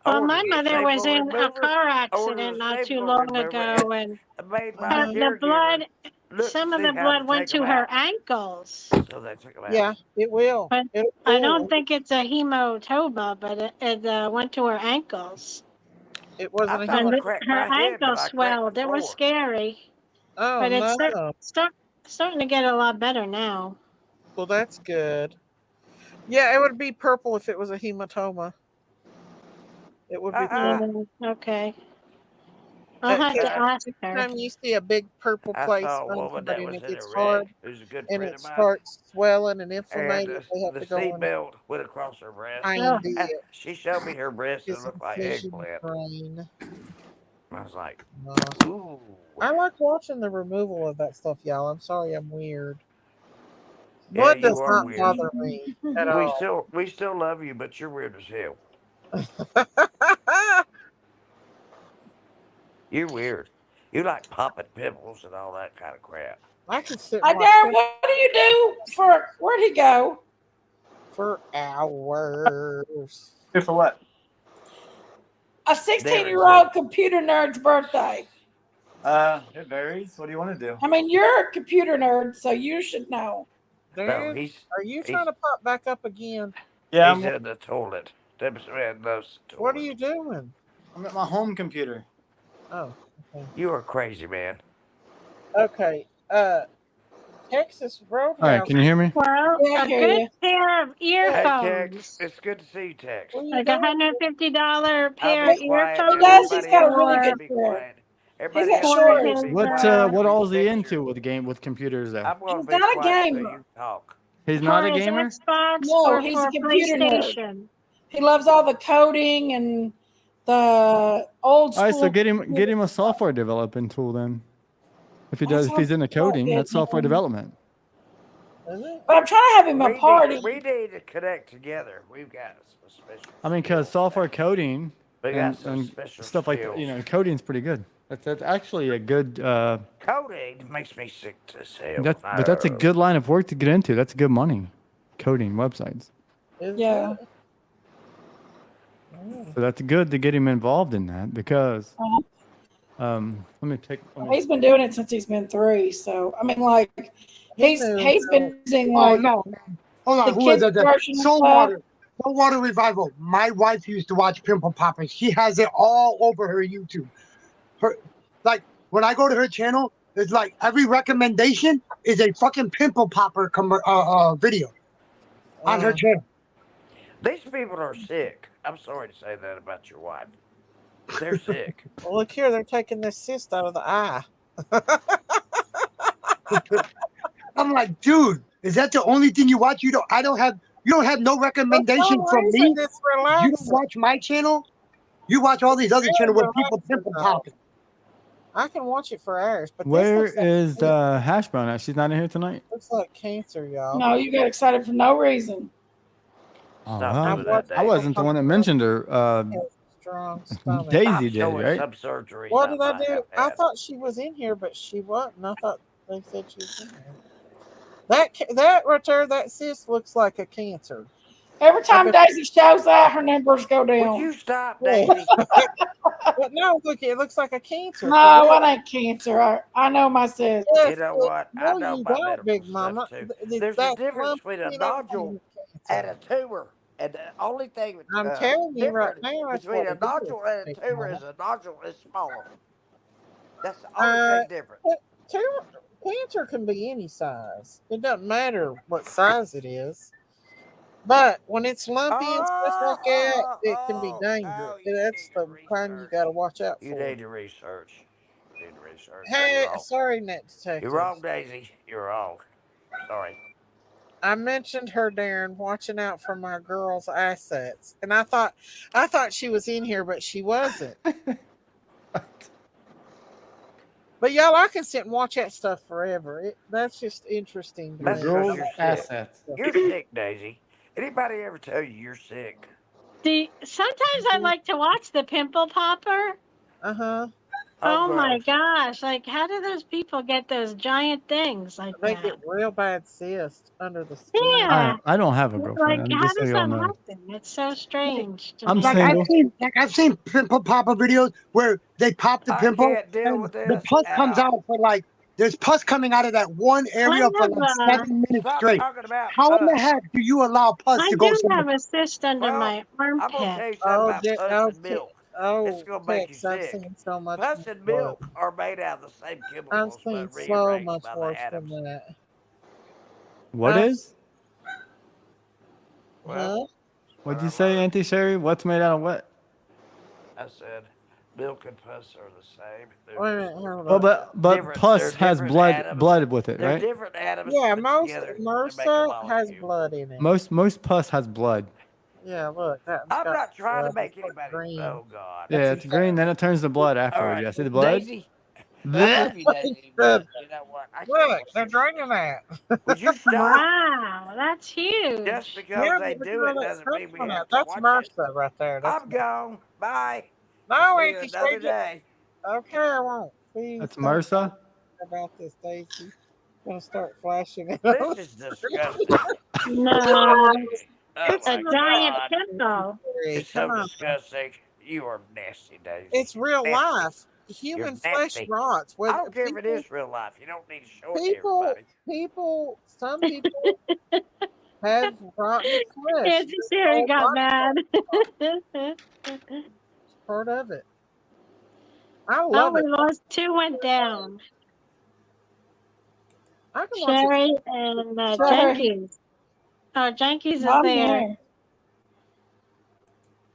I Well, wanted my to get mother was staple in a remover. car I ordered accident a not too staple long remover, and ago, and I made my the caregiver blood, look to some of see the how to blood went take them to her out. ankles. So they took them out. Yeah, it will. But It I will. don't think it's a hematoma, but it went to her ankles. It I wasn't a thought I human. cracked Her my head, ankle but I cracked the swelled. It was floor. scary, Oh but it's no. starting to get a lot better now. Well, that's good. Yeah, it would be purple if it was a hematoma. It would be purple. Okay. I'll have to ask her. Anytime you see a big purple I place saw a on woman that somebody and was it in a gets wreck hard who's a good and friend it of mine, starts swelling and and inflammation, they have the to go in and seatbelt went across her breast. find And it. she showed me her breast, and it His looked like incision eggplant. drain. I was like, Ooh. I like watching the removal of that stuff, y'all. I'm sorry I'm weird. yeah, Blood you does are not weird. bother me at all. We still love you, but you're weird as hell. You're weird. You like popping pimples and all that kind of crap. I can sit I and watch dare. What do you do for? Where'd he go? for hours. Here for what? A 16-year-old computer nerd's birthday. It varies. What do you want to do? I mean, you're a computer nerd, so you should know. No, Are you trying to pop back up again? Yeah, he's in the toilet. That man loves the toilet. What are you doing? I'm at my home computer. Oh, okay. You are crazy, man. Okay. Texas Roadhouse. All right, can you hear me? Well, Yeah, a good pair of Hey, Tex. earphones, It's good to see you, Tex. like $150 I'll pair be of quiet. He earphones, does. He's Everybody got a else really needs to good be pair. quiet. He's Everybody got else short needs to hair. be What quiet. what all is he Respect into your. with computers though? I'm going He's to be not a quiet so gamer. you talk. He's not for a his gamer? Xbox No, or he's a for computer nerd. PlayStation. He loves all the coding and the old All right, so school. get him a software developing tool then. If he's into sounds so coding, good, that's software man. development. But I'm trying to have him a party. We need to connect together. We've got some special. I mean, because software coding We got and, some and special stuff like skills. coding's pretty good. That's actually a good. Coding makes me sick to hell. But that's a good line of work to get into. That's good money, coding websites. Yeah. So that's good to get him involved in that because. He's been doing it since he's been 3. So I mean, like, he's been using Oh like no! Hold on, the who is kids that? version of Saltwater Revival. My wife used to watch Pimple Popper. She has it all over her YouTube. Like when I go to her channel, it's like every recommendation is a fucking Pimple Popper video on her channel. These people are sick. I'm sorry to say that about your wife. They're sick. Well, look here, they're taking this cyst out of the eye. I'm like, dude, is that the only thing you watch? You don't have no recommendation from me. You don't watch my channel. You watch all these other channels where people pimple popping. I can watch it for hours, but Where this looks is Hash Brown at? She's not in here tonight. looks like cancer, y'all. No, you got excited for no reason. Oh, Stop well, I wasn't the one that mentioned her. Strong stomach. Daisy did, right? Some surgery. What did I do? I thought she was in here, but she wasn't. I thought they said she was in here. That right there, that cyst looks like a cancer. Every time Daisy shows that, her numbers go down. Would you stop, Daisy? But no, look, it looks like a cancer. No, it ain't cancer. I know my cyst. You know what? I know you my don't, medical Big stuff Mama. too. There's a difference between a nodule and a tumor. And the only thing I'm telling you right different now, that's between what a it is, nodule and a Big tumor Mama. is a nodule is smaller. That's the only thing different. Cancer can be any size. It doesn't matter what size it is. But when it's lumpy and stuff like that, it can be dangerous. That's the kind you got to watch out for. You need to research. You need to research. Hey, You're wrong. sorry, Net Detective. You're wrong, Daisy. You're wrong. Sorry. I mentioned her, Darren, watching out for my girl's assets, and I thought she was in here, but she wasn't. But y'all, I can sit and watch that stuff forever. That's just interesting to Your me. girl's You're sick. assets. You're sick, Daisy. Anybody ever tell you you're sick? Sometimes I like to watch the pimple popper. Uh-huh. Oh my gross. gosh! Like, how do those people get those giant things like They that? get real bad cysts under the skin. Yeah. I don't have a Like, girlfriend. how Just so does y'all that know. happen? It's so strange to I'm me. single. I've seen pimple popper videos where they pop the I pimple can't deal and with the this pus at comes all. out for like there's pus coming out of that one I area for have like 7 minutes Stop straight. talking about How in the pus. heck do you allow pus I to go do somewhere? have a cyst under Well, my I'm gonna tell armpit. you something about pus Oh, and milk. It's gonna make you Tex, I've sick. seen so much Pus and worse. milk are made out of the same I've chemicals, seen but so rearranged much by the worse than atoms. that. What is? Huh? What'd you say, Auntie Sherry? What's made out of what? I said milk and pus are the same. Wait a minute, hold Well, up. but pus They're has different blood atoms. with it, They're right? different atoms Yeah, put most together to make a MRSA has molecule. blood in it. Most pus has blood. Yeah, look, that's I'm got not trying to blood. make It's like anybody. green. Oh God. That's Yeah, it's green. Then it turns to blood All afterwards. right, Yeah, see the blood? Daisy. I Blech. love you, Daisy, but you know what? I can't Look, they're listen to drinking that. Would you stop? Wow, that's huge. Just because Yeah, they but look at do all it that doesn't stuff mean we coming have out. to That's watch it. MRSA right there. That's I'm gone. Bye. No, I'll see you Auntie another Shay. day. Okay, I won't. Please That's don't MRSA? about this, Daisy. I'm gonna start flashing it. This is disgusting. No, Oh a my giant God. pimple. It's Come so on. disgusting. You are nasty, Daisy. It's real Nasty. life. You're Human flesh nasty. rots. I Whether don't care if it is real life. You don't need to show it to everybody. some people have rotten flesh. Auntie Sherry got mad. It's part of it. I Oh, love we it. lost two, went down. I can watch it. Sherry and Sherry. Jenkins. Oh, Jenkins is I'm there. here.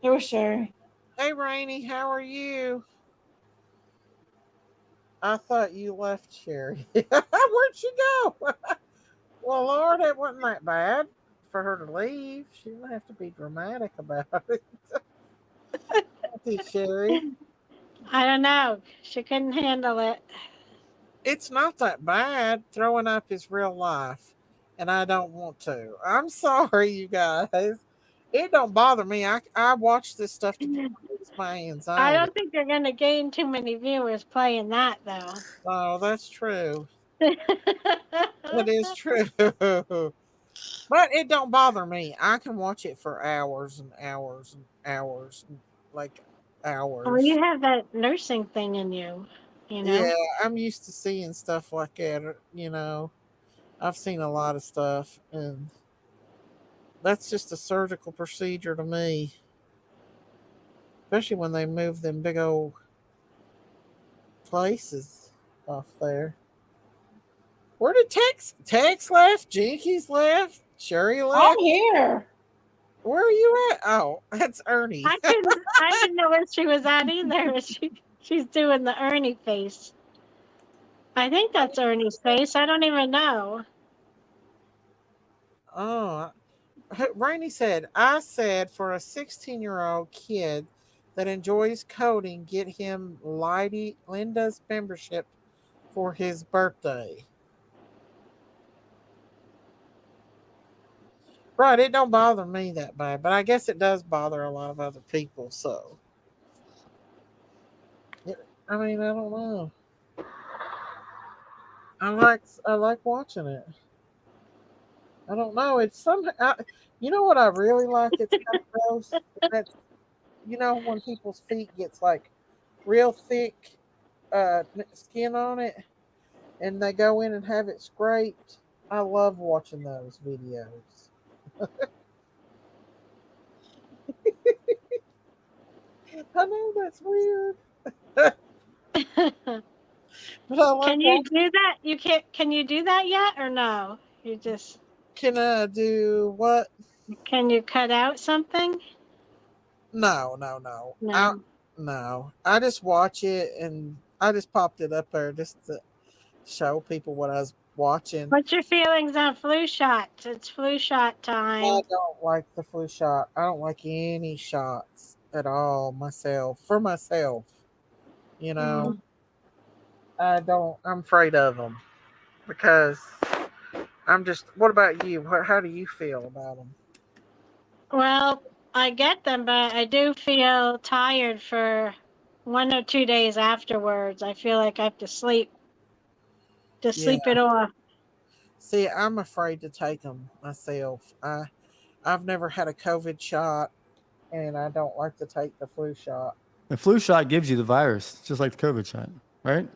It was Sherry. Hey, Rainey, how are you? I thought you left, Sherry. Where'd she go? Well, Lord, it wasn't that bad for her to leave. She didn't have to be dramatic about it. Auntie Sherry. I don't know. She couldn't handle it. It's not that bad. Throwing up is real life, and I don't want to. I'm sorry, you guys. It don't bother me. I watch this stuff to reduce my I anxiety. don't think they're going to gain too many viewers playing that, though. Oh, that's true. It is true. But it don't bother me. I can watch it for hours and hours and hours, like Well, you hours. have that nursing thing in you, you know? Yeah, I'm used to seeing stuff like that. I've seen a lot of stuff, and that's just a surgical procedure to me. Especially when they move them big old places off there. Where did Tex left? Jinkies left? Sherry I'm left? here. Where are you at? Oh, that's Ernie. I didn't know where she was at either. She's doing the Ernie face. I think that's Ernie's face. I don't even know. Oh, Rainey said, I said for a 16-year-old kid that enjoys coding, get him Linda's membership for his birthday. Right, it don't bother me that bad, but I guess it does bother a lot of other people. So, I mean, I don't know. I like watching it. I don't know. It's you know what I really like? It's kind of gross. That's when people's feet gets like real thick skin on it, and they go in and have it scraped. I love watching those videos. I know that's weird. But I like Can you do that? You can't. Can you do that yet, or no? You just Can I do what? can you cut out something? No. No. No. I just watch it, and I just popped it up there just to show people what I was watching. What's your feelings on flu shots? It's flu shot time. I don't like the flu shot. I don't like any shots at all myself. For myself, you know. I'm afraid of them because I'm just. What about you? How do you feel about them? Well, I get them, but I do feel tired for 1 or 2 days afterwards. I feel like I have to sleep Yeah. it off. See, I'm afraid to take them myself. I've never had a COVID shot, and I don't like to take the flu shot. The flu shot gives you the virus, just like the COVID shot, right?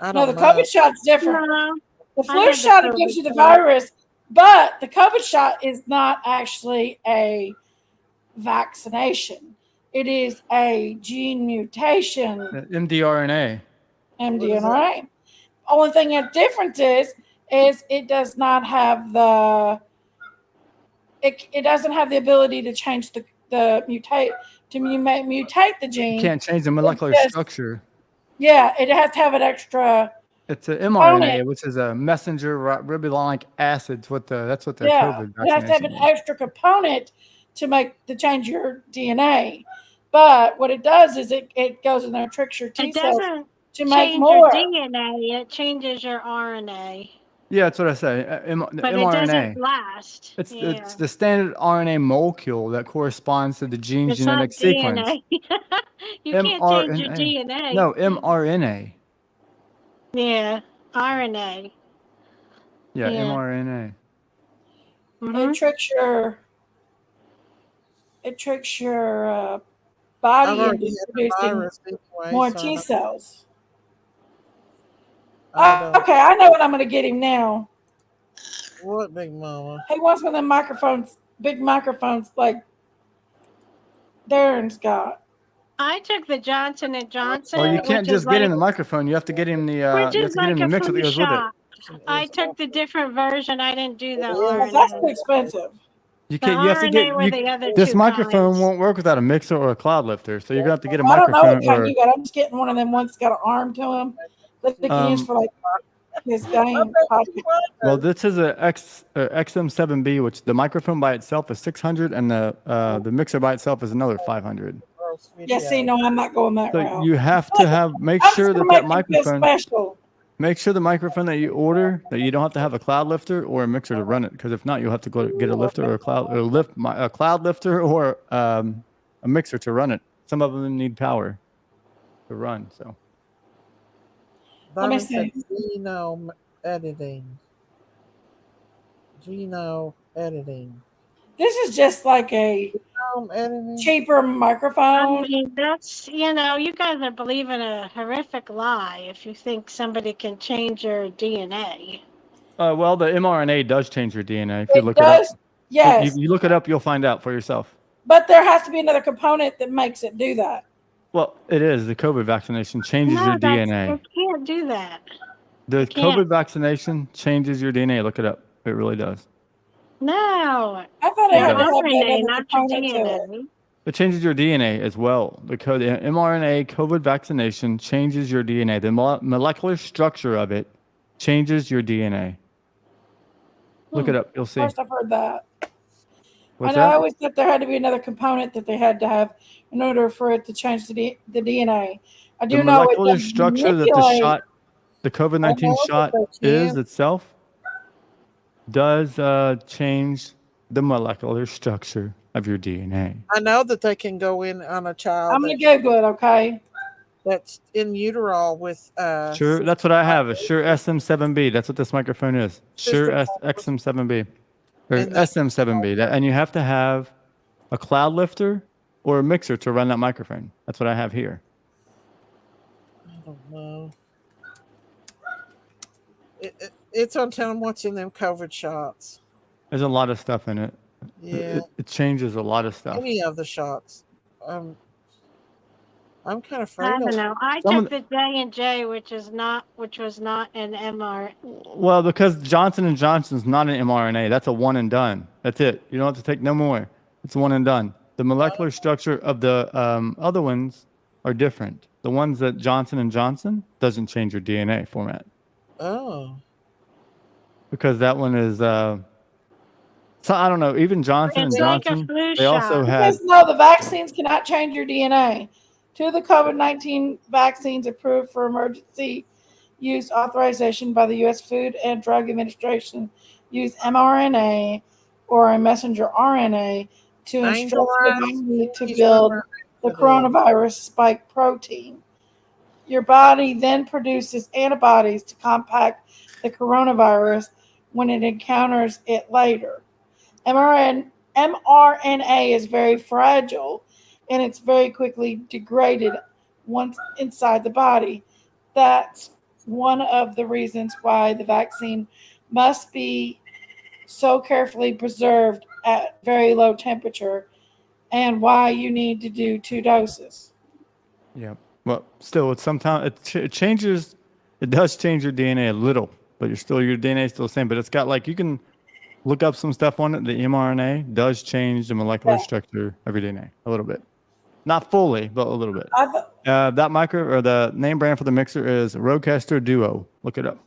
I No, don't the know. COVID shot's different. No, The I flu had the shot, it gives COVID you the shot. virus, but the COVID shot is not actually a vaccination. It is a gene mutation, mDRNA. mDNA. Only thing that difference is it does not have the it doesn't have the ability to change the mutate the You gene. can't change the molecular structure. Yeah, it has to have an extra. It's an component. mRNA, which is a messenger ribonucleic acid. That's what the Yeah, COVID it has to have vaccination an is. extra component to change your DNA. But what it does is it goes in there and tricks your T It cells doesn't to make change more. your DNA, it changes your RNA. Yeah, that's what I say. The But it mRNA. doesn't last. It's the standard RNA molecule that corresponds to the gene's It's not genetic sequence. DNA. You can't change your DNA. No, mRNA. Yeah, RNA. Yeah, Yeah. mRNA. It tricks your body into producing more T cells. Okay, I know what I'm going to get him now. What, Big Mama? He wants one of them big microphones like Darren's got. I took the Johnson & Johnson. Well, you can't just get him the microphone. You have to get him the. Which You have is to get him like the a mixer that flu goes with it. shot. I took the different version. I didn't do the RNA. That's too expensive. You The can't. You have to RNA get. were the other This two microphone kinds. won't work without a mixer or a cloud lifter. So you're gonna have to get a I don't know microphone what kind or. you got. I'm just getting one of them ones that's got an arm to him that they can use for like his game. Well, this is a XM7B, which the microphone by itself is 600, and the mixer by itself is another 500. Yeah, see, no, I'm not going that So route. you have to make I'm sure just that gonna make him feel microphone. special. Make sure the microphone that you order that you don't have to have a cloud lifter or a mixer to run it, because if not, you'll have to go get a lifter or a cloud lifter or a mixer to run it. Some of them need power to run. So Let me see. Genome editing. This is just like a cheaper microphone. I mean, that's, you guys are believing a horrific lie if you think somebody can change your DNA. well, the mRNA does change your DNA. If you look it does, up, yes. you look it up, you'll find out for yourself. But there has to be another component that makes it do that. Well, it is. The COVID vaccination changes your DNA. It can't do that. The can't. COVID vaccination changes your DNA. Look it up. It really does. No. I thought it had to have RNA, that not your component to it. DNA. It changes your DNA as well. The mRNA COVID vaccination changes your DNA. The molecular structure of it changes your DNA. Look it up. You'll see. First I've heard that. What's I know. that? I always thought there had to be another component that they had to have in order for it to change the DNA. I do The know it molecular does structure that manipulate. the COVID-19 shot is itself does change the molecular structure of your DNA. I know that they can go in on a child. I'm going to Google it, okay? That's in utero with. Sure, that's what I have. A Shure SM7B. That's what this microphone is. Shure XM7B or SM7B. And you have to have a cloud lifter or a mixer to run that microphone. That's what I have here. I don't know. It's on telling what's in them COVID shots. There's a lot of stuff in it. Yeah. It changes a lot of stuff. Any of the shots. I'm kind of afraid. I don't know. I took the J&J, which was not an MR. Well, because Johnson & Johnson's not an mRNA. That's a one and done. That's it. You don't have to take no more. It's one and done. The molecular structure of the other ones are different. The ones that Johnson & Johnson doesn't change your DNA format. Oh. Because that one is so I don't know. Even Johnson & Johnson, they also had. Because no, the vaccines cannot change your DNA. Two of the COVID-19 vaccines approved for emergency use authorization by the U.S. Food and Drug Administration, use mRNA or a messenger RNA to instruct the body to build the coronavirus spike protein. Your body then produces antibodies to combat the coronavirus when it encounters it later. mRNA is very fragile and it's very quickly degraded once inside the body. That's one of the reasons why the vaccine must be so carefully preserved at very low temperature and why you need to do 2 doses. Yeah. Well, still, it's sometimes it changes. It does change your DNA a little, but your DNA is still the same. But it's got like you can look up some stuff on it. The mRNA does change the molecular structure of your DNA a little bit, not fully, but a little bit. That micro or the name brand for the mixer is Rodecaster Duo. Look it up.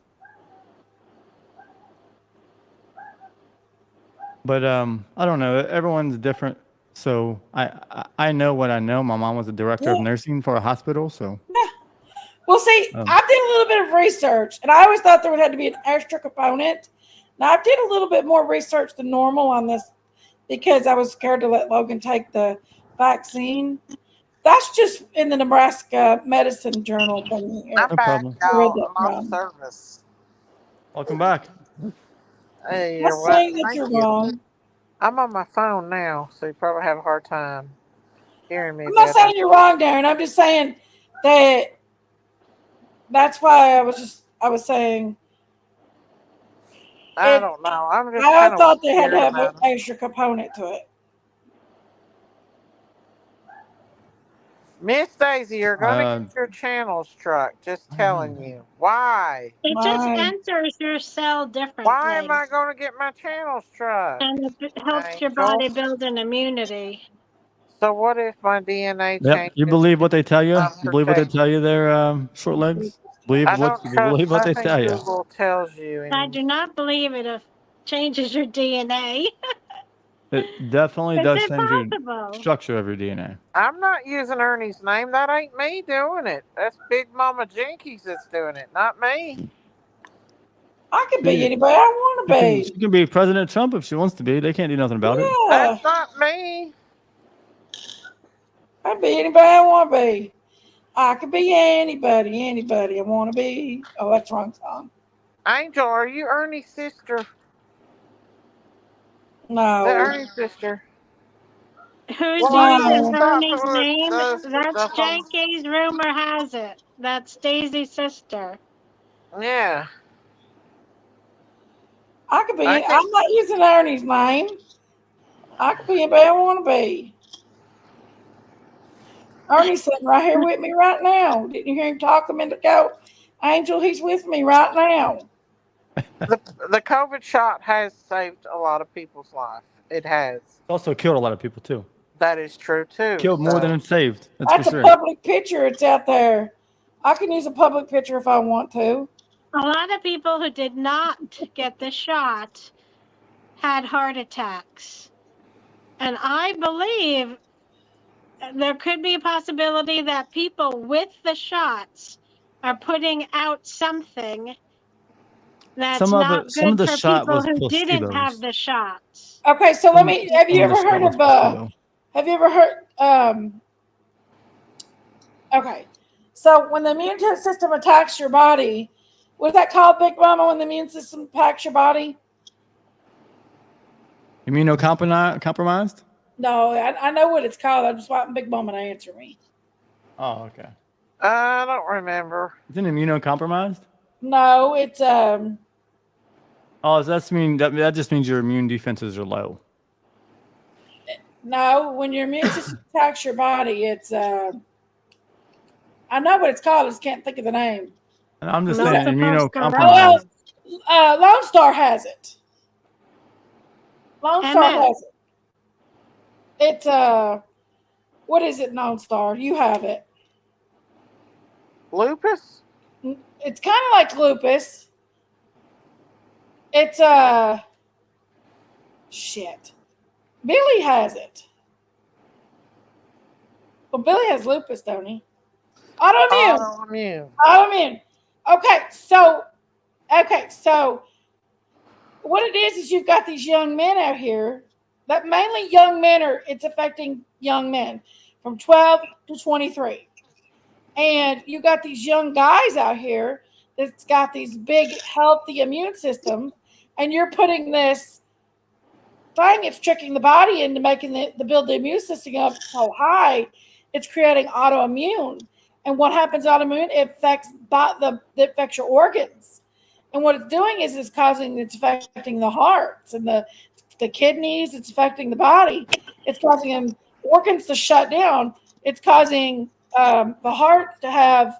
But I don't know. Everyone's different. So I know what I know. My mom was a director of nursing for a hospital. So Well, see, I did a little bit of research, and I always thought there had to be an extra component. Now, I did a little bit more research than normal on this because I was scared to let Logan take the vaccine. That's just in the Nebraska Medicine Journal thing here. I'm back, y'all. I'm on service. Welcome back. Hey, I'm saying that you're Thank you. wrong. I'm on my phone now, so you probably have a hard time hearing me. I'm not saying you're wrong, Darren. I'm just saying that that's why I was saying. I don't know. I'm just I kind of thought they had to weird have an about it. extra component to it. Miss Daisy, you're gonna get your channel struck. Just telling you. Why? It just enters your cell differently. Why am I gonna get my channel struck? And it helps your Angel? body build an immunity. So what if my DNA Yep. changes? You believe what they tell you? I'm You believe what they protected. tell you? They're short legs. Believe I don't you trust believe what they nothing tell you. Google tells you. I do not believe it changes your DNA. It definitely It's does change your impossible. structure of your DNA. I'm not using Ernie's name. That ain't me doing it. That's Big Mama Jinkies that's doing it, not me. I can be anybody I want to be. She can be President Trump if she wants to be. They can't do nothing about it. That's not me. I can be anybody I want to be. I could be anybody I want to be. Oh, that's the wrong song. Angel, are you Ernie's sister? No. The Ernie's sister. Who's Well, using that's Ernie's what name? that's That's Jenky's. Rumor has it. That's Daisy's sister. Yeah. I could be. I'm not using Ernie's name. I could be anybody I want to be. Ernie's sitting right here with me right now. Didn't you hear him talk a minute ago? Angel, he's with me right now. The COVID shot has saved a lot of people's life. It has. It's also killed a lot of people too. That is true too. Killed more than it saved. That's That's for sure. a public picture. It's out there. I can use a public picture if I want to. A lot of people who did not get the shot had heart attacks. And I believe there could be a possibility that people with the shots are putting out something that's not good for people who didn't have the shots. Okay, so let me. Have you ever heard of? Have you ever heard? Okay, so when the immune system attacks your body, what's that called, Big Mama? When the immune system attacks your body? Immunocompromised? No, I know what it's called. I'm just wanting Big Mama to answer me. Oh, okay. I don't remember. Is it immunocompromised? No, it's Oh, does that mean that just means your immune defenses are low? No, when your immune system attacks your body, it's I know what it's called. I just can't think of the name. I'm just saying immunocompromised. Well, Lone Star has it. Lone Star has it. It's what is it, Lone Star? You have it. Lupus? It's kind of like lupus. It's shit. Billy has it. Well, Billy has lupus, don't he? Autoimmune. Okay, so what it is you've got these young men out here that mainly young men it's affecting young men from 12 to 23. And you got these young guys out here that's got these big healthy immune system, and you're putting this thing, it's tricking the body into making the build the immune system up so high, it's creating autoimmune. And what happens autoimmune? It affects your organs. And what it's doing is it's affecting the hearts and the kidneys, it's affecting the body. It's causing organs to shut down. It's causing the heart to have,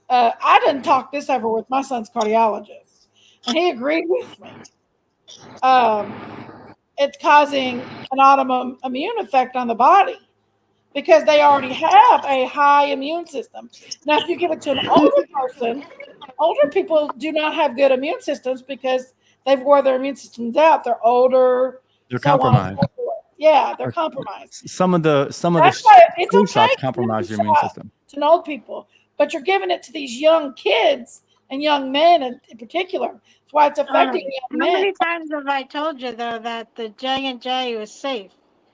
I didn't talk this over with my son's cardiologist, and he agreed with me. It's causing an autoimmune effect on the body because they already have a high immune system. Now, if you give it to an older person, older people do not have good immune systems because they've wore their immune systems out. They're older. They're compromised. Yeah, they're compromised. Some of the That's why it's flu okay shots to compromise give your immune system. to old people, but you're giving it to these young kids and young men in particular. That's why it's affecting young men. How many times have I told you though that the J&J was safe?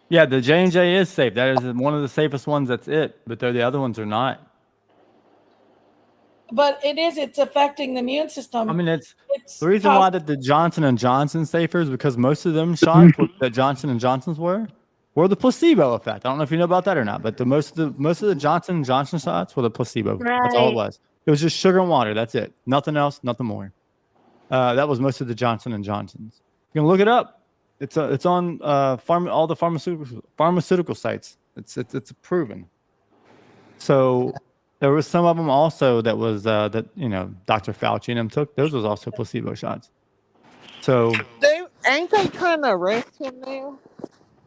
Yeah, the J&J is safe. That is one of the safest ones. That's it. But the other ones are not. But it's affecting the immune system. I mean, it's the reason why that the Johnson & Johnson safer is because most of them shots that Johnson & Johnson's were the placebo effect. I don't know if you know about that or not, but most of the Johnson & Johnson shots were the placebo. Right. That's all it was. It was just sugar and water. That's it. Nothing else. Nothing more. That was most of the Johnson & Johnsons. You can look it up. It's on all the pharmaceutical sites. It's proven. So there was some of them also that was that Dr. Fauci and them took. Those was also placebo shots. So ain't they trying to arrest him now?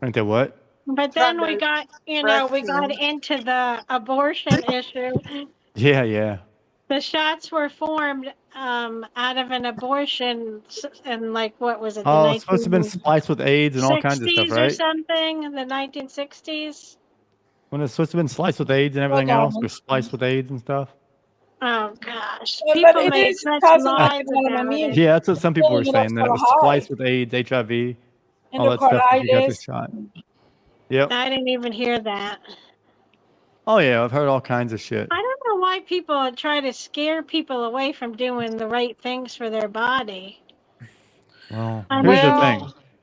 Ain't they what? But then we got into the abortion issue. Yeah. The shots were formed out of an abortion, and like what was it? It's supposed to have been spliced with AIDS and all kinds of stuff, right? Or something in the 1960s. When it's supposed to have been sliced with AIDS and everything else, or spliced with AIDS and stuff. Oh gosh, But people it made is such causing lies about it. Yeah, that's what some people were saying, that it was spliced with AIDS, HIV, all that stuff if you got the shot. Yep. I didn't even hear that. Oh yeah, I've heard all kinds of shit. I don't know why people try to scare people away from doing the right things for their body. Well,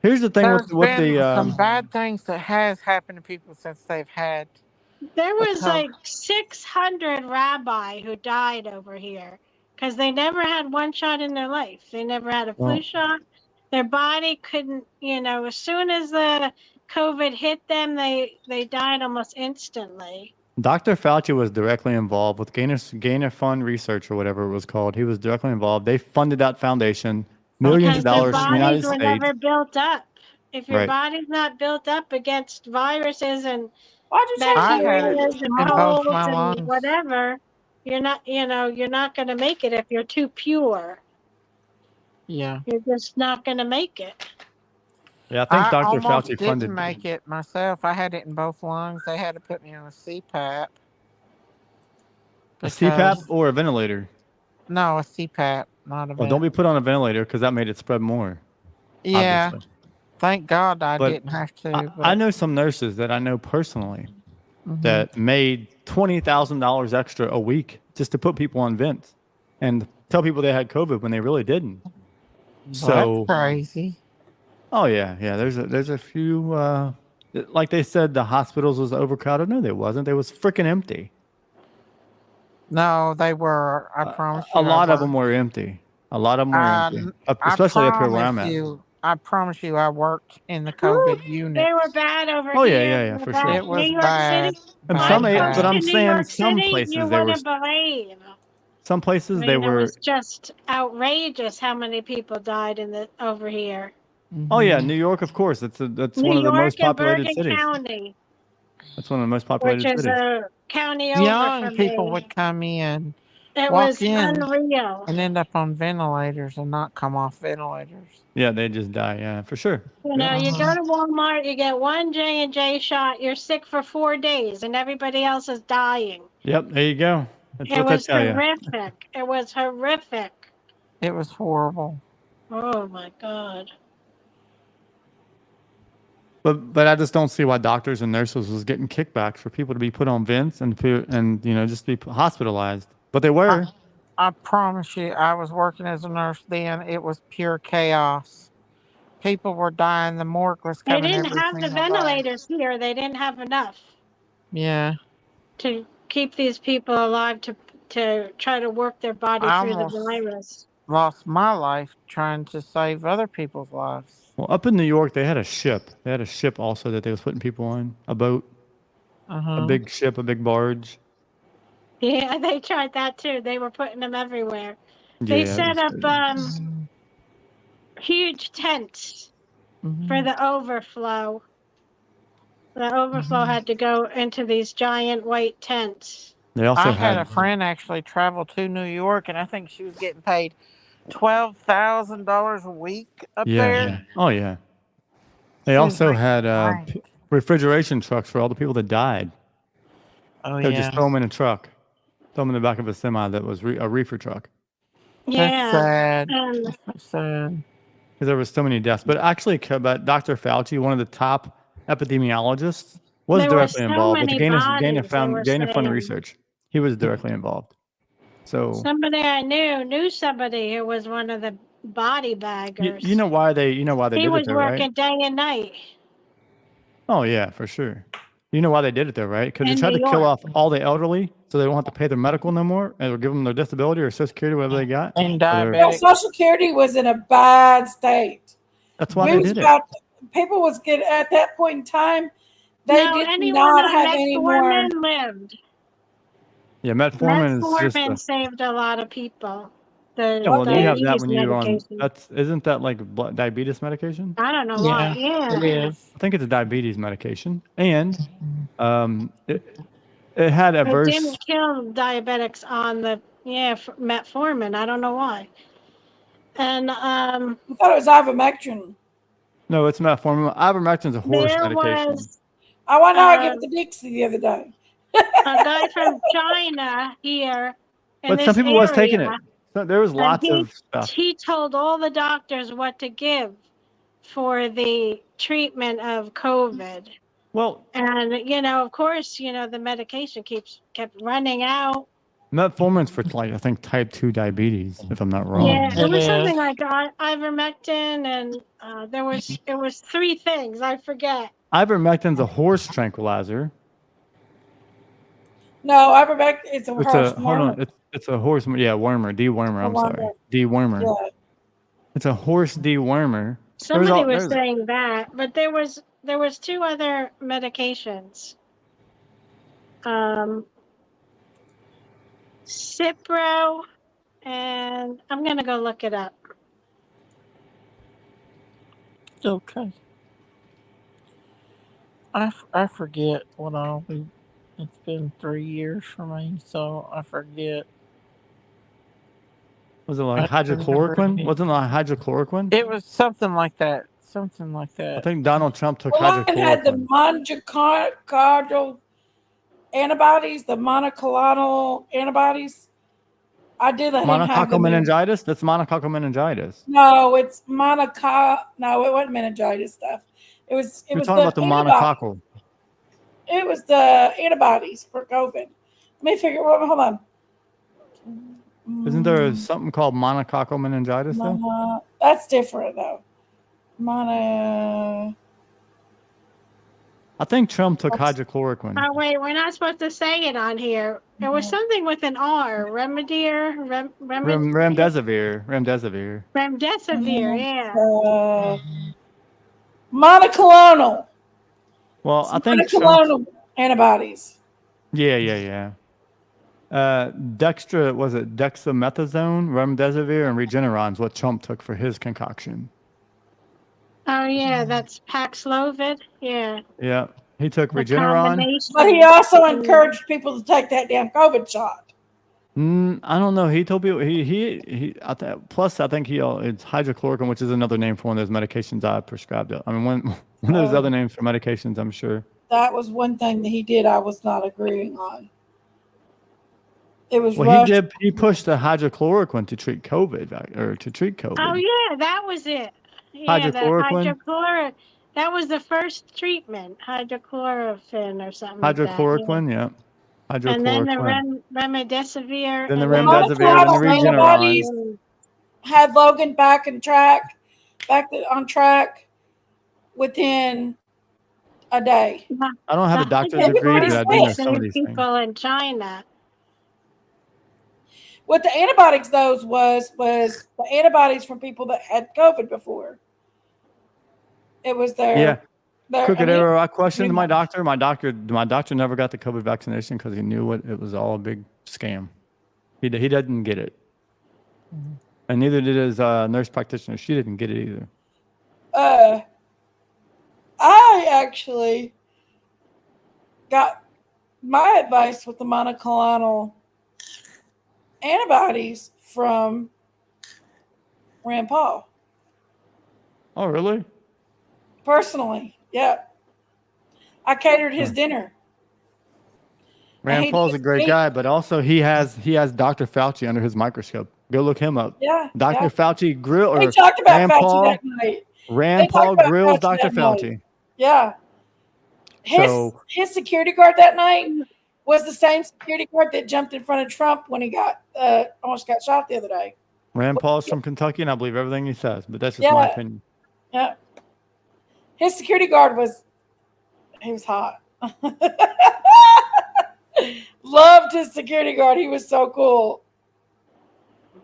here's the thing with some bad things that has happened to people since they've had. There was like 600 rabbi who died over here because they never had one shot in their life. They never had a flu shot. Their body couldn't, as soon as the COVID hit them, they died almost instantly. Dr. Fauci was directly involved with Gainer Fund Research or whatever it was called. He was directly involved. They funded that foundation, millions of dollars from the United States. Their bodies were never built up. If your body's not built up against viruses and bacteria and colds and whatever, you're not going to make it if you're too pure. Yeah. You're just not going to make it. Yeah, I think Dr. Fauci didn't funded. Make it myself. I had it in both lungs. They had to put me on a CPAP. A CPAP or a ventilator? No, a CPAP, not a ventilator. Well, don't be put on a ventilator because that made it spread more. Yeah. Obviously. Thank God I didn't have to. I know some nurses that I know personally that made $20,000 extra a week just to put people on vents and tell people they had COVID when they really didn't. So that's crazy. Oh yeah. There's a few like they said the hospitals was overcrowded. No, they wasn't. They was freaking empty. No, they were. I promise you. A lot of them were empty. A lot of them were empty. Especially up here where I'm at. I promise you, I worked in the COVID unit. They were bad over here. Oh yeah, for sure. It was bad. And but I'm saying some places you they were. wouldn't believe. Some places they were. It was just outrageous how many people died over here. Oh yeah, New York, of course. That's one of the most populated cities. County, that's one of the most populated cities. Which is a county over Young from people me. would come in, walk in, unreal, and end up on ventilators and not come off ventilators. Yeah, they just die. Yeah, for sure. You know, you go to Walmart, you get one J&J shot, you're sick for 4 days, and everybody else is dying. Yep, there you go. That's It what they was tell you. horrific. It was horrific. It was horrible. Oh my God. But I just don't see why doctors and nurses was getting kickbacks for people to be put on vents and just be hospitalized. But they were. I promise you, I was working as a nurse then. It was pure chaos. People were dying. The morgue was They coming didn't every have the single day. ventilators here. They didn't have enough Yeah. to keep these people alive to try to work their body I through the almost virus. lost my life trying to save other people's lives. Well, up in New York, they had a ship. They had a ship also that they was putting people on. A boat. A big ship, a big barge. Yeah, they tried that too. They were putting them everywhere. They Yeah. set up huge tents for the overflow. The overflow had to go into these giant white tents. They also I had a friend actually travel to New York, and I think she was getting paid $12,000 a week up there. Oh, yeah. They She was also making had bank. refrigeration trucks for all the people that died. Oh, They would yeah. just throw them in a truck. Throw them in the back of a semi that was a reefer truck. That's sad. That's sad. Because there was so many deaths. But actually, but Dr. Fauci, one of the top epidemiologists, was There were directly so involved with the many bodies, they were gain of fund saying. research. He was directly involved. So Somebody I knew somebody who was one of the body baggers. you know why they He did was it though, working right? day and night Oh yeah, for sure. You know why they did it though, right? Because they in tried New to kill York. off all the elderly, so they don't have to pay their medical no more, and give them their disability or Social Security, whatever they got. And Well, Social Security was in a bad state. That's why they did it. People was getting at that point in time. They No, did anyone not on have any more. metformin lived. Yeah, metformin is just. Metformin saved a lot of people. The Yeah, well, you have that diabetes when you're on. medication. Isn't that like diabetes medication? I don't know why. Yeah. It is. I think it's a diabetes medication, and it had It adverse. didn't kill diabetics on the metformin. I don't know why. And I thought it was ivermectin. No, it's metformin. Ivermectin's a horse there medication. was I went out and give it to Dixie the other day. a guy from China here in But this some people area, was taking it. So there was and lots of stuff. he told all the doctors what to give for the treatment of COVID. Well, and of course, the medication kept running out. Metformin's for I think type 2 diabetes, if I'm not wrong. Yeah, it was something like ivermectin, and it was three things. I forget. Ivermectin's a horse tranquilizer. No, ivermectin is a horse Hold on. It's a horse. Yeah, wormer. Dewormer. I'm sorry. Dewormer. Yeah. It's a horse dewormer. Somebody was saying that, but there was two other medications. Cipro, and I'm gonna go look it up. Okay. I forget what all we. It's been 3 years for me, so I forget. Was it like hydrochloroquine? Wasn't it like hydrochloroquine? It was something like that. Something like that. I think Donald Trump took Well, I had the hydrochloroquine. monoclonal antibodies, the monoclonal antibodies. I did let him have Monococcal them. meningitis? That's monococcal meningitis. No, it's No, it wasn't meningitis stuff. It was. It You're was talking about the monococcal. It was the antibodies for COVID. Let me figure. Hold on. Isn't there something called monococcal meningitis though? That's different though. Mono. I think Trump took hydrochloroquine. Oh wait, we're not supposed to say it on here. It was something with an R. Remdesivir. Remdesivir. Remdesivir. Yeah. Monoclonal. Well, I think monoclonal antibodies. Yeah. Dexamethasone, remdesivir, and Regeneron's what Trump took for his concoction. Oh yeah, that's Paxlovid. Yeah. Yeah, he took Regeneron. But he also encouraged people to take that damn COVID shot. I don't know. He told people plus I think it's hydrochloroquine, which is another name for one of those medications I prescribed. I mean, one of those other names for medications, I'm sure. That was one thing that he did I was not agreeing on. It was Well, rushed. he pushed the hydrochloroquine to treat COVID, or to treat COVID. Oh yeah, that was it. Yeah, the Hydrochloroquine. That was the first treatment, hydrochloroquine or something like that. Yeah. Hydrochloroquine, yeah. And then the Hydrochloroquine. remdesivir. Then the and then remdesivir, then the Regeneron. Antibodies had Logan back on track within a day. I don't have a doctor's degree, but I do know some of these things. People in China. What the antibiotics those was the antibodies from people that had COVID before. It was their Crooked arrow. I questioned my doctor. My doctor never got the COVID vaccination because he knew it was all a big scam. He doesn't get it, and neither did his nurse practitioner. She didn't get it either. I actually got my advice with the monoclonal antibodies from Rand Paul. Oh, really? Personally, yeah. I catered his dinner. Rand Paul's a great guy, but also he has Dr. Fauci under his microscope. Go look him up. Yeah. Dr. Fauci grill. We talked about Rand Fauci Paul, that night. Rand Paul grills Dr. Fauci. Yeah. His security guard that night was the same security guard that jumped in front of Trump when he almost got shot the other day. Rand Paul's from Kentucky, and I believe everything he says, but that's just my opinion. Yeah. His security guard was hot. Loved his security guard. He was so cool.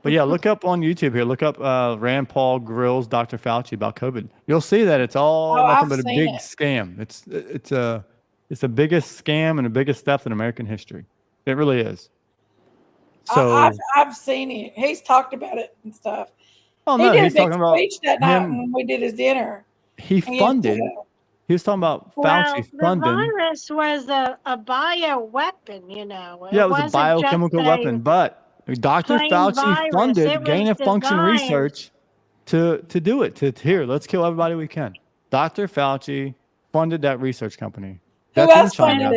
But yeah, look up on YouTube here. Look up Rand Paul grills Dr. Fauci about COVID. You'll see that it's all nothing but a big scam. It's the biggest scam and the biggest theft in American history. It really is. So I've seen it. He's talked about it and stuff. Oh no, he did he's talking about speech that night when we did his dinner. He funded. He was talking about Fauci funding. The virus was a bioweapon, you know. Yeah, it was a biochemical weapon, but Dr. Fauci funded gain-of-function research to do it. Here, let's kill everybody we can. Dr. Fauci funded that research company. That's in China.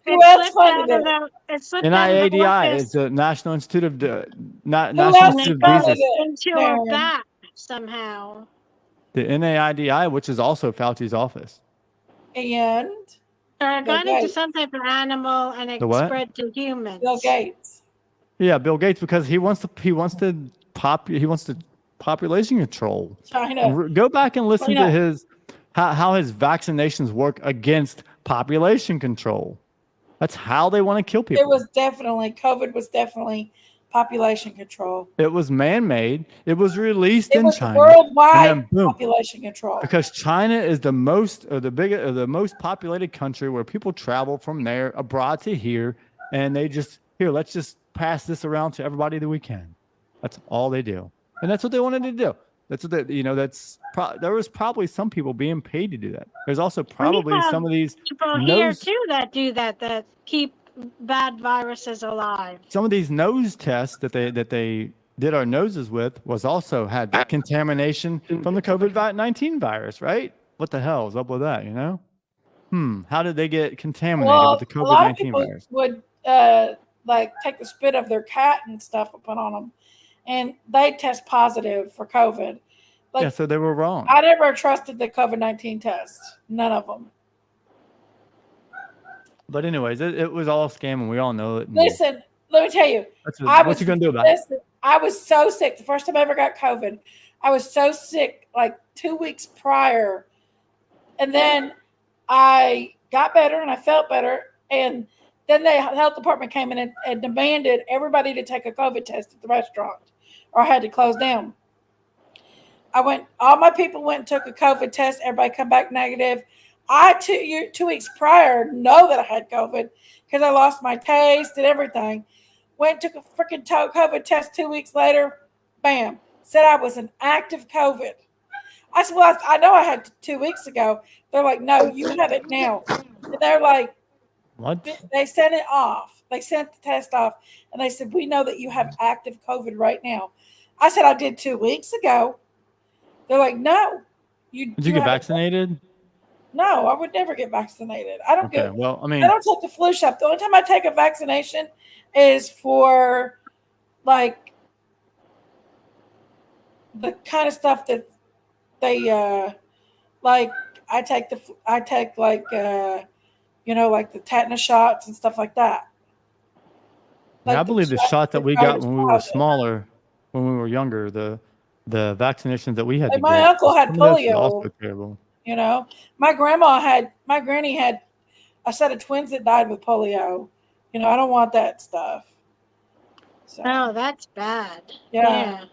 Who else funded it? NIAID is the National Institute of National Institute of Diseases. Into our back somehow. The NIAID, which is also Fauci's office. And got into some type of animal and it spread to humans. Bill Gates. Yeah, Bill Gates, because he wants to population control. China. Go back and listen to how his vaccinations work against population control. That's how they want to kill people. COVID was definitely population control. It was man-made. It was released in China. Worldwide population control. Because China is the most populated country where people travel from there abroad to here, and they just let's just pass this around to everybody that we can. That's all they do, and that's what they wanted to do. That's what there was probably some people being paid to do that. There's also probably some of these people here too that do that keep bad viruses alive. Some of these nose tests that they did our noses with had contamination from the COVID-19 virus, right? What the hell is up with that? How did they get contaminated with the COVID-19 a lot of people virus? Would take the spit of their cat and stuff and put on them, and they test positive for COVID. So they were wrong. I never trusted the COVID-19 test. None of them. But anyways, it was all a scam, and we all know it. Listen, let me tell you. What you gonna do about it? I was so sick. The first time I ever got COVID, I was so sick 2 weeks prior. And then I got better and I felt better. And then the health department came in and demanded everybody to take a COVID test at the restaurant, or I had to close down. All my people went and took a COVID test. Everybody come back negative. I 2 weeks prior know that I had COVID because I lost my taste and everything. Went and took a freaking COVID test 2 weeks later. Bam. Said I was an active COVID. I said, well, I know I had 2 weeks ago. They're like, no, you have it now. And they're like, what? They sent it off. They sent the test off. And they said, we know that you have active COVID right now. I said, I did 2 weeks ago. They're like, no. Did you get vaccinated? No, I would never get vaccinated. I don't Okay. Well, I mean, I don't take the flu shot. The only time I take a vaccination is for like the kind of stuff that they like. I take like like the tetanus shots and stuff like that. I believe the shot that we got when we were childhood. smaller, when we were younger, the vaccinations that we had Like to my get, uncle had some of those were polio. also terrible. My granny had a set of twins that died with polio. I don't want that stuff. So, Oh, that's bad. yeah.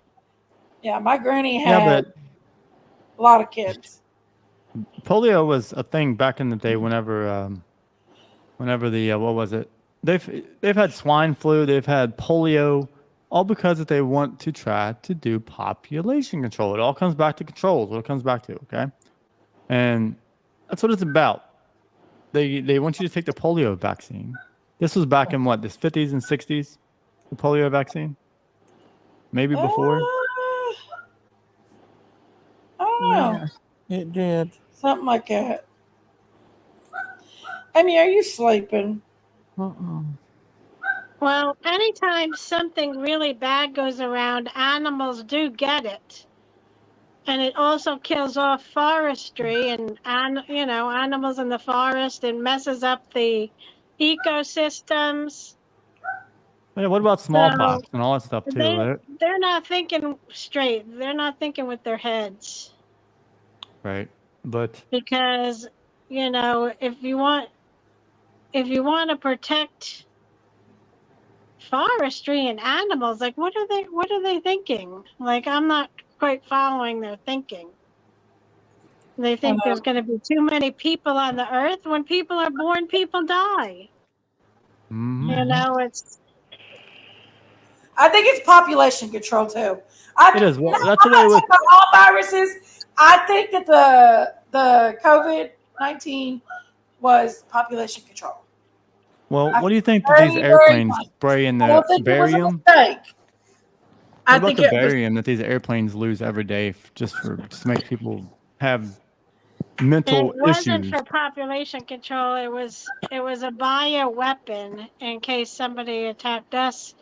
My granny Yeah, had but a lot of kids. polio was a thing back in the day. Whenever the what was it? They've had swine flu. They've had polio. All because that they want to try to do population control. It all comes back to control. Is what it comes back to. Okay, and that's what it's about. They want you to take the polio vaccine. This was back in what, the 50s and 60s, the polio vaccine? Maybe before? I don't know. Yeah, it did. Something like that. Amy, are you sleeping? Well, anytime something really bad goes around, animals do get it. And it also kills off forestry and animals in the forest and messes up the ecosystems. Yeah, what about smallpox and all that stuff too, right? They're not thinking straight. They're not thinking with their heads. Right. But Because, if you want to protect forestry and animals, like what are they thinking? Like, I'm not quite following their thinking. They think there's going to be too many people on the earth. When people are born, people die. It's. I think it's population control too. It is. Well, that's the way with all viruses. I think that the COVID-19 was population control. Well, what do you think that these airplanes spray in the barium? What about the barium that these airplanes lose every day just to make people have mental It wasn't issues? for population control. It was a bioweapon in case somebody attacked us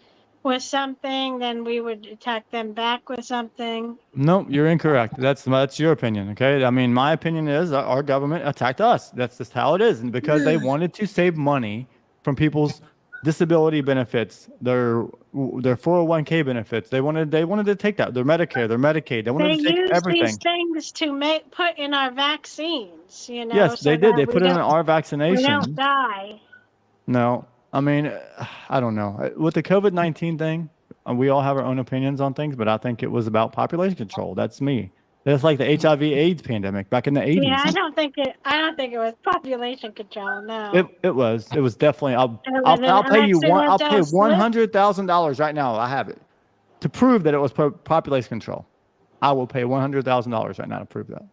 with something, then we would attack them back with something. No, you're incorrect. That's your opinion. Okay. I mean, my opinion is our government attacked us. That's just how it is. And because they wanted to save money from people's disability benefits, their 401k benefits, they wanted to take that, their Medicare, their Medicaid. They wanted to take everything. These things to put in our vaccines, Yes, they did. They put it in our vaccination. We don't die. No, I mean, I don't know. With the COVID-19 thing, we all have our own opinions on things, but I think it was about population control. That's me. That's like the HIV/AIDS pandemic back in the 80s. Yeah, I don't think it was population control. No, it was definitely. I'll pay you one. I'll pay $100,000 right now. I have it to prove that it was population control. I will pay $100,000 right now to prove that.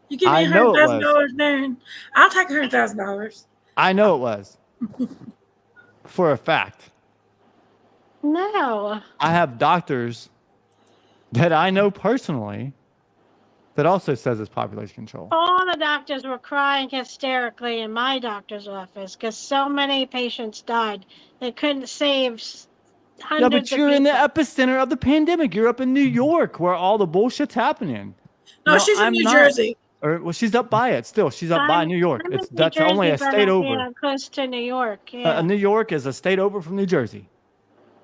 You give me $100,000, then I'll take $100,000. I know it was. For a fact. No. I have doctors that I know personally that also says it's population control. All the doctors were crying hysterically in my doctor's office because so many patients died. They couldn't save hundreds but you're in the epicenter of the pandemic. You're up in New York where all the bullshit's happening. No, she's in New Jersey. Well, she's up by it still. She's up by New York. That's only a state over. Yeah, close to New York. Yeah. New York is a state over from New Jersey.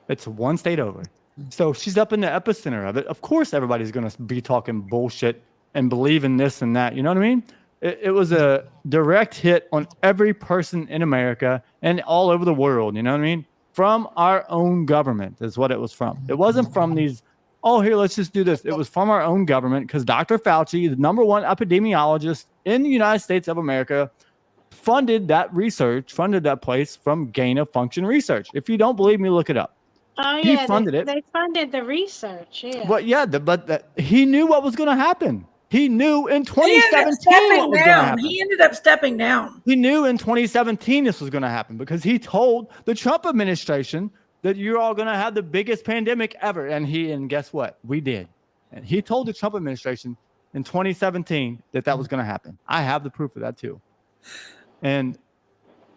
It's one state over. So she's up in the epicenter of it. Of course, everybody's going to be talking bullshit and believe in this and that. You know what I mean? It was a direct hit on every person in America and all over the world. You know what I mean? From our own government is what it was from. It wasn't from these, oh, here, let's just do this. It was from our own government because Dr. Fauci, the number one epidemiologist in the United States of America, funded that research, funded that place from gain of function research. If you don't believe me, look it up. Oh, yeah. He funded it. They funded the research. Yeah. Well, yeah, but he knew what was going to happen. He knew in 2017 what was going to happen. He ended up stepping down. He knew in 2017 this was going to happen because he told the Trump administration that you're all going to have the biggest pandemic ever. And guess what? We did. And he told the Trump administration in 2017 that was going to happen. I have the proof of that too. And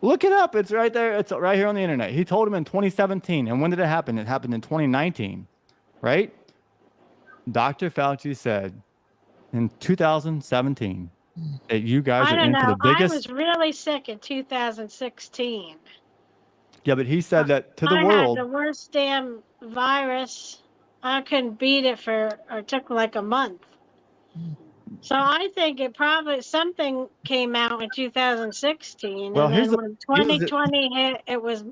look it up. It's right there. It's right here on the internet. He told him in 2017. And when did it happen? It happened in 2019, right? Dr. Fauci said in 2017 that you guys I are don't in for the know. I biggest. was really sick in 2016. Yeah, but he said that to the I had world. the worst damn virus. I couldn't beat it it took like a month. So I think it probably, something came out in 2016. Well, And then when 2020 hit, it was,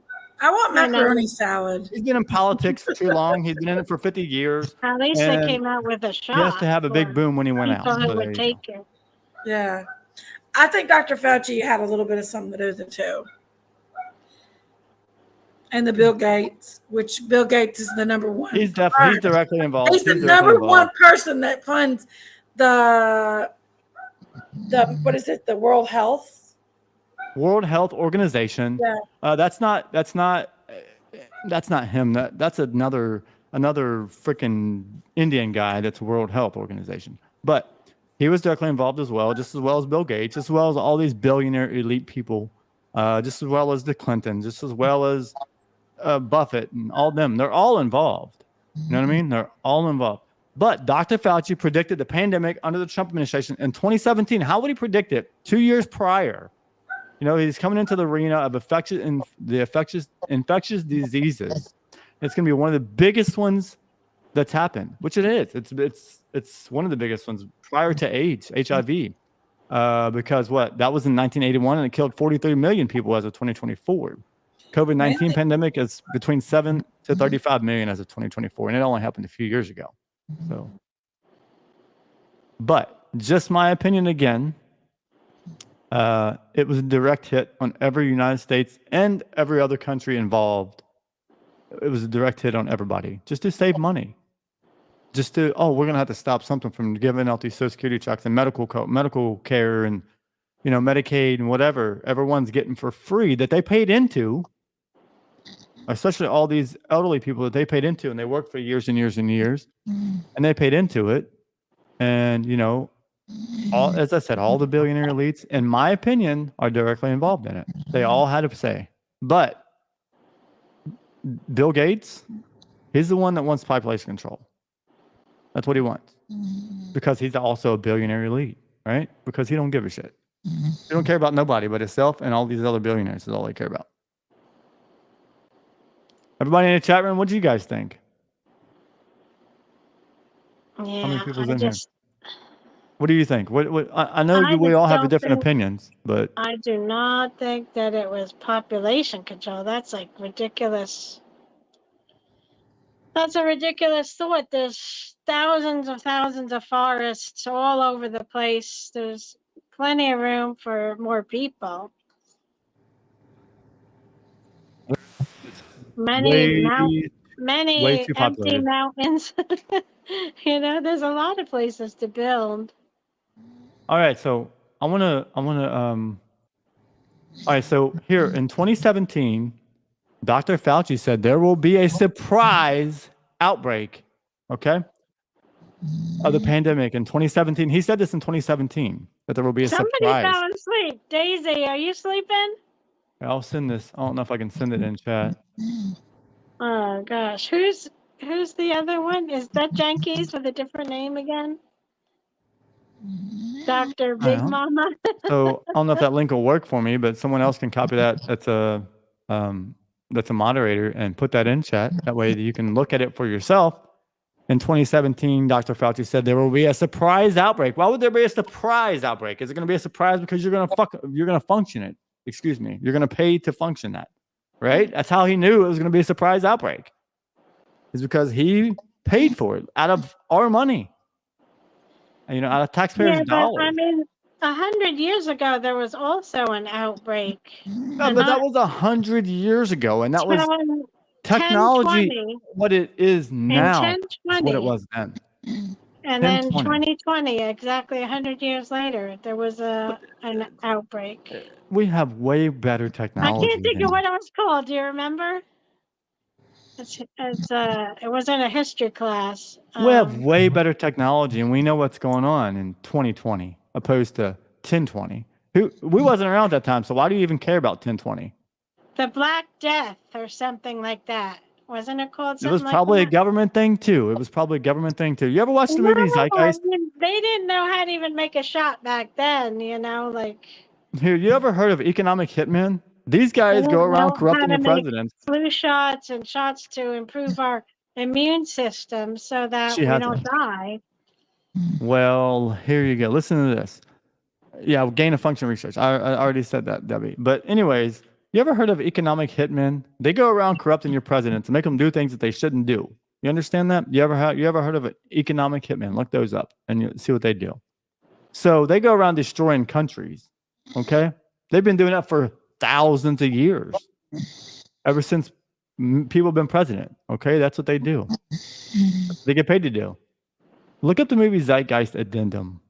I want you know, macaroni salad. He's been in politics for too long. He's been in it for 50 years. at least they And came out with a he has to shot have a big for boom when he went out. people who So there would you take go. it. Yeah. I think Dr. Fauci had a little bit of something to do with it too. And the Bill Gates, which Bill Gates is the number one. He's directly involved. He's the directly number involved. one person that funds the what is it? The World Health Organization. Yeah. That's not him. That's another freaking Indian guy. That's World Health Organization. But he was directly involved as well, just as well as Bill Gates, as well as all these billionaire elite people, just as well as the Clintons, just as well as Buffett and all them. They're all involved. You know what I mean? They're all involved. But Dr. Fauci predicted the pandemic under the Trump administration in 2017. How would he predict it 2 years prior? You know, he's coming into the arena of infectious diseases. It's going to be one of the biggest ones that's happened, which it is. It's one of the biggest ones prior to AIDS, HIV, because that was in 1981 and it killed 43 million people as of 2024. COVID-19 pandemic is between 7 to 35 million as of 2024, and it only happened a few years ago. So, but just my opinion again. It was a direct hit on every United States and every other country involved. It was a direct hit on everybody, just to save money. Just to, we're going to have to stop something from giving out these Social Security checks and medical care and, you know, Medicaid and whatever everyone's getting for free that they paid into, especially all these elderly people that they paid into and they worked for years and years and years and they paid into it. And, you know, as I said, all the billionaire elites, in my opinion, are directly involved in it. They all had a say. But Bill Gates, he's the one that wants population control. That's what he wants. Because he's also a billionaire elite, right? Because he don't give a shit. He don't care about nobody but himself and all these other billionaires is all they care about. Everybody in the chat room, what do you guys think? Yeah, How many people's in here? What do you think? What I know I we just all have don't different think- opinions, but I do not think that it was population control. That's like ridiculous. That's a ridiculous thought. There's thousands of forests all over the place. There's plenty of room for more people. Many way too empty populated. mountains. You know, there's a lot of places to build. All right, so I wanna all right, so here in 2017, Dr. Fauci said there will be a surprise outbreak, okay, of the pandemic in 2017. He said this in 2017 that there will be a Somebody surprise. fell asleep. Daisy, are you sleeping? I'll send this. I don't know if I can send it in chat. Oh gosh, who's the other one? Is that Jenkins with a different name again? Dr. Big Mama. So I don't know if that link will work for me, but someone else can copy that. That's a moderator and put that in chat. That way you can look at it for yourself. In 2017, Dr. Fauci said there will be a surprise outbreak. Why would there be a surprise outbreak? Is it going to be a surprise because you're going to function it? Excuse me. You're going to pay to function that, right? That's how he knew it was going to be a surprise outbreak. Is because he paid for it out of our money. You know, out of taxpayers' dollars. I mean, 100 years ago, there was also an outbreak. No, but that was 100 years ago, and that was 10, technology. 1020. What it is now is 1020. what it was then. And then 1020. 2020, exactly 100 years later, there was an outbreak. We have way better technology. I can't think of what it was called. Do you remember? It was in a history class. We have way better technology, and we know what's going on in 2020 opposed to 1020. We wasn't around at that time, so why do you even care about 1020? The Black Death or something like that. Wasn't it called It something was like probably a that? government thing too. You ever watch the movie No, I Zeitgeist? mean, they didn't know how to even make a shot back then, like. Here, you ever heard of economic hitmen? These guys go They around know how corrupting to the make presidents. flu shots and shots to improve our immune system so that She we has don't it. die. Well, here you go. Listen to this. Yeah, gain of function research. I already said that, Debbie. But anyways, you ever heard of economic hitmen? They go around corrupting your presidents and make them do things that they shouldn't do. You understand that? You ever heard of an economic hitman? Look those up and you see what they do. So they go around destroying countries. Okay, they've been doing that for thousands of years, ever since people have been president. Okay, that's what they do. They get paid to do. Look up the movie Zeitgeist Addendum.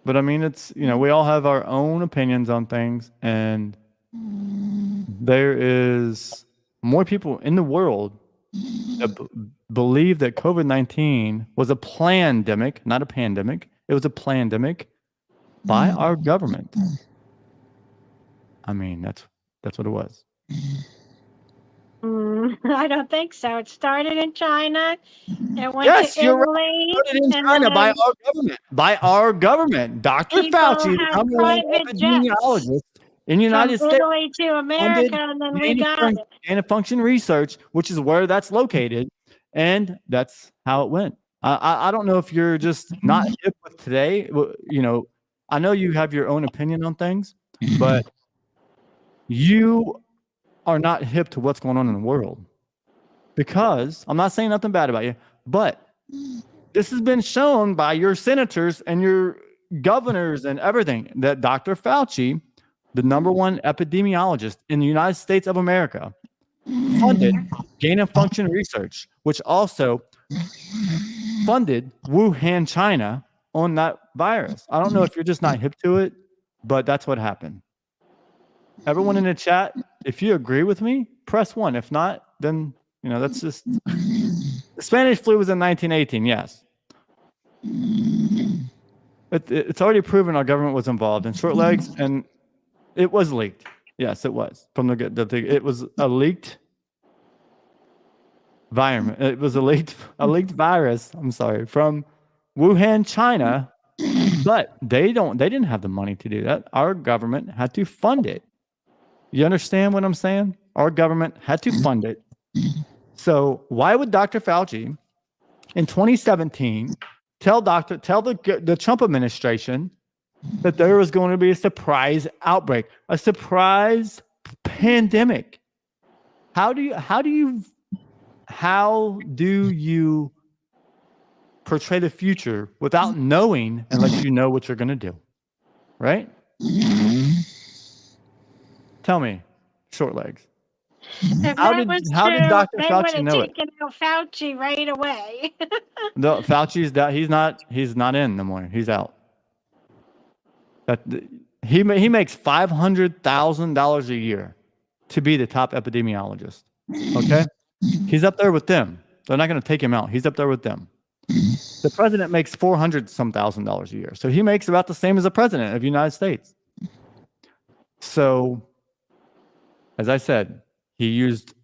But I mean, it's, we all have our own opinions on things, and there is more people in the world that believe that COVID-19 was a plandemic, not a pandemic. It was a plandemic by our government. I mean, that's what it was. I don't think so. It started in China. It went Yes, to you're right. Italy. It started in and China by then our government. By our government. Dr. people Fauci, the had number one private jets epidemiologist in the from United States, Italy to America, funded and then we got it. gain of function research, which is where that's located, and that's how it went. I don't know if you're just not hip with today. I know you have your own opinion on things, but you are not hip to what's going on in the world. Because I'm not saying nothing bad about you, but this has been shown by your senators and your governors and everything that Dr. Fauci, the number one epidemiologist in the United States of America, funded gain of function research, which also funded Wuhan, China on that virus. I don't know if you're just not hip to it, but that's what happened. Everyone in the chat, if you agree with me, press 1. If not, then, that's just... The Spanish flu was in 1918, yes. It's already proven our government was involved in short legs, and it was leaked. Yes, it was. It was a leaked virus. It was a leaked virus. I'm sorry, from Wuhan, China. But they didn't have the money to do that. Our government had to fund it. You understand what I'm saying? Our government had to fund it. So why would Dr. Fauci in 2017 tell the Trump administration that there was going to be a surprise outbreak, a surprise pandemic? How do you portray the future without knowing, unless you know what you're going to do, right? Tell me, short legs. If How that did was Dr. true, they would Fauci have know it? taken out Fauci right away. No, Fauci's he's not in no more. He's out. He makes $500,000 a year to be the top epidemiologist. Okay, he's up there with them. They're not going to take him out. He's up there with them. The president makes $400,000 a year, so he makes about the same as the president of the United States. So, as I said, he used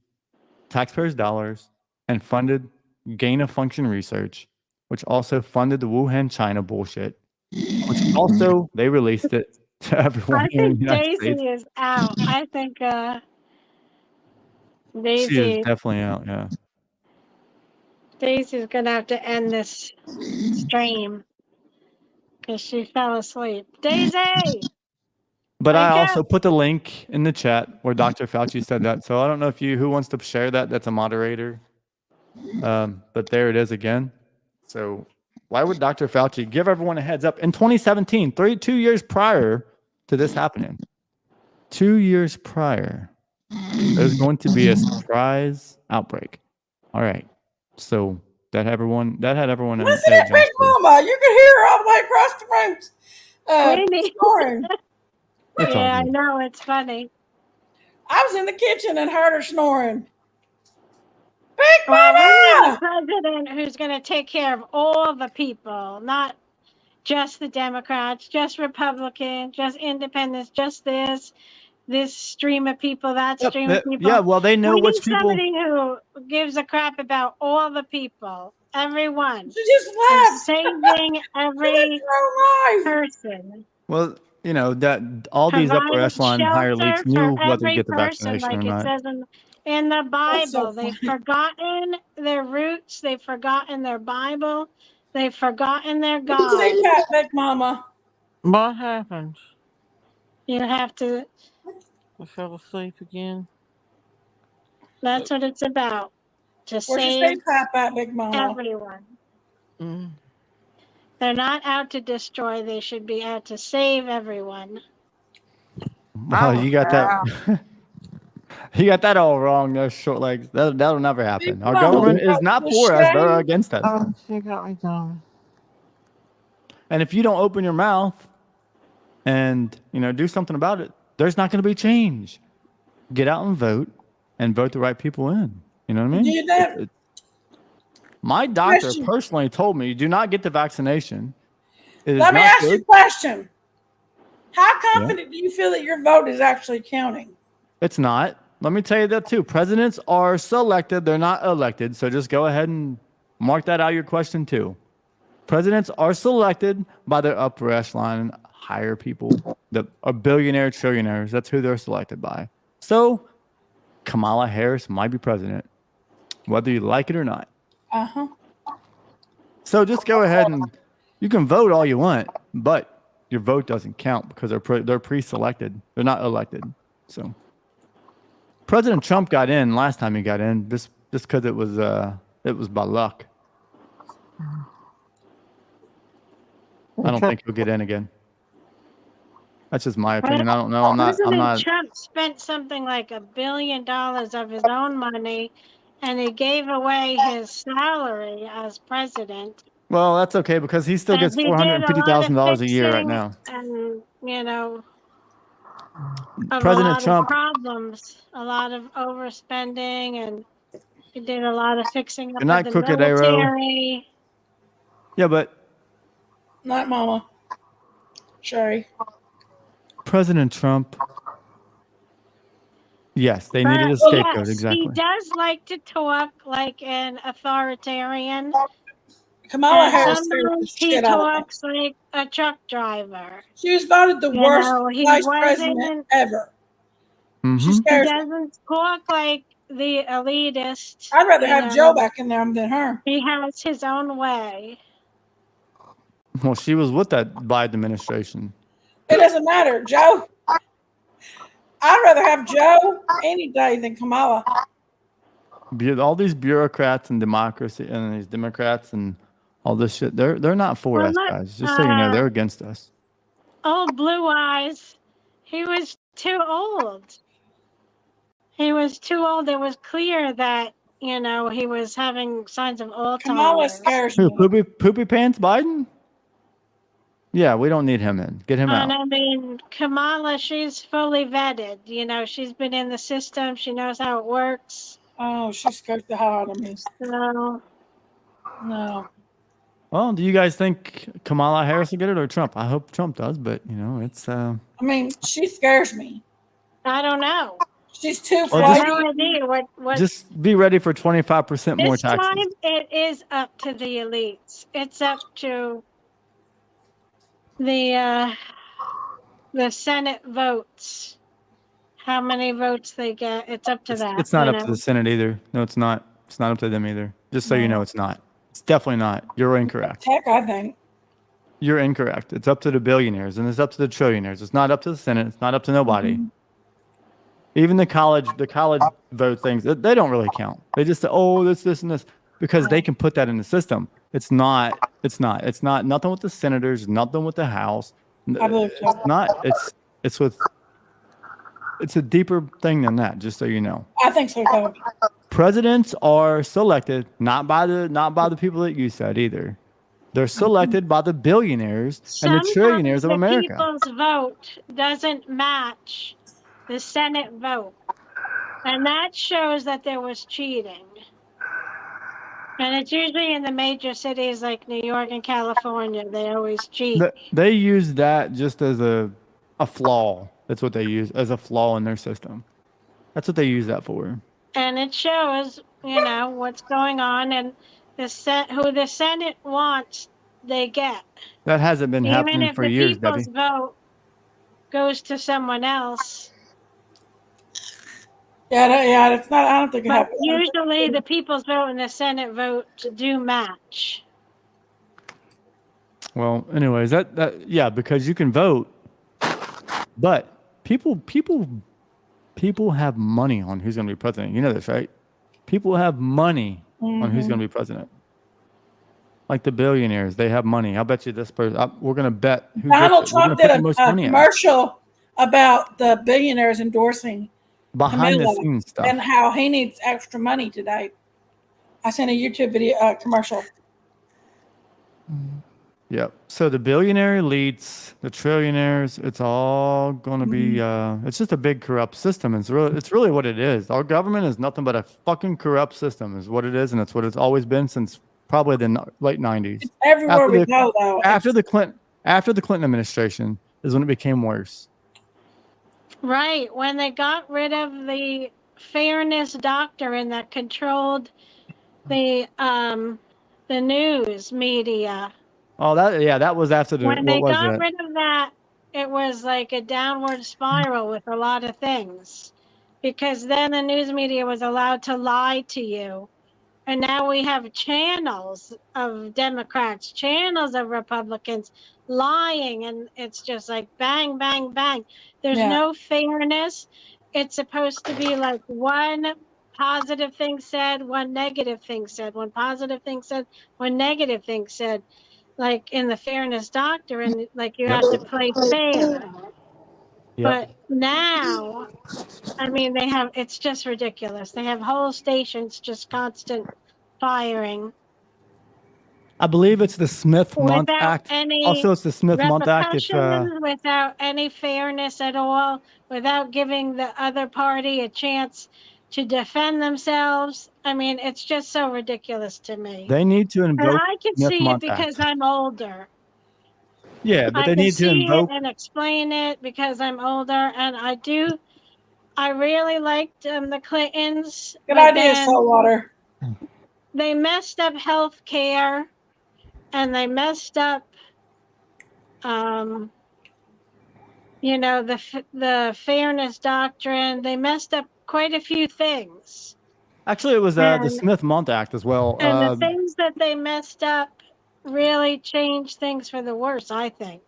taxpayers' dollars and funded gain of function research, which also funded the Wuhan, China bullshit, which also they released it to everyone I here in think the United Daisy States. is out. I think She is Daisy definitely out, yeah. Daisy's gonna have to end this stream because she fell asleep. Daisy, But I wake also up! put the link in the chat where Dr. Fauci said that. So I don't know who wants to share that. That's a moderator. But there it is again. So why would Dr. Fauci give everyone a heads up in 2017, 2 years prior to this happening? 2 years prior, there's going to be a surprise outbreak. All right. So that had everyone Listen at Big Mama. You can hear her all the way across the room. Snoring. Yeah, I know, it's funny. I was in the kitchen and heard her snoring. Big Well, we need a Mama! president who's going to take care of all the people, not just the Democrats, just Republicans, just independents, just this stream of people, that stream of people. Yeah, well, they know We which need people. somebody who gives a crap about all the people, everyone. She just and left. saving every person. Well, you know that all these upper Providing echelon higher shelter elites for knew whether to every get the person, vaccination like or it not. says in the That's so Bible. They've funny. forgotten their roots. They've forgotten their Bible. They've forgotten their What did you say, God. Big Mama? What happened? You have to. I fell asleep again. That's what it's about. To Where'd you save say Pat at, Big Mama? everyone. Mm. They're not out to destroy. They should be out to save everyone. Well, you got that. You got that all wrong. Those short legs. That'll never happen. Our government is not for us. They're against us. Oh, she got me going. And if you don't open your mouth and do something about it, there's not going to be change. Get out and vote the right people in. You know what I mean? Do that. My doctor Question. personally told me, do not get the vaccination. It is Let me not ask you a good. question. How confident do you feel that your vote is actually counting? It's not. Let me tell you that too. Presidents are selected. They're not elected. So just go ahead and mark that out your question too. Presidents are selected by their upper echelon, higher people that are billionaire trillionaires. That's who they're selected by. So Kamala Harris might be president, whether you like it or not. Uh-huh. So just go ahead and you can vote all you want, but your vote doesn't count because they're pre-selected. They're not elected. So President Trump got in last time he got in just because it was by luck. I don't think he'll get in again. That's just my opinion. I don't know. I'm not. President Trump spent something like $1 billion of his own money, and he gave away his salary as president. Well, that's okay because he still And gets he did a lot of $450,000 a year right fixing now. And of President a lot Trump. of problems, a lot of overspending, and he did a lot of fixing up Good night, of the Crooked Arrow. military. Yeah, but Not Mama. Sherry. President Trump. Yes, they needed a But scapegoat. yes, Exactly. he does like to talk like an authoritarian. Kamala And Harris scares the sometimes he shit out of me. talks like a truck driver. She was voted the worst He vice president wasn't. ever. She Mhm. He scares me. doesn't talk like the elitist. I'd rather you have know. Joe back in there than her. He has his own way. Well, she was with that Biden administration. It doesn't matter. Joe. I'd rather have Joe any day than Kamala. All these bureaucrats and democracy and these Democrats and all this shit, they're not for Well, us, look, guys. Just so you know, they're against us. Old Blue Eyes, he was too old. He was too old. It was clear that, he was having signs of Kamala Alzheimer's. scares Who, me. poopy pants Biden? Yeah, we don't need him in. Get him And out. I mean, Kamala, she's fully vetted. She's been in the system. She knows how it works. Oh, she scares the hell out of me. So, No. Well, do you guys think Kamala Harris will get it or Trump? I hope Trump does, but it's I mean, she scares me. I don't know. She's too Well, I have flighty. no idea what just be ready for 25% more this taxes. time it is up to the elites. It's up to the Senate votes. How many votes they get? It's up to that. It's not up to the Senate either. No, it's not. It's not up to them either. Just so you know, it's not. It's definitely not. You're incorrect. Heck, I think. You're incorrect. It's up to the billionaires and it's up to the trillionaires. It's not up to the Senate. It's not up to nobody. Mm-hmm. Even the college vote things, they don't really count. They just say, oh, this, and this, because they can put that in the system. It's not nothing with the senators, nothing with the House. I believe so. It's not. It's a deeper thing than that, just so you know. I think so too. Presidents are selected not by the people that you said either. They're selected by the billionaires and the trillionaires of America. The people's vote doesn't match the Senate vote, and that shows that there was cheating. And it's usually in the major cities like New York and California. They always cheat. They use that just as a flaw. That's what they use as a flaw in their system. That's what they use that for. And it shows, what's going on, and who the Senate wants, they get. That hasn't been Even happening if for the years, people's Debbie. vote goes to someone else. Yeah, it's not. I don't think it But happens. usually, the people's vote and the Senate vote do match. Well, anyways, yeah, because you can vote, but people have money on who's going to be president. You know this, right? People have money on who's going to be president. Like the billionaires, they have money. I'll bet you this person. We're going to bet who Donald gets it. We're Trump gonna did put the most a money in. commercial about the billionaires endorsing Behind the Kamala scenes stuff. and how he needs extra money today. I sent a YouTube video commercial. Yep. So the billionaire elites, the trillionaires, it's all going to be. It's just a big corrupt system. It's really what it is. Our government is nothing but a fucking corrupt system, is what it is, and it's what it's always been since probably the late '90s. It's everywhere we go, though. After the Clinton administration is when it became worse. Right, when they got rid of the fairness doctrine that controlled the news media. Oh, that was after the. When they got rid of that, it was like a downward spiral with a lot of things, because then the news media was allowed to lie to you. And now we have channels of Democrats, channels of Republicans lying, and it's just like bang, bang, bang. There's no fairness. It's supposed to be like one positive thing said, one negative thing said, one positive thing said, one negative thing said. Like in the fairness doctrine, like you have to play fair. But now, I mean, it's just ridiculous. They have whole stations, just constant firing. I believe it's the Smith-Month Act. Also, it's the Smith-Month Act. Without any fairness at all, without giving the other party a chance to defend themselves. I mean, it's just so ridiculous to me. They need to invoke. And I can see it because I'm older. Yeah, but they need to invoke. I can see it and explain it because I'm older, and I really liked the Clintons. Good idea, Saltwater. They messed up health care, and they messed up, the fairness doctrine. They messed up quite a few things. Actually, it was the Smith-Month Act as well. And the things that they messed up really changed things for the worse, I think.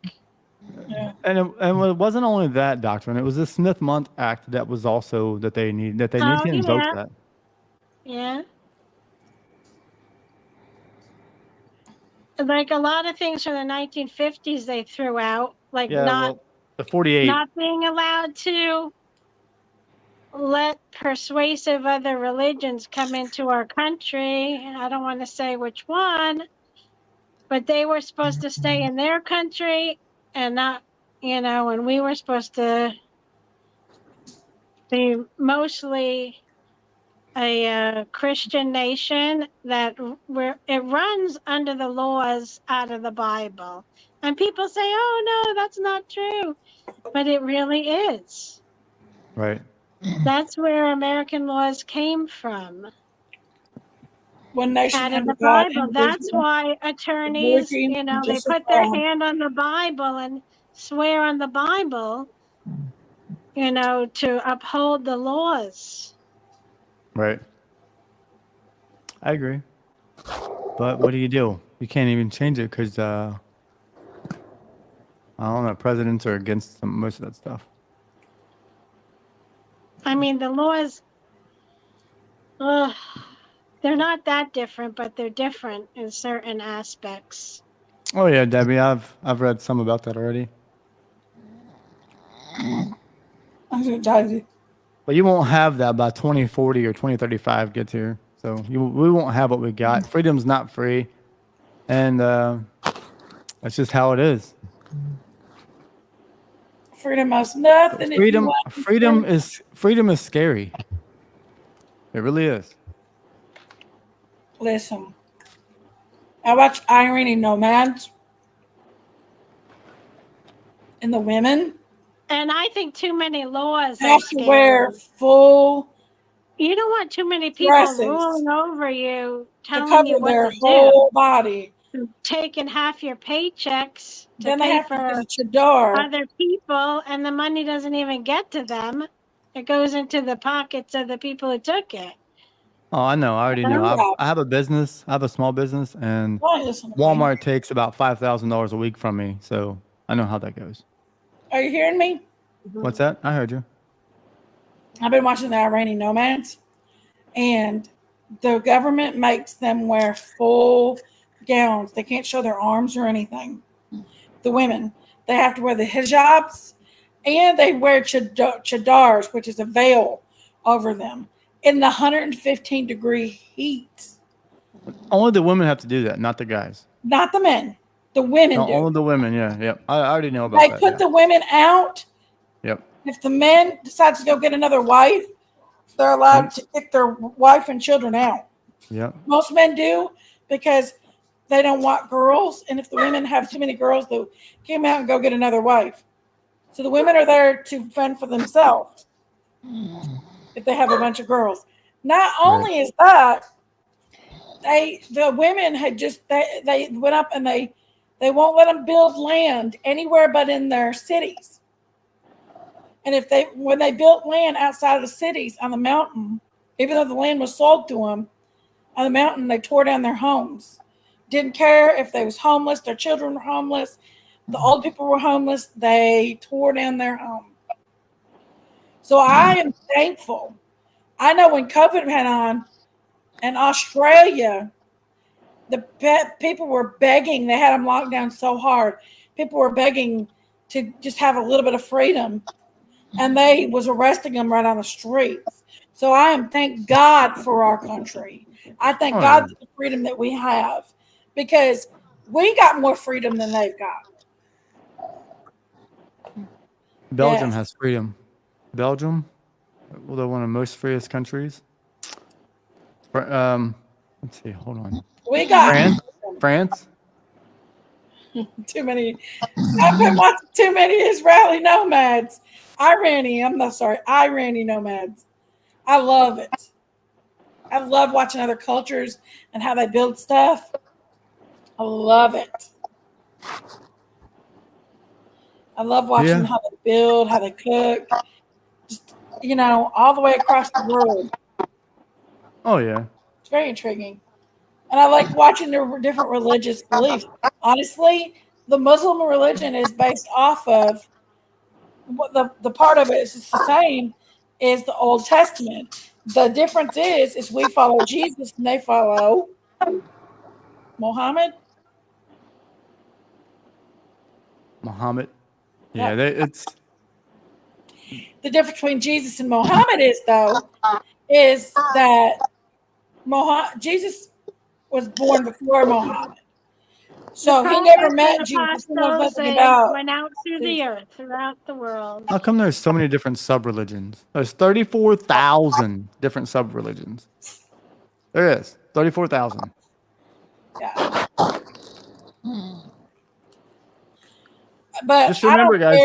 Yeah. And it wasn't only that doctrine; it was the Smith-Month Act that was also that they need to invoke that. Yeah. Like a lot of things from the 1950s, they threw out, like the 48, not being allowed to let persuasive other religions come into our country. I don't want to say which one, but they were supposed to stay in their country and not, and we were supposed to be mostly a Christian nation that it runs under the laws out of the Bible. And people say, oh, no, that's not true. But it really is. Right. That's where American laws came from. One nation out of under the God, Bible. That's why attorneys, Virgin, they put their hand on the Bible and swear on the Bible, to uphold the laws. Right. I agree. But what do? You can't even change it because, I don't know, presidents are against most of that stuff. I mean, the laws, they're not that different, but they're different in certain aspects. Oh yeah, Debbie, I've read some about that already. But you won't have that by 2040 or 2035 gets here. So we won't have what we got. Freedom's not free. And that's just how it is. Freedom has nothing. Freedom is scary. It really is. Listen. I watch Irony Nomads and the women. And I think too many laws Have are to wear scary. full. You don't want too many people dresses ruling over you, to telling cover you what their to whole do, body. taking half your paychecks to Then they pay have to do for the chadar. other people, and the money doesn't even get to them. It goes into the pockets of the people who took it. Oh, I know. I already know. I have a business. I have a small business, and Why listen to me? Walmart takes about $5,000 a week from me, so I know how that goes. Are you hearing me? What's that? I heard you. I've been watching the Iranian Nomads, and the government makes them wear full gowns. They can't show their arms or anything. The women, they have to wear the hijabs, and they wear chadars, which is a veil over them, in the 115-degree heat. Only the women have to do that, not the guys. Not the men. The women No, do. only the women. Yeah, yep. I already know about They that. put Yeah. the women out. Yep. If the men decides to go get another wife, they're allowed to kick their wife and children out. Yep. Most men do because they don't want girls. And if the women have too many girls, they'll kick them out and go get another wife. So the women are there to fend for themselves if they have a bunch of girls. Not only is that, the women had just they went up and they won't let them build land anywhere but in their cities. And when they built land outside of the cities on the mountain, even though the land was sold to them on the mountain, they tore down their homes. Didn't care if they was homeless, their children were homeless, the old people were homeless. They tore down their home. So I am thankful. I know when COVID went on in Australia, the people were begging. They had them locked down so hard. People were begging to just have a little bit of freedom, and they was arresting them right on the streets. So I am thank God for our country. I thank God for the freedom that we have, because we got more freedom than they've got. Belgium has freedom. Belgium, well, they're one of the most freest countries. Let's see. Hold on. We got France. Too many. I've been watching too many Israeli nomads. Iranian nomads. I love it. I love watching other cultures and how they build stuff. I love it. I love watching how they build, how they cook. Just, all the way across the world. Oh yeah. It's very intriguing. And I like watching their different religious beliefs. Honestly, the Muslim religion is based off of what the part of it is the same as the Old Testament. The difference is we follow Jesus and they follow Muhammad. Yeah, it's the difference between Jesus and Muhammad is that Jesus was born before Muhammad. So he never met Jesus. He knows nothing about. Went out through the earth, throughout the world. How come there's so many different sub-religions? There's 34,000 different sub-religions. There is 34,000. Yeah. But just remember, guys.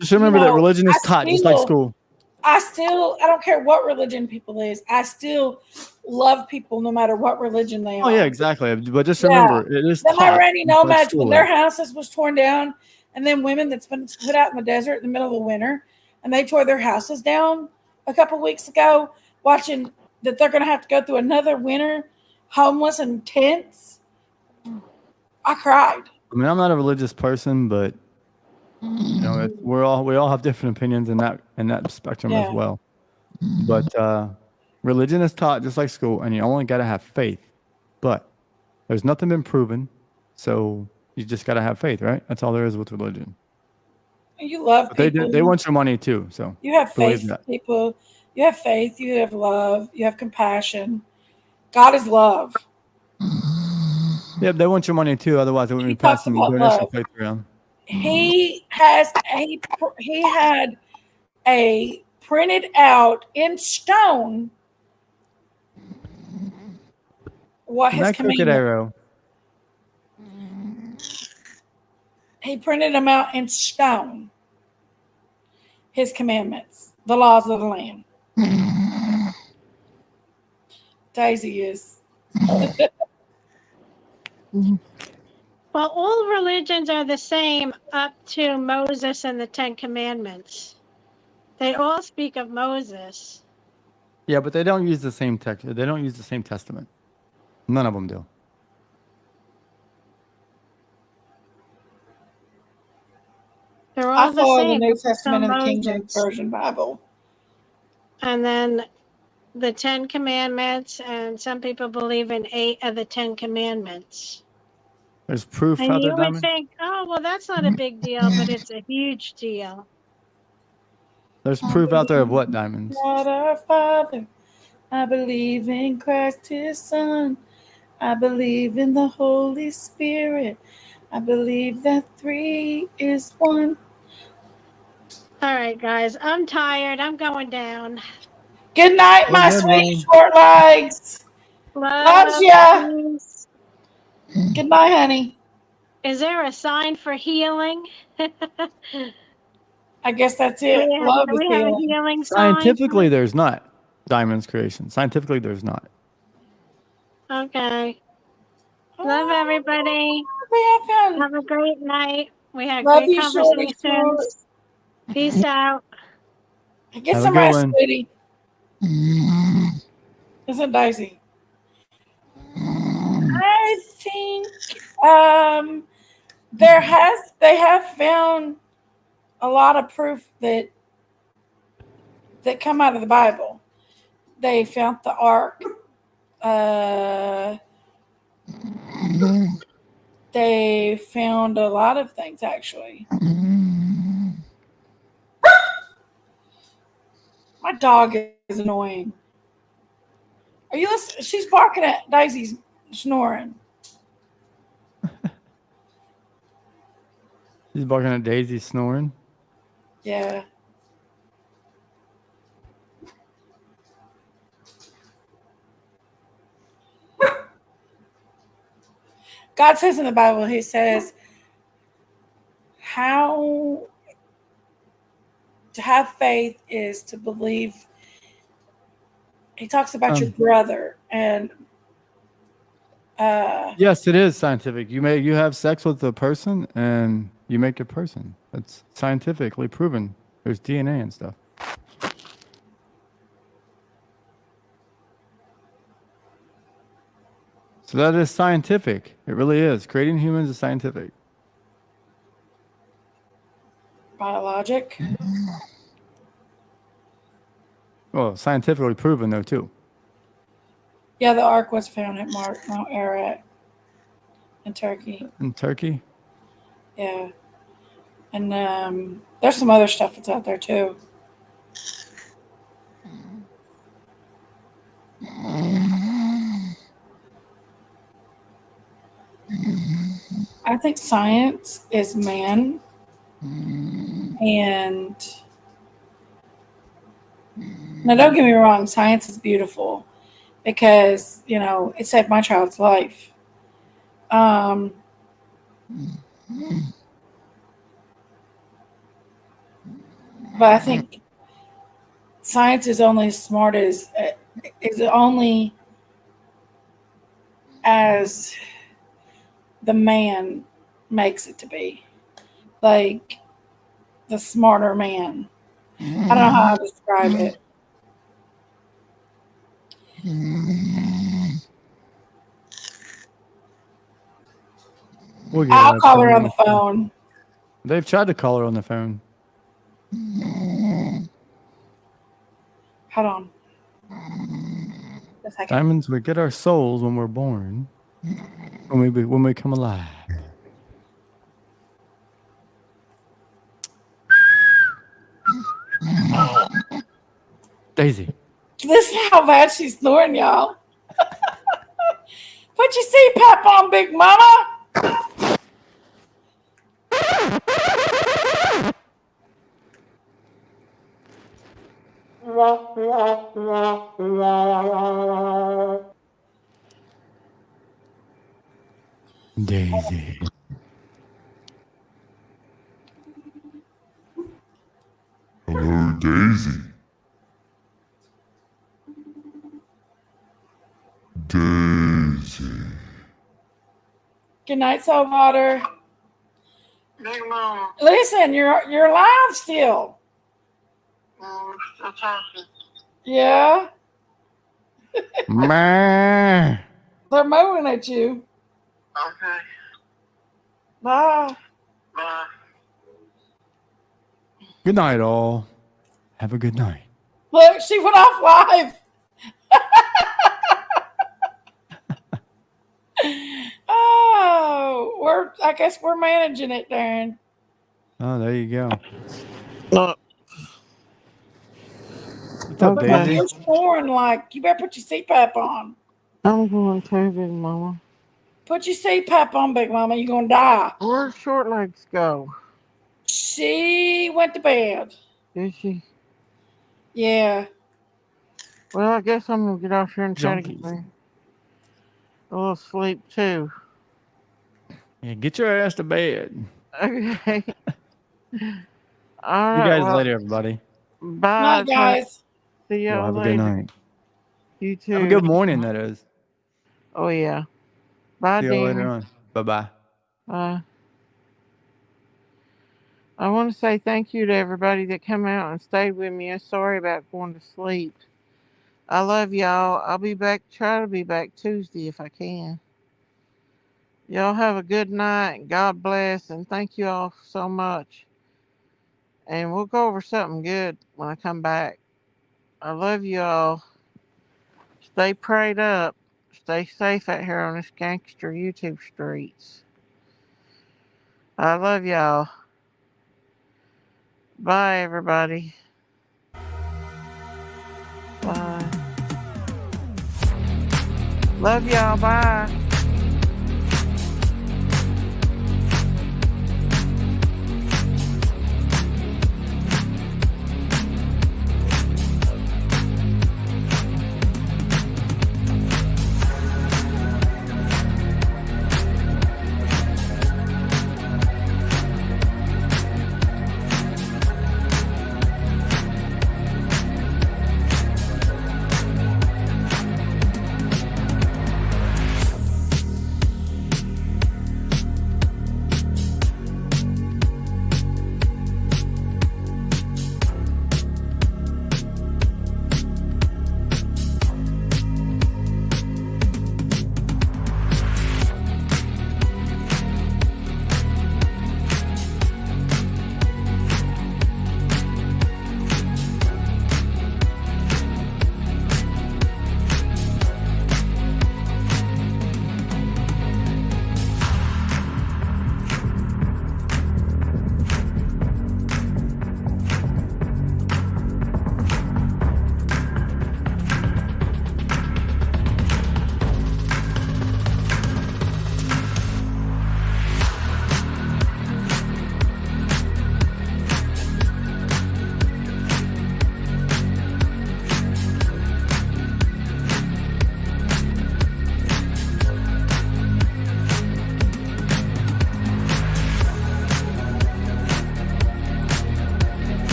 Just remember that religion is taught just like school. I don't care what religion people is. I still love people no matter what religion they are. Oh yeah, exactly. But just remember, it is taught. The Iranian nomads, when their houses was torn down, and then women that's been put out in the desert in the middle of the winter, and they tore their houses down a couple weeks ago, watching that they're going to have to go through another winter homeless in tents. I cried. I mean, I'm not a religious person, but we all have different opinions in that spectrum as well. But religion is taught just like school, and you only got to have faith. But there's nothing been proven, so you just got to have faith, right? That's all there is with religion. You love people. They want your money too, so you have faith in people. You have faith. You have love. You have compassion. God is love. Yeah, they want your money too. Otherwise, they wouldn't be passing donation plates around. He had a printed out in stone what his commandment. He printed them out in stone. His commandments, the laws of the land. Daisy is. Well, all religions are the same up to Moses and the Ten Commandments. They all speak of Moses. Yeah, but they don't use the same text. They don't use the same testament. None of them do. They're I all the follow the same. New Testament and the King James Moses. Version Bible. And then the Ten Commandments, and some people believe in 8 of the 10 Commandments. There's proof And out you there, would Diamond. think, oh, well, that's not a big deal, but it's a huge deal. There's proof out there of what, Diamonds? God our Father, I believe in Christ His Son. I believe in the Holy Spirit. I believe that 3 is 1. All right, guys, I'm tired. I'm going down. Good night, my sweet short legs. Loves ya. Peace. Good night, honey. Is there a sign for healing? I guess that's it. Love is we have a healing. healing sign. Scientifically, there's not. Diamond's creation. Scientifically, there's not. Okay. Love everybody. Have a great night. We had Love great you, shorty short. conversations. Peace out. Get Have a some good rest, one. sweetie. Isn't Daisy? I think they have found a lot of proof that come out of the Bible. They found the ark. They found a lot of things actually. My dog is annoying. Are you listening? She's barking at Daisy's snoring. She's barking at Daisy snoring. Yeah. God says in the Bible, He says, how to have faith is to believe. He talks about your brother and Yes, it is scientific. You have sex with a person and you make a person. That's scientifically proven. There's DNA and stuff. So that is scientific. It really is. Creating humans is scientific. biologic. Well, scientifically proven though too. Yeah, the ark was found at Mount Ararat in Turkey. In Turkey? Yeah. And there's some other stuff that's out there too. I think science is man. And now don't get me wrong, science is beautiful because, it saved my child's life. But I think science is only as smart as only as the man makes it to be. Like the smarter man. I don't know how to describe it. I'll call her on the phone. They've tried to call her on the phone. Hold on. Diamonds, we get our souls when we're born. When we come alive. Daisy. Listen how bad she's snoring, y'all. Put your CPAP on, Big Mama. Daisy. Hello, Daisy. Daisy. Good night, Saltwater. Listen, you're alive still. Yeah. Meh. They're mowing at you. Okay. Bye. Bye. Good night, all. Have a good night. Look, she went off live. Oh, I guess we're managing it, Darren. Oh, there you go. Look. What's up, Daisy? You're snoring like you better put your CPAP on. I'm going to, Big Mama. Put your CPAP on, Big Mama. You're gonna die. Where'd Short Legs go? She went to bed. Did she? Yeah. Well, I guess I'm gonna get off here and try to Junkies. get me a little sleep too. Yeah, get your ass to bed. Okay. All See right. you guys well, later, everybody. Bye, Night, guys. See Well, y'all have a later. good night. You too. Have a good morning, that is. Oh yeah. Bye, See y'all later Darren. on. Bye-bye. I want to say thank you to everybody that come out and stayed with me. I'm sorry about going to sleep. I love y'all. I'll be back. Try to be back Tuesday if I can. Y'all have a good night. God bless, and thank you all so much. And we'll go over something good when I come back. I love you all. Stay prayed up. Stay safe out here on this gangster YouTube streets. I love y'all. Bye, everybody. Bye. Love y'all. Bye.